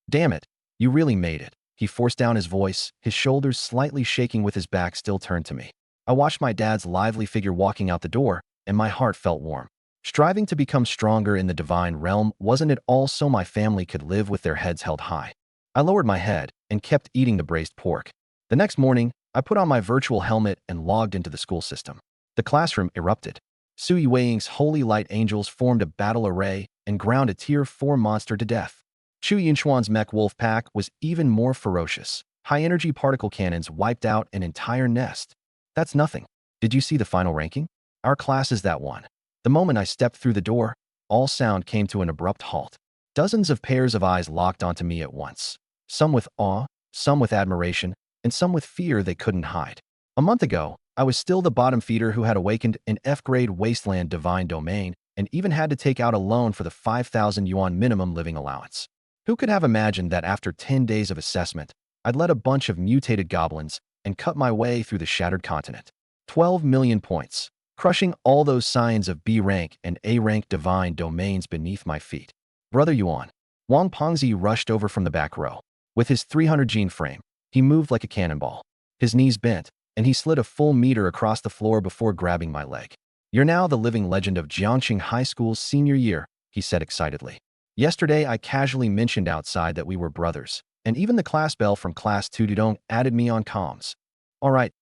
Damn it. You really made it. He forced down his voice, his shoulders slightly shaking with his back still turned to me. I watched my dad's lively figure walking out the door, and my heart felt warm. Striving to become stronger in the divine realm, wasn't it all so my family could live with their heads held high? I lowered my head and kept eating the braised pork. The next morning, I put on my virtual helmet and logged into the school system. The classroom erupted. Sui Weiying's holy light angels formed a battle array and ground a Tier 4 monster to death. Chu Yunchuan's mech wolf pack was even more ferocious. High-energy particle cannons wiped out an entire nest. That's nothing. Did you see the final ranking? Our class is that one. The moment I stepped through the door, all sound came to an abrupt halt. Dozens of pairs of eyes locked onto me at once. Some with awe, some with admiration, and some with fear they couldn't hide. A month ago, I was still the bottom feeder who had awakened an F-grade wasteland divine domain and even had to take out a loan for the 5,000 yuan minimum living allowance. Who could have imagined that after 10 days of assessment, I'd led a bunch of mutated goblins and cut my way through the shattered continent? 12 million points, crushing all those signs of B rank and A rank divine domains beneath my feet. Brother Yuan. Wang Pengzi rushed over from the back row. With his 300 gene frame, he moved like a cannonball. His knees bent, and he slid a full meter across the floor before grabbing my leg. You're now the living legend of Jiangxing High School's senior year, he said excitedly. Yesterday, I casually mentioned outside that we were brothers, and even the class bell from class 2 Dudong added me on comms. All right,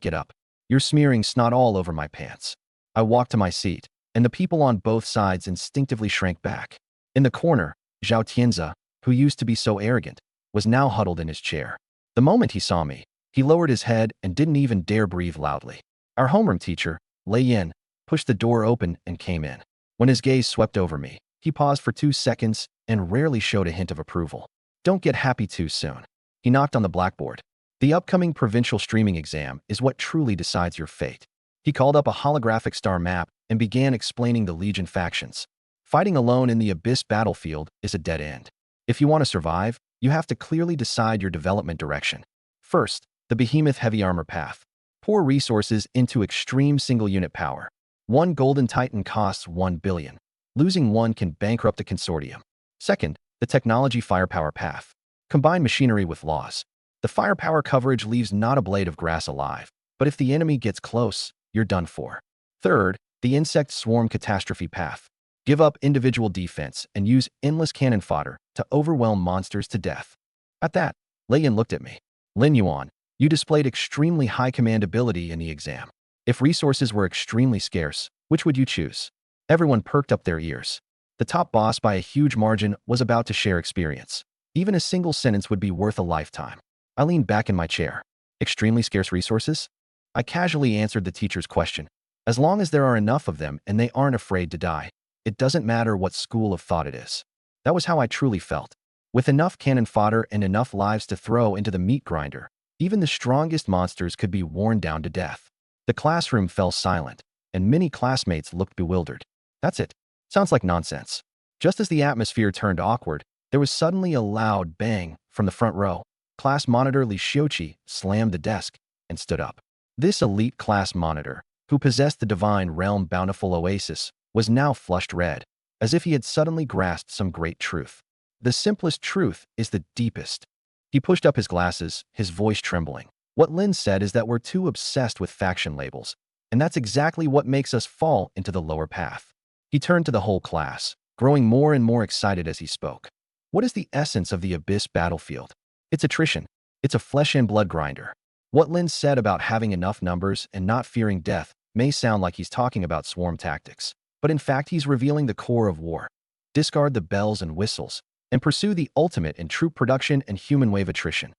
get up. You're smearing snot all over my pants. I walked to my seat, and the people on both sides instinctively shrank back. In the corner, Zhao Tianzi, who used to be so arrogant, was now huddled in his chair. The moment he saw me, he lowered his head and didn't even dare breathe loudly. Our homeroom teacher, Lei Yin, pushed the door open and came in. When his gaze swept over me, he paused for 2 seconds and rarely showed a hint of approval. Don't get happy too soon. He knocked on the blackboard. The upcoming provincial streaming exam is what truly decides your fate. He called up a holographic star map and began explaining the Legion factions. Fighting alone in the Abyss battlefield is a dead end. If you want to survive, you have to clearly decide your development direction. First, the Behemoth Heavy Armor path. Pour resources into extreme single-unit power. One Golden Titan costs 1 billion. Losing one can bankrupt a consortium. Second, the Technology Firepower path. Combine machinery with laws. The firepower coverage leaves not a blade of grass alive, but if the enemy gets close, you're done for. Third, the Insect Swarm Catastrophe path. Give up individual defense and use endless cannon fodder to overwhelm monsters to death. At that, Lei Yin looked at me. Lin Yuan, you displayed extremely high command ability in the exam. If resources were extremely scarce, which would you choose? Everyone perked up their ears. The top boss by a huge margin was about to share experience. Even a single sentence would be worth a lifetime. I leaned back in my chair. Extremely scarce resources? I casually answered the teacher's question. As long as there are enough of them and they aren't afraid to die, it doesn't matter what school of thought it is. That was how I truly felt. With enough cannon fodder and enough lives to throw into the meat grinder, even the strongest monsters could be worn down to death. The classroom fell silent, and many classmates looked bewildered. That's it. Sounds like nonsense. Just as the atmosphere turned awkward, there was suddenly a loud bang from the front row. Class monitor Li Xiuqi slammed the desk and stood up. This elite class monitor, who possessed the divine realm bountiful oasis, was now flushed red, as if he had suddenly grasped some great truth. The simplest truth is the deepest. He pushed up his glasses, his voice trembling. What Lin said is that we're too obsessed with faction labels, and that's exactly what makes us fall into the lower path. He turned to the whole class, growing more and more excited as he spoke. What is the essence of the Abyss battlefield? It's attrition. It's a flesh and blood grinder. What Lin said about having enough numbers and not fearing death may sound like he's talking about swarm tactics, but in fact he's revealing the core of war. Discard the bells and whistles, and pursue the ultimate in troop production and human wave attrition.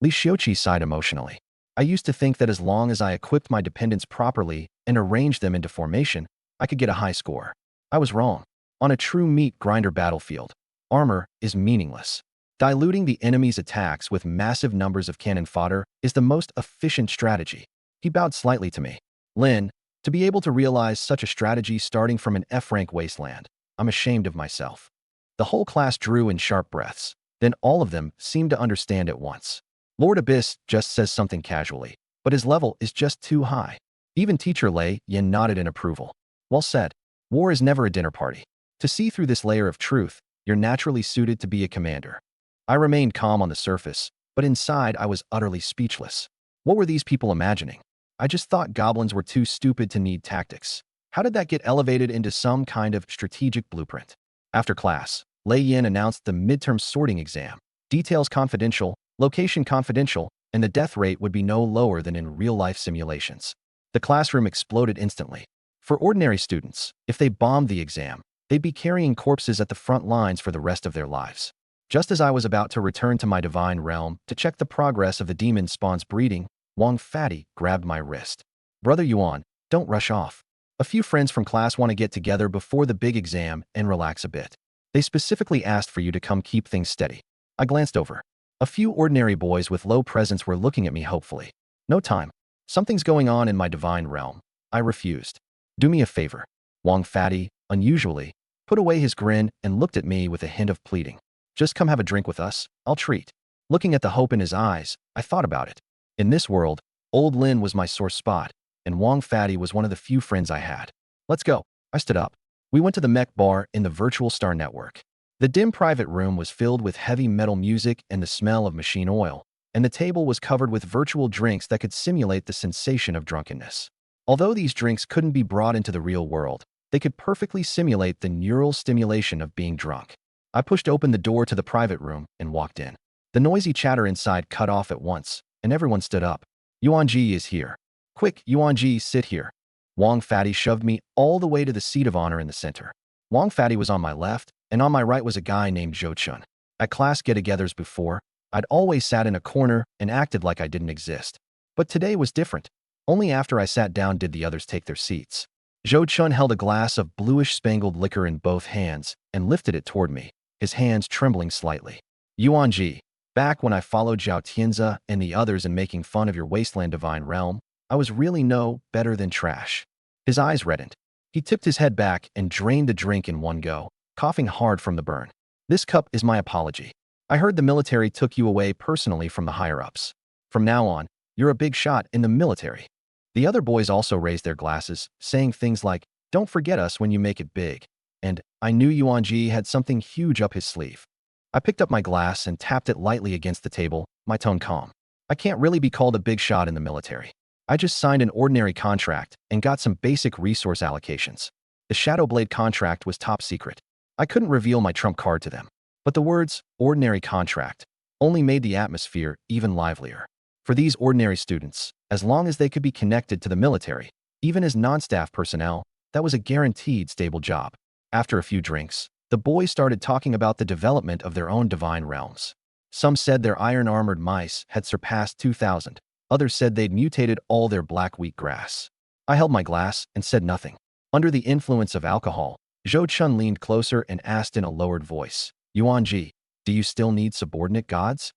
Li Xiuqi sighed emotionally. I used to think that as long as I equipped my dependents properly and arranged them into formation, I could get a high score. I was wrong. On a true meat grinder battlefield, armor is meaningless. Diluting the enemy's attacks with massive numbers of cannon fodder is the most efficient strategy. He bowed slightly to me. Lin, to be able to realize such a strategy starting from an F-rank wasteland, I'm ashamed of myself. The whole class drew in sharp breaths. Then all of them seemed to understand at once. Lord Abyss just says something casually, but his level is just too high. Even teacher Lei Yin nodded in approval. Well said. War is never a dinner party. To see through this layer of truth, you're naturally suited to be a commander. I remained calm on the surface, but inside I was utterly speechless. What were these people imagining? I just thought goblins were too stupid to need tactics. How did that get elevated into some kind of strategic blueprint? After class, Lei Yin announced the midterm sorting exam. Details confidential, location confidential, and the death rate would be no lower than in real-life simulations. The classroom exploded instantly. For ordinary students, if they bombed the exam, they'd be carrying corpses at the front lines for the rest of their lives. Just as I was about to return to my divine realm to check the progress of the demon spawn's breeding, Wang Fatty grabbed my wrist. Brother Yuan, don't rush off. A few friends from class want to get together before the big exam and relax a bit. They specifically asked for you to come keep things steady. I glanced over. A few ordinary boys with low presence were looking at me hopefully. No time. Something's going on in my divine realm. I refused. Do me a favor. Wang Fatty, unusually, put away his grin and looked at me with a hint of pleading. Just come have a drink with us, I'll treat. Looking at the hope in his eyes, I thought about it. In this world, old Lin was my sore spot, and Wong Fatty was one of the few friends I had. Let's go. I stood up. We went to the mech bar in the virtual star network. The dim private room was filled with heavy metal music and the smell of machine oil, and the table was covered with virtual drinks that could simulate the sensation of drunkenness. Although these drinks couldn't be brought into the real world, they could perfectly simulate the neural stimulation of being drunk. I pushed open the door to the private room and walked in. The noisy chatter inside cut off at once, and everyone stood up. Yuanji is here. Quick, Yuanji, sit here. Wong Fatty shoved me all the way to the seat of honor in the center. Wong Fatty was on my left, and on my right was a guy named Zhou Chun. At class get-togethers before, I'd always sat in a corner and acted like I didn't exist. But today was different. Only after I sat down did the others take their seats. Zhou Chun held a glass of bluish-spangled liquor in both hands and lifted it toward me, his hands trembling slightly. Yuanji, back when I followed Zhao Tianzi and the others in making fun of your wasteland divine realm, I was really no better than trash. His eyes reddened. He tipped his head back and drained the drink in one go, coughing hard from the burn. This cup is my apology. I heard the military took you away personally from the higher-ups. From now on, you're a big shot in the military. The other boys also raised their glasses, saying things like, don't forget us when you make it big, and I knew Yuanji had something huge up his sleeve. I picked up my glass and tapped it lightly against the table, my tone calm. I can't really be called a big shot in the military. I just signed an ordinary contract and got some basic resource allocations. The Shadowblade contract was top secret. I couldn't reveal my trump card to them. But the words, ordinary contract, only made the atmosphere even livelier. For these ordinary students, as long as they could be connected to the military, even as non-staff personnel, that was a guaranteed stable job. After a few drinks, the boys started talking about the development of their own divine realms. Some said their iron-armored mice had surpassed 2,000. Others said they'd mutated all their black wheatgrass. I held my glass and said nothing. Under the influence of alcohol, Zhou Chun leaned closer and asked in a lowered voice, Yuanji, do you still need subordinate gods?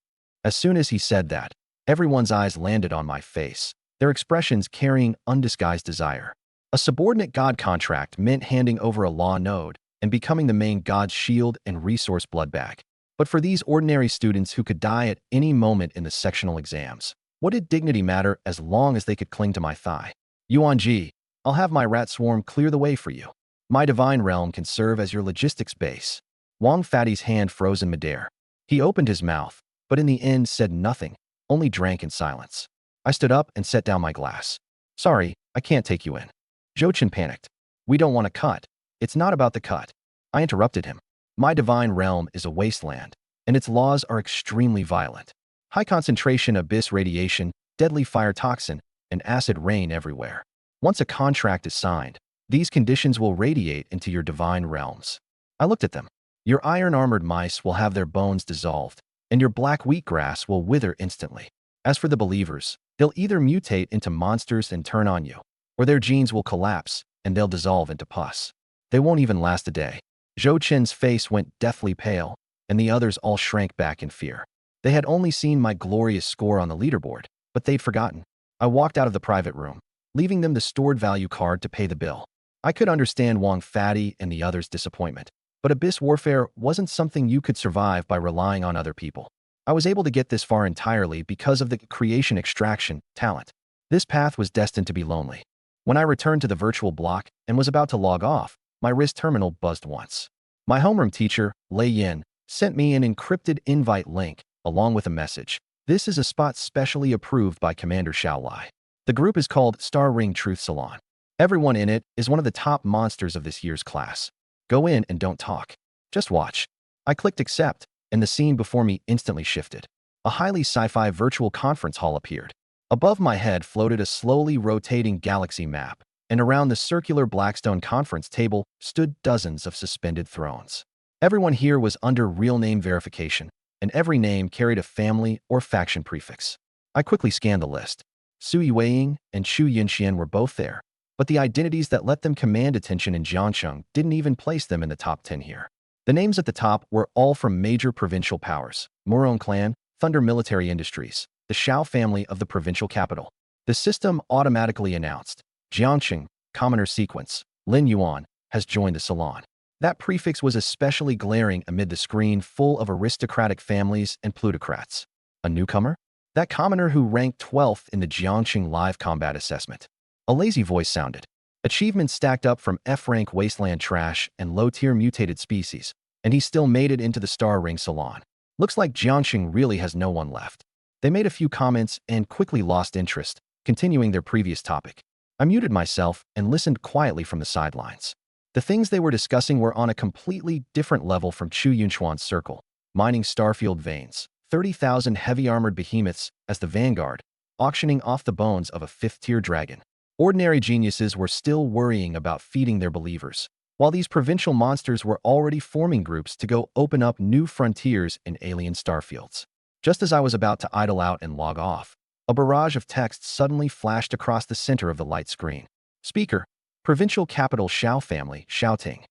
As soon as he said that, everyone's eyes landed on my face, their expressions carrying undisguised desire. A subordinate god contract meant handing over a law node and becoming the main god's shield and resource blood bag. But for these ordinary students who could die at any moment in the sectional exams, what did dignity matter as long as they could cling to my thigh? Yuanji, I'll have my rat swarm clear the way for you. My divine realm can serve as your logistics base. Wong Fatty's hand froze in midair. He opened his mouth, but in the end said nothing, only drank in silence. I stood up and set down my glass. Sorry, I can't take you in. Zhou Chun panicked. We don't want to cut. It's not about the cut. I interrupted him. My divine realm is a wasteland, and its laws are extremely violent. High concentration abyss radiation, deadly fire toxin, and acid rain everywhere. Once a contract is signed, these conditions will radiate into your divine realms. I looked at them. Your iron-armored mice will have their bones dissolved, and your black wheatgrass will wither instantly. As for the believers, they'll either mutate into monsters and turn on you, or their genes will collapse and they'll dissolve into pus. They won't even last a day. Zhou Chen's face went deathly pale, and the others all shrank back in fear. They had only seen my glorious score on the leaderboard, but they'd forgotten. I walked out of the private room, leaving them the stored value card to pay the bill. I could understand Wong Fatty and the others' disappointment, but abyss warfare wasn't something you could survive by relying on other people. I was able to get this far entirely because of the creation extraction talent. This path was destined to be lonely. When I returned to the virtual block and was about to log off, my wrist terminal buzzed once. My homeroom teacher, Lei Yin, sent me an encrypted invite link, along with a message. This is a spot specially approved by Commander Xiaolai. The group is called Star Ring Truth Salon. Everyone in it is one of the top monsters of this year's class. Go in and don't talk. Just watch. I clicked accept, and the scene before me instantly shifted. A highly sci-fi virtual conference hall appeared. Above my head floated a slowly rotating galaxy map, and around the circular Blackstone conference table stood dozens of suspended thrones. Everyone here was under real name verification, and every name carried a family or faction prefix. I quickly scanned the list. Su Yueying and Chu Yinxian were both there, but the identities that let them command attention in Jiangcheng didn't even place them in the top 10 here. The names at the top were all from major provincial powers: Moron Clan, Thunder Military Industries, the Shao family of the provincial capital. The system automatically announced Jiangcheng, Commoner Sequence, Lin Yuan, has joined the salon. That prefix was especially glaring amid the screen full of aristocratic families and plutocrats. A newcomer? That commoner who ranked 12th in the Jiangxing Live Combat Assessment. A lazy voice sounded. Achievements stacked up from F-rank wasteland trash and low-tier mutated species, and he still made it into the Star Ring Salon. Looks like Jiangxing really has no one left. They made a few comments and quickly lost interest, continuing their previous topic. I muted myself and listened quietly from the sidelines. The things they were discussing were on a completely different level from Chu Yunchuan's circle, mining starfield veins, 30,000 heavy-armored behemoths as the vanguard, auctioning off the bones of a fifth-tier dragon. Ordinary geniuses were still worrying about feeding their believers, while these provincial monsters were already forming groups to go open up new frontiers in alien starfields. Just as I was about to idle out and log off, a barrage of text suddenly flashed across the center of the light screen. Speaker, Provincial Capital Xiao Family, Xiaoting.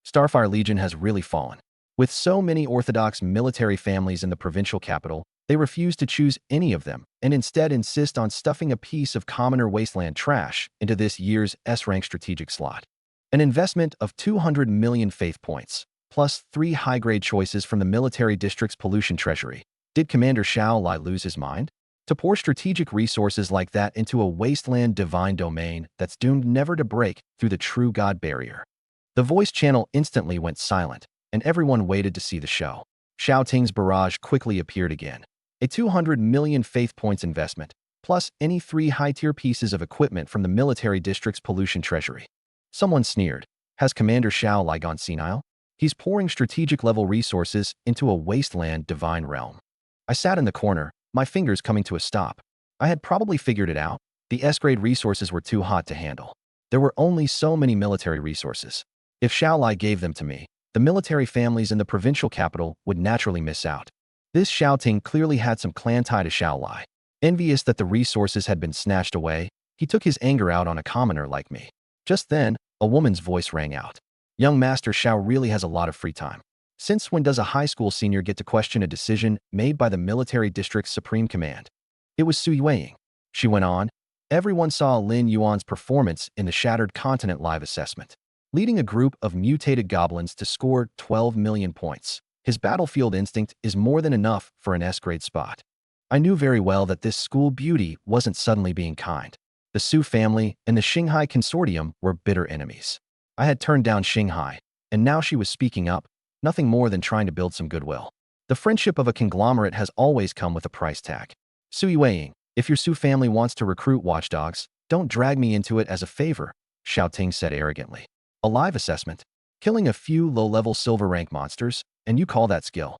Starfire Legion has really fallen. With so many orthodox military families in the provincial capital, they refuse to choose any of them and instead insist on stuffing a piece of commoner wasteland trash into this year's S-rank strategic slot. An investment of 200 million faith points, plus 3 high-grade choices from the military district's pollution treasury. Did Commander Xiao Lai lose his mind? To pour strategic resources like that into a wasteland divine domain that's doomed never to break through the true God barrier. The voice channel instantly went silent, and everyone waited to see the show. Xiao Ting's barrage quickly appeared again. A 200 million faith points investment, plus any 3 high-tier pieces of equipment from the military district's pollution treasury. Someone sneered. Has Commander Xiao Lai gone senile? He's pouring strategic-level resources into a wasteland divine realm. I sat in the corner, my fingers coming to a stop. I had probably figured it out. The S-grade resources were too hot to handle. There were only so many military resources. If Xiao Lai gave them to me, the military families in the provincial capital would naturally miss out. This Xiao Ting clearly had some clan tie to Xiao Lai. Envious that the resources had been snatched away, he took his anger out on a commoner like me. Just then, a woman's voice rang out. Young Master Xiao really has a lot of free time. Since when does a high school senior get to question a decision made by the military district's supreme command? It was Su Yueying. She went on. Everyone saw Lin Yuan's performance in the Shattered Continent Live assessment, leading a group of mutated goblins to score 12 million points. His battlefield instinct is more than enough for an S-grade spot. I knew very well that this school beauty wasn't suddenly being kind. The Su family and the Xinghai consortium were bitter enemies. I had turned down Xinghai, and now she was speaking up, nothing more than trying to build some goodwill. The friendship of a conglomerate has always come with a price tag. Su Yueying, if your Su family wants to recruit watchdogs, don't drag me into it as a favor, Xiao Ting said arrogantly. A live assessment? Killing a few low-level silver rank monsters, and you call that skill?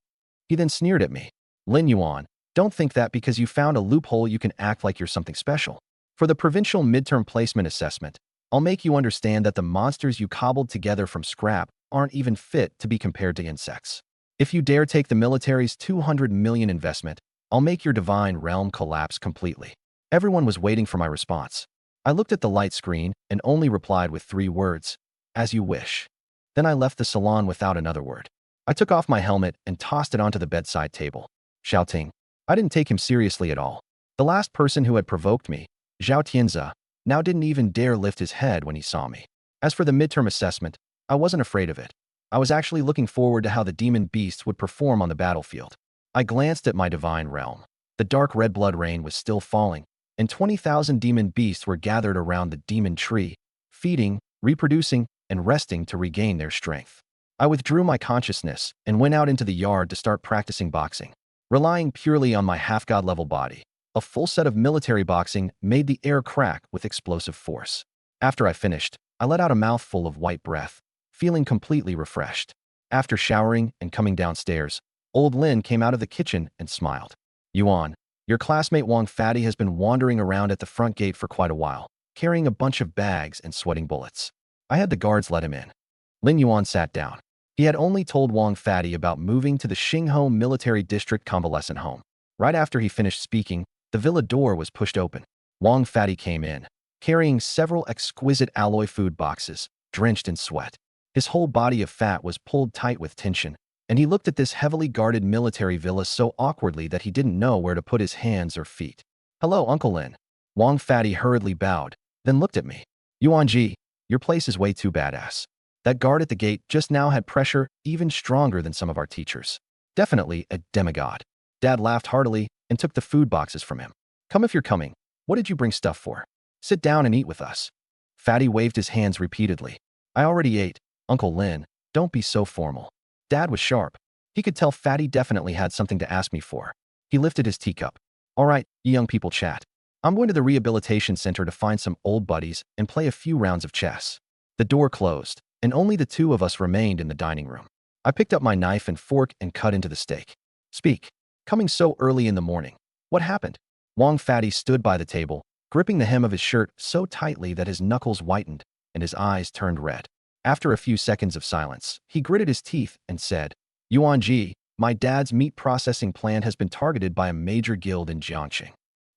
He then sneered at me. Lin Yuan, don't think that because you found a loophole you can act like you're something special. For the provincial midterm placement assessment, I'll make you understand that the monsters you cobbled together from scrap aren't even fit to be compared to insects. If you dare take the military's 200 million investment, I'll make your divine realm collapse completely. Everyone was waiting for my response. I looked at the light screen and only replied with 3 words, as you wish. Then I left the salon without another word. I took off my helmet and tossed it onto the bedside table. Xiao Ting. I didn't take him seriously at all. The last person who had provoked me, Zhao Tianzi, now didn't even dare lift his head when he saw me. As for the midterm assessment, I wasn't afraid of it. I was actually looking forward to how the demon beasts would perform on the battlefield. I glanced at my divine realm. The dark red blood rain was still falling, and 20,000 demon beasts were gathered around the demon tree, feeding, reproducing, and resting to regain their strength. I withdrew my consciousness and went out into the yard to start practicing boxing. Relying purely on my half-god level body, a full set of military boxing made the air crack with explosive force. After I finished, I let out a mouthful of white breath, feeling completely refreshed. After showering and coming downstairs, old Lin came out of the kitchen and smiled. Yuan, your classmate Wang Fatty has been wandering around at the front gate for quite a while, carrying a bunch of bags and sweating bullets. I had the guards let him in. Lin Yuan sat down. He had only told Wang Fatty about moving to the Xinghou Military District Convalescent Home. Right after he finished speaking, the villa door was pushed open. Wang Fatty came in, carrying several exquisite alloy food boxes, drenched in sweat. His whole body of fat was pulled tight with tension, and he looked at this heavily guarded military villa so awkwardly that he didn't know where to put his hands or feet. Hello, Uncle Lin. Wang Fatty hurriedly bowed, then looked at me. Yuan Ji, your place is way too badass. That guard at the gate just now had pressure even stronger than some of our teachers. Definitely a demigod. Dad laughed heartily and took the food boxes from him. Come if you're coming. What did you bring stuff for? Sit down and eat with us. Fatty waved his hands repeatedly. I already ate. Uncle Lin, don't be so formal. Dad was sharp. He could tell Fatty definitely had something to ask me for. He lifted his teacup. All right, you young people chat. I'm going to the rehabilitation center to find some old buddies and play a few rounds of chess. The door closed, and only the two of us remained in the dining room. I picked up my knife and fork and cut into the steak. Speak. Coming so early in the morning. What happened? Wang Fatty stood by the table, gripping the hem of his shirt so tightly that his knuckles whitened and his eyes turned red. After a few seconds of silence, he gritted his teeth and said, Yuan Ji, my dad's meat processing plant has been targeted by a major guild in Jiangxing.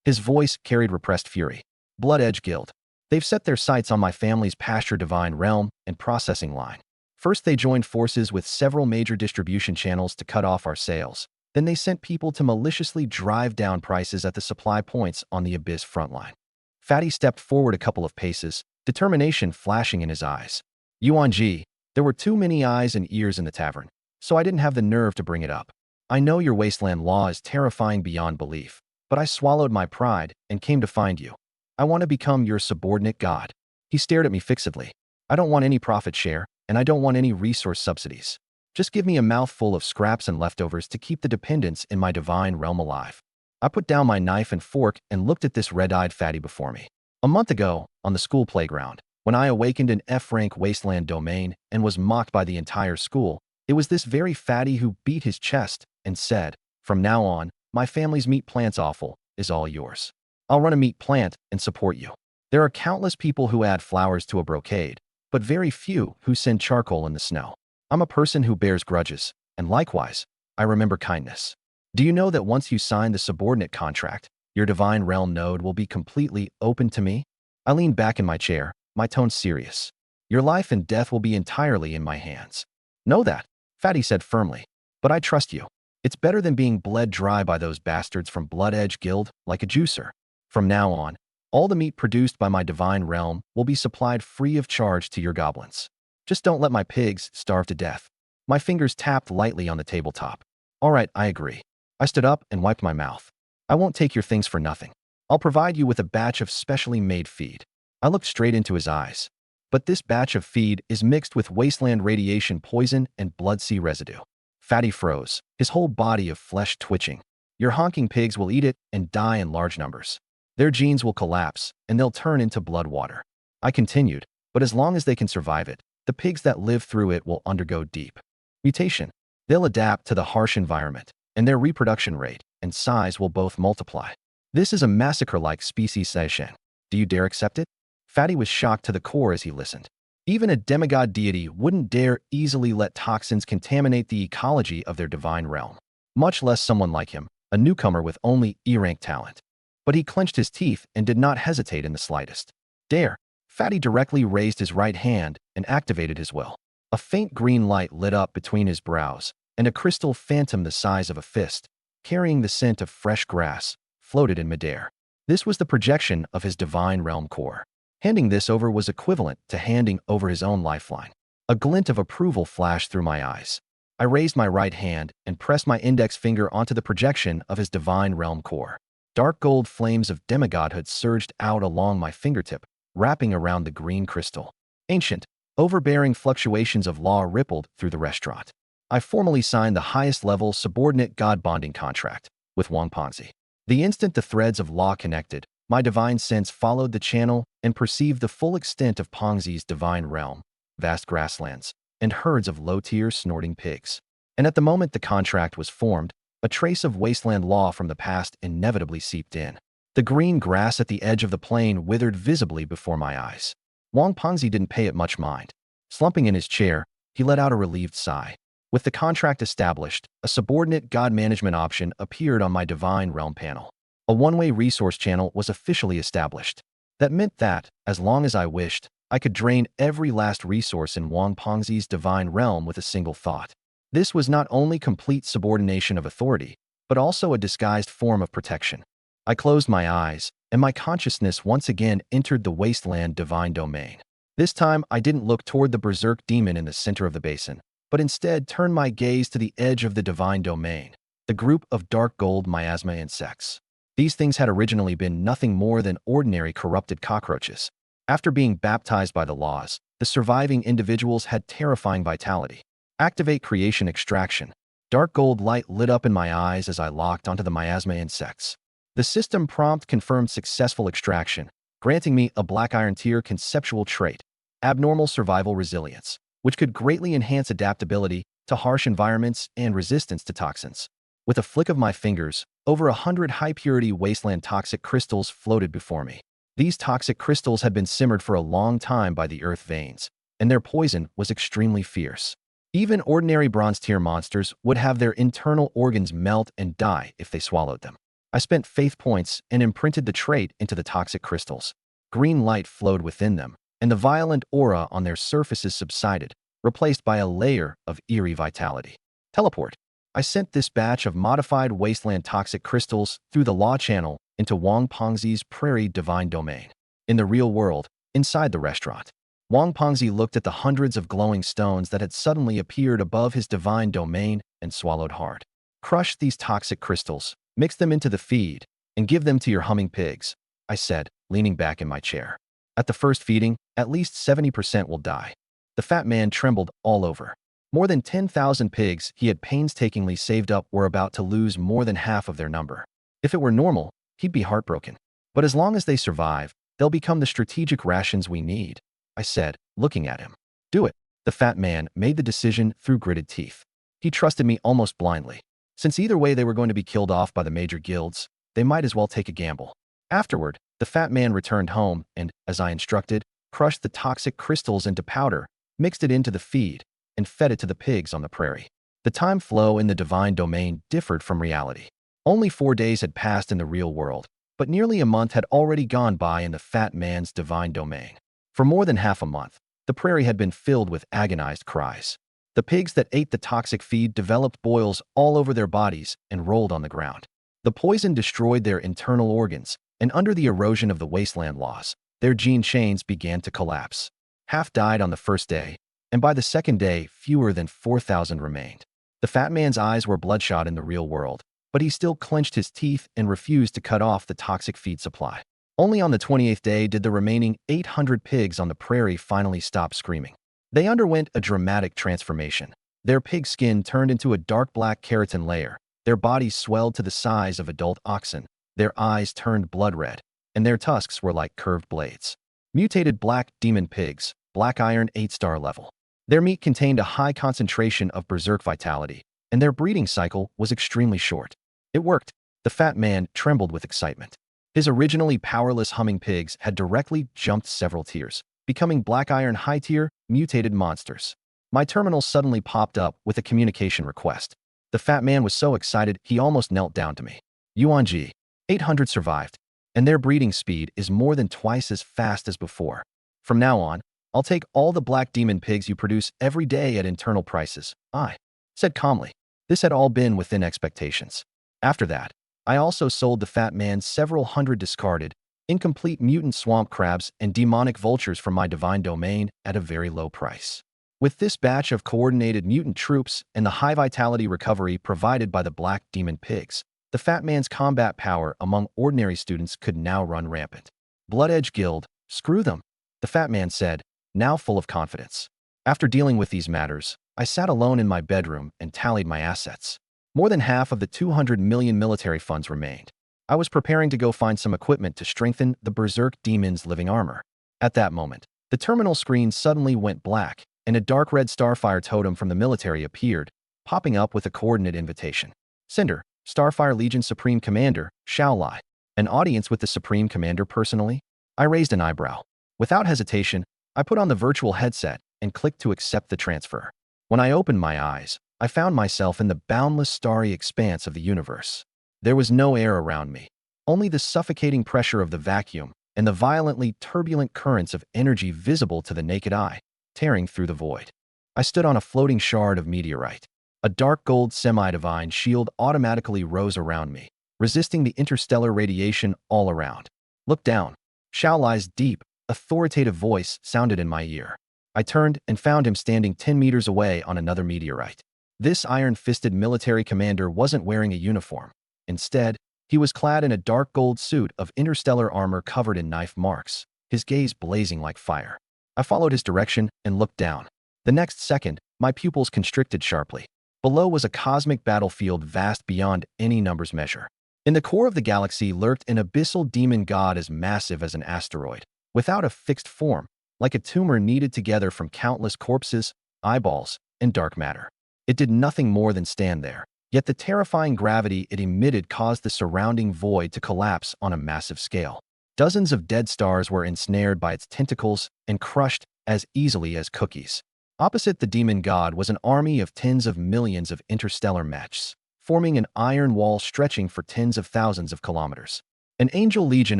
His voice carried repressed fury. Blood Edge Guild. They've set their sights on my family's pasture divine realm and processing line. First, they joined forces with several major distribution channels to cut off our sales. Then they sent people to maliciously drive down prices at the supply points on the Abyss frontline. Fatty stepped forward a couple of paces, determination flashing in his eyes. Yuan Ji, there were too many eyes and ears in the tavern, so I didn't have the nerve to bring it up. I know your wasteland law is terrifying beyond belief, but I swallowed my pride and came to find you. I want to become your subordinate god. He stared at me fixedly. I don't want any profit share, and I don't want any resource subsidies. Just give me a mouthful of scraps and leftovers to keep the dependence in my divine realm alive. I put down my knife and fork and looked at this red-eyed fatty before me. A month ago, on the school playground, when I awakened an F-rank wasteland domain and was mocked by the entire school, it was this very fatty who beat his chest and said, from now on, my family's meat plant's offal is all yours. I'll run a meat plant and support you. There are countless people who add flowers to a brocade, but very few who send charcoal in the snow. I'm a person who bears grudges, and likewise, I remember kindness. Do you know that once you sign the subordinate contract, your divine realm node will be completely open to me? I leaned back in my chair, my tone serious. Your life and death will be entirely in my hands. Know that, Fatty said firmly. But I trust you. It's better than being bled dry by those bastards from Blood Edge Guild like a juicer. From now on, all the meat produced by my divine realm will be supplied free of charge to your goblins. Just don't let my pigs starve to death. My fingers tapped lightly on the tabletop. All right, I agree. I stood up and wiped my mouth. I won't take your things for nothing. I'll provide you with a batch of specially made feed. I looked straight into his eyes. But this batch of feed is mixed with wasteland radiation poison and blood sea residue. Fatty froze, his whole body of flesh twitching. Your honking pigs will eat it and die in large numbers. Their genes will collapse, and they'll turn into blood water. I continued, but as long as they can survive it, the pigs that live through it will undergo deep mutation. They'll adapt to the harsh environment, and their reproduction rate and size will both multiply. This is a massacre-like speciation. Do you dare accept it? Fatty was shocked to the core as he listened. Even a demigod deity wouldn't dare easily let toxins contaminate the ecology of their divine realm, much less someone like him, a newcomer with only E-rank talent. But he clenched his teeth and did not hesitate in the slightest. Dare. Fatty directly raised his right hand and activated his will. A faint green light lit up between his brows, and a crystal phantom the size of a fist, carrying the scent of fresh grass, floated in midair. This was the projection of his divine realm core. Handing this over was equivalent to handing over his own lifeline. A glint of approval flashed through my eyes. I raised my right hand and pressed my index finger onto the projection of his divine realm core. Dark gold flames of demigodhood surged out along my fingertip, wrapping around the green crystal. Ancient, overbearing fluctuations of law rippled through the restaurant. I formally signed the highest-level subordinate god bonding contract with Wang Ponzi. The instant the threads of law connected, my divine sense followed the channel and perceived the full extent of Pongzi's divine realm, vast grasslands, and herds of low-tier snorting pigs. And at the moment the contract was formed, a trace of wasteland law from the past inevitably seeped in. The green grass at the edge of the plain withered visibly before my eyes. Wang Pongzi didn't pay it much mind. Slumping in his chair, he let out a relieved sigh. With the contract established, a subordinate god management option appeared on my divine realm panel. A one-way resource channel was officially established. That meant that, as long as I wished, I could drain every last resource in Wang Pongzi's divine realm with a single thought. This was not only complete subordination of authority, but also a disguised form of protection. I closed my eyes, and my consciousness once again entered the wasteland divine domain. This time, I didn't look toward the berserk demon in the center of the basin, but instead turned my gaze to the edge of the divine domain, the group of dark gold miasma insects. These things had originally been nothing more than ordinary corrupted cockroaches. After being baptized by the laws, the surviving individuals had terrifying vitality. Activate creation extraction. Dark gold light lit up in my eyes as I locked onto the miasma insects. The system prompt confirmed successful extraction, granting me a black iron tier conceptual trait, abnormal survival resilience, which could greatly enhance adaptability to harsh environments and resistance to toxins. With a flick of my fingers, over 100 high-purity wasteland toxic crystals floated before me. These toxic crystals had been simmered for a long time by the earth veins, and their poison was extremely fierce. Even ordinary bronze-tier monsters would have their internal organs melt and die if they swallowed them. I spent faith points and imprinted the trait into the toxic crystals. Green light flowed within them, and the violent aura on their surfaces subsided, replaced by a layer of eerie vitality. Teleport. I sent this batch of modified wasteland toxic crystals through the law channel into Wang Pengzi's prairie divine domain. In the real world, inside the restaurant, Wang Pengzi looked at the hundreds of glowing stones that had suddenly appeared above his divine domain and swallowed hard. Crush these toxic crystals, mix them into the feed, and give them to your humming pigs, I said, leaning back in my chair. At the first feeding, at least 70% will die. The fat man trembled all over. More than 10,000 pigs he had painstakingly saved up were about to lose more than half of their number. If it were normal, he'd be heartbroken. But as long as they survive, they'll become the strategic rations we need, I said, looking at him. Do it. The fat man made the decision through gritted teeth. He trusted me almost blindly. Since either way they were going to be killed off by the major guilds, they might as well take a gamble. Afterward, the fat man returned home and, as I instructed, crushed the toxic crystals into powder, mixed it into the feed, and fed it to the pigs on the prairie. The time flow in the divine domain differed from reality. Only 4 days had passed in the real world, but nearly a month had already gone by in the fat man's divine domain. For more than half a month, the prairie had been filled with agonized cries. The pigs that ate the toxic feed developed boils all over their bodies and rolled on the ground. The poison destroyed their internal organs, and under the erosion of the wasteland laws, their gene chains began to collapse. Half died on the first day, and by the second day, fewer than 4,000 remained. The fat man's eyes were bloodshot in the real world, but he still clenched his teeth and refused to cut off the toxic feed supply. Only on the 28th day did the remaining 800 pigs on the prairie finally stop screaming. They underwent a dramatic transformation. Their pig skin turned into a dark black keratin layer, their bodies swelled to the size of adult oxen, their eyes turned blood red, and their tusks were like curved blades. Mutated black demon pigs, black iron 8-star level. Their meat contained a high concentration of berserk vitality, and their breeding cycle was extremely short. It worked. The fat man trembled with excitement. His originally powerless humming pigs had directly jumped several tiers, becoming black iron high-tier, mutated monsters. My terminal suddenly popped up with a communication request. The fat man was so excited he almost knelt down to me. Yuanji, 800 survived, and their breeding speed is more than twice as fast as before. From now on, I'll take all the black demon pigs you produce every day at internal prices, I said calmly. This had all been within expectations. After that, I also sold the fat man several hundred discarded, incomplete mutant swamp crabs and demonic vultures from my divine domain at a very low price. With this batch of coordinated mutant troops and the high vitality recovery provided by the black demon pigs, the fat man's combat power among ordinary students could now run rampant. Blood Edge Guild, screw them, the fat man said, now full of confidence. After dealing with these matters, I sat alone in my bedroom and tallied my assets. More than half of the 200 million military funds remained. I was preparing to go find some equipment to strengthen the Berserk Demon's living armor. At that moment, the terminal screen suddenly went black, and a dark red Starfire totem from the military appeared, popping up with a coordinate invitation. Cinder, Starfire Legion Supreme Commander, Shaolai. An audience with the Supreme Commander personally? I raised an eyebrow. Without hesitation, I put on the virtual headset and clicked to accept the transfer. When I opened my eyes, I found myself in the boundless starry expanse of the universe. There was no air around me, only the suffocating pressure of the vacuum and the violently turbulent currents of energy visible to the naked eye, tearing through the void. I stood on a floating shard of meteorite. A dark gold semi-divine shield automatically rose around me, resisting the interstellar radiation all around. Look down. Shaolai's deep, authoritative voice sounded in my ear. I turned and found him standing 10 meters away on another meteorite. This iron-fisted military commander wasn't wearing a uniform. Instead, he was clad in a dark gold suit of interstellar armor covered in knife marks, his gaze blazing like fire. I followed his direction and looked down. The next second, my pupils constricted sharply. Below was a cosmic battlefield vast beyond any numbers measure. In the core of the galaxy lurked an abyssal demon god as massive as an asteroid, without a fixed form, like a tumor kneaded together from countless corpses, eyeballs, and dark matter. It did nothing more than stand there, yet the terrifying gravity it emitted caused the surrounding void to collapse on a massive scale. Dozens of dead stars were ensnared by its tentacles and crushed as easily as cookies. Opposite the demon god was an army of tens of millions of interstellar mechs, forming an iron wall stretching for tens of thousands of kilometers. An angel legion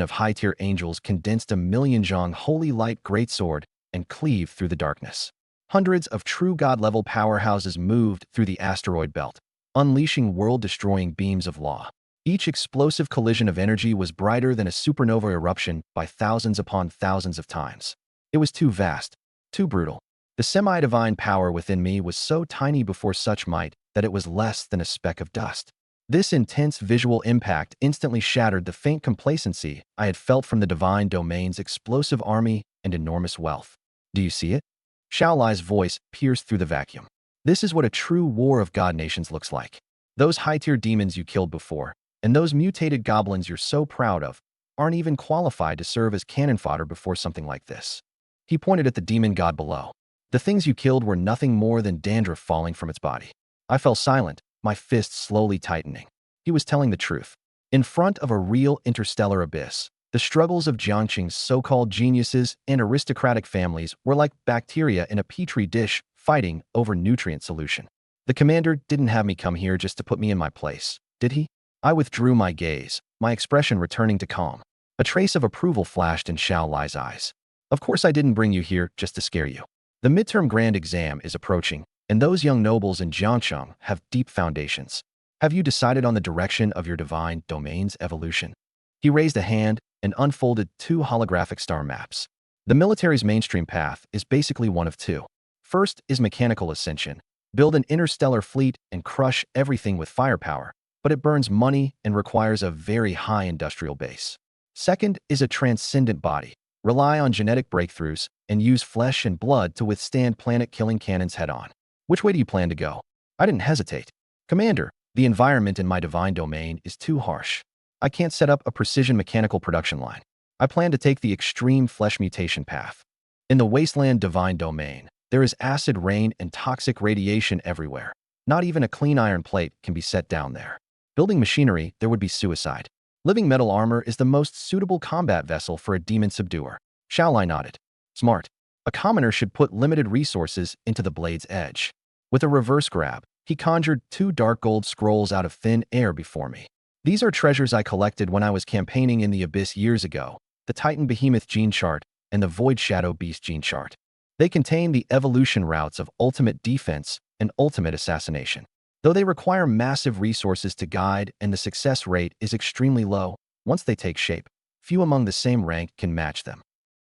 of high-tier angels condensed a million-zhong holy light greatsword and cleaved through the darkness. Hundreds of true god-level powerhouses moved through the asteroid belt, unleashing world-destroying beams of law. Each explosive collision of energy was brighter than a supernova eruption by thousands upon thousands of times. It was too vast, too brutal. The semi-divine power within me was so tiny before such might that it was less than a speck of dust. This intense visual impact instantly shattered the faint complacency I had felt from the divine domain's explosive army and enormous wealth. Do you see it? Xiao Lai's voice pierced through the vacuum. This is what a true war of god nations looks like. Those high-tier demons you killed before, and those mutated goblins you're so proud of, aren't even qualified to serve as cannon fodder before something like this. He pointed at the demon god below. The things you killed were nothing more than dandruff falling from its body. I fell silent, my fists slowly tightening. He was telling the truth. In front of a real interstellar abyss, the struggles of Jiangqing's so-called geniuses and aristocratic families were like bacteria in a petri dish fighting over nutrient solution. The commander didn't have me come here just to put me in my place, did he? I withdrew my gaze, my expression returning to calm. A trace of approval flashed in Xiao Lai's eyes. Of course I didn't bring you here just to scare you. The midterm grand exam is approaching, and those young nobles in Jiangsheng have deep foundations. Have you decided on the direction of your divine domain's evolution? He raised a hand and unfolded 2 holographic star maps. The military's mainstream path is basically one of 2. First is mechanical ascension. Build an interstellar fleet and crush everything with firepower, but it burns money and requires a very high industrial base. Second is a transcendent body. Rely on genetic breakthroughs and use flesh and blood to withstand planet-killing cannons head-on. Which way do you plan to go? I didn't hesitate. Commander, the environment in my divine domain is too harsh. I can't set up a precision mechanical production line. I plan to take the extreme flesh mutation path. In the wasteland divine domain, there is acid rain and toxic radiation everywhere. Not even a clean iron plate can be set down there. Building machinery, there would be suicide. Living metal armor is the most suitable combat vessel for a demon subduer. Xiao Lai nodded. Smart. A commoner should put limited resources into the blade's edge. With a reverse grab, he conjured 2 dark gold scrolls out of thin air before me. These are treasures I collected when I was campaigning in the Abyss years ago, the Titan Behemoth gene chart and the Void Shadow Beast gene chart. They contain the evolution routes of ultimate defense and ultimate assassination. Though they require massive resources to guide and the success rate is extremely low, once they take shape, few among the same rank can match them.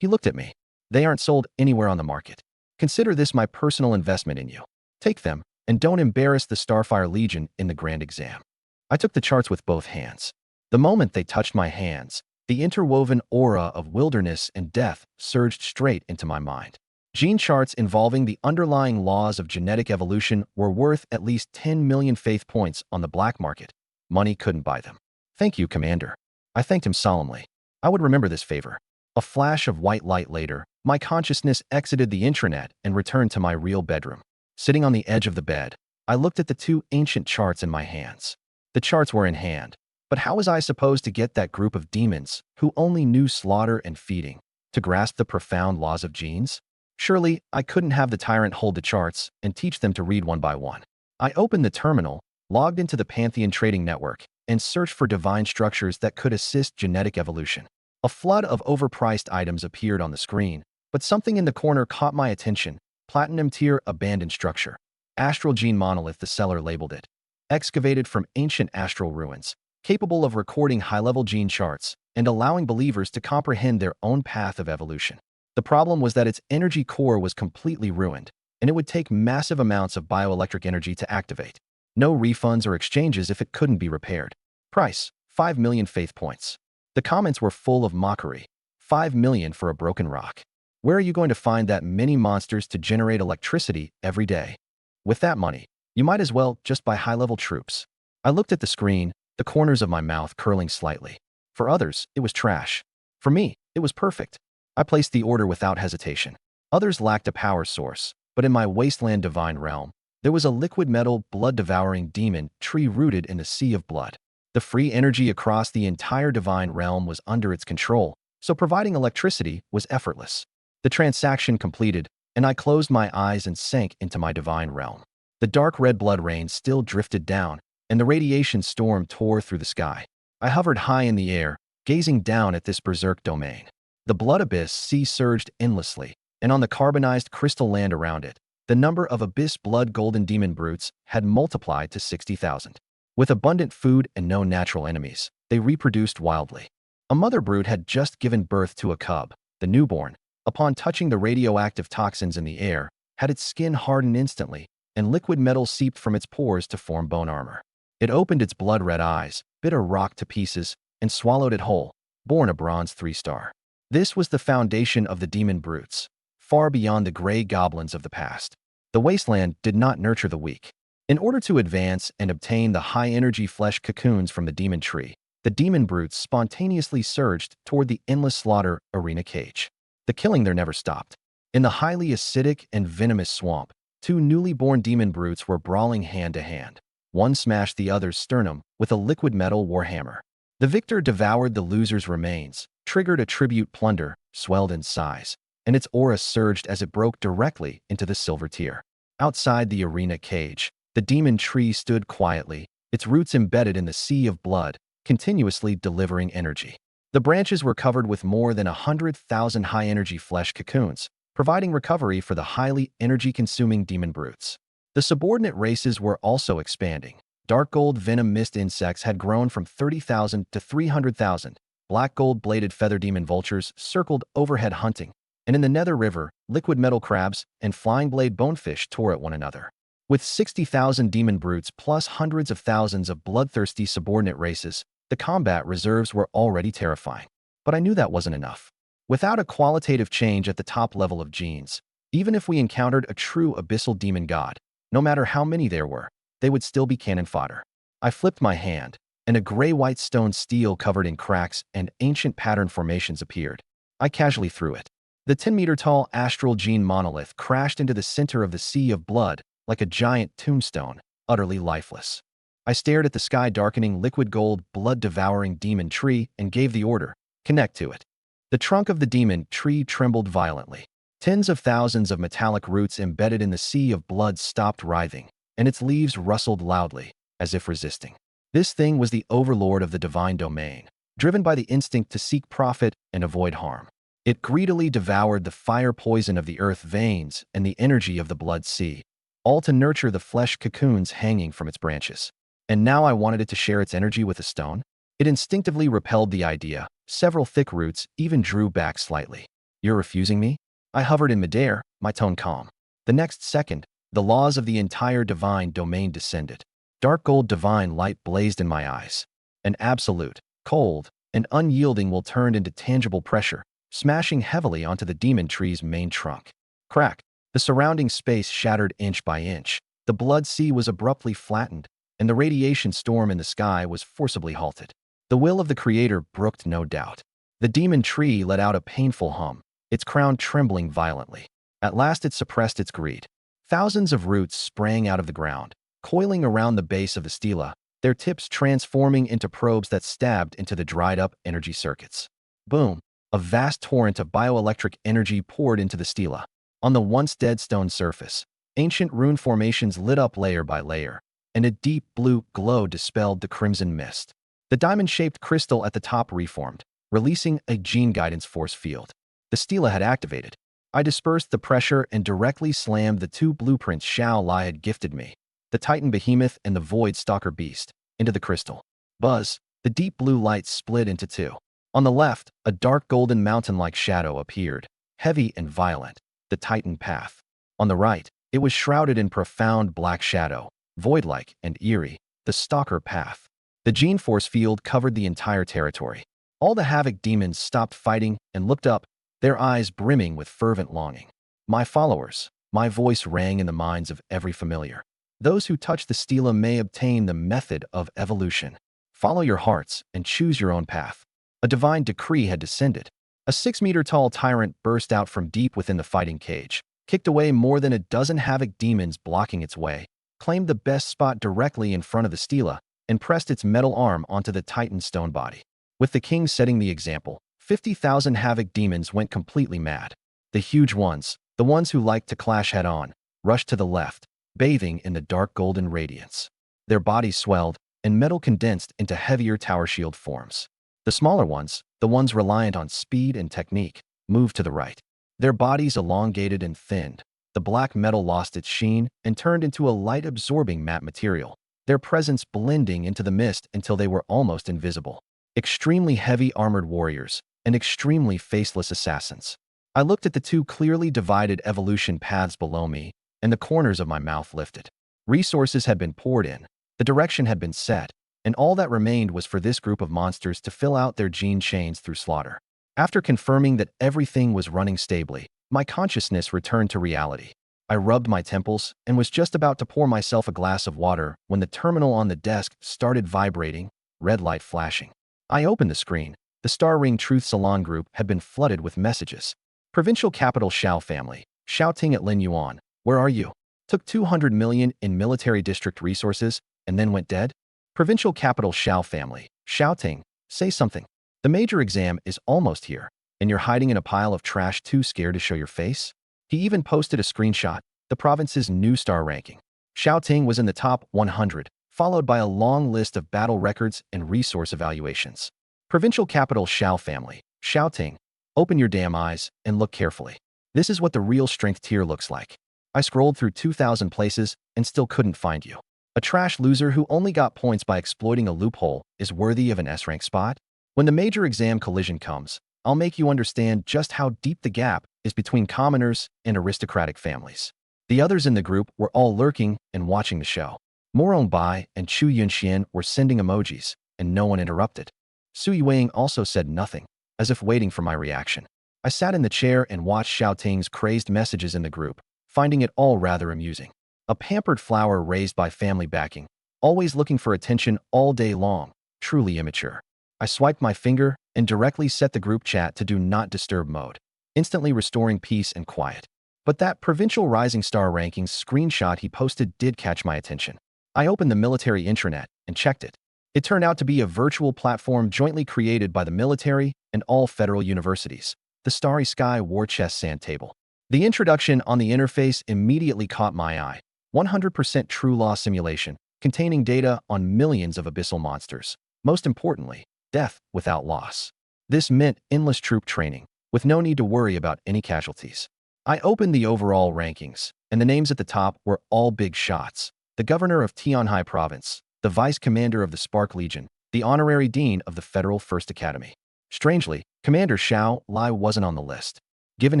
He looked at me. They aren't sold anywhere on the market. Consider this my personal investment in you. Take them, and don't embarrass the Starfire Legion in the grand exam. I took the charts with both hands. The moment they touched my hands, the interwoven aura of wilderness and death surged straight into my mind. Gene charts involving the underlying laws of genetic evolution were worth at least 10 million faith points on the black market. Money couldn't buy them. Thank you, Commander. I thanked him solemnly. I would remember this favor. A flash of white light later, my consciousness exited the intranet and returned to my real bedroom. Sitting on the edge of the bed, I looked at the 2 ancient charts in my hands. The charts were in hand, but how was I supposed to get that group of demons, who only knew slaughter and feeding, to grasp the profound laws of genes? Surely, I couldn't have the tyrant hold the charts and teach them to read one by one. I opened the terminal, logged into the Pantheon trading network, and searched for divine structures that could assist genetic evolution. A flood of overpriced items appeared on the screen, but something in the corner caught my attention. Platinum tier abandoned structure. Astral gene monolith, the seller labeled it. Excavated from ancient astral ruins, capable of recording high-level gene charts and allowing believers to comprehend their own path of evolution. The problem was that its energy core was completely ruined, and it would take massive amounts of bioelectric energy to activate. No refunds or exchanges if it couldn't be repaired. Price: 5 million faith points. The comments were full of mockery. 5 million for a broken rock. Where are you going to find that many monsters to generate electricity every day? With that money, you might as well just buy high-level troops. I looked at the screen, the corners of my mouth curling slightly. For others, it was trash. For me, it was perfect. I placed the order without hesitation. Others lacked a power source, but in my wasteland divine realm, there was a liquid metal, blood-devouring demon tree rooted in the sea of blood. The free energy across the entire divine realm was under its control, so providing electricity was effortless. The transaction completed, and I closed my eyes and sank into my divine realm. The dark red blood rain still drifted down, and the radiation storm tore through the sky. I hovered high in the air, gazing down at this berserk domain. The blood abyss sea surged endlessly, and on the carbonized crystal land around it, the number of abyss blood golden demon brutes had multiplied to 60,000. With abundant food and no natural enemies, they reproduced wildly. A mother brute had just given birth to a cub. The newborn, upon touching the radioactive toxins in the air, had its skin harden instantly, and liquid metal seeped from its pores to form bone armor. It opened its blood-red eyes, bit a rock to pieces, and swallowed it whole, born a bronze 3-star. This was the foundation of the demon brutes, far beyond the gray goblins of the past. The wasteland did not nurture the weak. In order to advance and obtain the high-energy flesh cocoons from the demon tree, the demon brutes spontaneously surged toward the endless slaughter arena cage. The killing there never stopped. In the highly acidic and venomous swamp, 2 newly born demon brutes were brawling hand to hand. One smashed the other's sternum with a liquid metal warhammer. The victor devoured the loser's remains, triggered a tribute plunder, swelled in size, and its aura surged as it broke directly into the silver tier. Outside the arena cage, the demon tree stood quietly, its roots embedded in the sea of blood, continuously delivering energy. The branches were covered with more than 100,000 high-energy flesh cocoons, providing recovery for the highly energy-consuming demon brutes. The subordinate races were also expanding. Dark gold venom mist insects had grown from 30,000 to 300,000. Black gold-bladed feather demon vultures circled overhead hunting, and in the nether river, liquid metal crabs and flying blade bonefish tore at one another. With 60,000 demon brutes plus hundreds of thousands of bloodthirsty subordinate races, the combat reserves were already terrifying. But I knew that wasn't enough. Without a qualitative change at the top level of genes, even if we encountered a true abyssal demon god, no matter how many there were, they would still be cannon fodder. I flipped my hand, and a gray-white stone steel covered in cracks and ancient pattern formations appeared. I casually threw it. The 10-meter-tall astral gene monolith crashed into the center of the sea of blood like a giant tombstone, utterly lifeless. I stared at the sky-darkening liquid gold, blood-devouring demon tree and gave the order, connect to it. The trunk of the demon tree trembled violently. Tens of thousands of metallic roots embedded in the sea of blood stopped writhing, and its leaves rustled loudly, as if resisting. This thing was the overlord of the divine domain, driven by the instinct to seek profit and avoid harm. It greedily devoured the fire poison of the earth veins and the energy of the blood sea, all to nurture the flesh cocoons hanging from its branches. And now I wanted it to share its energy with a stone? It instinctively repelled the idea. Several thick roots even drew back slightly. You're refusing me? I hovered in midair, my tone calm. The next second, the laws of the entire divine domain descended. Dark gold divine light blazed in my eyes. An absolute, cold, and unyielding will turned into tangible pressure, smashing heavily onto the demon tree's main trunk. Crack! The surrounding space shattered inch by inch. The blood sea was abruptly flattened, and the radiation storm in the sky was forcibly halted. The will of the Creator brooked no doubt. The demon tree let out a painful hum, its crown trembling violently. At last it suppressed its greed. Thousands of roots sprang out of the ground, coiling around the base of the stela, their tips transforming into probes that stabbed into the dried-up energy circuits. Boom! A vast torrent of bioelectric energy poured into the stela. On the once dead stone surface, ancient rune formations lit up layer by layer, and a deep blue glow dispelled the crimson mist. The diamond-shaped crystal at the top reformed, releasing a gene guidance force field. The stela had activated. I dispersed the pressure and directly slammed the 2 blueprints Shao Lai had gifted me, the Titan Behemoth and the Void Stalker Beast, into the crystal. Buzz! The deep blue light split into 2. On the left, a dark golden mountain-like shadow appeared, heavy and violent, the Titan path. On the right, it was shrouded in profound black shadow, void-like and eerie, the Stalker path. The gene force field covered the entire territory. All the Havoc demons stopped fighting and looked up, their eyes brimming with fervent longing. My followers, my voice rang in the minds of every familiar. Those who touch the stela may obtain the method of evolution. Follow your hearts and choose your own path. A divine decree had descended. A 6-meter-tall tyrant burst out from deep within the fighting cage, kicked away more than a dozen Havoc demons blocking its way, claimed the best spot directly in front of the stela, and pressed its metal arm onto the Titan's stone body. With the king setting the example, 50,000 Havoc demons went completely mad. The huge ones, the ones who liked to clash head-on, rushed to the left, bathing in the dark golden radiance. Their bodies swelled, and metal condensed into heavier tower shield forms. The smaller ones, the ones reliant on speed and technique, moved to the right. Their bodies elongated and thinned. The black metal lost its sheen and turned into a light-absorbing matte material, their presence blending into the mist until they were almost invisible. Extremely heavy armored warriors and extremely faceless assassins. I looked at the two clearly divided evolution paths below me, and the corners of my mouth lifted. Resources had been poured in, the direction had been set, and all that remained was for this group of monsters to fill out their gene chains through slaughter. After confirming that everything was running stably, my consciousness returned to reality. I rubbed my temples and was just about to pour myself a glass of water when the terminal on the desk started vibrating, red light flashing. I opened the screen. The Star Ring Truth Salon group had been flooded with messages. Provincial capital Shao family. Shouting at Lin Yuan. Where are you? Took 200 million in military district resources and then went dead? Provincial capital Shao family. Shouting. Say something. The major exam is almost here, and you're hiding in a pile of trash too scared to show your face? He even posted a screenshot, the province's new star ranking. Shouting was in the top 100, followed by a long list of battle records and resource evaluations. Provincial capital Shao family. Shouting. Open your damn eyes and look carefully. This is what the real strength tier looks like. I scrolled through 2,000 places and still couldn't find you. A trash loser who only got points by exploiting a loophole is worthy of an S-rank spot? When the major exam collision comes, I'll make you understand just how deep the gap is between commoners and aristocratic families. The others in the group were all lurking and watching the show. Morong Bai and Chu Yunxian were sending emojis, and no one interrupted. Su Yuing also said nothing, as if waiting for my reaction. I sat in the chair and watched Xiaoting's crazed messages in the group, finding it all rather amusing. A pampered flower raised by family backing, always looking for attention all day long, truly immature. I swiped my finger and directly set the group chat to do not disturb mode, instantly restoring peace and quiet. But that provincial rising star rankings screenshot he posted did catch my attention. I opened the military intranet and checked it. It turned out to be a virtual platform jointly created by the military and all federal universities, the Starry Sky War Chess Sand Table. The introduction on the interface immediately caught my eye. 100% true law simulation, containing data on millions of abyssal monsters. Most importantly, death without loss. This meant endless troop training, with no need to worry about any casualties. I opened the overall rankings, and the names at the top were all big shots. The governor of Tianhai Province, the vice commander of the Spark Legion, the honorary dean of the Federal First Academy. Strangely, Commander Xiao Lai wasn't on the list. Given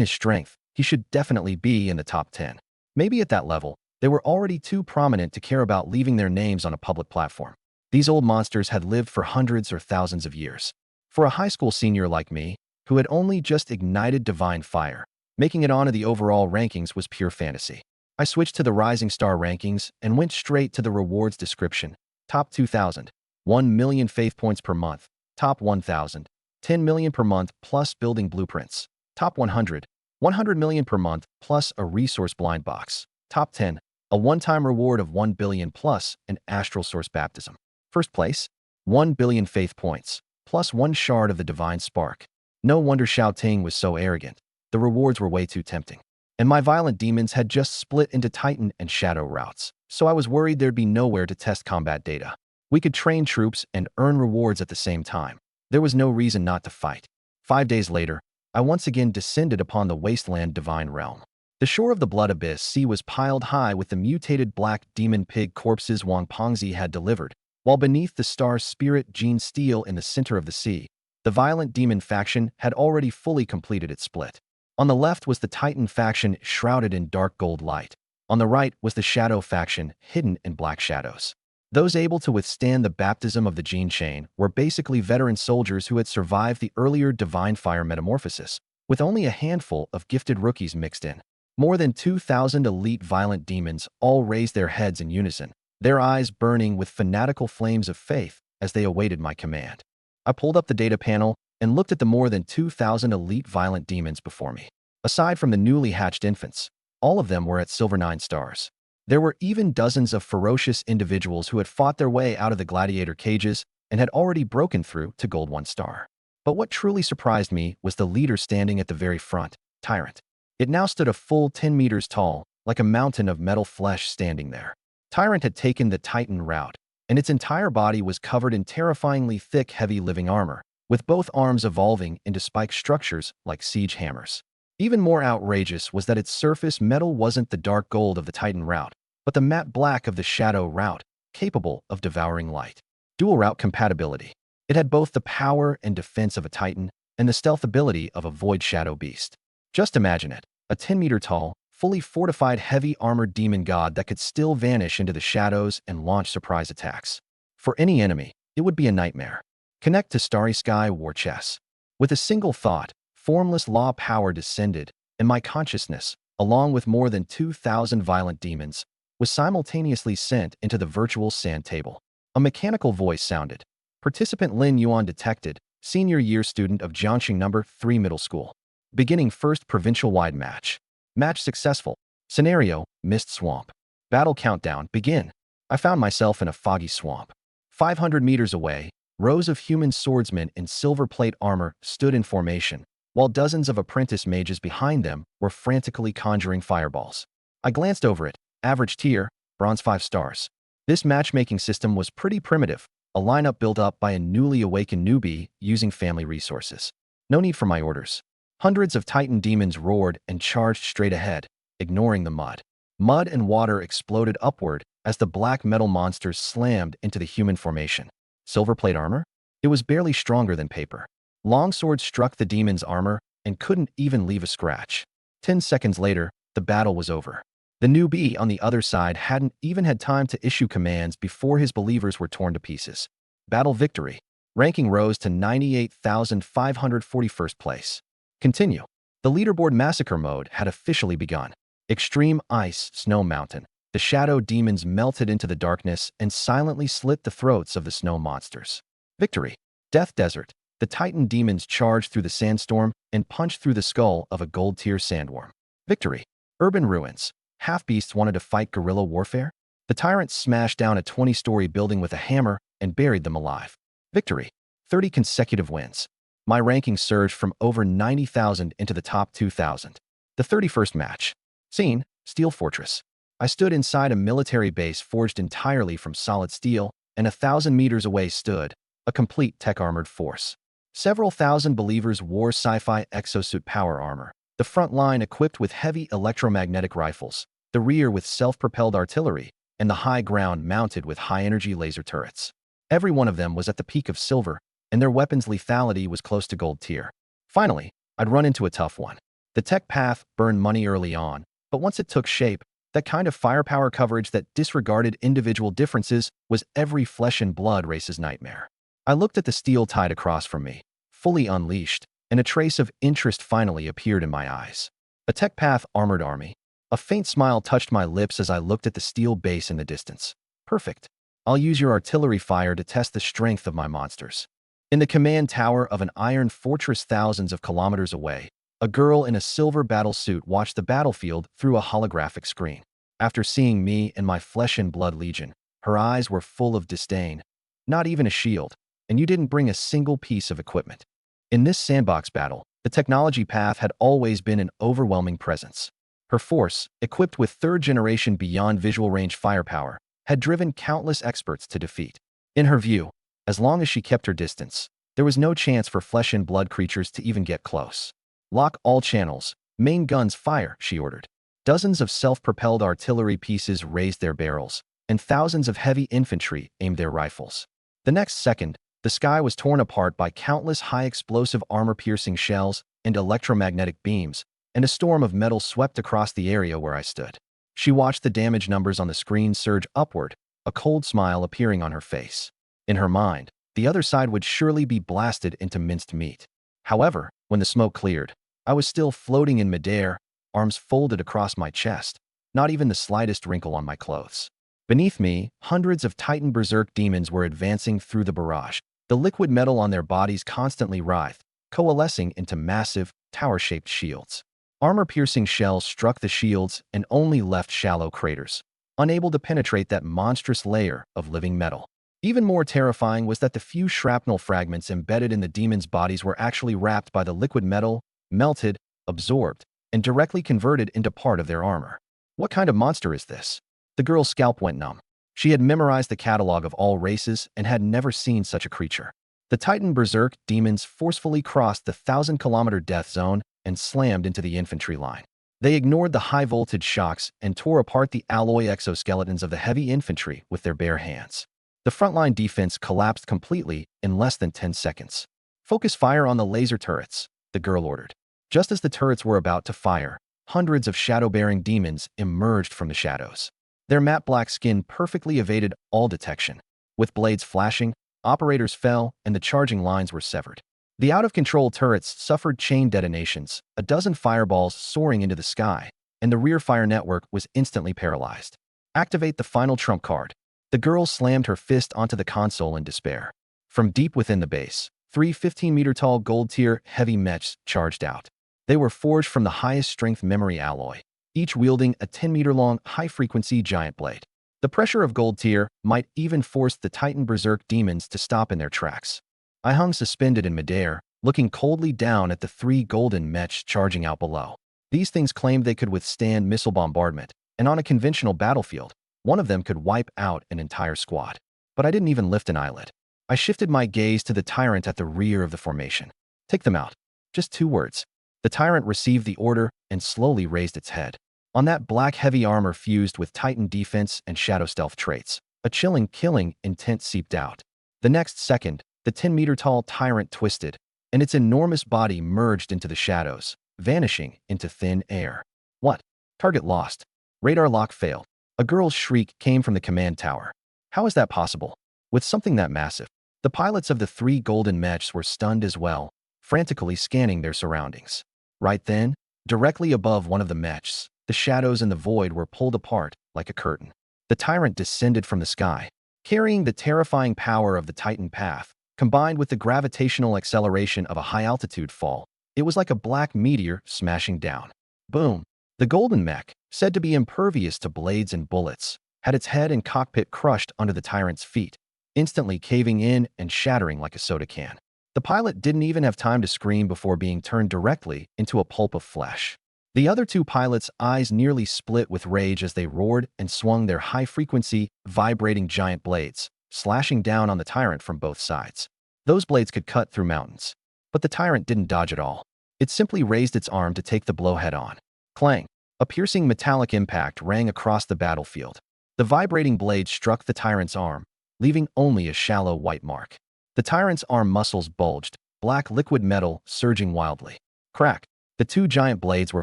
his strength, he should definitely be in the top 10. Maybe at that level, they were already too prominent to care about leaving their names on a public platform. These old monsters had lived for hundreds or thousands of years. For a high school senior like me, who had only just ignited divine fire, making it onto the overall rankings was pure fantasy. I switched to the Rising Star rankings and went straight to the rewards description. Top 2,000, 1 million faith points per month. Top 1,000, 10 million per month plus building blueprints. Top 100, 100 million per month plus a resource blind box. Top 10, a one-time reward of 1 billion plus an astral source baptism. First place, 1 billion faith points, plus 1 shard of the divine spark. No wonder Xiaoting was so arrogant. The rewards were way too tempting. And my violent demons had just split into Titan and Shadow routes, so I was worried there'd be nowhere to test combat data. We could train troops and earn rewards at the same time. There was no reason not to fight. 5 days later, I once again descended upon the wasteland divine realm. The shore of the Blood Abyss Sea was piled high with the mutated black demon pig corpses Wang Pengzi had delivered, while beneath the star spirit Gene Steel in the center of the sea, The violent demon faction had already fully completed its split. On the left was the Titan faction shrouded in dark gold light. On the right was the Shadow faction hidden in black shadows. Those able to withstand the baptism of the gene chain were basically veteran soldiers who had survived the earlier divine fire metamorphosis, with only a handful of gifted rookies mixed in. More than 2,000 elite violent demons all raised their heads in unison, their eyes burning with fanatical flames of faith as they awaited my command. I pulled up the data panel and looked at the more than 2,000 elite violent demons before me. Aside from the newly hatched infants, all of them were at Silver 9 stars. There were even dozens of ferocious individuals who had fought their way out of the gladiator cages and had already broken through to Gold 1 star. But what truly surprised me was the leader standing at the very front, Tyrant. It now stood a full 10 meters tall, like a mountain of metal flesh standing there. Tyrant had taken the Titan route, and its entire body was covered in terrifyingly thick, heavy living armor, with both arms evolving into spiked structures like siege hammers. Even more outrageous was that its surface metal wasn't the dark gold of the Titan route, but the matte black of the Shadow route, capable of devouring light. Dual route compatibility. It had both the power and defense of a Titan and the stealth ability of a Void Shadow beast. Just imagine it, a 10-meter-tall, fully fortified heavy armored demon god that could still vanish into the shadows and launch surprise attacks. For any enemy, it would be a nightmare. Connect to Starry Sky War Chess. With a single thought, formless law power descended, and my consciousness, along with more than 2,000 violent demons, was simultaneously sent into the virtual sand table. A mechanical voice sounded. Participant Lin Yuan detected, senior year student of Jiangxing No. 3 Middle School. Beginning first provincial-wide match. Match successful. Scenario, Mist Swamp. Battle countdown, begin. I found myself in a foggy swamp. 500 meters away, rows of human swordsmen in silver plate armor stood in formation, while dozens of apprentice mages behind them were frantically conjuring fireballs. I glanced over it. Average tier, bronze 5 stars. This matchmaking system was pretty primitive, a lineup built up by a newly awakened newbie using family resources. No need for my orders. Hundreds of Titan demons roared and charged straight ahead, ignoring the mud. Mud and water exploded upward as the black metal monsters slammed into the human formation. Silver plate armor? It was barely stronger than paper. Long swords struck the demon's armor and couldn't even leave a scratch. 10 seconds later, the battle was over. The newbie on the other side hadn't even had time to issue commands before his believers were torn to pieces. Battle victory. Ranking rose to 98,541st place. Continue. The leaderboard massacre mode had officially begun. Extreme Ice Snow Mountain. The shadow demons melted into the darkness and silently slit the throats of the snow monsters. Victory. Death Desert. The Titan demons charged through the sandstorm and punched through the skull of a gold-tier sandworm. Victory. Urban Ruins. Half-beasts wanted to fight guerrilla warfare? The tyrants smashed down a 20-story building with a hammer and buried them alive. Victory. 30 consecutive wins. My ranking surged from over 90,000 into the top 2,000. The 31st match. Scene, Steel Fortress. I stood inside a military base forged entirely from solid steel, and 1,000 meters away stood a complete tech-armored force. Several thousand believers wore sci-fi exosuit power armor, the front line equipped with heavy electromagnetic rifles, the rear with self-propelled artillery, and the high ground mounted with high-energy laser turrets. Every one of them was at the peak of silver, and their weapons' lethality was close to gold tier. Finally, I'd run into a tough one. The tech path burned money early on, but once it took shape, that kind of firepower coverage that disregarded individual differences was every flesh and blood race's nightmare. I looked at the steel tied across from me, fully unleashed, and a trace of interest finally appeared in my eyes. A tech path armored army. A faint smile touched my lips as I looked at the steel base in the distance. Perfect. I'll use your artillery fire to test the strength of my monsters. In the command tower of an iron fortress thousands of kilometers away, a girl in a silver battle suit watched the battlefield through a holographic screen. After seeing me and my flesh and blood legion, her eyes were full of disdain. Not even a shield, and you didn't bring a single piece of equipment. In this sandbox battle, the technology path had always been an overwhelming presence. Her force, equipped with third-generation beyond visual range firepower, had driven countless experts to defeat. In her view, as long as she kept her distance, there was no chance for flesh and blood creatures to even get close. Lock all channels. Main guns fire, she ordered. Dozens of self-propelled artillery pieces raised their barrels, and thousands of heavy infantry aimed their rifles. The next second, The sky was torn apart by countless high-explosive armor-piercing shells and electromagnetic beams, and a storm of metal swept across the area where I stood. She watched the damage numbers on the screen surge upward, a cold smile appearing on her face. In her mind, the other side would surely be blasted into minced meat. However, when the smoke cleared, I was still floating in midair, arms folded across my chest, not even the slightest wrinkle on my clothes. Beneath me, hundreds of Titan Berserk demons were advancing through the barrage. The liquid metal on their bodies constantly writhed, coalescing into massive, tower-shaped shields. Armor-piercing shells struck the shields and only left shallow craters, unable to penetrate that monstrous layer of living metal. Even more terrifying was that the few shrapnel fragments embedded in the demons' bodies were actually wrapped by the liquid metal, melted, absorbed, and directly converted into part of their armor. What kind of monster is this? The girl's scalp went numb. She had memorized the catalog of all races and had never seen such a creature. The Titan Berserk demons forcefully crossed the 1,000-kilometer death zone and slammed into the infantry line. They ignored the high-voltage shocks and tore apart the alloy exoskeletons of the heavy infantry with their bare hands. The frontline defense collapsed completely in less than 10 seconds. "Focus fire on the laser turrets," the girl ordered. Just as the turrets were about to fire, hundreds of shadow-bearing demons emerged from the shadows. Their matte black skin perfectly evaded all detection. With blades flashing, operators fell and the charging lines were severed. The out-of-control turrets suffered chain detonations, a dozen fireballs soaring into the sky, and the rear fire network was instantly paralyzed. "Activate the final trump card." The girl slammed her fist onto the console in despair. From deep within the base, 3 15-meter-tall gold-tier heavy mechs charged out. They were forged from the highest-strength memory alloy, each wielding a 10-meter-long high-frequency giant blade. The pressure of gold tier might even force the Titan Berserk demons to stop in their tracks. I hung suspended in midair, looking coldly down at the 3 golden mechs charging out below. These things claimed they could withstand missile bombardment, and on a conventional battlefield, one of them could wipe out an entire squad. But I didn't even lift an eyelid. I shifted my gaze to the tyrant at the rear of the formation. "Take them out." Just 2 words. The tyrant received the order and slowly raised its head. On that black heavy armor fused with Titan defense and shadow stealth traits, a chilling, killing intent seeped out. The next second, the 10-meter-tall tyrant twisted, and its enormous body merged into the shadows, vanishing into thin air. "What? Target lost. Radar lock failed." A girl's shriek came from the command tower. How is that possible? With something that massive? The pilots of the 3 golden mechs were stunned as well, frantically scanning their surroundings. Right then, directly above one of the mechs, the shadows in the void were pulled apart like a curtain. The tyrant descended from the sky, carrying the terrifying power of the Titan path, combined with the gravitational acceleration of a high-altitude fall. It was like a black meteor smashing down. Boom! The golden mech, said to be impervious to blades and bullets, had its head and cockpit crushed under the tyrant's feet, instantly caving in and shattering like a soda can. The pilot didn't even have time to scream before being turned directly into a pulp of flesh. The other 2 pilots' eyes nearly split with rage as they roared and swung their high-frequency, vibrating giant blades, slashing down on the tyrant from both sides. Those blades could cut through mountains. But the tyrant didn't dodge at all. It simply raised its arm to take the blow head-on. Clang! A piercing metallic impact rang across the battlefield. The vibrating blade struck the tyrant's arm, leaving only a shallow white mark. The tyrant's arm muscles bulged, black liquid metal surging wildly. Crack! The 2 giant blades were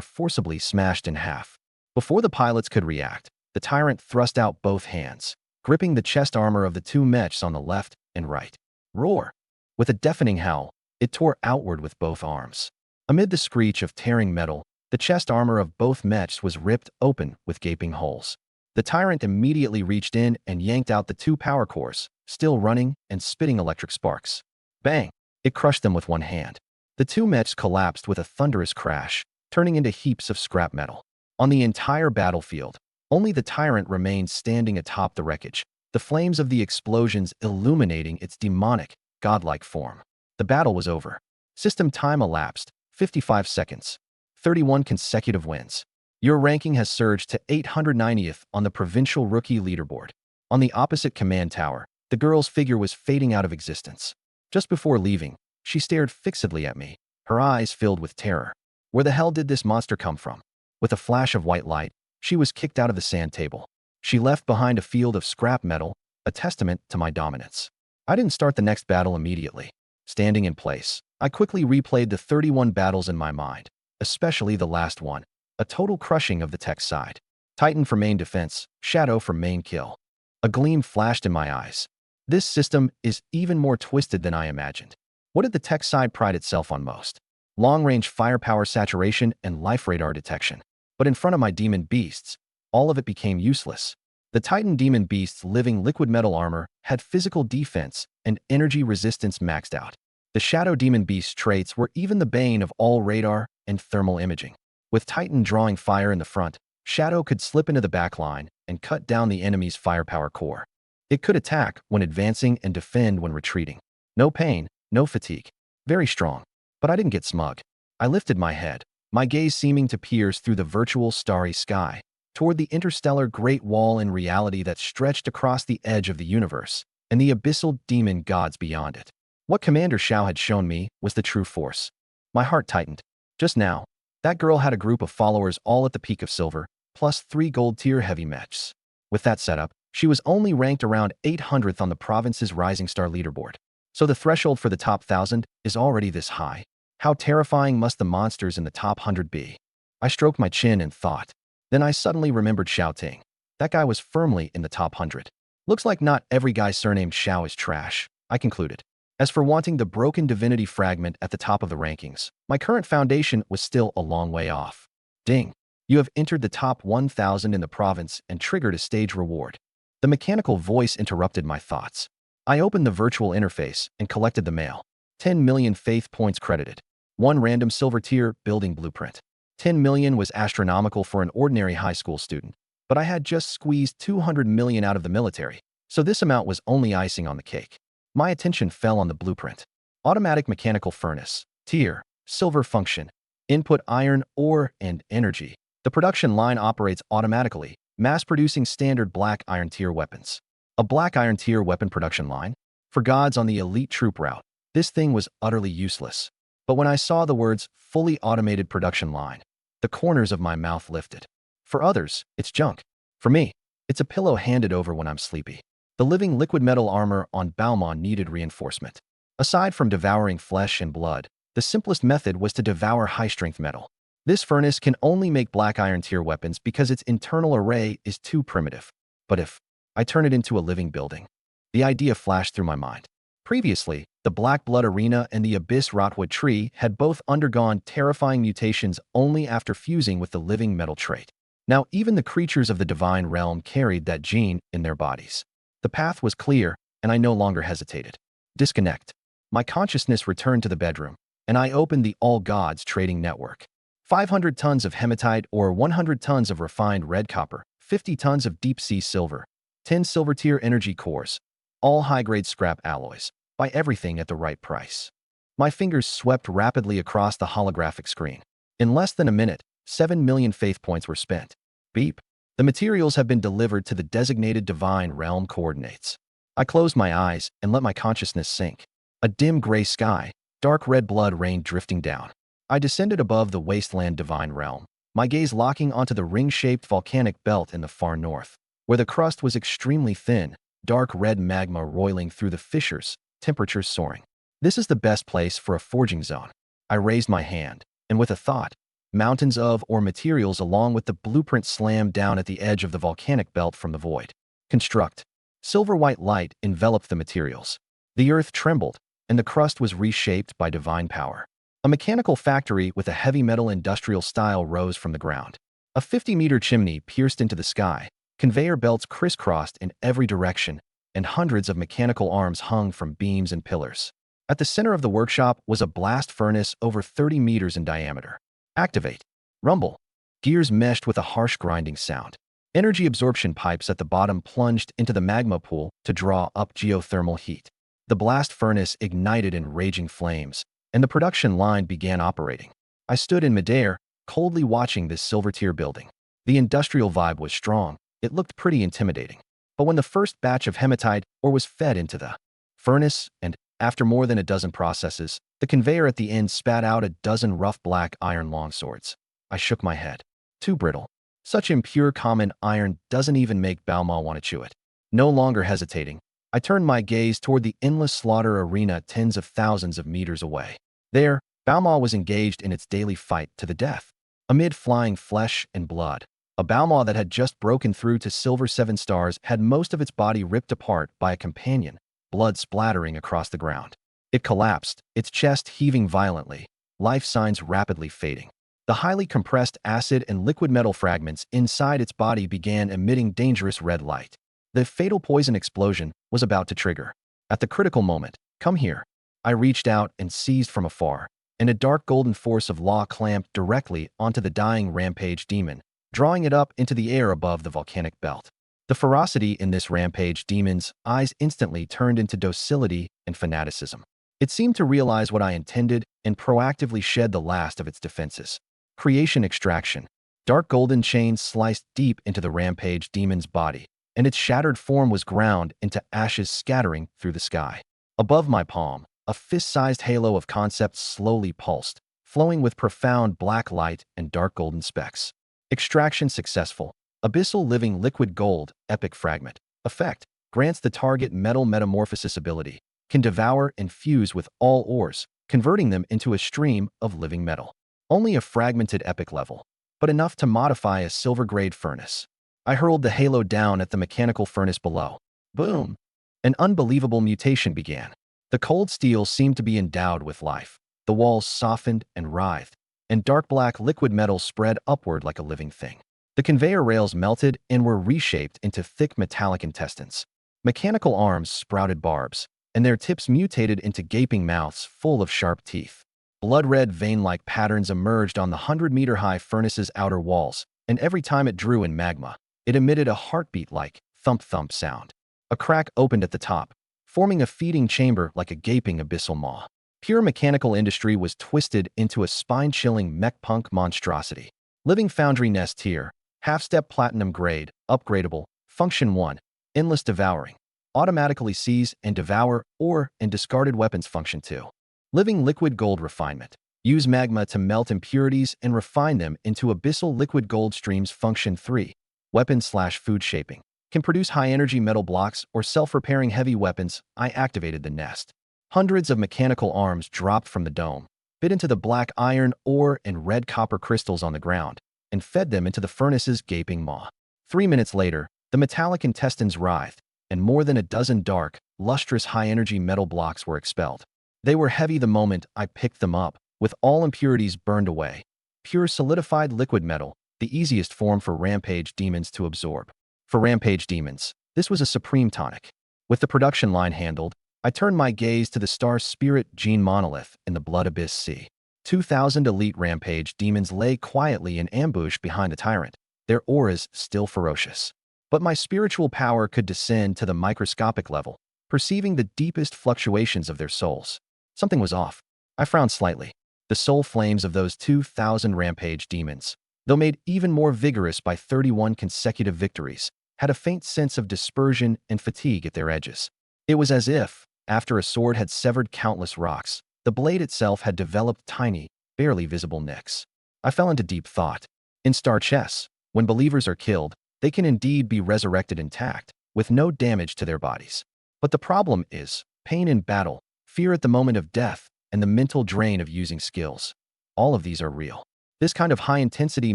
forcibly smashed in half. Before the pilots could react, the tyrant thrust out both hands, gripping the chest armor of the 2 mechs on the left and right. Roar! With a deafening howl, it tore outward with both arms. Amid the screech of tearing metal, the chest armor of both mechs was ripped open with gaping holes. The tyrant immediately reached in and yanked out the 2 power cores, still running and spitting electric sparks. Bang! It crushed them with one hand. The 2 mechs collapsed with a thunderous crash, turning into heaps of scrap metal. On the entire battlefield, only the tyrant remained standing atop the wreckage, the flames of the explosions illuminating its demonic, godlike form. The battle was over. System time elapsed, 55 seconds. 31 consecutive wins. Your ranking has surged to 890th on the provincial rookie leaderboard. On the opposite command tower, the girl's figure was fading out of existence. Just before leaving, she stared fixedly at me, her eyes filled with terror. Where the hell did this monster come from? With a flash of white light, she was kicked out of the sand table. She left behind a field of scrap metal, a testament to my dominance. I didn't start the next battle immediately. Standing in place, I quickly replayed the 31 battles in my mind, especially the last one, a total crushing of the tech side. Titan for main defense, Shadow for main kill. A gleam flashed in my eyes. This system is even more twisted than I imagined. What did the tech side pride itself on most? Long-range firepower saturation and life radar detection. But in front of my demon beasts, all of it became useless. The Titan demon beast's living liquid metal armor had physical defense and energy resistance maxed out. The Shadow demon beast's traits were even the bane of all radar and thermal imaging. With Titan drawing fire in the front, Shadow could slip into the back line and cut down the enemy's firepower core. It could attack when advancing and defend when retreating. No pain, no fatigue. Very strong. But I didn't get smug. I lifted my head, my gaze seeming to pierce through the virtual starry sky, toward the interstellar Great Wall in reality that stretched across the edge of the universe, and the abyssal demon gods beyond it. What Commander Shao had shown me was the true force. My heart tightened. Just now, that girl had a group of followers all at the peak of silver, plus 3 gold-tier heavy mechs. With that setup, she was only ranked around 800th on the province's Rising Star leaderboard. So the threshold for the top 1,000 is already this high. How terrifying must the monsters in the top 100 be? I stroked my chin and thought. Then I suddenly remembered Xiao Ting. That guy was firmly in the top 100. Looks like not every guy surnamed Xiao is trash, I concluded. As for wanting the broken divinity fragment at the top of the rankings, my current foundation was still a long way off. Ding. You have entered the top 1,000 in the province and triggered a stage reward. The mechanical voice interrupted my thoughts. I opened the virtual interface and collected the mail. 10 million faith points credited. 1 random silver tier building blueprint. 10 million was astronomical for an ordinary high school student, but I had just squeezed 200 million out of the military, so this amount was only icing on the cake. My attention fell on the blueprint. Automatic mechanical furnace. Tier. Silver function. Input iron, ore, and energy. The production line operates automatically, mass-producing standard black iron tier weapons. A black iron tier weapon production line? For gods on the elite troop route, this thing was utterly useless. But when I saw the words fully automated production line, the corners of my mouth lifted. For others, it's junk. For me, it's a pillow handed over when I'm sleepy. The living liquid metal armor on Balmon needed reinforcement. Aside from devouring flesh and blood, the simplest method was to devour high-strength metal. This furnace can only make black iron tier weapons because its internal array is too primitive. But if I turn it into a living building, the idea flashed through my mind. Previously, the Black Blood Arena and the Abyss Rotwood Tree had both undergone terrifying mutations only after fusing with the living metal trait. Now, even the creatures of the divine realm carried that gene in their bodies. The path was clear, and I no longer hesitated. Disconnect. My consciousness returned to the bedroom, and I opened the All Gods trading network. 500 tons of hematite or 100 tons of refined red copper, 50 tons of deep-sea silver, 10 silver-tier energy cores, all high-grade scrap alloys. Buy everything at the right price. My fingers swept rapidly across the holographic screen. In less than a minute, 7 million faith points were spent. Beep. The materials have been delivered to the designated divine realm coordinates. I closed my eyes and let my consciousness sink. A dim gray sky, dark red blood rained drifting down. I descended above the wasteland divine realm, my gaze locking onto the ring-shaped volcanic belt in the far north, where the crust was extremely thin, dark red magma roiling through the fissures, temperatures soaring. This is the best place for a forging zone. I raised my hand, and with a thought, mountains of or materials along with the blueprint slammed down at the edge of the volcanic belt from the void. Construct. Silver-white light enveloped the materials. The earth trembled, and the crust was reshaped by divine power. A mechanical factory with a heavy metal industrial style rose from the ground. A 50-meter chimney pierced into the sky, conveyor belts crisscrossed in every direction, and hundreds of mechanical arms hung from beams and pillars. At the center of the workshop was a blast furnace over 30 meters in diameter. Activate. Rumble. Gears meshed with a harsh grinding sound. Energy absorption pipes at the bottom plunged into the magma pool to draw up geothermal heat. The blast furnace ignited in raging flames, and the production line began operating. I stood in midair, coldly watching this silver-tier building. The industrial vibe was strong. It looked pretty intimidating. But when the first batch of hematite ore was fed into the furnace, and after more than a dozen processes, the conveyor at the end spat out a dozen rough black iron longswords. I shook my head. Too brittle. Such impure common iron doesn't even make Balma want to chew it. No longer hesitating, I turned my gaze toward the endless slaughter arena tens of thousands of meters away. There, Bauma was engaged in its daily fight to the death. Amid flying flesh and blood, a Bauma that had just broken through to Silver 7 stars had most of its body ripped apart by a companion, blood splattering across the ground. It collapsed, its chest heaving violently, life signs rapidly fading. The highly compressed acid and liquid metal fragments inside its body began emitting dangerous red light. The fatal poison explosion was about to trigger. At the critical moment, "Come here." I reached out and seized from afar, and a dark golden force of law clamped directly onto the dying rampage demon, drawing it up into the air above the volcanic belt. The ferocity in this rampage demon's eyes instantly turned into docility and fanaticism. It seemed to realize what I intended and proactively shed the last of its defenses. Creation extraction. Dark golden chains sliced deep into the rampage demon's body, and its shattered form was ground into ashes scattering through the sky. Above my palm, a fist-sized halo of concepts slowly pulsed, flowing with profound black light and dark golden specks. Extraction successful. Abyssal living liquid gold, epic fragment. Effect. Grants the target metal metamorphosis ability. Can devour and fuse with all ores, converting them into a stream of living metal. Only a fragmented epic level, but enough to modify a silver-grade furnace. I hurled the halo down at the mechanical furnace below. Boom! An unbelievable mutation began. The cold steel seemed to be endowed with life. The walls softened and writhed, and dark black liquid metal spread upward like a living thing. The conveyor rails melted and were reshaped into thick metallic intestines. Mechanical arms sprouted barbs, and their tips mutated into gaping mouths full of sharp teeth. Blood-red vein-like patterns emerged on the 100-meter-high furnace's outer walls, and every time it drew in magma, it emitted a heartbeat-like thump-thump sound. A crack opened at the top, forming a feeding chamber like a gaping abyssal maw. Pure mechanical industry was twisted into a spine-chilling mech-punk monstrosity. Living foundry nest here, half-step platinum grade, upgradable, function 1, endless devouring. Automatically seize and devour ore and discarded weapons function 2. Living liquid gold refinement. Use magma to melt impurities and refine them into abyssal liquid gold streams function 3. Weapon/food shaping. Can produce high-energy metal blocks or self-repairing heavy weapons. I activated the nest. Hundreds of mechanical arms dropped from the dome, bit into the black iron ore and red copper crystals on the ground, and fed them into the furnace's gaping maw. 3 minutes later, the metallic intestines writhed, and more than a dozen dark, lustrous high-energy metal blocks were expelled. They were heavy the moment I picked them up, with all impurities burned away. Pure solidified liquid metal, the easiest form for rampage demons to absorb. For rampage demons, this was a supreme tonic. With the production line handled, I turned my gaze to the star spirit gene monolith in the Blood Abyss Sea. 2,000 elite rampage demons lay quietly in ambush behind the tyrant, their auras still ferocious. But my spiritual power could descend to the microscopic level, perceiving the deepest fluctuations of their souls. Something was off. I frowned slightly. The soul flames of those 2,000 rampage demons, though made even more vigorous by 31 consecutive victories, had a faint sense of dispersion and fatigue at their edges. It was as if, after a sword had severed countless rocks, the blade itself had developed tiny, barely visible nicks. I fell into deep thought. In Star Chess, when believers are killed, they can indeed be resurrected intact, with no damage to their bodies. But the problem is pain in battle, fear at the moment of death, and the mental drain of using skills. All of these are real. This kind of high-intensity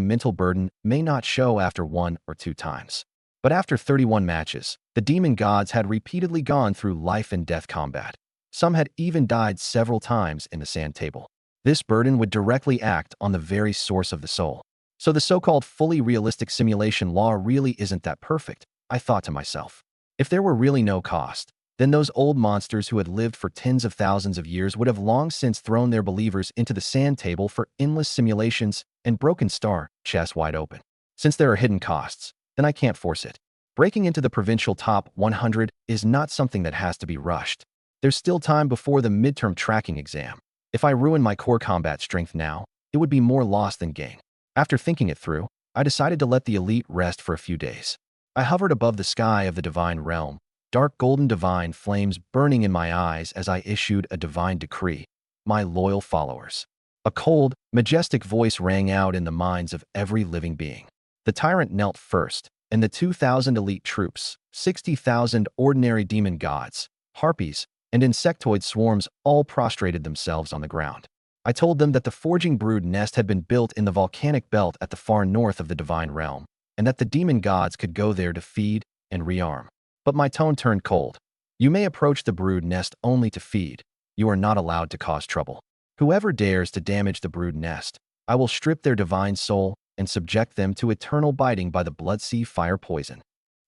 mental burden may not show after 1 or 2 times. But after 31 matches, the demon gods had repeatedly gone through life and death combat. Some had even died several times in the sand table. This burden would directly act on the very source of the soul. So the so-called fully realistic simulation law really isn't that perfect, I thought to myself. If there were really no cost, then those old monsters who had lived for tens of thousands of years would have long since thrown their believers into the sand table for endless simulations and broken Star Chess wide open. Since there are hidden costs, then I can't force it. Breaking into the provincial top 100 is not something that has to be rushed. There's still time before the midterm tracking exam. If I ruin my core combat strength now, it would be more loss than gain. After thinking it through, I decided to let the elite rest for a few days. I hovered above the sky of the divine realm, dark golden divine flames burning in my eyes as I issued a divine decree. My loyal followers. A cold, majestic voice rang out in the minds of every living being. The tyrant knelt first, and the 2,000 elite troops, 60,000 ordinary demon gods, harpies, and insectoid swarms all prostrated themselves on the ground. I told them that the forging brood nest had been built in the volcanic belt at the far north of the divine realm, and that the demon gods could go there to feed and rearm. But my tone turned cold. You may approach the brood nest only to feed. You are not allowed to cause trouble. Whoever dares to damage the brood nest, I will strip their divine soul and subject them to eternal biting by the blood-sea fire poison.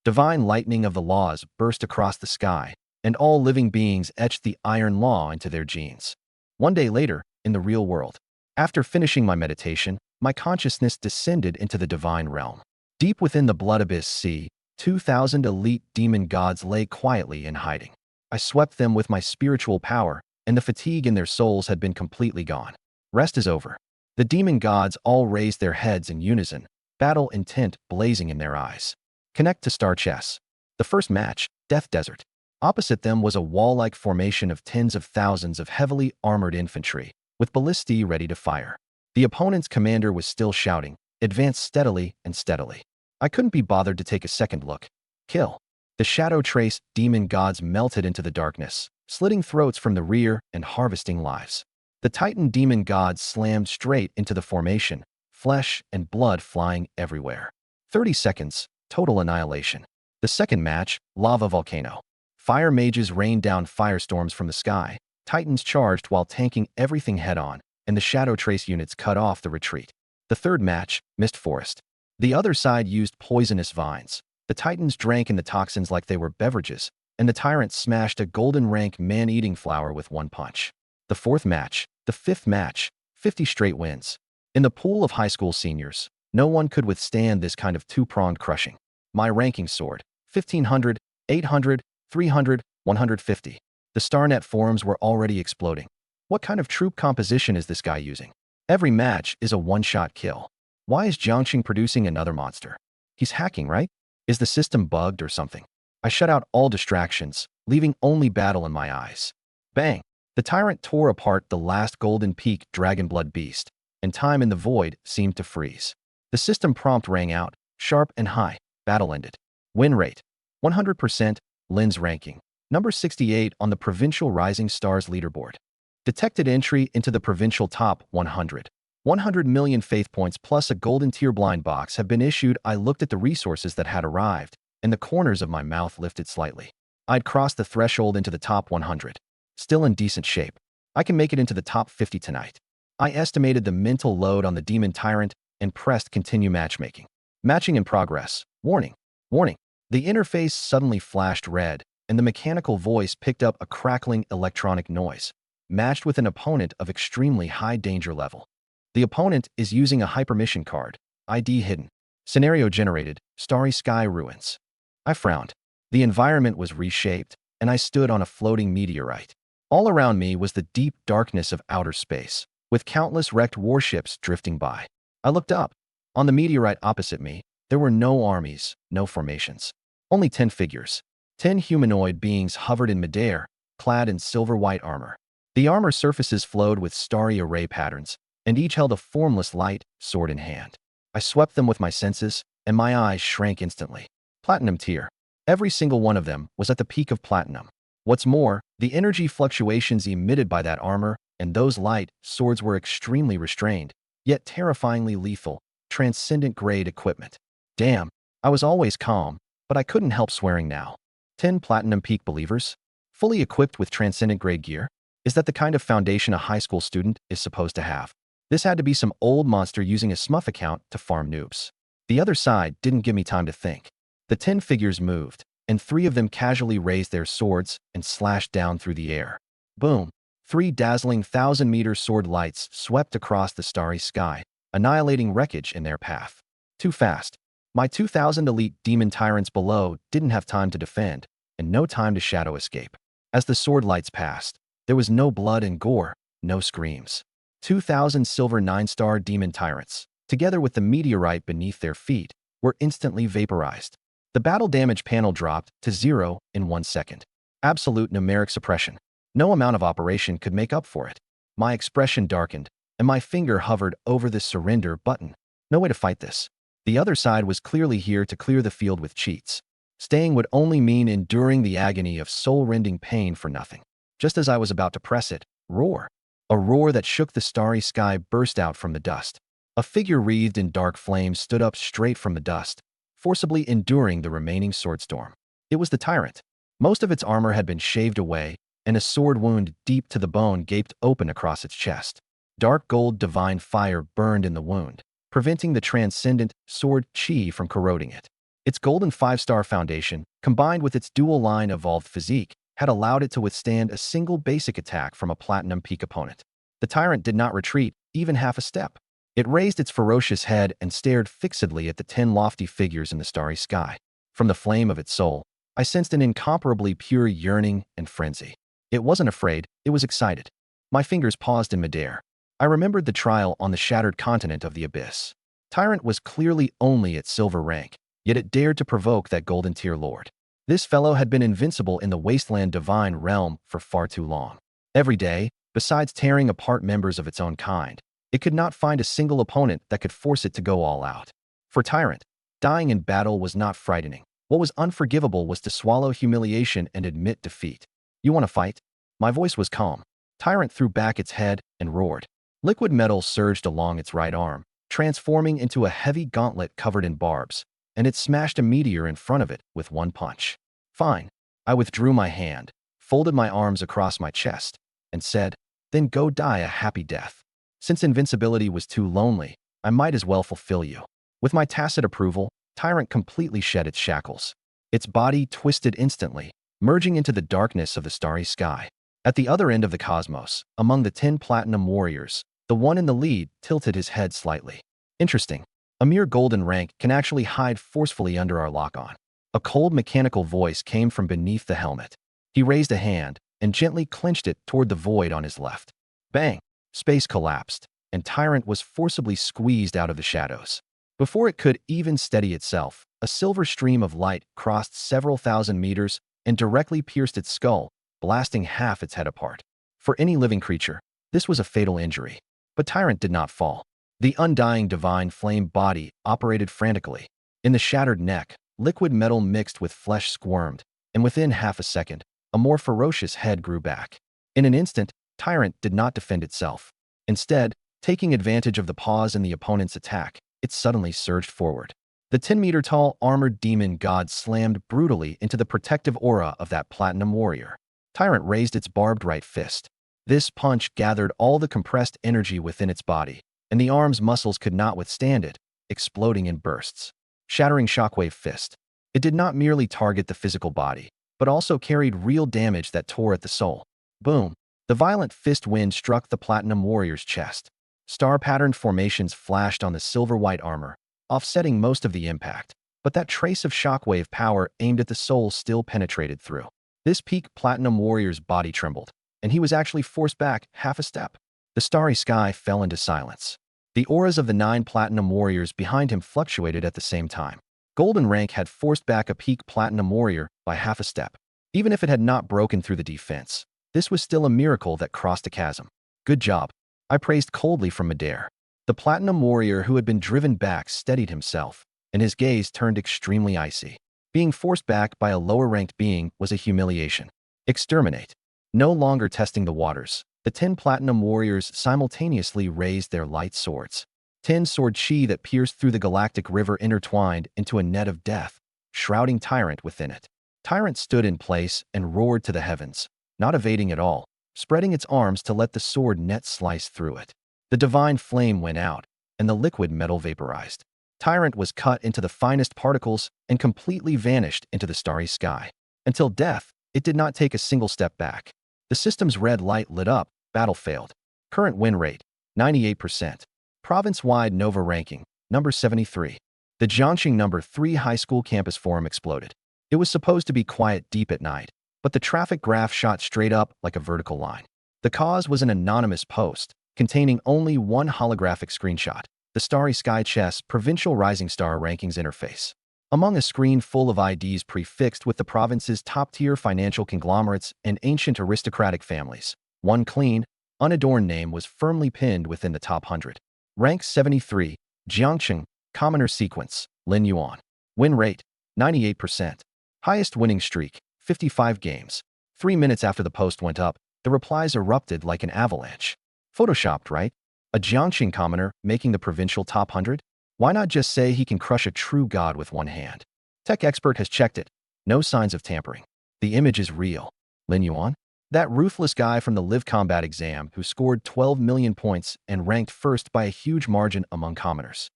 Divine lightning of the laws burst across the sky, and all living beings etched the iron law into their genes. One day later, in the real world, after finishing my meditation, my consciousness descended into the divine realm. Deep within the blood abyss sea, 2,000 elite demon gods lay quietly in hiding. I swept them with my spiritual power, and the fatigue in their souls had been completely gone. Rest is over. The demon gods all raised their heads in unison, battle intent blazing in their eyes. Connect to Star Chess. The first match, Death Desert. Opposite them was a wall-like formation of tens of thousands of heavily armored infantry, with ballistae ready to fire. The opponent's commander was still shouting, "Advance steadily and steadily." I couldn't be bothered to take a second look. Kill. The shadow trace demon gods melted into the darkness, slitting throats from the rear and harvesting lives. The Titan demon gods slammed straight into the formation, flesh and blood flying everywhere. 30 seconds, total annihilation. The second match, Lava Volcano. Fire mages rained down firestorms from the sky, Titans charged while tanking everything head-on, and the shadow trace units cut off the retreat. The third match, Mist Forest. The other side used poisonous vines. The Titans drank in the toxins like they were beverages, and the tyrants smashed a golden rank man-eating flower with one punch. The fourth match, the fifth match, 50 straight wins. In the pool of high school seniors, no one could withstand this kind of two-pronged crushing. My ranking soared, 1,500, 800, 300, 150. The StarNet forums were already exploding. What kind of troop composition is this guy using? Every match is a one-shot kill. Why is Jiangxing producing another monster? He's hacking, right? Is the system bugged or something? I shut out all distractions, leaving only battle in my eyes. Bang! The tyrant tore apart the last Golden Peak Dragonblood beast, and time in the void seemed to freeze. The system prompt rang out, sharp and high. Battle ended. Win rate, 100%, Lin's ranking, number 68 on the Provincial Rising Stars leaderboard. Detected entry into the Provincial Top 100. 100 million faith points plus a golden tier blind box have been issued. I looked at the resources that had arrived, and the corners of my mouth lifted slightly. I'd crossed the threshold into the top 100. Still in decent shape. I can make it into the top 50 tonight. I estimated the mental load on the demon tyrant and pressed continue matchmaking. Matching in progress. Warning. Warning. The interface suddenly flashed red, and the mechanical voice picked up a crackling electronic noise, matched with an opponent of extremely high danger level. The opponent is using a hypermission card, ID hidden. Scenario generated, Starry Sky Ruins. I frowned. The environment was reshaped, and I stood on a floating meteorite. All around me was the deep darkness of outer space, with countless wrecked warships drifting by. I looked up. On the meteorite opposite me, there were no armies, no formations. Only 10 figures. 10 humanoid beings hovered in midair, clad in silver-white armor. The armor surfaces flowed with starry array patterns, and each held a formless light, sword in hand. I swept them with my senses, and my eyes shrank instantly. Platinum tier. Every single one of them was at the peak of platinum. What's more, the energy fluctuations emitted by that armor and those light swords were extremely restrained, yet terrifyingly lethal, transcendent-grade equipment. Damn, I was always calm, but I couldn't help swearing now. 10 Platinum Peak Believers? Fully equipped with transcendent-grade gear? Is that the kind of foundation a high school student is supposed to have? This had to be some old monster using a smurf account to farm noobs. The other side didn't give me time to think. The 10 figures moved, and 3 of them casually raised their swords and slashed down through the air. Boom! 3 dazzling 1,000-meter sword lights swept across the starry sky, annihilating wreckage in their path. Too fast. My 2,000 elite demon tyrants below didn't have time to defend, and no time to shadow escape. As the sword lights passed, there was no blood and gore, no screams. 2,000 silver 9-star demon tyrants, together with the meteorite beneath their feet, were instantly vaporized. The battle damage panel dropped to 0 in 1 second. Absolute numeric suppression. No amount of operation could make up for it. My expression darkened, and my finger hovered over the surrender button. No way to fight this. The other side was clearly here to clear the field with cheats. Staying would only mean enduring the agony of soul-rending pain for nothing. Just as I was about to press it, roar. A roar that shook the starry sky burst out from the dust. A figure wreathed in dark flames stood up straight from the dust, forcibly enduring the remaining swordstorm. It was the tyrant. Most of its armor had been shaved away, and a sword wound deep to the bone gaped open across its chest. Dark gold divine fire burned in the wound, preventing the transcendent sword chi from corroding it. Its golden 5-star foundation, combined with its dual-line evolved physique, had allowed it to withstand a single basic attack from a platinum peak opponent. The tyrant did not retreat, even half a step. It raised its ferocious head and stared fixedly at the 10 lofty figures in the starry sky. From the flame of its soul, I sensed an incomparably pure yearning and frenzy. It wasn't afraid, it was excited. My fingers paused in midair. I remembered the trial on the shattered continent of the abyss. Tyrant was clearly only at silver rank, yet it dared to provoke that golden tier lord. This fellow had been invincible in the wasteland divine realm for far too long. Every day, besides tearing apart members of its own kind, it could not find a single opponent that could force it to go all out. For Tyrant, dying in battle was not frightening. What was unforgivable was to swallow humiliation and admit defeat. You want to fight? My voice was calm. Tyrant threw back its head and roared. Liquid metal surged along its right arm, transforming into a heavy gauntlet covered in barbs, and it smashed a meteor in front of it with one punch. Fine. I withdrew my hand, folded my arms across my chest, and said, then go die a happy death. Since invincibility was too lonely, I might as well fulfill you. With my tacit approval, Tyrant completely shed its shackles. Its body twisted instantly, merging into the darkness of the starry sky. At the other end of the cosmos, among the 10 platinum warriors, the one in the lead tilted his head slightly. Interesting. A mere golden rank can actually hide forcefully under our lock-on. A cold mechanical voice came from beneath the helmet. He raised a hand and gently clenched it toward the void on his left. Bang! Space collapsed, and Tyrant was forcibly squeezed out of the shadows. Before it could even steady itself, a silver stream of light crossed several thousand meters and directly pierced its skull, blasting half its head apart. For any living creature, this was a fatal injury. But Tyrant did not fall. The undying divine flame body operated frantically. In the shattered neck, liquid metal mixed with flesh squirmed, and within half a second, a more ferocious head grew back. In an instant, Tyrant did not defend itself. Instead, taking advantage of the pause in the opponent's attack, it suddenly surged forward. The 10-meter-tall armored demon god slammed brutally into the protective aura of that platinum warrior. Tyrant raised its barbed right fist. This punch gathered all the compressed energy within its body, and the arm's muscles could not withstand it, exploding in bursts. Shattering shockwave fist. It did not merely target the physical body, but also carried real damage that tore at the soul. Boom! The violent fist wind struck the platinum warrior's chest. Star-patterned formations flashed on the silver-white armor, offsetting most of the impact, but that trace of shockwave power aimed at the soul still penetrated through. This peak platinum warrior's body trembled, and he was actually forced back half a step. The starry sky fell into silence. The auras of the 9 platinum warriors behind him fluctuated at the same time. Golden rank had forced back a peak platinum warrior by half a step. Even if it had not broken through the defense, this was still a miracle that crossed a chasm. Good job, I praised coldly from midair. The platinum warrior who had been driven back steadied himself, and his gaze turned extremely icy. Being forced back by a lower-ranked being was a humiliation. Exterminate. No longer testing the waters, the 10 platinum warriors simultaneously raised their light swords. 10 sword chi that pierced through the galactic river intertwined into a net of death, shrouding Tyrant within it. Tyrant stood in place and roared to the heavens, not evading at all, spreading its arms to let the sword net slice through it. The divine flame went out, and the liquid metal vaporized. Tyrant was cut into the finest particles and completely vanished into the starry sky. Until death, it did not take a single step back. The system's red light lit up, battle failed. Current win rate, 98%. Province-wide Nova ranking, number 73. The Jiangxing number 3 high school campus forum exploded. It was supposed to be quiet deep at night, but the traffic graph shot straight up like a vertical line. The cause was an anonymous post, containing only one holographic screenshot, the Starry Sky Chess Provincial Rising Star Rankings interface. Among a screen full of IDs prefixed with the province's top-tier financial conglomerates and ancient aristocratic families, one clean, unadorned name was firmly pinned within the top 100. Rank 73, Jiangxing, Commoner Sequence, Lin Yuan. Win rate, 98%. Highest winning streak, 55 games. 3 minutes after the post went up, the replies erupted like an avalanche. Photoshopped, right? A Jiangxing commoner making the provincial top 100? Why not just say he can crush a true god with one hand? Tech expert has checked it. No signs of tampering. The image is real. Lin Yuan? That ruthless guy from the Live Combat exam who scored 12 million points and ranked first by a huge margin among commoners.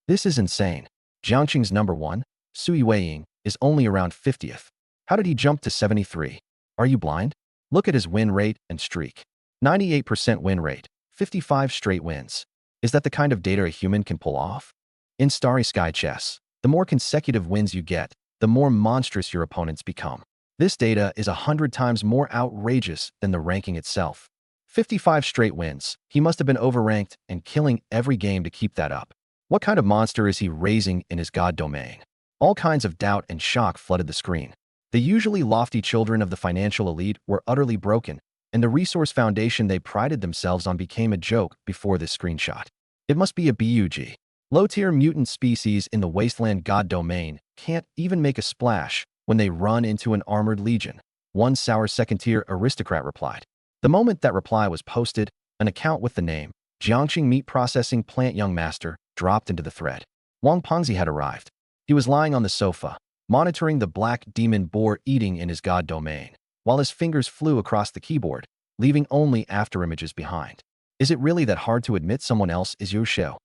This is insane. Jiangxing's number 1, Sui Weiying, is only around 50th. How did he jump to 73? Are you blind? Look at his win rate and streak. 98% win rate, 55 straight wins. Is that the kind of data a human can pull off? In Starry Sky Chess, the more consecutive wins you get, the more monstrous your opponents become. This data is 100 times more outrageous than the ranking itself. 55 straight wins. He must have been overranked and killing every game to keep that up. What kind of monster is he raising in his god domain? All kinds of doubt and shock flooded the screen. The usually lofty children of the financial elite were utterly broken, and the resource foundation they prided themselves on became a joke before this screenshot. It must be a bug. Low-tier mutant species in the wasteland god domain can't even make a splash when they run into an armored legion, one sour second-tier aristocrat replied. The moment that reply was posted, an account with the name Jiangxing Meat Processing Plant Young Master dropped into the thread. Wang Pengzi had arrived. He was lying on the sofa, monitoring the black demon boar eating in his god domain, while his fingers flew across the keyboard, leaving only afterimages behind. Is it really that hard to admit someone else is your show?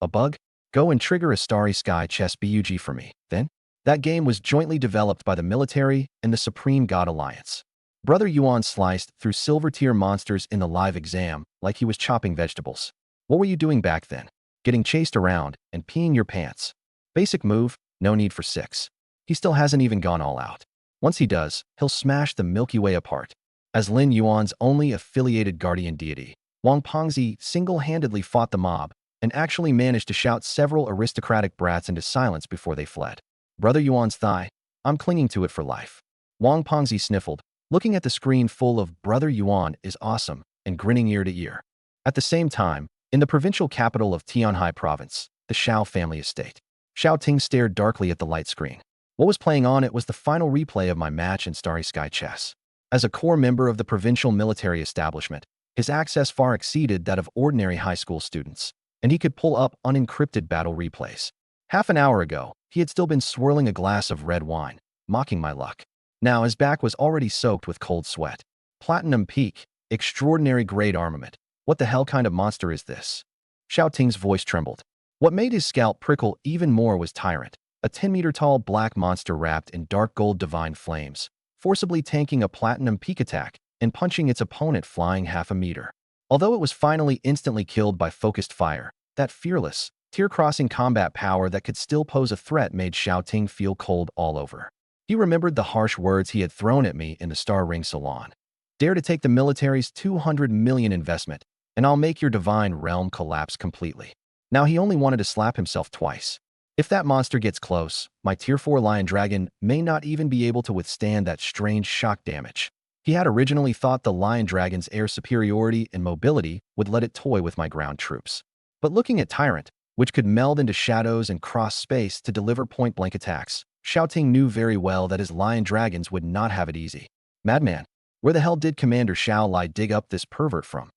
A bug? Go and trigger a Starry Sky Chess bug for me, then? That game was jointly developed by the military and the Supreme God Alliance. Brother Yuan sliced through silver-tier monsters in the live exam like he was chopping vegetables. What were you doing back then? Getting chased around and peeing your pants. Basic move, no need for 6. He still hasn't even gone all out. Once he does, he'll smash the Milky Way apart. As Lin Yuan's only affiliated guardian deity, Wang Pengzi single-handedly fought the mob and actually managed to shout several aristocratic brats into silence before they fled. Brother Yuan's thigh, I'm clinging to it for life. Wang Pengzi sniffled, looking at the screen full of Brother Yuan is awesome and grinning ear to ear. At the same time, in the provincial capital of Tianhai province, the Xiao family estate, Xiao Ting stared darkly at the light screen. What was playing on it was the final replay of my match in Starry Sky Chess. As a core member of the provincial military establishment, his access far exceeded that of ordinary high school students, and he could pull up unencrypted battle replays. Half an hour ago, he had still been swirling a glass of red wine, mocking my luck. Now his back was already soaked with cold sweat. Platinum Peak, extraordinary grade armament. What the hell kind of monster is this? Xiao Ting's voice trembled. What made his scalp prickle even more was Tyrant, a 10-meter-tall black monster wrapped in dark gold divine flames, forcibly tanking a Platinum Peak attack and punching its opponent flying half a meter. Although it was finally instantly killed by focused fire, that fearless, tier-crossing combat power that could still pose a threat made Xiao Ting feel cold all over. He remembered the harsh words he had thrown at me in the Star Ring Salon. Dare to take the military's 200 million investment, and I'll make your divine realm collapse completely. Now he only wanted to slap himself twice. If that monster gets close, my Tier 4 Lion Dragon may not even be able to withstand that strange shock damage. He had originally thought the Lion Dragon's air superiority and mobility would let it toy with my ground troops. But looking at Tyrant, which could meld into shadows and cross space to deliver point-blank attacks, Xiao Ting knew very well that his Lion Dragons would not have it easy. Madman, where the hell did Commander Xiao Lai dig up this pervert from?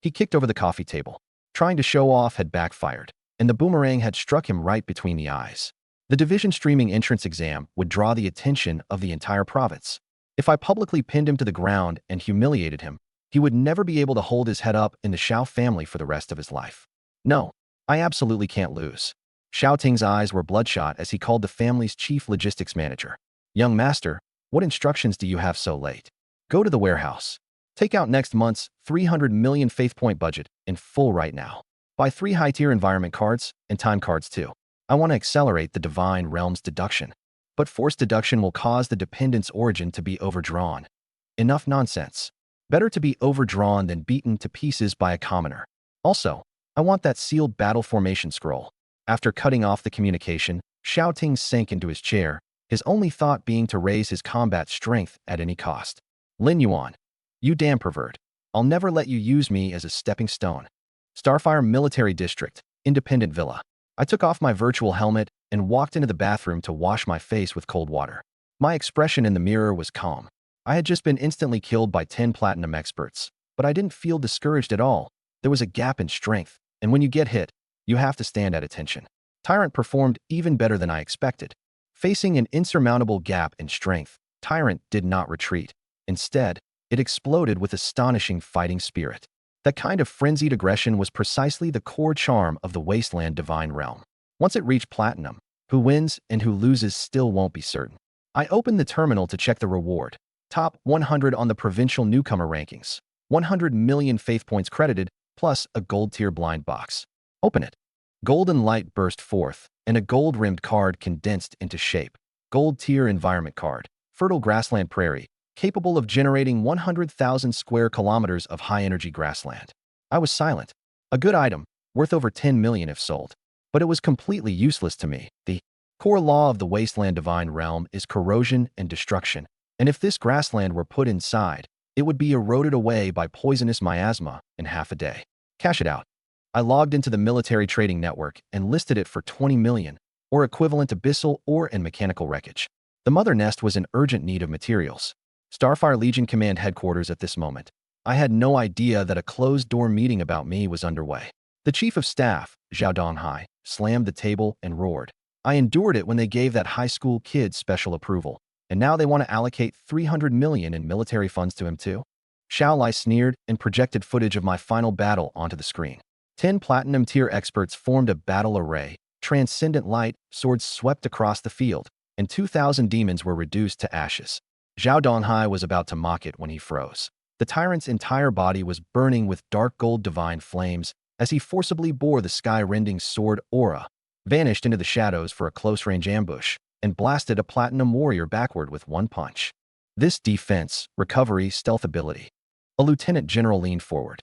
He kicked over the coffee table. Trying to show off had backfired, and the boomerang had struck him right between the eyes. The division streaming entrance exam would draw the attention of the entire province. If I publicly pinned him to the ground and humiliated him, he would never be able to hold his head up in the Xiao family for the rest of his life. No, I absolutely can't lose. Xiao Ting's eyes were bloodshot as he called the family's chief logistics manager. Young master, what instructions do you have so late? Go to the warehouse. Take out next month's 300 million faith point budget in full right now. Buy 3 high-tier environment cards and time cards too. I want to accelerate the Divine Realms deduction. But forced deduction will cause the dependence origin to be overdrawn. Enough nonsense. Better to be overdrawn than beaten to pieces by a commoner. Also, I want that sealed battle formation scroll. After cutting off the communication, Xiao Ting sank into his chair, his only thought being to raise his combat strength at any cost. Lin Yuan, you damn pervert. I'll never let you use me as a stepping stone. Starfire Military District, Independent Villa. I took off my virtual helmet and walked into the bathroom to wash my face with cold water. My expression in the mirror was calm. I had just been instantly killed by 10 platinum experts, but I didn't feel discouraged at all. There was a gap in strength, and when you get hit, you have to stand at attention. Tyrant performed even better than I expected. Facing an insurmountable gap in strength, Tyrant did not retreat. Instead, it exploded with astonishing fighting spirit. That kind of frenzied aggression was precisely the core charm of the Wasteland Divine Realm. Once it reached Platinum, who wins and who loses still won't be certain. I opened the terminal to check the reward. Top 100 on the provincial newcomer rankings. 100 million faith points credited, plus a gold tier blind box. Open it. Golden light burst forth, and a gold-rimmed card condensed into shape. Gold tier environment card. Fertile grassland prairie, capable of generating 100,000 square kilometers of high-energy grassland. I was silent. A good item, worth over 10 million if sold. But it was completely useless to me. The core law of the Wasteland Divine Realm is corrosion and destruction, and if this grassland were put inside, it would be eroded away by poisonous miasma in half a day. Cash it out. I logged into the military trading network and listed it for 20 million, or equivalent abyssal ore and mechanical wreckage. The mother nest was in urgent need of materials. Starfire Legion Command Headquarters at this moment. I had no idea that a closed-door meeting about me was underway. The Chief of Staff, Zhao Donghai, slammed the table and roared. I endured it when they gave that high school kid special approval, and now they want to allocate 300 million in military funds to him too? Xiao Lai sneered and projected footage of my final battle onto the screen. 10 platinum tier experts formed a battle array, transcendent light, swords swept across the field, and 2,000 demons were reduced to ashes. Zhao Donghai was about to mock it when he froze. The tyrant's entire body was burning with dark gold divine flames as he forcibly bore the sky-rending sword aura, vanished into the shadows for a close-range ambush, and blasted a platinum warrior backward with one punch. This defense, recovery, stealth ability. A lieutenant general leaned forward.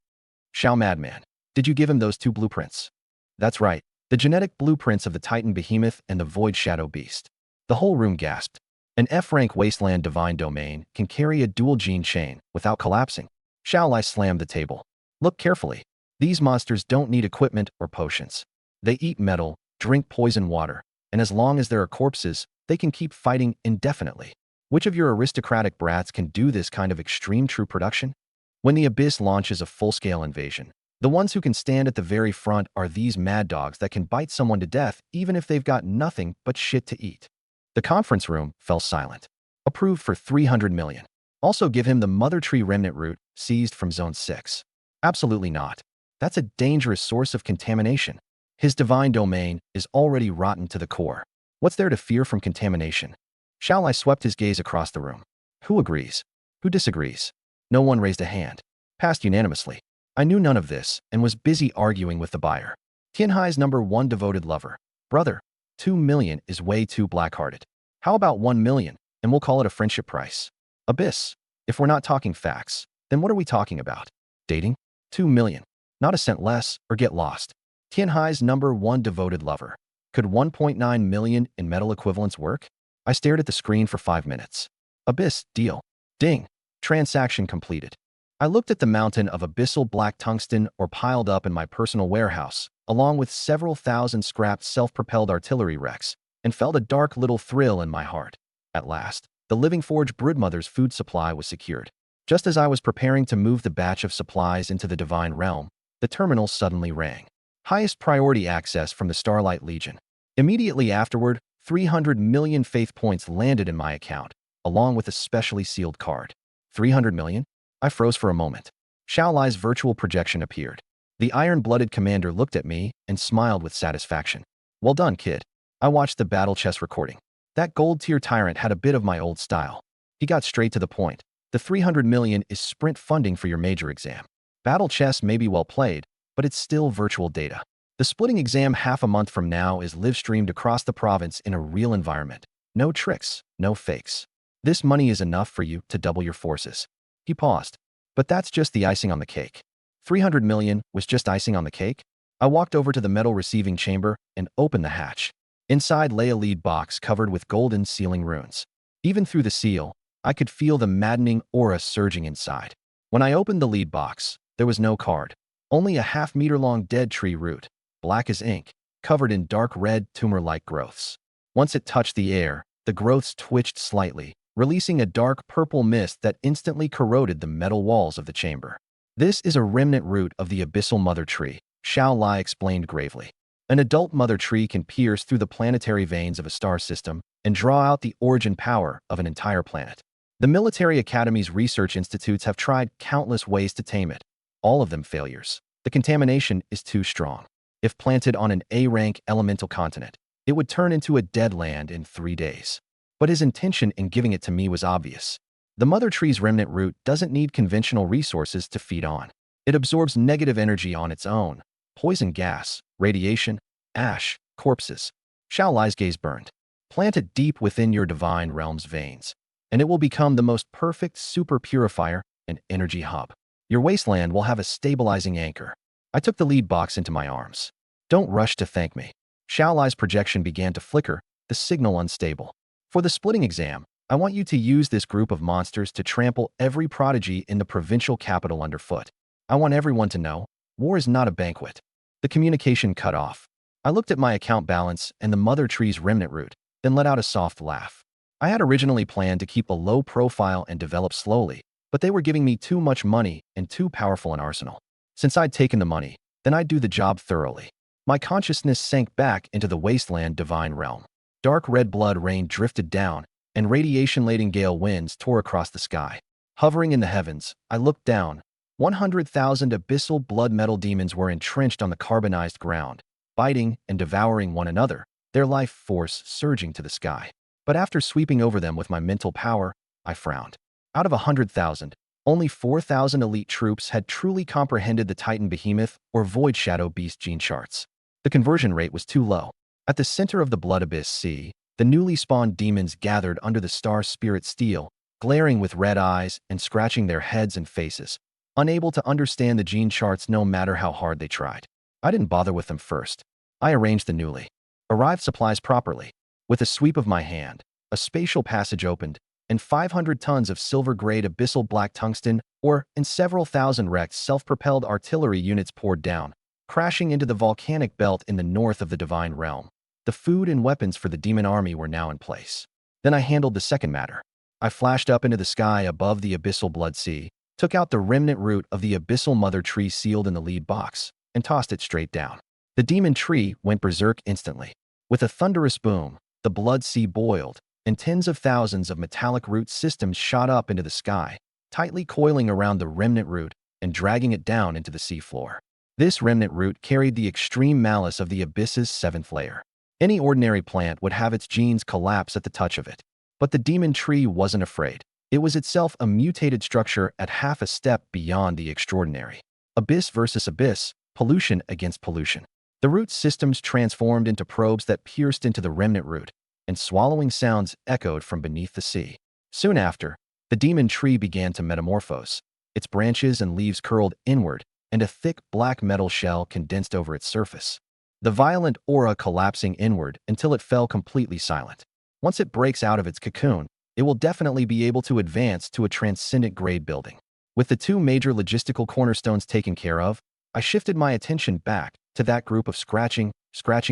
Xiao Madman, did you give him those 2 blueprints? That's right, the genetic blueprints of the Titan Behemoth and the Void Shadow Beast. The whole room gasped. An F-rank Wasteland Divine Domain can carry a dual gene chain without collapsing. Xiao Lai slammed the table. Look carefully. These monsters don't need equipment or potions. They eat metal, drink poison water, and as long as there are corpses, they can keep fighting indefinitely. Which of your aristocratic brats can do this kind of extreme true production? When the Abyss launches a full-scale invasion, the ones who can stand at the very front are these mad dogs that can bite someone to death even if they've got nothing but shit to eat. The conference room fell silent. Approved for 300 million. Also give him the Mother Tree Remnant Root, seized from Zone 6. Absolutely not. That's a dangerous source of contamination. His divine domain is already rotten to the core. What's there to fear from contamination? Xiao Lai swept his gaze across the room. Who agrees? Who disagrees? No one raised a hand. Passed unanimously. I knew none of this and was busy arguing with the buyer. Tianhai's #1 devoted lover. Brother, 2 million is way too black-hearted. How about 1 million, and we'll call it a friendship price? Abyss, if we're not talking facts, then what are we talking about? Dating? 2 million. Not a cent less, or get lost. Tianhai's #1 devoted lover. Could 1.9 million in metal equivalents work? I stared at the screen for 5 minutes. Abyss, deal. Ding. Transaction completed. I looked at the mountain of abyssal black tungsten ore piled up in my personal warehouse, along with several thousand scrapped self-propelled artillery wrecks, and felt a dark little thrill in my heart. At last, the Living Forge broodmother's food supply was secured. Just as I was preparing to move the batch of supplies into the Divine Realm, the terminal suddenly rang. Highest priority access from the Starlight Legion. Immediately afterward, 300 million faith points landed in my account, along with a specially sealed card. 300 million? I froze for a moment. Xiao Lai's virtual projection appeared. The iron-blooded commander looked at me and smiled with satisfaction. Well done, kid. I watched the battle chess recording. That gold-tier tyrant had a bit of my old style. He got straight to the point. The 300 million is sprint funding for your major exam. Battle chess may be well played, but it's still virtual data. The splitting exam half a month from now is live-streamed across the province in a real environment. No tricks, no fakes. This money is enough for you to double your forces. He paused. But that's just the icing on the cake. 300 million was just icing on the cake? I walked over to the metal receiving chamber and opened the hatch. Inside lay a lead box covered with golden sealing runes. Even through the seal, I could feel the maddening aura surging inside. When I opened the lead box, there was no card. Only a half-meter-long dead tree root, black as ink, covered in dark red tumor-like growths. Once it touched the air, the growths twitched slightly, releasing a dark purple mist that instantly corroded the metal walls of the chamber. This is a remnant root of the abyssal mother tree, Xiao Lai explained gravely. An adult mother tree can pierce through the planetary veins of a star system and draw out the origin power of an entire planet. The military academy's research institutes have tried countless ways to tame it, all of them failures. The contamination is too strong. If planted on an A-rank elemental continent, it would turn into a dead land in 3 days. But his intention in giving it to me was obvious. The mother tree's remnant root doesn't need conventional resources to feed on. It absorbs negative energy on its own. Poison gas, radiation, ash, corpses. Xiao Lai's gaze burned. Plant it deep within your divine realm's veins, and it will become the most perfect super purifier and energy hub. Your wasteland will have a stabilizing anchor. I took the lead box into my arms. Don't rush to thank me. Xiao Lai's projection began to flicker, the signal unstable. For the splitting exam, I want you to use this group of monsters to trample every prodigy in the provincial capital underfoot. I want everyone to know, war is not a banquet. The communication cut off. I looked at my account balance and the mother tree's remnant root, then let out a soft laugh. I had originally planned to keep a low profile and develop slowly, but they were giving me too much money and too powerful an arsenal. Since I'd taken the money, then I'd do the job thoroughly. My consciousness sank back into the wasteland divine realm. Dark red blood rain drifted down, and radiation-laden gale winds tore across the sky. Hovering in the heavens, I looked down. 100,000 abyssal blood metal demons were entrenched on the carbonized ground, biting and devouring one another, their life force surging to the sky. But after sweeping over them with my mental power, I frowned. Out of 100,000, only 4,000 elite troops had truly comprehended the Titan Behemoth or Void Shadow Beast gene charts. The conversion rate was too low. At the center of the Blood Abyss Sea, the newly spawned demons gathered under the star spirit steel, glaring with red eyes and scratching their heads and faces, unable to understand the gene charts no matter how hard they tried. I didn't bother with them first. I arranged the newly arrived supplies properly. With a sweep of my hand, a spatial passage opened, and 500 tons of silver-grade abyssal black tungsten, and several thousand wrecked self-propelled artillery units poured down, crashing into the volcanic belt in the north of the divine realm. The food and weapons for the demon army were now in place. Then I handled the second matter. I flashed up into the sky above the abyssal blood sea, took out the remnant root of the abyssal mother tree sealed in the lead box, and tossed it straight down. The demon tree went berserk instantly. With a thunderous boom, the blood sea boiled, and tens of thousands of metallic root systems shot up into the sky, tightly coiling around the remnant root and dragging it down into the seafloor. This remnant root carried the extreme malice of the abyss's 7th layer. Any ordinary plant would have its genes collapse at the touch of it. But the demon tree wasn't afraid. It was itself a mutated structure at half a step beyond the extraordinary. Abyss versus abyss, pollution against pollution. The root systems transformed into probes that pierced into the remnant root, and swallowing sounds echoed from beneath the sea. Soon after, the demon tree began to metamorphose. Its branches and leaves curled inward, and a thick black metal shell condensed over its surface. The violent aura collapsing inward until it fell completely silent. Once it breaks out of its cocoon, it will definitely be able to advance to a transcendent grade building. With the 2 major logistical cornerstones taken care of, I shifted my attention back to that group of scratching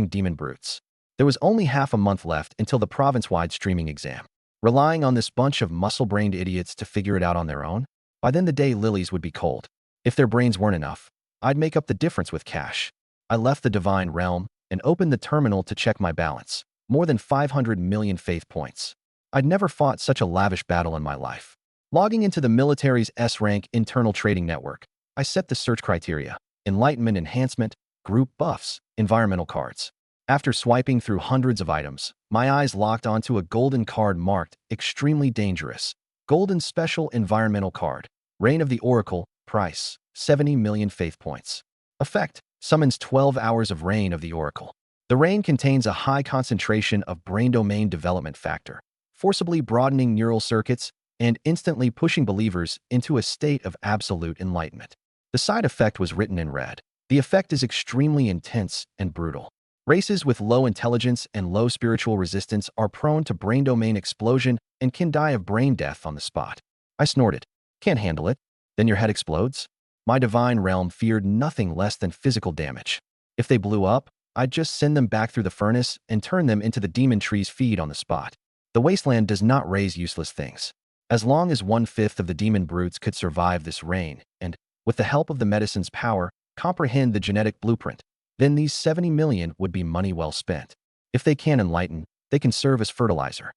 demon brutes. There was only half a month left until the province-wide streaming exam. Relying on this bunch of muscle-brained idiots to figure it out on their own, by then the day lilies would be cold. If their brains weren't enough, I'd make up the difference with cash. I left the divine realm and opened the terminal to check my balance. More than 500 million faith points. I'd never fought such a lavish battle in my life. Logging into the military's S-rank internal trading network, I set the search criteria: enlightenment enhancement, group buffs, environmental cards. After swiping through hundreds of items, my eyes locked onto a golden card marked extremely dangerous. Golden special environmental card. Reign of the Oracle. Price: 70 million faith points. Effect: summons 12 hours of Reign of the Oracle. The rain contains a high concentration of brain domain development factor, forcibly broadening neural circuits and instantly pushing believers into a state of absolute enlightenment. The side effect was written in red. The effect is extremely intense and brutal. Races with low intelligence and low spiritual resistance are prone to brain domain explosion and can die of brain death on the spot. I snorted. Can't handle it. Then your head explodes? My divine realm feared nothing less than physical damage. If they blew up, I'd just send them back through the furnace and turn them into the demon tree's feed on the spot. The wasteland does not raise useless things. As long as 1/5 of the demon brutes could survive this reign, and, with the help of the medicine's power, comprehend the genetic blueprint, then these 70 million would be money well spent. If they can enlighten, they can serve as fertilizer.